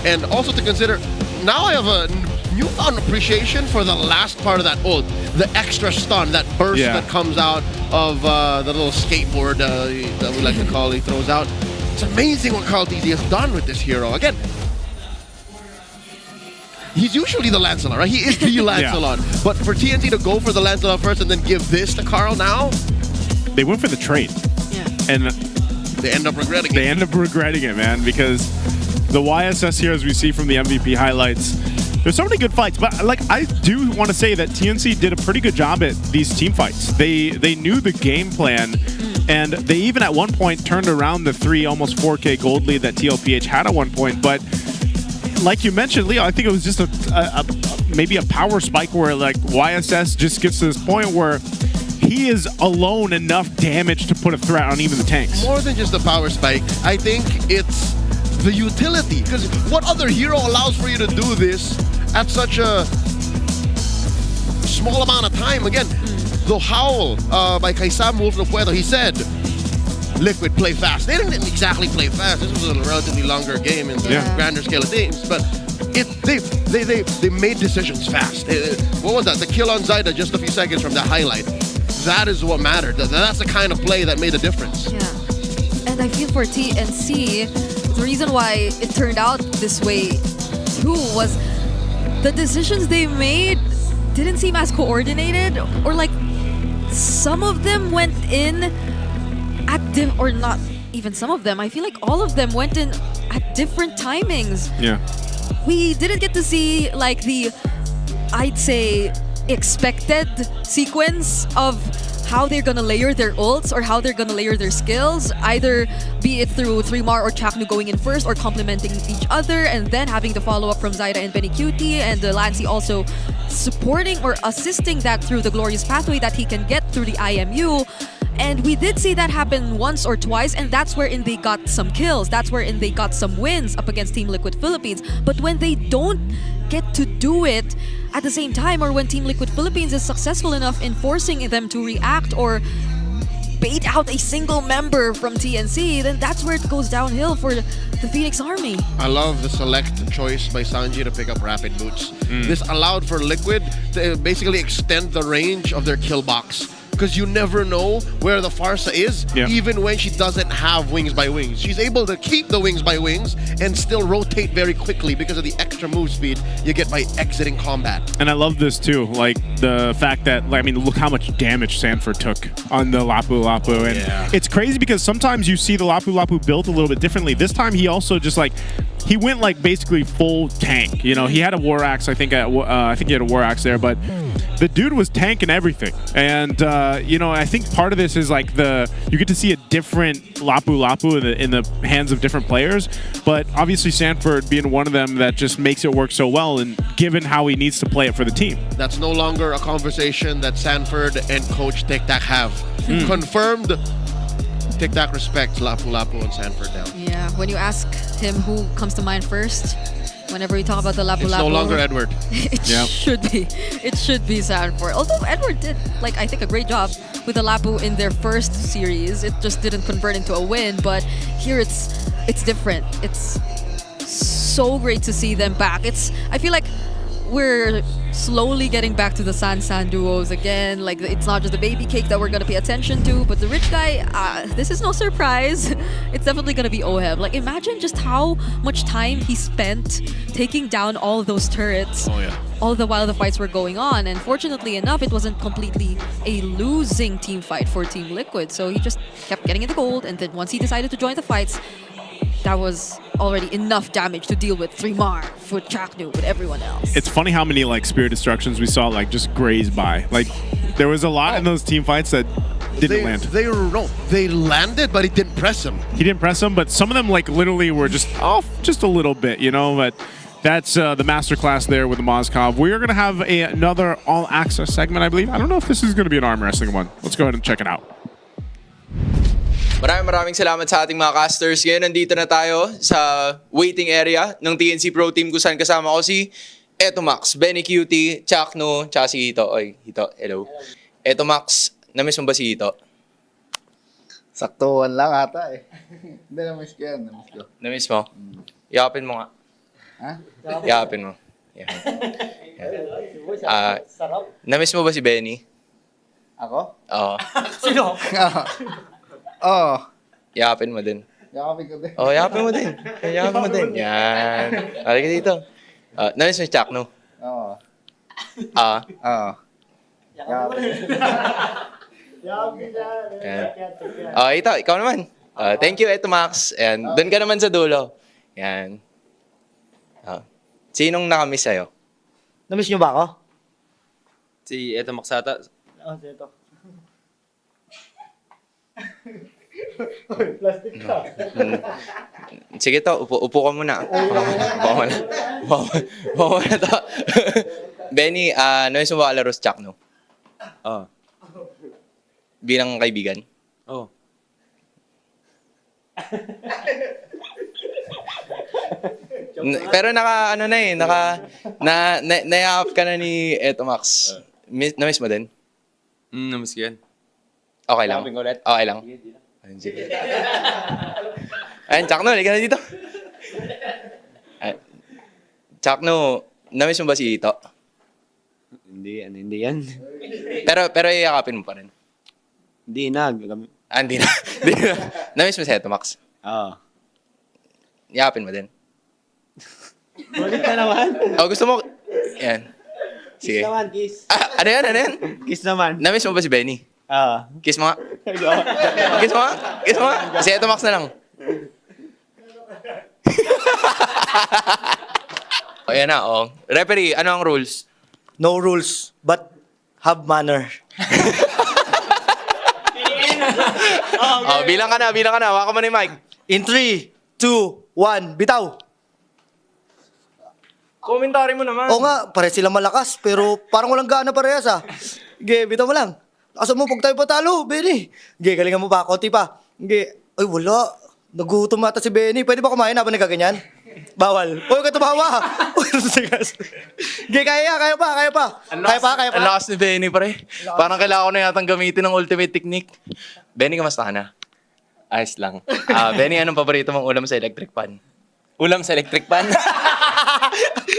And also to consider, now I have a newfound appreciation for the last part of that ult, the extra stun, that burst that comes out of the little skateboard that we like to call he throws out. It's amazing what Carl TZ has done with this hero. Again, he's usually the Lancelot, right? He is the Lancelot. But for TNT to go for the Lancelot first and then give this to Carl now? They went for the trade. Yeah. And they end up regretting it. They end up regretting it, man, because the YSS here, as we see from the MVP highlights, there's so many good fights, but like I do want to say that TNC did a pretty good job at these team fights. They knew the game plan, and they even at one point turned around the almost 4K gold lead that TLPH had at one point. But like you mentioned, Leo, I think it was just maybe a power spike where like YSS just gets to this point where he is alone enough damage to put a threat on even the tanks. More than just the power spike, I think it's the utility. Because what other hero allows for you to do this at such a small amount of time? Again, the Howl by Kaisam Wolf of Puerto, he said, Liquid play fast. They didn't exactly play fast. This was a relatively longer game in the grander scale of things, but they made decisions fast. What was that? The kill on Zyda just a few seconds from that highlight. That is what mattered. That's the kind of play that made a difference. Yeah. And I feel for TNC, the reason why it turned out this way too was the decisions they made didn't seem as coordinated, or like some of them went in at or not even some of them. I feel like all of them went in at different timings. Yeah. We didn't get to see like the, I'd say, expected sequence of how they're gonna layer their ults or how they're gonna layer their skills, either be it through 3mar or Chaknu going in first or complementing each other, and then having the follow-up from Zyda and Benny Cutie, and Lancey also supporting or assisting that through the glorious pathway that he can get through the IMU. And we did see that happen once or twice, and that's wherein they got some kills. That's wherein they got some wins up against Team Liquid Philippines. But when they don't get to do it at the same time, or when Team Liquid Philippines is successful enough in forcing them to react or bait out a single member from TNC, then that's where it goes downhill for the Phoenix Army. I love the select choice by Sanji to pick up rapid boots. This allowed for Liquid to basically extend the range of their kill box, because you never know where the Farsa is, even when she doesn't have wings by wings. She's able to keep the wings by wings and still rotate very quickly because of the extra move speed you get by exiting combat. And I love this too, like the fact that, I mean, look how much damage Sanford took on the Lapu Lapu. And it's crazy because sometimes you see the Lapu Lapu built a little bit differently. This time he also just like, he went like basically full tank. You know, he had a War Axe, I think he had a War Axe there, but the dude was tanking everything. And you know, I think part of this is like you get to see a different Lapu Lapu in the hands of different players, but obviously Sanford being one of them that just makes it work so well, and given how he needs to play it for the team. That's no longer a conversation that Sanford and Coach Tic Tac have. Confirmed, Tic Tac respects Lapu Lapu and Sanford now. Yeah, when you ask him who comes to mind first, whenever we talk about the Lapu Lapu, it's no longer Edward. It should be Sanford. Although Edward did, like, I think a great job with the Lapu in their first series. It just didn't convert into a win, but here it's different. It's so great to see them back. I feel like we're slowly getting back to the San duos again. Like, it's not just the baby cake that we're gonna pay attention to, but the rich guy, this is no surprise. It's definitely gonna be Oheb. Like, imagine just how much time he spent taking down all those turrets. Oh yeah. All the while the fights were going on, and fortunately enough, it wasn't completely a losing team fight for Team Liquid. So he just kept getting in the gold, and then once he decided to join the fights, that was already enough damage to deal with 3mar, with Chaknu, with everyone else. It's funny how many like Spirit Destructions we saw like just graze by. Like there was a lot in those team fights that didn't land. They landed, but he didn't press them. He didn't press them, but some of them like literally were just off just a little bit, you know. But that's the masterclass there with the Mozkov. We're going to have another all-access segment, I believe. I don't know if this is going to be an arm wrestling one. Let's go ahead and check it out. Maraming salamat sa ating mga casters. Ngayon, nandito na tayo sa waiting area ng TNC Pro Team kung saan kasama ko si Etomax, Benny Cutie, Chakno, tsaka si Hito. Oy, Hito, hello. Etomax, namiss mo ba si Hito? Saktuhan lang ata eh. Hindi, namiss ko yan. Namiss mo? Yakapin mo nga. Ha? Yakapin mo. Yan. Namiss mo ba si Benny? Ako? Oo. Sino? Oo. Yakapin mo din. Yakapin ko din. Oh, yakapin mo din. Yakapin mo din. Yan. Halika dito. Namiss mo si Chakno? Oo. Oo. Yakapin. Ikaw naman. Thank you, Etomax. And doon ka naman sa dulo. Yan. Sinong nakamiss sa'yo? Namiss nyo ba ako? Si Etomax ata. Oo, ito. Plastic ka. Sige to, upo ka muna. Upo ka muna to. Benny, namiss mo ba kalaro si Chakno? Oo. Bilang kaibigan? Oo. Pero nayakap ka na ni Etomax. Namiss mo din? Namiss ko yan. Okay lang? Okay lang? Sige. Ayun, Chakno, halika na dito. Chakno, namiss mo ba si Ito? Hindi yan. Pero iyakapin mo pa rin? Hindi na. Hindi na. Namiss mo si Etomax? Oo. Iyakapin mo din? Ulit na naman. Gusto mo? Yan. Sige. Kiss naman, kiss. Ano yan? Kiss naman. Namiss mo ba si Benny? Oo. Kiss mo nga. Kiss mo nga. Si Etomax na lang. Ayan na, Referee, ano ang rules? No rules, but have manner. Bilang ka na. Hawakan mo na yung mic. In 3, 2, 1, bitaw! Komentary mo naman. Oo nga, pare sila malakas, pero parang walang gana parehas ah. Ge, bitaw mo lang. Asa mo pag tayo patalo, Benny? Ge, galingan mo pa, konti pa. Ge, ay wala. Nagutom ata si Benny. Pwede ba kumain habang nagaganyan? Bawal. Huwag ka tumawa. Ge, kaya pa. Ang lakas ni Benny, pare. Parang kailangan ko na yatang gamitin ng ultimate technique. Benny, kamusta ka na? Ayos lang. Benny, anong paborito mong ulam sa electric pan? Ulam sa electric pan?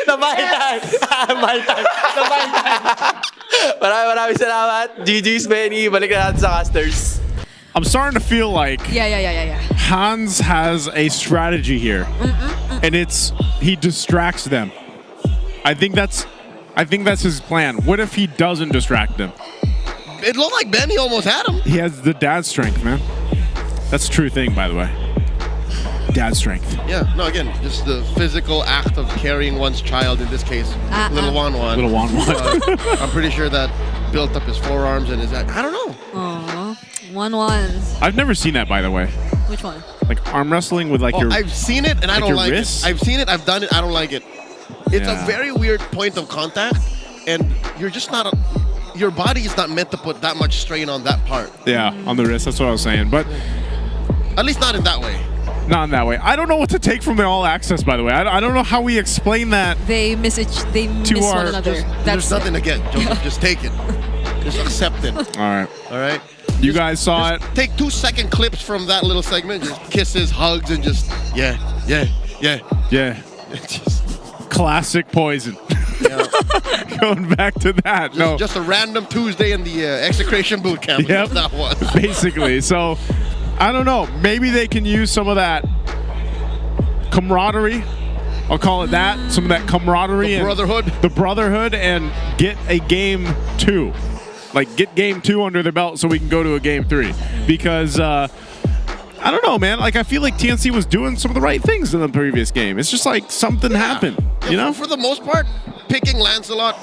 Nabahitan. Maraming salamat. GG's, Benny. Balik na natin sa casters. I'm starting to feel like Yeah. Hans has a strategy here. And it's he distracts them. I think that's his plan. What if he doesn't distract them? It looked like Benny almost had him. He has the dad strength, man. That's a true thing, by the way. Dad strength. Yeah, no, again, just the physical act of carrying one's child, in this case, little Wan. I'm pretty sure that built up his forearms and his, I don't know. Aww. 1-1. I've never seen that, by the way. Which one? Like arm wrestling with your... I've seen it and I don't like wrists? it. I've seen it, I've done it, I don't like it. It's a very weird point of contact and you're just not... your body is not meant to put that much strain on that part. Yeah, on the wrist, that's what I was saying. But... at least not in that way. Not in that way. I don't know what to take from the All Access, by the way. I don't know how we explain that. They miss one another. There's nothing to get, Joseph. Just take it. Just accept it. All right. You guys saw it. Take 2-second clips from that little segment. Just kisses, hugs, and just, yeah. Classic Poison. Going back to that. Just a random Tuesday in the execration boot camp. Yep. That was. Basically. So, I don't know. Maybe they can use some of that camaraderie. I'll call it that. Some of that camaraderie. The brotherhood and get a game 2. Like, get game 2 under the belt so we can go to a game 3. Because, I don't know, man. Like, I feel like TNC was doing some of the right things in the previous game. It's just like something happened, you know? For the most part, picking Lancelot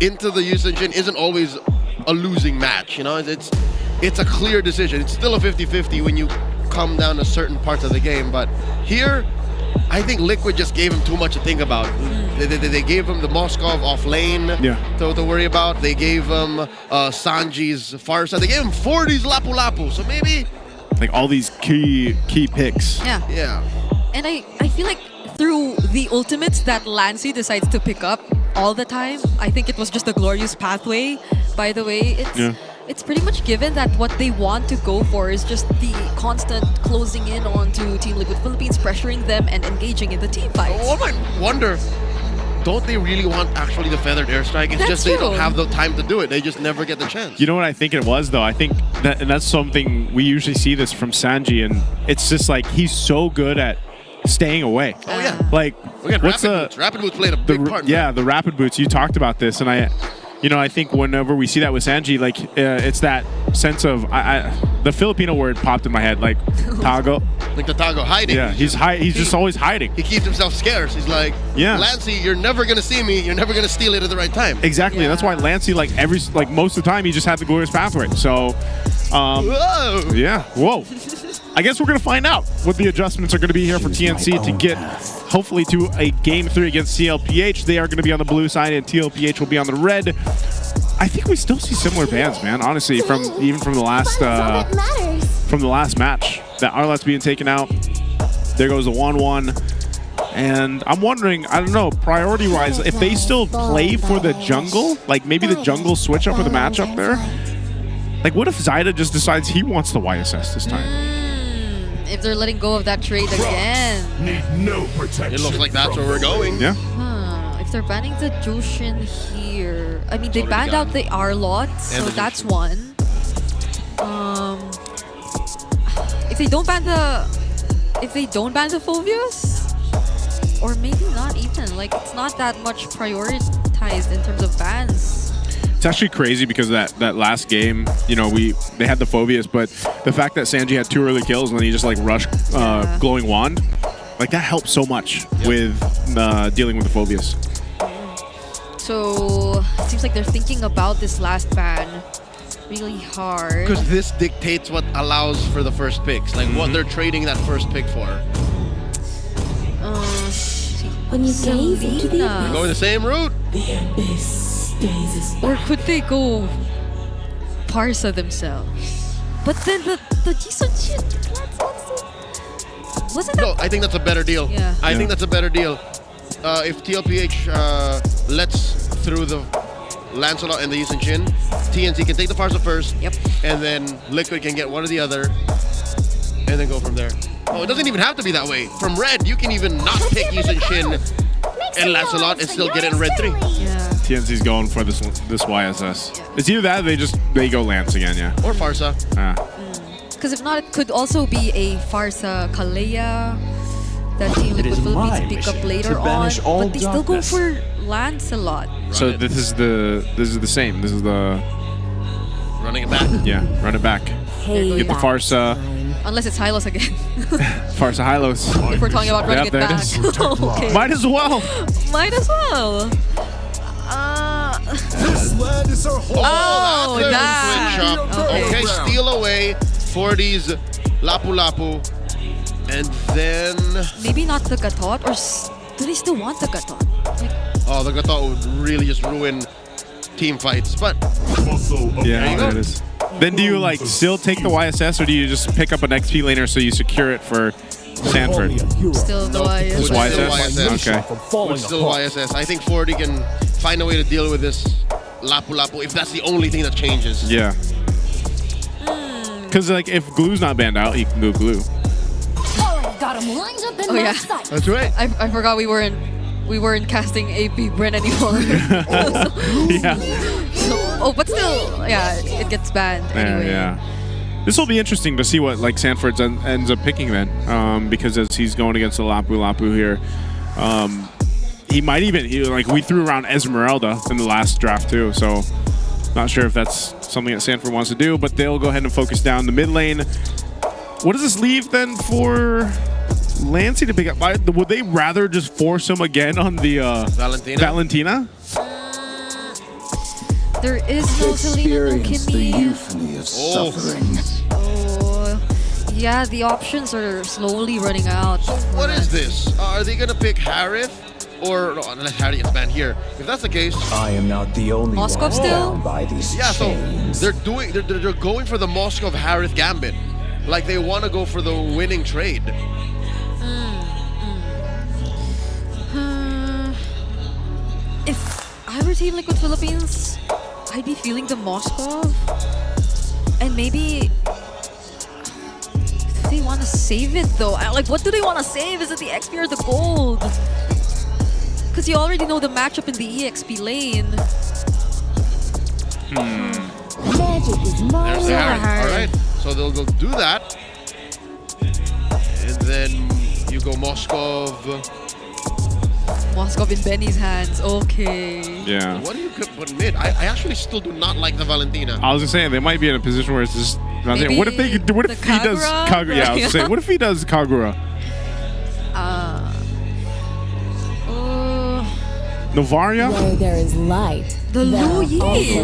into the usage isn't always a losing match, you know? It's a clear decision. It's still a 50-50 when you come down to certain parts of the game. But here, I think Liquid just gave him too much to think about. They gave him the Moskov off lane to worry about. They gave him Sanji's Farsa. They gave him 40's Lapu Lapu. So maybe like all these key picks. Yeah. Yeah. And I feel like through the ultimates that Lancey decides to pick up all the time, I think it was just a glorious pathway. By the way, it's pretty much given that what they want to go for is just the constant closing in onto Team Liquid Philippines, pressuring them and engaging in the team fights. One might wonder, don't they really want actually the feathered airstrike? It's That's just they don't true. have the time to do it. They just never get the chance. You know what I think it was though? I think that's something we usually see this from Sanji, and it's just like he's so good at staying away. Oh yeah. Like what's Rapid Boots played a big part. Yeah, the Rapid Boots. You talked about this, and I think whenever we see that with Sanji, like it's that sense of the Filipino word popped in my head, like tago. Like the Tago hiding. Yeah, he's just always hiding. He keeps himself scarce. He's like, Lancey, you're never gonna see me. You're never gonna steal it at the right time. Exactly. That's why Lancey, like most of the time, he just had the glorious pathway. So, whoa. Yeah. Whoa. I guess we're gonna find out what the adjustments are gonna be here for TNC to get hopefully to a Game 3 against TLPH. They are gonna be on the blue side, and TLPH will be on the red. I think we still see similar bans, man. Honestly, from the last match, that Arlet's being taken out. There goes the 1-1. And I'm wondering, I don't know, priority-wise, if they still play for the jungle, like maybe the jungle switch up for the matchup there. Like, what if Zyda just decides he wants the YSS this time? If they're letting go of that trade again. Need no protection. It looks like that's where we're going. Yeah. If they're banning the Jushin here, I mean, they banned out the Arlot, so that's one. If they don't ban the Phobius, or maybe not even, like it's not that much prioritized in terms of bans. It's actually crazy because that last game, they had the Phobius, but the fact that Sanji had 2 early kills and then he just like rushed Glowing Wand, like that helped so much with dealing with the Phobius. So it seems like they're thinking about this last ban really hard. Because this dictates what allows for the first picks, like what they're trading that first pick for. When you gaze into the abyss, Go the same route. the abyss stays. Or could they go Parsa themselves? But then the decent shit. Wasn't that? No, I think that's a better deal. Yeah. I think that's a better deal. If TLPH lets through the Lancelot and the Yisun Shin, TNC can take the Farsa first, and then Liquid can get one or the other, and then go from there. Oh, it doesn't even have to be that way. From red, you can even not pick Yisun Shin and Lancelot and still get it in red 3. Yeah. TNC's going for this YSS. It's either that or they go Lance again, yeah. Or Farsa. Because if not, it could also be a Farsa Kalea that Team Liquid Philippines pick up later on, but they still go for Lancelot. So this is the same. This is the running it back. Yeah, run it back. Get the Farsa. Unless it's Hylos again. Farsa Hylos. If we're talking about running it there back. is. Okay. Might as well. Might as well. This land is our home. Oh, that. Switch up. Okay, steal away 40's Lapu Lapu. And then... Maybe not the Gatot, or do they still want the Gatot? Oh, the Gatot would really just ruin team fights, but... Yeah, there it is. Then do you like still take the YSS, or do you just pick up an XP laner so you secure it for Sanford? Still the YSS. Just YSS? Okay. Still YSS. I think 40 can find a way to deal with this Lapu Lapu if that's the only thing that changes. Yeah. Because like if Glue's not banned out, he can move Glue. Got him lined up in Oh yeah, that's right. I forgot we weren't casting APBR anymore. Yeah. Oh, but still, yeah, it gets banned anyway. Yeah. This will be interesting to see what like Sanford ends up picking then, because as he's going against the Lapu Lapu here, he might even we threw around Esmeralda in the last draft too, so not sure if that's something that Sanford wants to do, but they'll go ahead and focus down the mid lane. What does this leave then for Lancey to pick up? Would they rather just force him again on the Valentina? There is no Selena, no Kimmy. Oh, yeah, the options are slowly running out. So what is this? Are they gonna pick Harith? Or no, unless Harith gets banned here. If that's the case, I am not the only Moskov one still? bound by these yeah, chains. so they're going for the Moskov Harith Gambit. like they want to go for the winning trade. If I were Team Liquid Philippines, I'd be feeling the Moscow. And maybe they want to save it though. Like, what do they want to save? Is it the XP or the gold? Because you already know the matchup in the EXP lane. There's the Harry. All right, so they'll go do that. And then you go Moskov. Moskov in Benny's hands. Okay. Yeah. What do you put mid? I actually still do not like the Valentina. I was just saying they might be in a position where it's just. Maybe what if they? What if he does Kagura? Yeah, I was saying. What if he does Kagura? Novaria? Where there is light. The Lu Yi.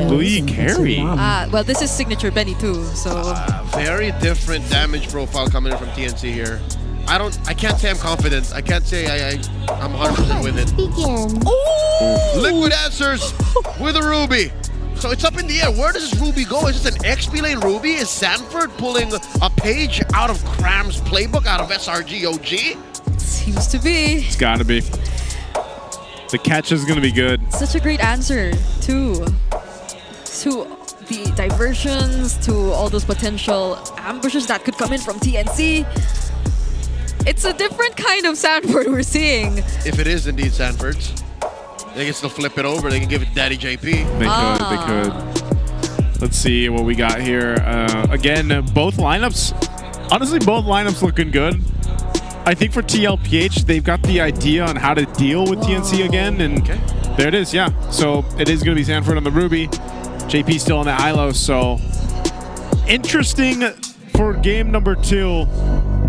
Lu Yi carry. Well, this is signature Benny too, so. Very different damage profile coming in from TNC here. I can't say I'm confident. I can't say I'm 100% with it. Begin. Liquid answers with a Ruby. So it's up in the air. Where does this Ruby go? Is this an XP lane Ruby? Is Sanford pulling a page out of Cram's playbook, out of SRG OG? Seems to be. It's gotta be. The catch is gonna be good. Such a great answer to the diversions, to all those potential ambushes that could come in from TNC. It's a different kind of Sanford we're seeing. If it is indeed Sanford's, they can still flip it over. They can give it Daddy JP. They could. Let's see what we got here. Again, both lineups. Honestly, both lineups looking good. I think for TLPH, they've got the idea on how to deal with TNC again, and there it is, yeah. So it is going to be Sanford on the Ruby. JP still on the ILO, so interesting for game number 2.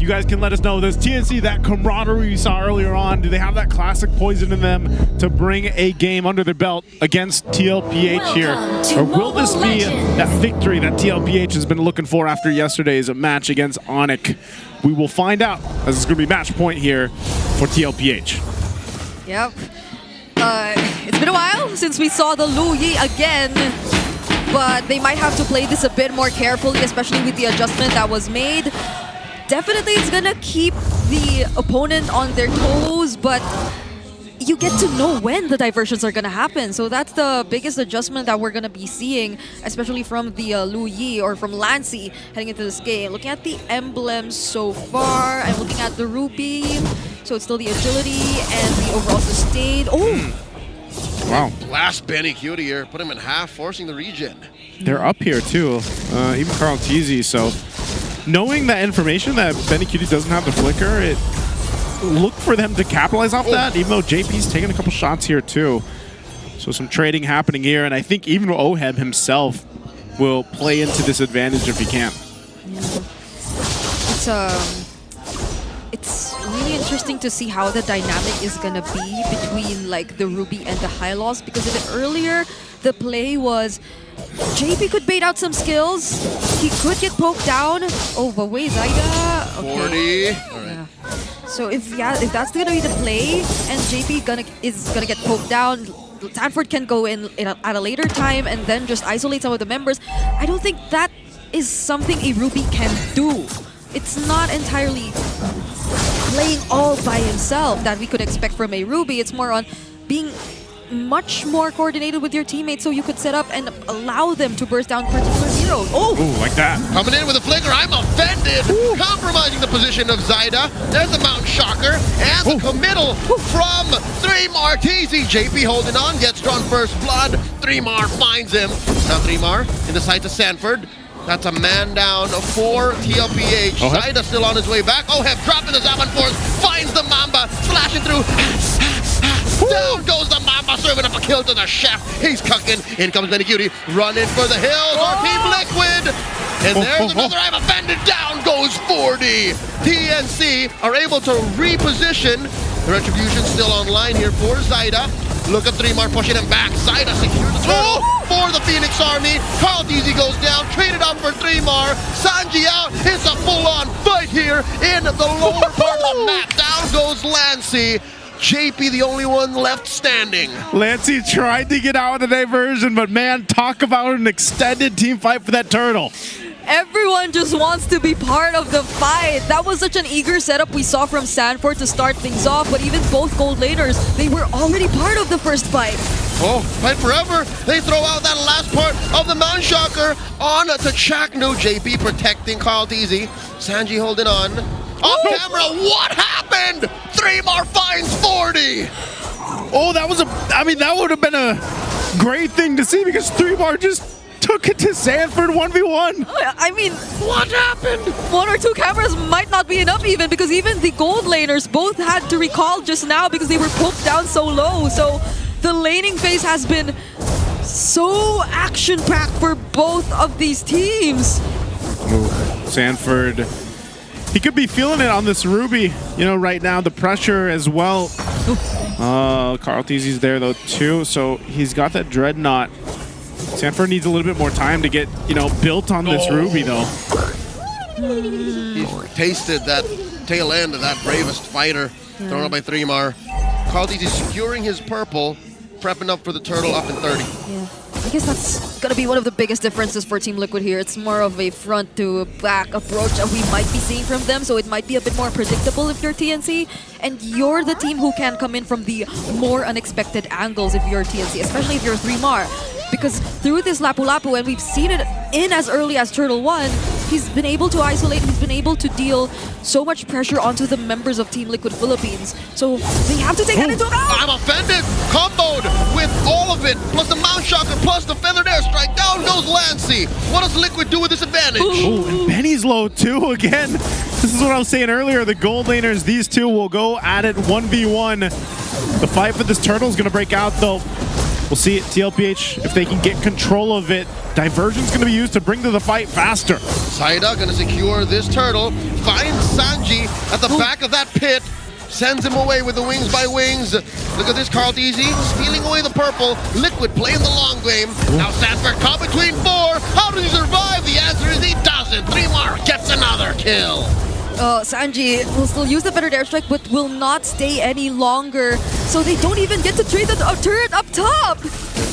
You guys can let us know, does TNC, that camaraderie we saw earlier on, do they have that classic poison in them to bring a game under their belt against TLPH here? Or will this be that victory that TLPH has been looking for after yesterday's match against Onyx? We will find out, as it's going to be match point here for TLPH. Yep. It's been a while since we saw the Lu Yi again, but they might have to play this a bit more carefully, especially with the adjustment that was made. Definitely it's gonna keep the opponent on their toes, but you get to know when the diversions are gonna happen. So that's the biggest adjustment that we're gonna be seeing, especially from the Lu Yi or from Lancy heading into this game. Looking at the emblems so far, I'm looking at the Ruby. So it's still the agility and the overall sustain. Oh! Wow. Blast Benny Cutie here. Put him in half, forcing the regen. They're up here too, even Carl Teasy, so knowing that information that Benny Cutie doesn't have the flicker, it look for them to capitalize off that, even though JP's taking a couple shots here too. So some trading happening here, and I think even Oheb himself will play into this advantage if he can. It's really interesting to see how the dynamic is gonna be between like the Ruby and the Hylos, because if earlier the play was JP could bait out some skills, he could get poked down. Oh, but wait, Zyda. Okay. 40. All right. Yeah. So if that's gonna be the play, and JP is gonna get poked down, Sanford can go in at a later time and then just isolate some of the members. I don't think that is something a Ruby can do. It's not entirely playing all by himself that we could expect from a Ruby. It's more on being much more coordinated with your teammates so you could set up and allow them to burst down particular heroes. Oh! Ooh, like that. Coming in with a flicker, I'm offended. Ooh. Compromising the position of Zyda. There's the Mount Shocker and the committal from 3mar. TZ. JP holding on, gets drawn first blood. 3mar finds him. Now 3mar in the sight of Sanford. That's a man down for TLPH. Zyda still on his way back. Oheb dropping the Zaman Force, finds the Mamba, slashing through. Down goes the Mamba, serving up a kill to the chef. He's cucking. In comes Benny Cutie, running for the hills. Our Team Liquid. And there's another I'm offended. Down goes 40. TNC are able to reposition. The Retribution still online here for Zyda. Look at 3mar pushing him back. Zyda secures the turtle for the Phoenix Army. Carl Deasy goes down, traded up for 3mar. Sanji out. It's a full-on fight here in the lower part of the map. Down goes Lancy. JP the only one left standing. Lancy tried to get out of the diversion, but man, talk about an extended team fight for that turtle. Everyone just wants to be part of the fight. That was such an eager setup we saw from Sanford to start things off, but even both gold laners, they were already part of the first fight. Oh, fight forever. They throw out that last part of the Mount Shocker on to Chaknu. JP protecting Carl TZ. Sanji holding on. Off camera, what happened? 3 more finds 40. Oh, that was that would have been a great thing to see because 3-Bar just took it to Sanford 1v1. I mean, what happened? 1 or 2 cameras might not be enough even because even the gold laners both had to recall just now because they were poked down so low. So the laning phase has been so action-packed for both of these teams. Ooh, Sanford, he could be feeling it on this Ruby, right now, the pressure as well. Carl TZ's there though too, so he's got that Dreadnought. Sanford needs a little bit more time to get, built on this Ruby though. He's tasted that tail end of that bravest fighter thrown up by 3-Mar. Carl TZ securing his purple, prepping up for the turtle up in 30. Yeah. I guess that's going to be one of the biggest differences for Team Liquid here. It's more of a front to back approach that we might be seeing from them, so it might be a bit more predictable if you're TNC, and you're the team who can come in from the more unexpected angles if you're TNC, especially if you're 3-Mar. Because through this Lapu-Lapu, and we've seen it in as early as Turtle 1, he's been able to isolate, he's been able to deal so much pressure onto the members of Team Liquid Philippines. So they have to take that into account. I'm offended! Comboed with all of it, plus the Mount Shocker, plus the Feathered Airstrike. Down goes Lancy. What does Liquid do with this advantage? Oh, and Benny's low too again. This is what I was saying earlier. The gold laners, these two will go at it 1v1. The fight for this turtle is going to break out though. We'll see TLPH if they can get control of it. Diversion's going to be used to bring to the fight faster. Saida going to secure this turtle. Finds Sanji at the back of that pit. Sends him away with the wings by wings. Look at this, Carl TZ stealing away the purple. Liquid playing the long game. Now Sanford caught between 4. How does he survive? The answer is he doesn't. 3-Mar gets another kill. Sanji will still use the Feathered Airstrike, but will not stay any longer. So they don't even get to trade the turret up top.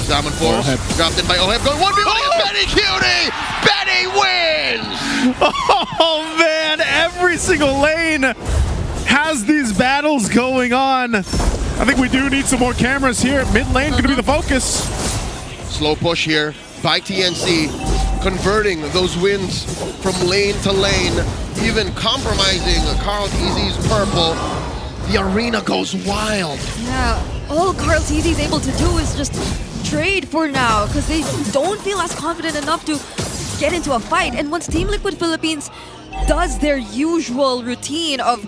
Salmon Force dropped in by Oheb. Going 1v1 against Benny Cutie. Benny wins. Oh man, every single lane has these battles going on. I think we do need some more cameras here. Mid lane going to be the focus. Slow push here by TNC, converting those wins from lane to lane, even compromising Carl TZ's purple. The arena goes wild. Yeah, all Carl TZ is able to do is just trade for now because they don't feel as confident enough to get into a fight. And once Team Liquid Philippines does their usual routine of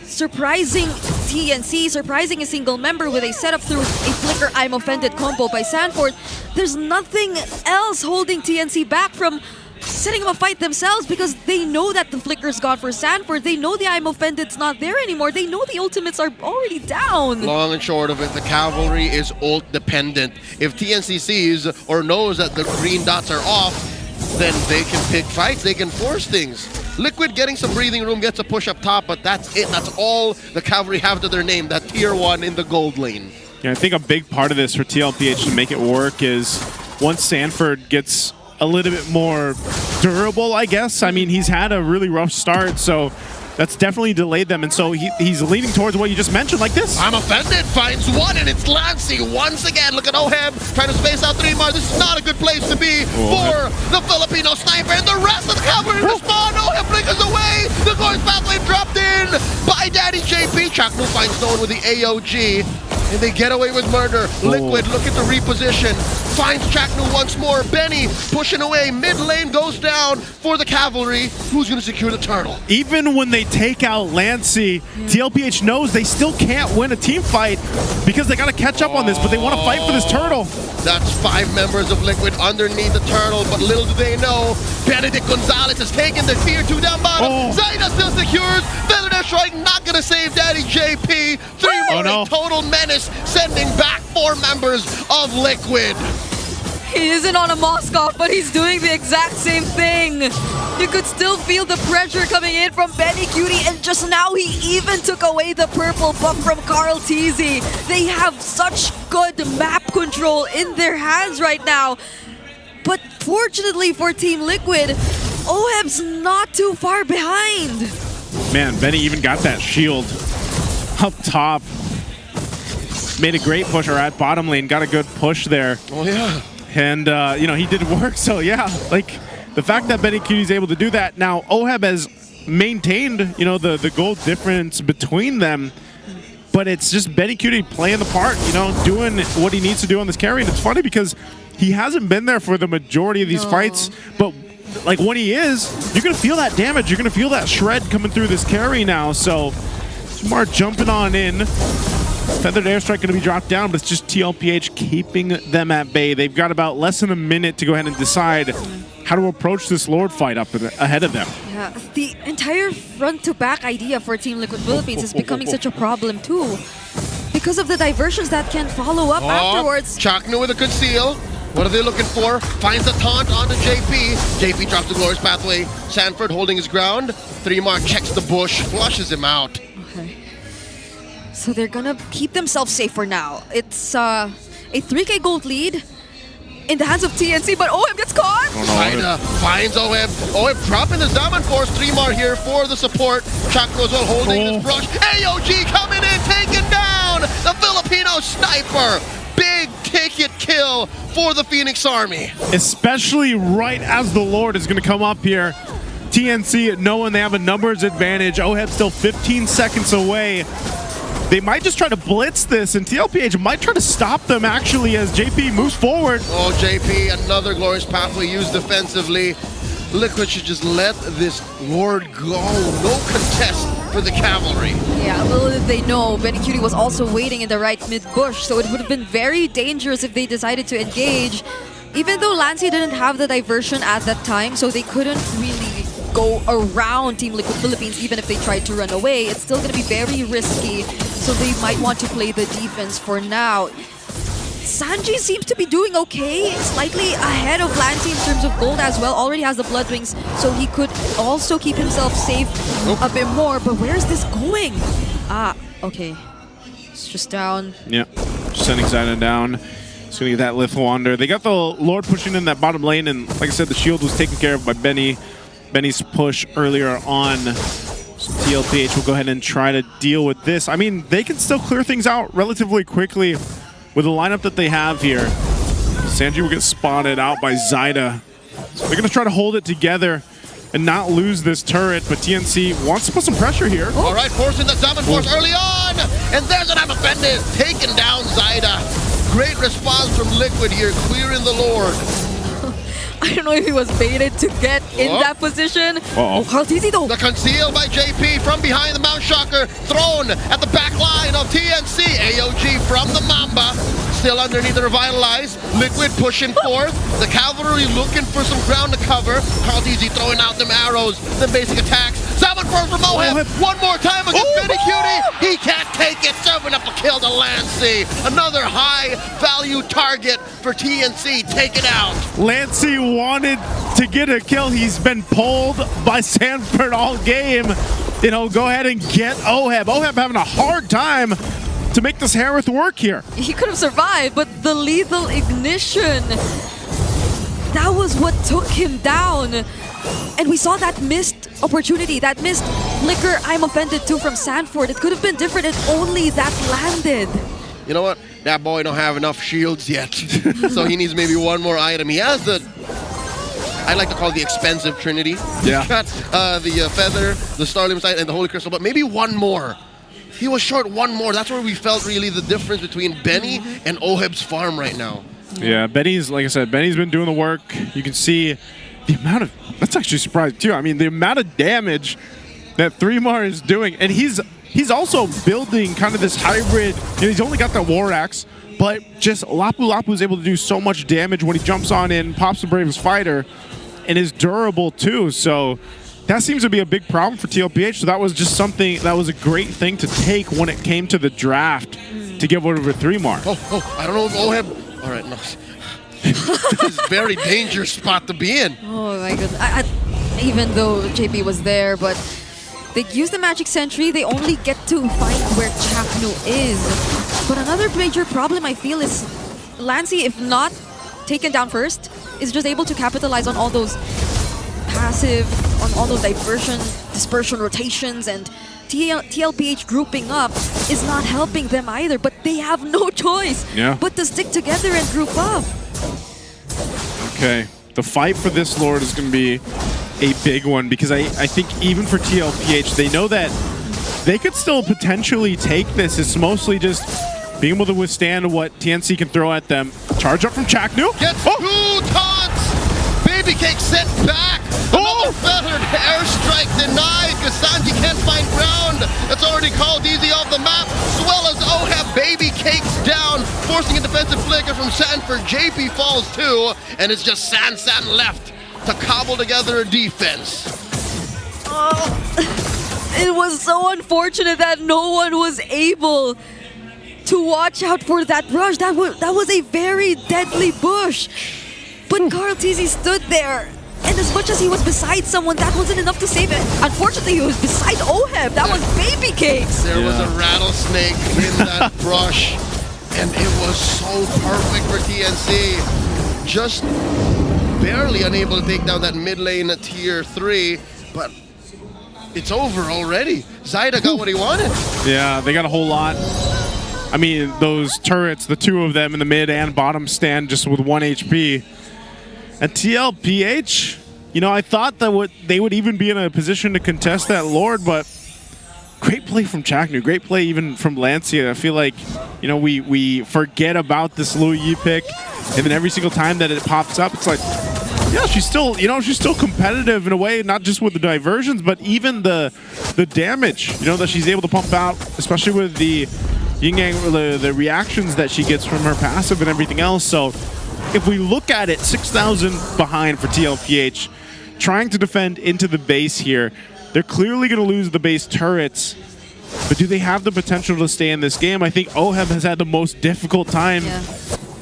surprising TNC, surprising a single member with a setup through a Flicker I'm Offended combo by Sanford, there's nothing else holding TNC back from setting up a fight themselves because they know that the Flicker's gone for Sanford. They know the I'm Offended's not there anymore. They know the ultimates are already down. Long and short of it, the cavalry is ult dependent. If TNC sees or knows that the green dots are off, then they can pick fights, they can force things. Liquid getting some breathing room, gets a push up top, but that's it. That's all the cavalry have to their name, that tier 1 in the gold lane. Yeah, I think a big part of this for TLPH to make it work is once Sanford gets a little bit more durable, I guess. I mean, he's had a really rough start, so that's definitely delayed them, and so he's leaning towards what you just mentioned, like this. I'm Offended finds one, and it's Lancy once again. Look at Oheb trying to space out 3-Mar. This is not a good place to be for the Filipino sniper, and the rest of the cavalry in the spawn. Oheb blinkers away. The Gore's Pathwave dropped in by Daddy JP. Chaknu finds no one with the AOG, and they get away with murder. Liquid looking to reposition. Finds Chaknu once more. Benny pushing away. Mid lane goes down for the cavalry. Who's going to secure the turtle? Even when they take out Lancy, TLPH knows they still can't win a team fight because they got to catch up on this, but they want to fight for this turtle. That's 5 members of Liquid underneath the turtle, but little do they know, Benedict Gonzalez has taken the tier 2 down bottom. Zaida still secures. Feathered Airstrike not going to save Daddy JP. 3-Mar total menace, sending back 4 members of Liquid. He isn't on a Moskov, but he's doing the exact same thing. You could still feel the pressure coming in from Benny Cutie, and just now he even took away the purple buff from Carl TZ. They have such good map control in their hands right now. But fortunately for Team Liquid, Oheb's not too far behind. Man, Benny even got that shield up top. Made a great push, or at bottom lane, got a good push there. Oh, yeah. And, you know, he did work. So, yeah, like the fact that Benny Cutie is able to do that. Now, Oheb has maintained, you know, the goal difference between them. But it's just Benny Cutie playing the part, you know, doing what he needs to do on this carry. And it's funny because he hasn't been there for the majority of these fights. But, like, when he is, you're going to feel that damage. You're going to feel that shred coming through this carry now. So, Smart jumping on in. Feathered Airstrike going to be dropped down, but it's just TLPH keeping them at bay. They've got about less than a minute to go ahead and decide how to approach this Lord fight up ahead of them. Yeah, the entire front-to-back idea for Team Liquid Philippines is becoming such a problem too. Because of the diversions that can follow up afterwards. Chaknu with a conceal. What are they looking for? Finds the taunt onto JP. JP drops the Glorious Pathway. Sanford holding his ground. 3mar checks the bush, flushes him out. Okay. So they're gonna keep themselves safe for now. It's a 3K gold lead in the hands of TNC, but Oheb gets caught! Zaida finds Oheb. Oheb dropping the Diamond Force. 3mar here for the support. Chaknu as well holding this brush. AOG coming in, taking down the Filipino sniper. Big ticket kill for the Phoenix Army. Especially right as the Lord is going to come up here. TNC knowing they have a numbers advantage. Oheb still 15 seconds away. They might just try to blitz this, and TLPH might try to stop them actually as JP moves forward. Oh, JP, another Glorious Pathway used defensively. Liquid should just let this Lord go. No contest for the cavalry. Yeah, little did they know, Benny Cutie was also waiting in the right mid-bush, so it would have been very dangerous if they decided to engage. Even though Lancy didn't have the diversion at that time, so they couldn't really go around Team Liquid Philippines even if they tried to run away. It's still going to be very risky, so they might want to play the defense for now. Sanji seems to be doing okay, slightly ahead of Lancy in terms of gold as well. Already has the Bloodwings, so he could also keep himself safe a bit more. But where's this going? Ah, okay. It's just down. Yep, just sending Zaida down. It's going to get that Lith Wander. They got the Lord pushing in that bottom lane, and like I said, the shield was taken care of by Benny. Benny's push earlier on. So TLPH will go ahead and try to deal with this. I mean, they can still clear things out relatively quickly with the lineup that they have here. Sanji will get spotted out by Zaida. So they're going to try to hold it together and not lose this turret, but TNC wants to put some pressure here. All right, forcing the Diamond Force early on, and there's an Abafendis taking down Zaida. Great response from Liquid here, clearing the Lord. I don't know if he was baited to get in that position. Oh, how easy though. The conceal by JP from behind the Mount Shocker, thrown at the back line of TNC. AOG from the Mamba, still underneath the Revitalize. Liquid pushing forth. The Cavalry looking for some ground to cover. Carl Easy throwing out them arrows, the basic attacks. 7 first from Oheb. One more time against Benny Cutie. He can't take it. Serving up a kill to Lancy. Another high value target for TNC. Take it out. Lancy wanted to get a kill. He's been pulled by Sanford all game. You know, go ahead and get Oheb. Oheb having a hard time to make this Harith work here. He could have survived, but the lethal ignition, that was what took him down. And we saw that missed opportunity, that missed flicker, I'm offended too, from Sanford. It could have been different if only that landed. You know what? That boy don't have enough shields yet. So he needs maybe one more item. He has the, I like to call it the expensive trinity. Yeah. He's got the Feather, the Starlim Sight, and the Holy Crystal, but maybe one more. He was short one more. That's where we felt really the difference between Benny and Oheb's farm right now. Yeah, Benny's, like I said, Benny's been doing the work. You can see the amount of, that's actually surprising too. I mean, the amount of damage that 3mar is doing, and he's also building kind of this hybrid, and he's only got that War Axe, but just Lapu is able to do so much damage when he jumps on in, pops the Bravest Fighter, and is durable too. So that seems to be a big problem for TLPH. So that was just something, that was a great thing to take when it came to the draft to give over 3mar. Oh, I don't know if Oheb, all right, no. This is a very dangerous spot to be in. Oh my goodness. Even though JP was there, but they use the Magic Sentry, they only get to find where Chaknu is. But another major problem I feel is Lancy, if not taken down first, is just able to capitalize on all those passive, on all those dispersion rotations, and TLPH grouping up is not helping them either, but they have no choice but to stick together and group up. Okay, the fight for this Lord is going to be a big one, because I think even for TLPH, they know that they could still potentially take this. It's mostly just being able to withstand what TNC can throw at them. Charge up from Chaknu. Gets 2 taunts! Baby Cake set back! Another feathered airstrike denied because Sanji can't find ground. That's already called easy off the map, as well as Oheb. Baby Cake's down, forcing a defensive flicker from Sanford. JP falls too, and it's just San left to cobble together a defense. It was so unfortunate that no one was able to watch out for that rush. That was a very deadly bush. But Carl TZ stood there, and as much as he was beside someone, that wasn't enough to save it. Unfortunately, he was beside Oheb. That was Baby Cakes. There was a rattlesnake in that brush, and it was so perfect for TNC. Just barely unable to take down that mid lane at tier 3, but it's over already. Zaida got what he wanted. Yeah, they got a whole lot. I mean, those turrets, the 2 of them in the mid and bottom stand just with 1 HP. And TLPH, you know, I thought that they would even be in a position to contest that Lord, but great play from Chaknu, great play even from Lancia. I feel like, you know, we forget about this Lu Yi pick, and then every single time that it pops up, it's like, yeah, she's still, you know, she's still competitive in a way, not just with the diversions, but even the damage, you know, that she's able to pump out, especially with the the reactions that she gets from her passive and everything else. So if we look at it, 6,000 behind for TLPH, trying to defend into the base here. They're clearly going to lose the base turrets, but do they have the potential to stay in this game? I think Oheb has had the most difficult time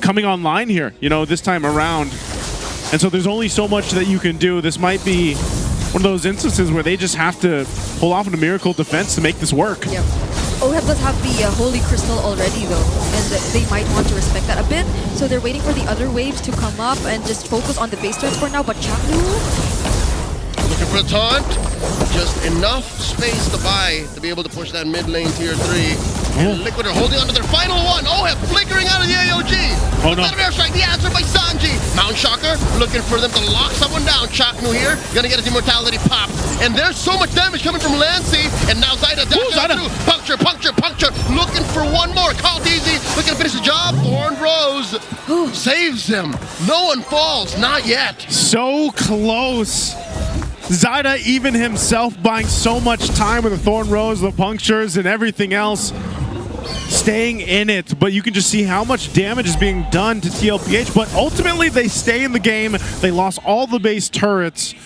coming online here, you know, this time around. And so there's only so much that you can do. This might be one of those instances where they just have to pull off a miracle defense to make this work. Yep. Oheb does have the Holy Crystal already though, and they might want to respect that a bit. So they're waiting for the other waves to come up and just focus on the base turrets for now. But Chaknu, looking for a taunt. Just enough space to buy to be able to push that mid lane tier 3. And Liquid are holding on to their final one. Oheb flickering out of the AOG. Oh no. Airstrike, the answer by Sanji. Mount Shocker looking for them to lock someone down. Chaknu here, gonna get his immortality pop. And there's so much damage coming from Lancy. And now Zaida down through. Puncture. Looking for one more. Called easy. Looking to finish the job. Thorn Rose saves him. No one falls. Not yet. So close. Zaida, even himself, buying so much time with the Thorn Rose, the punctures, and everything else, staying in it. But you can just see how much damage is being done to TLPH. But ultimately, they stay in the game. They lost all the base turrets,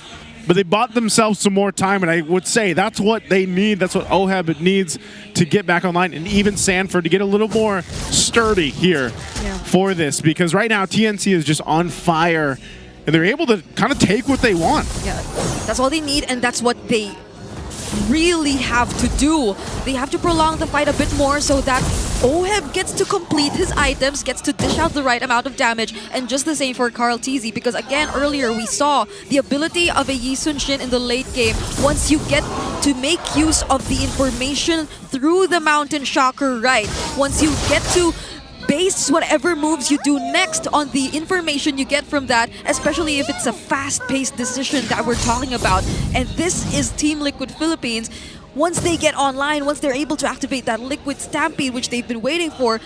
but they bought themselves some more time. And I would say that's what they need. That's what Oheb needs to get back online. And even Sanford to get a little more sturdy here for this. Because right now, TNC is just on fire. And they're able to kind of take what they want. Yeah, that's all they need, and that's what they really have to do. They have to prolong the fight a bit more so that Oheb gets to complete his items, gets to dish out the right amount of damage, and just the same for Carl TZ, because again, earlier we saw the ability of a Yi Sun Shin in the late game. Once you get to make use of the information through the Mountain Shocker right, once you get to base whatever moves you do next on the information you get from that, especially if it's a fast-paced decision that we're talking about. And this is Team Liquid Philippines. Once they get online, once they're able to activate that Liquid Stampede, which they've been waiting for,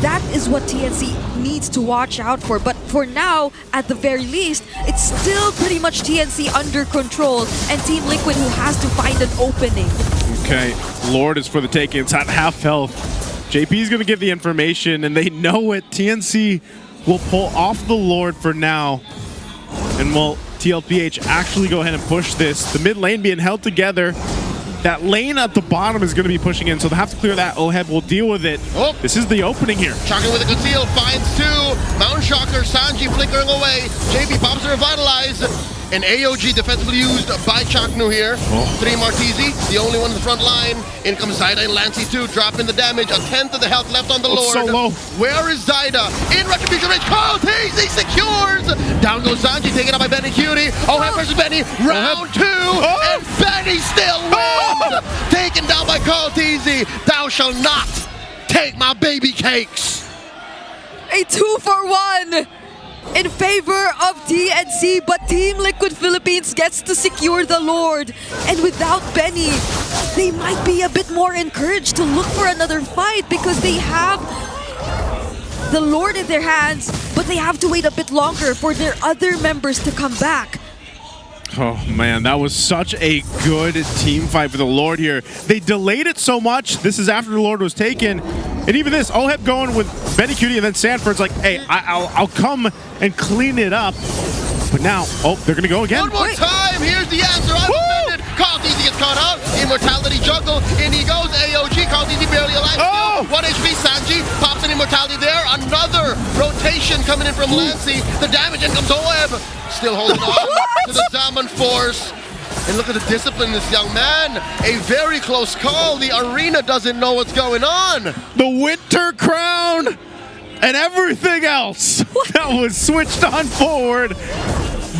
that is what TNC needs to watch out for. But for now, at the very least, it's still pretty much TNC under control and Team Liquid who has to find an opening. Okay, Lord is for the taking. It's at half health. JP's going to give the information, and they know it. TNC will pull off the Lord for now. And will TLPH actually go ahead and push this? The mid lane being held together. That lane at the bottom is going to be pushing in, so they have to clear that. Oheb will deal with it. Oh. This is the opening here. Shocker with a conceal, finds 2. Mount Shocker, Sanji flickering away. JP pops a revitalize. An AOG defensively used by Chaknu here. 3 Martizi, the only one in the front line. In comes Zyda and Lancey too, dropping the damage. 1/10 of the health left on the Lord. So low. Where is Zyda? In retribution range. Cortese secures. Down goes Sanji, taken up by Benny Cutie. Oheb versus Benny. Round 2. And Benny still wins. Taken down by Cortese. Thou shalt not take my baby cakes. A 2-for-1 in favor of TNC, but Team Liquid Philippines gets to secure the Lord. And without Benny, they might be a bit more encouraged to look for another fight because they have the Lord in their hands, but they have to wait a bit longer for their other members to come back. Oh man, that was such a good team fight for the Lord here. They delayed it so much. This is after the Lord was taken. And even this, Oheb going with Benny Cutie and then Sanford's like, hey, I'll come and clean it up. But now, they're going to go again. One more time, here's the answer. I'm offended. Cortese gets caught out. Immortality juggle. In he goes. AOG. Cortese barely alive. 1 HP. Sanji pops an immortality there. Another rotation coming in from Lancey. The damage in comes Oheb. Still holding on to the Zaman force. And look at the discipline in this young man. A very close call. The arena doesn't know what's going on. The winter crown and everything else that was switched on forward.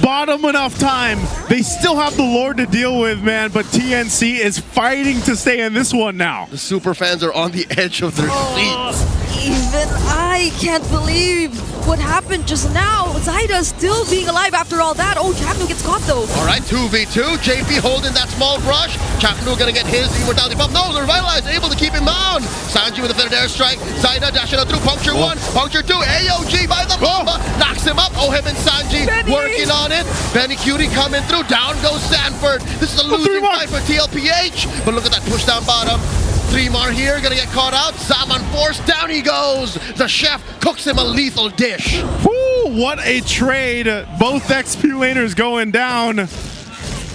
Bottom enough time. They still have the Lord to deal with, man, but TNC is fighting to stay in this one now. The Superfans are on the edge of their seats. Even I can't believe what happened just now. Zyda still being alive after all that. Oh, Chaknu gets caught though. All right, 2v2. JP holding that small brush. Chaknu gonna get his immortality pump. No, the Revitalize able to keep him down. Sanji with a feathered airstrike. Zyda dashing out through. Puncture 1, puncture 2. AOG by the bomba. Knocks him up. Oheb and Sanji working on it. Benny Cutie coming through. Down goes Sanford. This is a losing fight for TLPH. But look at that push down bottom. 3 more here, gonna get caught out. Zaman force, down he goes. The chef cooks him a lethal dish. Woo, what a trade. Both XP laners going down.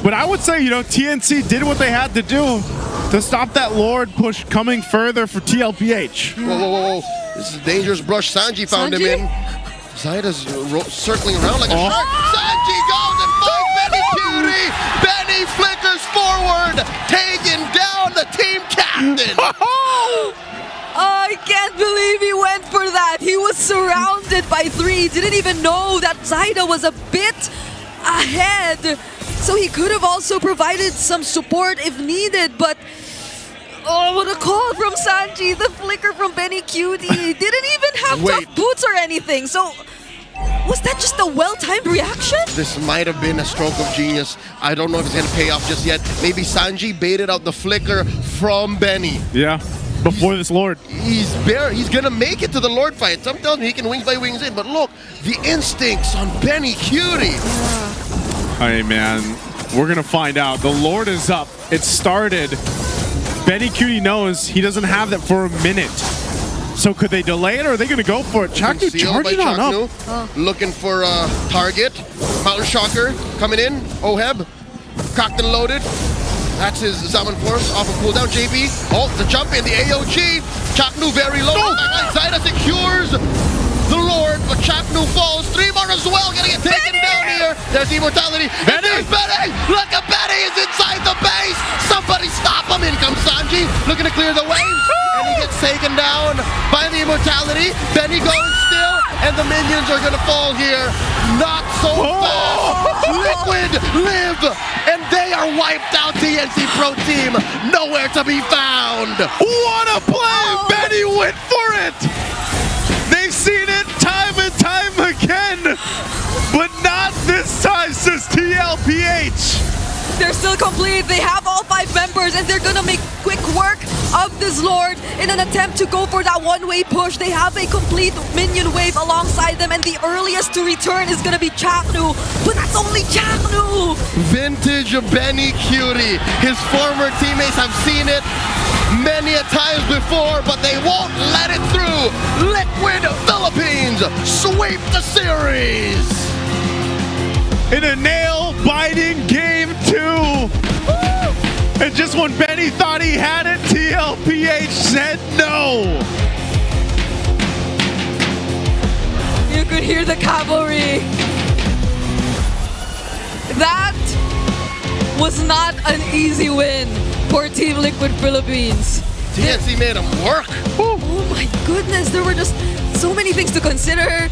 But I would say, you know, TNC did what they had to do to stop that Lord push coming further for TLPH. Whoa, whoa, whoa, whoa. This is a dangerous brush. Sanji found him in. Zyda's circling around like a shark. Sanji goes and finds Benny Cutie. Benny flickers forward, taking down the team captain. I can't believe he went for that. He was surrounded by 3. Didn't even know that Zyda was a bit ahead. So he could have also provided some support if needed, but oh, what a call from Sanji. The flicker from Benny Cutie. Didn't even have tough boots or anything. So was that just a well-timed reaction? This might have been a stroke of genius. I don't know if it's going to pay off just yet. Maybe Sanji baited out the flicker from Benny. Yeah, before this Lord. He's going to make it to the Lord fight. Some tell me he can wings by wings in, but look, the instincts on Benny Cutie. Hey, man, we're going to find out. The Lord is up. It started. Benny Cutie knows he doesn't have that for a minute. So could they delay it or are they going to go for it? Chaknu charging on up. Looking for a target. Mountain Shocker coming in. Oheb. Cocked and loaded. That's his Zaman Force off of cooldown. JB. Oh, the jump in. The AOG. Chaknu very low. Zyda secures the Lord, but Chaknu falls. 3 more as well. Gonna get taken down here. There's the immortality. Benny! Benny! Look at Benny is inside the base. Somebody stop him. In comes Sanji. Looking to clear the way. And he gets taken down by the immortality. Benny going still. And the minions are gonna fall here. Not so fast. Liquid live. And they are wiped out. TNC Pro Team. Nowhere to be found. What a play! Benny went for it! They've seen it time and time again, but not this time, says TLPH. They're still complete. They have all 5 members and they're gonna make quick work of this Lord in an attempt to go for that one-way push. They have a complete minion wave alongside them and the earliest to return is gonna be Chaknu, but that's only Chaknu. Vintage Benny Cutie. His former teammates have seen it many a times before, but they won't let it through. Liquid Philippines sweep the series. In a nail-biting game 2. And just when Benny thought he had it, TLPH said no. You could hear the cavalry. That was not an easy win for Team Liquid Philippines. TNC made them work. Oh my goodness, there were just so many things to consider.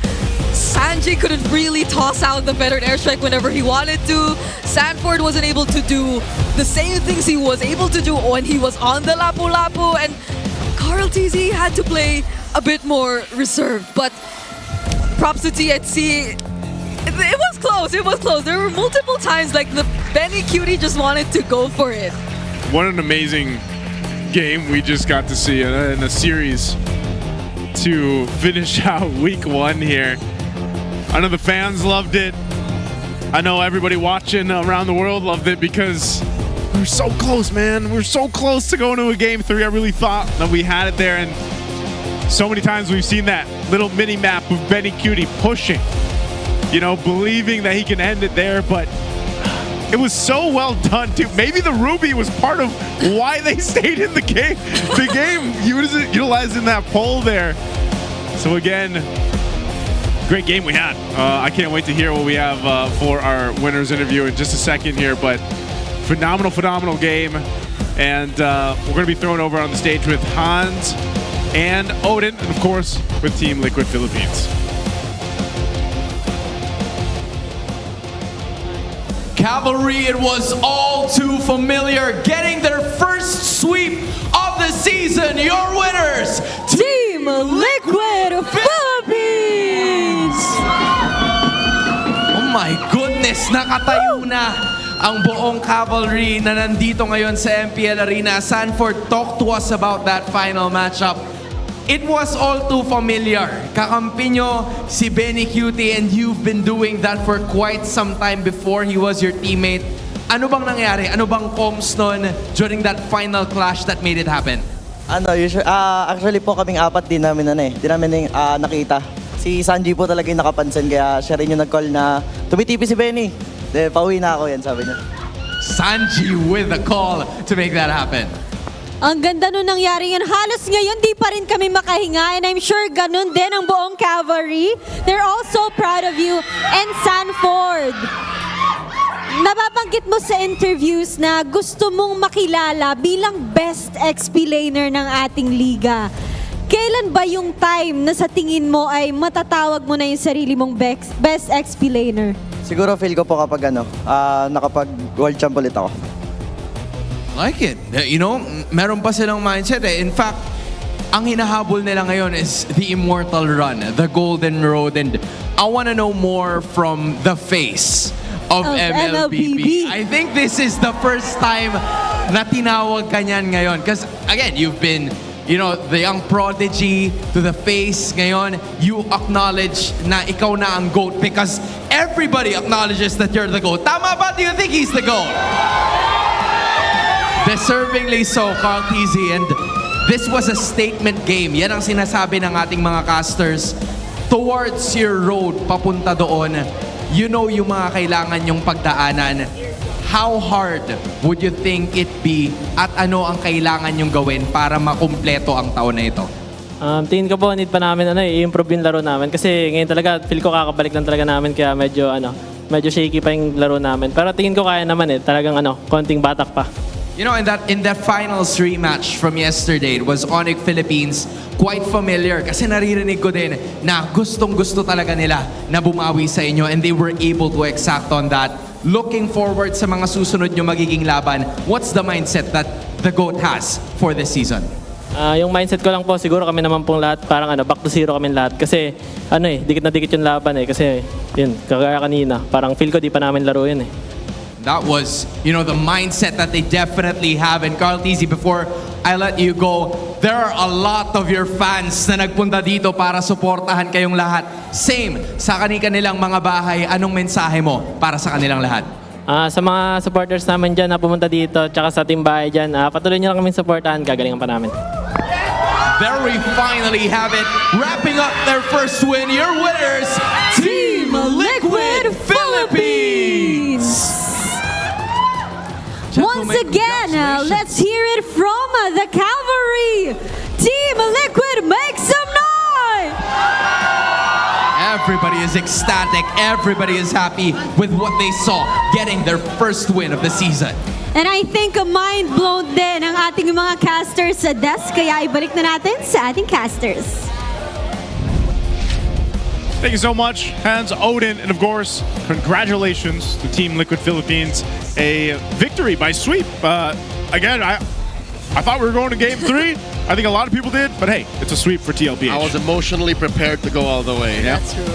Sanji couldn't really toss out the veteran airstrike whenever he wanted to. Sanford wasn't able to do the same things he was able to do when he was on the Lapu-Lapu. And Carl TZ had to play a bit more reserved. But props to TNC. It was close, it was close. There were multiple times like the Benny Cutie just wanted to go for it. What an amazing game we just got to see in a series to finish out week 1 here. I know the fans loved it. I know everybody watching around the world loved it because we're so close, man. We're so close to going to a game 3. I really thought that we had it there, and so many times we've seen that little mini map of Benny Cutie pushing, you know, believing that he can end it there, but it was so well done too. Maybe the Ruby was part of why they stayed in the game. The game utilizing that pole there. So again, great game we had. I can't wait to hear what we have for our winners interview in just a second here, but phenomenal game. And we're gonna be thrown over on the stage with Hans and Odin, and of course with Team Liquid Philippines. Cavalry, it was all too familiar, getting their first sweep of the season. Your winners, Team Liquid Philippines! Oh my goodness, nakatayo na ang buong Cavalry na nandito ngayon sa MPL Arena. Sanford, talk to us about that final matchup. It was all too familiar. Kakampi nyo si Benny Cutie, and you've been doing that for quite some time before he was your teammate. Ano bang nangyari? Ano bang comms nun during that final clash that made it happen? Actually po kaming 4 di namin nakita. Si Sanji po talaga yung nakapansin, kaya siya rin yung nag-call na tumitipi si Benny. Pauwi na ako, yan sabi niya. Sanji with the call to make that happen. Ang ganda nun nangyari yan. Halos ngayon di pa rin kami makahinga, and I'm sure ganun din ang buong Cavalry. They're all so proud of you. And Sanford, nababanggit mo sa interviews na gusto mong makilala bilang best XP laner ng ating liga. Kailan ba yung time na sa tingin mo ay matatawag mo na yung sarili mong best XP laner? Siguro feel ko po kapag nakapag world champ ulit ako. Like it. You know, meron pa silang mindset eh. In fact, ang hinahabol nila ngayon is the immortal run, the golden road, and I want to know more from the face of MLBB. I think this is the first time na tinawag ka niyan ngayon. Because again, you've been, you know, the young prodigy to the face. Ngayon, you acknowledge na ikaw na ang GOAT because everybody acknowledges that you're the GOAT. Tama ba? Do you think he's the GOAT? Deservingly so, Carl TZ, and this was a statement game. Yan ang sinasabi ng ating mga casters. Towards your road, papunta doon, you know yung mga kailangan yung pagdaanan. How hard would you think it be at ano ang kailangan yung gawin para makumpleto ang taon na ito? Tingin ko po, need pa namin i-improve yung laro namin. Kasi ngayon talaga, feel ko kakabalik lang talaga namin, kaya medyo shaky pa yung laro namin. Pero tingin ko kaya naman talagang konting batak pa. You know, in that finals rematch from yesterday, it was Onyx Philippines, quite familiar kasi naririnig ko din na gustong-gusto talaga nila na bumawi sa inyo, and they were able to exact on that. Looking forward sa mga susunod nyo magiging laban, what's the mindset that the GOAT has for this season? Yung mindset ko lang po, siguro kami naman pong lahat, parang back to zero kami lahat. Kasi dikit na dikit yung laban kasi yun, kagaya kanina, parang feel ko di pa namin laro yun That was, you know, the mindset that they definitely have. And Carl TZ, before I let you go, there are a lot of your fans na nagpunta dito para suportahan kayong lahat. Same, sa kanilang mga bahay, anong mensahe mo para sa kanilang lahat? Sa mga supporters namin dyan na pumunta dito, tsaka sa team bahay dyan, patuloy nyo lang kaming supportahan, gagalingan pa namin. There we finally have it. Wrapping up their first win, your winners, Team Liquid Philippines! Once again, let's hear it from the Cavalry. Team Liquid, make some noise! Everybody is is ecstatic. Everybody is happy with what they saw, getting their first win of the season. And I think mind blown din ang ating mga casters sa desk. Kaya ibalik na natin sa ating casters. Thank you so much, Hans, Odin, and of course, congratulations to Team Liquid Philippines. A victory by sweep. Again, I thought we were going to Game 3. I think a lot of people did, but hey, it's a sweep for TLPH. I was emotionally prepared to go all the way. That's true.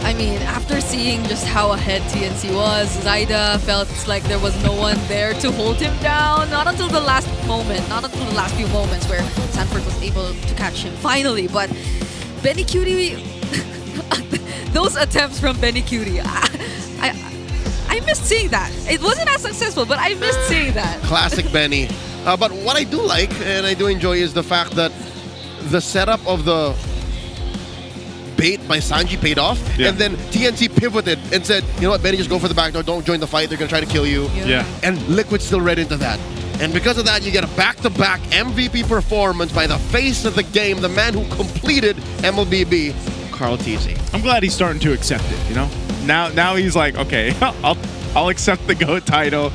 I mean, after seeing just how ahead TNC was, Zaida felt like there was no one there to hold him down. Not until the last moment, not until the last few moments where Sanford was able to catch him finally. But Benny Cutie, those attempts from Benny Cutie, I missed seeing that. It wasn't as successful, but I missed seeing that. Classic Benny. But what I do like and I do enjoy is the fact that the setup of the bait by Sanji paid off, and then TNC pivoted and said, you know what, Benny, just go for the back door, don't join the fight, they're going to try to kill you. And Liquid still read into that. And because of that, you get a back-to-back MVP performance by the face of the game, the man who completed MLBB, Carl TZ. I'm glad he's starting to accept it, you know? Now he's like, okay, I'll accept the GOAT title.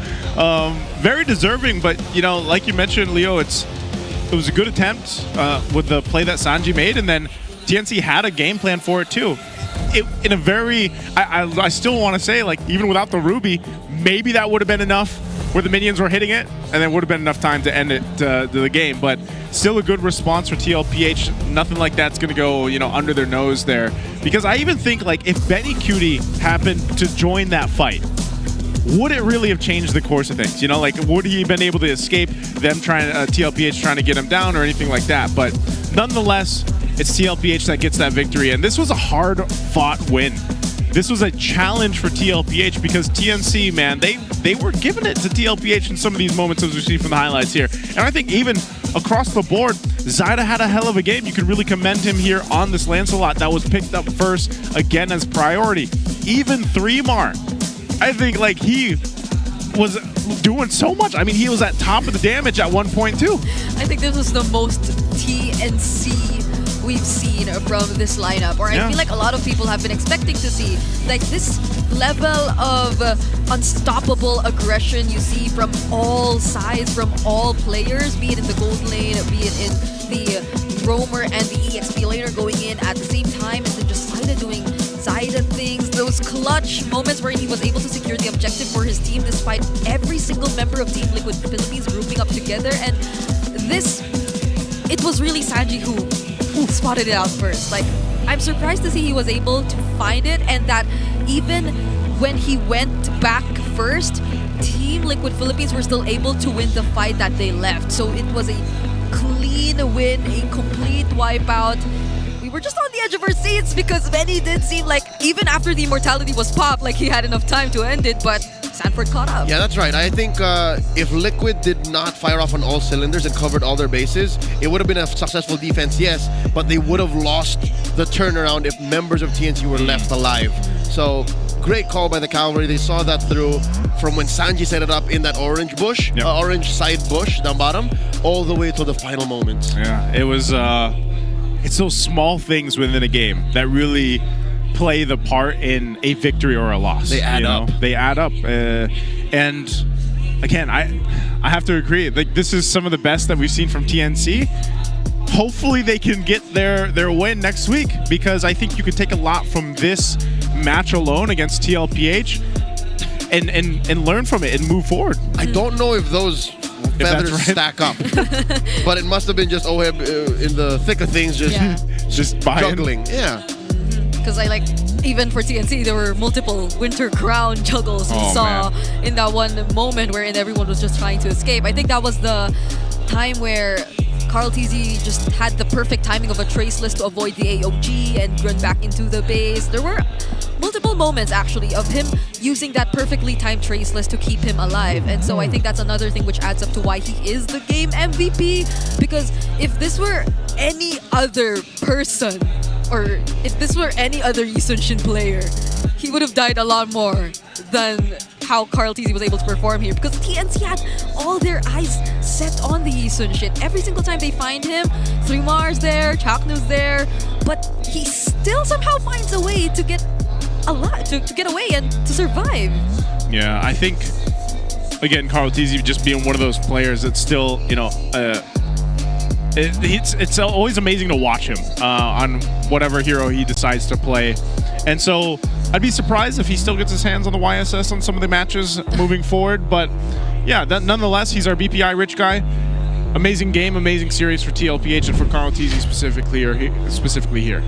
Very deserving, but, you know, like you mentioned, Leo, it was a good attempt with the play that Sanji made, and then TNC had a game plan for it too. In a very, I still want to say, like, even without the Ruby, maybe that would have been enough where the minions were hitting it, and then would have been enough time to end it the game. But still a good response for TLPH. Nothing like that's going to go, you know, under their nose there. Because I even think, like, if Benny Cutie happened to join that fight, would it really have changed the course of things? You know, like, would he have been able to escape them trying, TLPH trying to get him down or anything like that? But nonetheless, it's TLPH that gets that victory. And this was a hard-fought win. This was a challenge for TLPH because TNC, man, they were giving it to TLPH in some of these moments, as we see from the highlights here. And I think even across the board, Zaida had a hell of a game. You could really commend him here on this Lancelot that was picked up first, again, as priority. Even 3mar, I think, like, he was doing so much. I mean, he was at top of the damage at one point, too. I think this was the most TNC we've seen from this lineup, or I feel like a lot of people have been expecting to see, like, this level of unstoppable aggression you see from all sides, from all players, be it in the gold lane, be it in the roamer and the EXP laner going in at the same time, and then just Zaida doing Zaida things, those clutch moments where he was able to secure the objective for his team despite every single member of Team Liquid Philippines grouping up together. And this, it was really Sanji who spotted it out first. Like, I'm surprised to see he was able to find it, and that even when he went back first, Team Liquid Philippines were still able to win the fight that they left. So it was a clean win, a complete wipeout. We were just on the edge of our seats because Benny did seem like, even after the immortality was popped, like he had enough time to end it, but Sanford caught up. Yeah, that's right. I think if Liquid did not fire off on all cylinders and covered all their bases, it would have been a successful defense, yes, but they would have lost the turnaround if members of TNC were left alive. So, great call by the Cavalry. They saw that through from when Sanji set it up in that orange bush, orange side bush down bottom, all the way to the final moments. Yeah, it was, it's those small things within a game that really play the part in a victory or a loss. They add up. They add up. And again, I have to agree. Like, this is some of the best that we've seen from TNC. Hopefully they can get their win next week, because I think you could take a lot from this match alone against TLPH and learn from it and move forward. I don't know if those feathers stack up, but it must have been just Oheb in the thick of things, just juggling. Yeah. Because even for TNC, there were multiple Winter Crown juggles we saw in that one moment wherein everyone was just trying to escape. I think that was the time where Carl TZ just had the perfect timing of a Traceless to avoid the AOG and run back into the base. There were multiple moments, actually, of him using that perfectly timed Traceless to keep him alive. And so I think that's another thing which adds up to why he is the game MVP. Because if this were any other person, or if this were any other Yusunshin player, he would have died a lot more than how Carl TZ was able to perform here, because TNC had all their eyes set on the Yusunshin. Every single time they find him, 3mar's there, Chaknu's there, but he still somehow finds a way to get a lot to get away and to survive. Yeah, I think, again, Carl Tizzi just being one of those players that's still, you know, it's always amazing to watch him on whatever hero he decides to play. And so I'd be surprised if he still gets his hands on the YSS on some of the matches moving forward. But yeah, nonetheless, he's our BPI rich guy. Amazing game, amazing series for TLPH and for Carl Tizzi specifically here.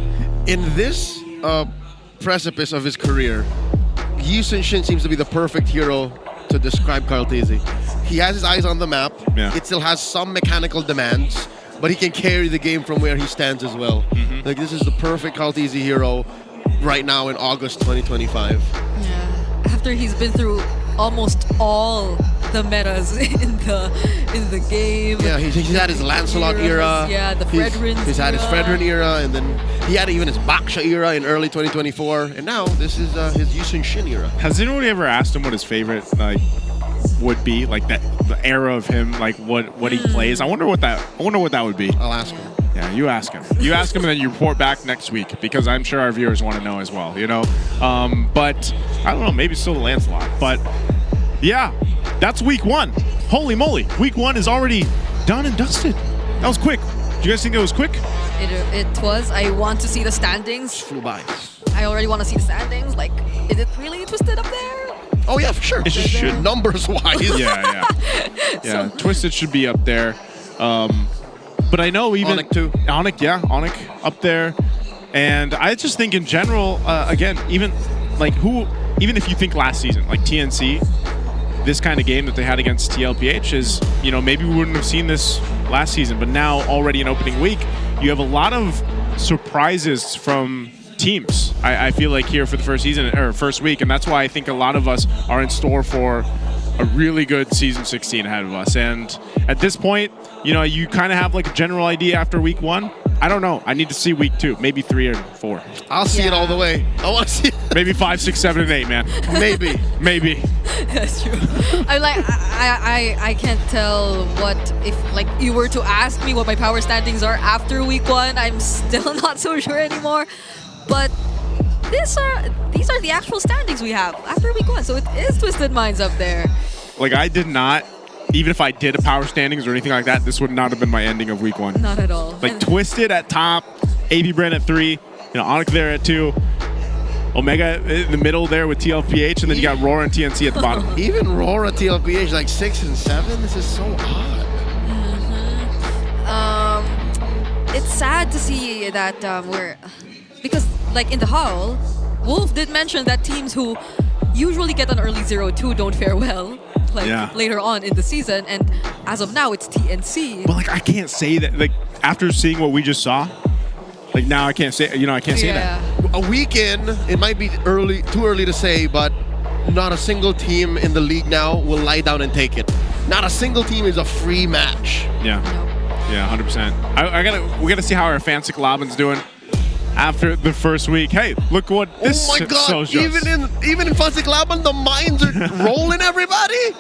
In this precipice of his career, Yi Sun-shin seems to be the perfect hero to describe Carl Tizzi. He has his eyes on the map. Yeah. It still has some mechanical demands, but he can carry the game from where he stands as well. Like, this is the perfect Carl Tizzi hero right now in August 2025. Yeah. After he's been through almost all the metas in the game. Yeah, he's had his Lancelot era. Yeah, the Fredrin. He's had his Fredrin era, and then he had even his Baksha era in early 2024, and now this is his Yi Sun-shin era. Has anyone ever asked him what his favorite would be, like the era of him, like what he plays? I wonder what that would be. I'll ask him. Yeah, you ask him. You ask him, and then you report back next week, because I'm sure our viewers want to know as well. You know, but I don't know. Maybe still the Lancelot, but yeah, that's week 1. Holy moly, week 1 is already done and dusted. That was quick. Do you guys think it was quick? It was. I want to see the standings. Flew by. I already want to see the standings. Like, is it really Twisted up there? Oh yeah, for sure. It should. Numbers wise. Yeah. Twisted should be up there. But I know even Onyx too. Onyx up there. And I just think in general, again, even if you think last season, like TNC, this kind of game that they had against TLPH is, you know, maybe we wouldn't have seen this last season, but now already in opening week, you have a lot of surprises from teams. I feel like here for the first week, and that's why I think a lot of us are in store for a really good season 16 ahead of us. And at this point, you know, you kind of have like a general idea after week 1. I don't know. I need to see week 2, maybe 3 or 4. I'll see it all the way. I want to see it. Maybe 5, 6, 7, and 8, man. Maybe. That's true. I'm like, I can't tell what, if like you were to ask me what my power standings are after week 1, I'm still not so sure anymore. But these are the actual standings we have after week 1. So it is Twisted Minds up there. Like, I did not, even if I did a power standings or anything like that, this would not have been my ending of week 1. Not at all. Like, Twisted at top, APBR at 3, you know, Onyx there at 2, Omega in the middle there with TLPH, and then you got Roar and TNC at the bottom. Even Roar at TLPH, like 6 and 7. This is so odd. It's sad to see that because like in the Howl, Wolf did mention that teams who usually get an early 0-2 don't fare well, like later on in the season, and as of now it's TNC. But like, I can't say that, like, after seeing what we just saw, like, now I can't say, you know, I can't say that. A week in, it might be too early to say, but not a single team in the league now will lie down and take it. Not a single team is a free match. Yeah, 100%. We gotta see how our Fancic Lobin's doing after the first week. Hey, look what this Oh my God! shows us. Even in Fancic Laban, the mines are rolling everybody.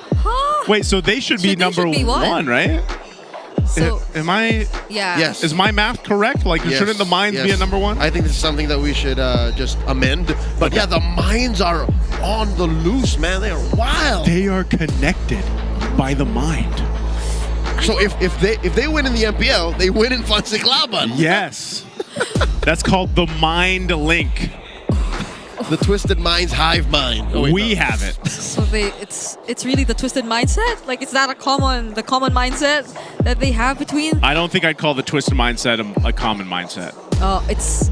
Wait, so they should be number be 1, right? So am I? Yeah. Yes. Is my math correct? Like, shouldn't the mines be at number 1? I think this is something that we should just amend. But yeah, the mines are on the loose, man. They are wild. They are connected by the mind. So if they win in the MPL, they win in Fancic Laban. Yes. That's called the Mind Link. The Twisted Minds hive mind. Oh, wait, we have it. So it's really the Twisted mindset. Like, is that the common mindset that they have between? I don't think I'd call the Twisted mindset a common mindset. It's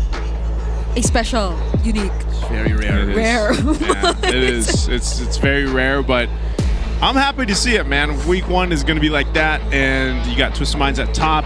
a special, unique. Very rare. Rare. Yeah, it is. It's very rare, but I'm happy to see it, man. Week 1 is going to be like that, and you got Twisted Minds at top.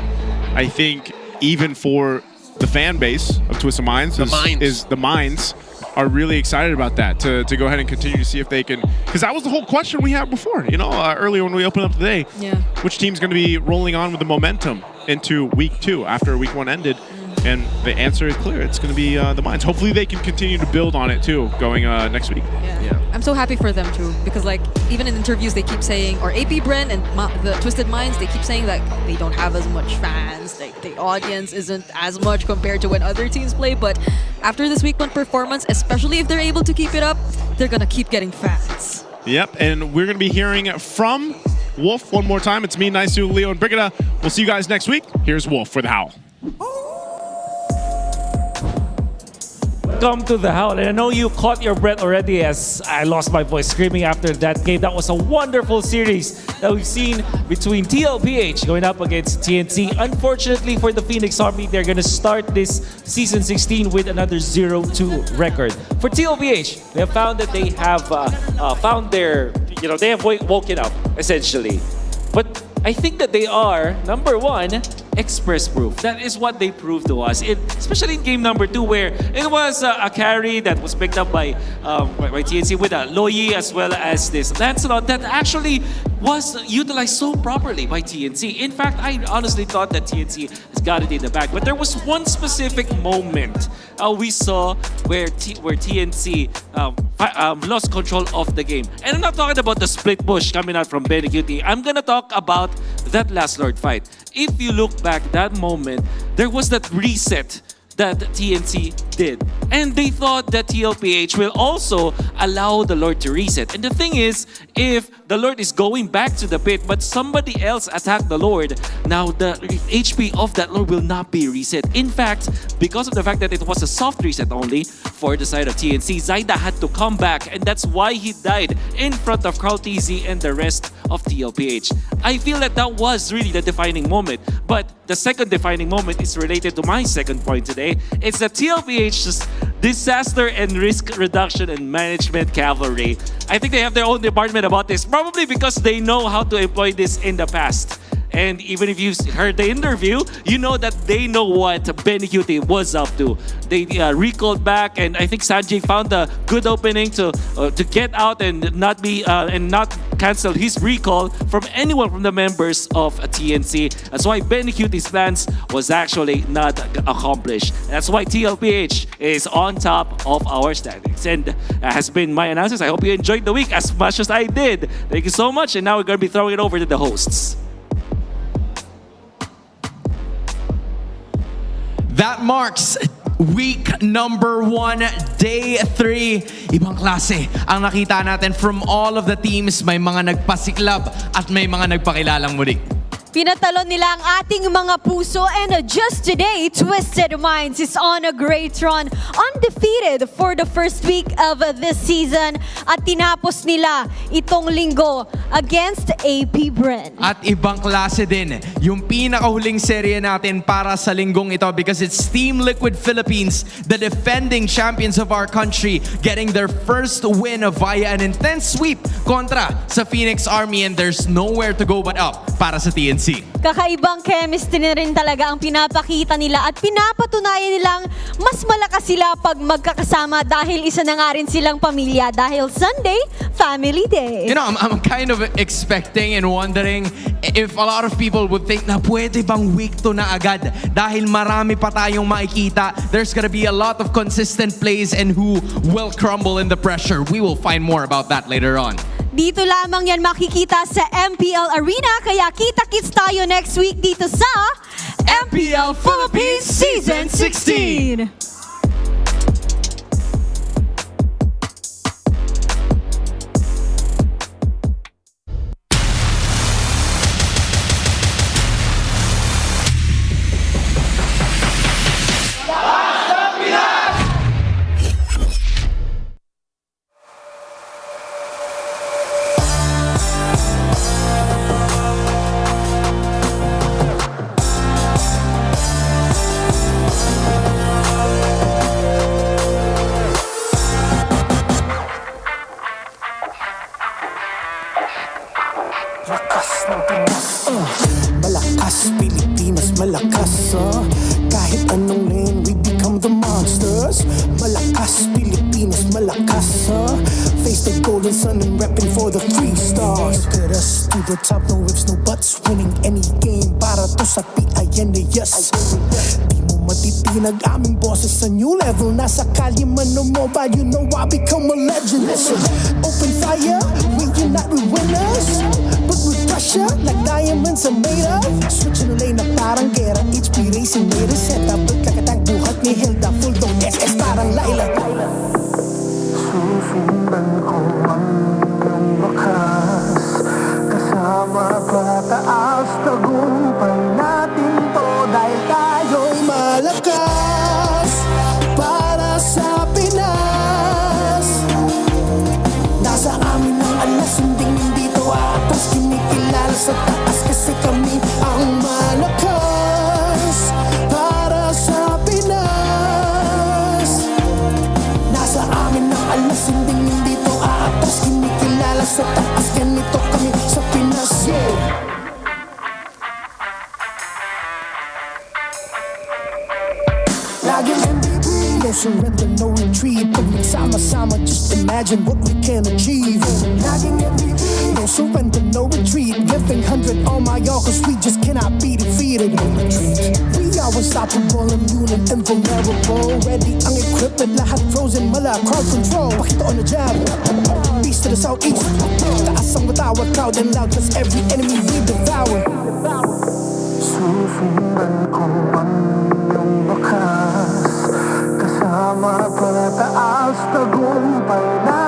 I think even for the fan base of Twisted Minds, the Minds are really excited about that, to go ahead and continue to see if they can, because that was the whole question we had before, you know, earlier when we opened up today. Yeah. Which team's going to be rolling on with the momentum into week 2 after week 1 ended? And the answer is clear. It's going to be the Minds. Hopefully they can continue to build on it too, going next week. Yeah. I'm so happy for them too, because like even in interviews they keep saying, or APBR and the Twisted Minds, they keep saying that they don't have as much fans, like the audience isn't as much compared to when other teams play, but after this week 1 performance, especially if they're able to keep it up, they're gonna keep getting fans. Yep, and we're going to be hearing from Wolf one more time. It's me, Naisu, Leo, and Brigida. We'll see you guys next week. Here's Wolf for the Howl. Welcome to the Howl. And I know you caught your breath already as I lost my voice screaming after that game. That was a wonderful series that we've seen between TLPH going up against TNC. Unfortunately for the Phoenix Army, they're going to start this Season 16 with another 0-2 record. For TLPH, they have found that they have found their, they have woken up, essentially. But I think that they are, number one, express proof. That is what they proved to us, especially in game number 2, where it was a carry that was picked up by TNC with Loyi as well as this Lancelot that actually was utilized so properly by TNC. In fact, I honestly thought that TNC has got it in the bag, but there was one specific moment we saw where TNC lost control of the game. And I'm not talking about the split push coming out from Benecuti. I'm gonna talk about that last Lord fight. If you look back that moment, there was that reset that TNC did. And they thought that TLPH will also allow the Lord to reset. And the thing is, if the Lord is going back to the pit, but somebody else attacked the Lord, now the HP of that Lord will not be reset. In fact, because of the fact that it was a soft reset only for the side of TNC, Zaida had to come back, and that's why he died in front of Krautizi and the rest of TLPH. I feel that that was really the defining moment. But the second defining moment is related to my second point today. It's the TLPH's disaster and risk reduction and management cavalry. I think they have their own department about this, probably because they know how to employ this in the past. And even if you heard the interview, you know that they know what Benecuti was up to. They recalled back, and I think Sanjay found a good opening to get out and not cancel his recall from anyone from the members of TNC. That's why Benecuti's plans was actually not accomplished. That's why TLPH is on top of our standings. And has been my analysis. I hope you enjoyed the week as much as I did. Thank you so much. And now we're going to be throwing it over to the hosts. That marks week number 1, day 3. Ibang klase ang nakita natin from all of the teams. May mga nagpasiklab at may mga nagpakilalang muli. Pinatalon nila ang ating mga puso, and just today, Twisted Minds is on a great run, undefeated for the first week of this season, at tinapos nila itong linggo against APBR. At ibang klase din yung pinakahuling serye natin para sa linggong ito, because it's Team Liquid Philippines, the defending champions of our country, getting their first win via an intense sweep kontra sa Phoenix Army, and there's nowhere to go but up para sa TNC. Kakaibang chemistry na rin talaga ang pinapakita nila at pinapatunayan nilang mas malakas sila pag magkakasama dahil isa na nga rin silang pamilya dahil Sunday, Family Day. You know, I'm kind of expecting and wondering if a lot of people would think na pwede bang week to na agad dahil marami pa tayong makikita. There's gonna be a lot of consistent plays and who will crumble in the pressure. We will find more about that later on. Dito lamang yan makikita sa MPL Arena, kaya kita-kits tayo next week dito sa MPL Philippines Season 16! Malakas, Pilipinas, malakas, kahit anong lane, we become the monsters. Malakas, Pilipinas, malakas, face the golden sun and repping for the 3 stars. Get us to the top, no ifs, no buts, winning any game para to sa PINAS. Di mo Matitinag aming boses sa new level. Nasa kalye man o mobile, you know I become a legend. Listen, open fire, we unite, we winners. But with pressure, like diamonds are made of. Switching the lane na parang gera, HP racing made a setup. Pagkakatang buhat ni Hilda, full dome SS parang Laila. Susundan ko ang iyong bakas, kasama pataas, tagumpay natin to dahil tayo'y malakas para sa Pinas. Nasa amin ang alas, hindi to atas, kinikilala sa taas kasi kami ang malakas para sa Pinas. Nasa amin ang alas, hindi to atas, kinikilala sa taas, ganito kami sa Pinas. Laging MLBB, no surrender, no retreat. Pag nagsama-sama, just imagine what we can achieve. Laging MLBB, no surrender, no retreat. Giving 100 on my all, cause we just cannot be defeated. We are unstoppable, immune and invulnerable. Ready ang equipment, lahat frozen, mala, crowd control. Pakita on the jab, beast to the southeast. Taas ang matawag, proud and loud, cause every enemy we devour. Susundan ko ang iyong bakas, kasama pataas, tagumpay na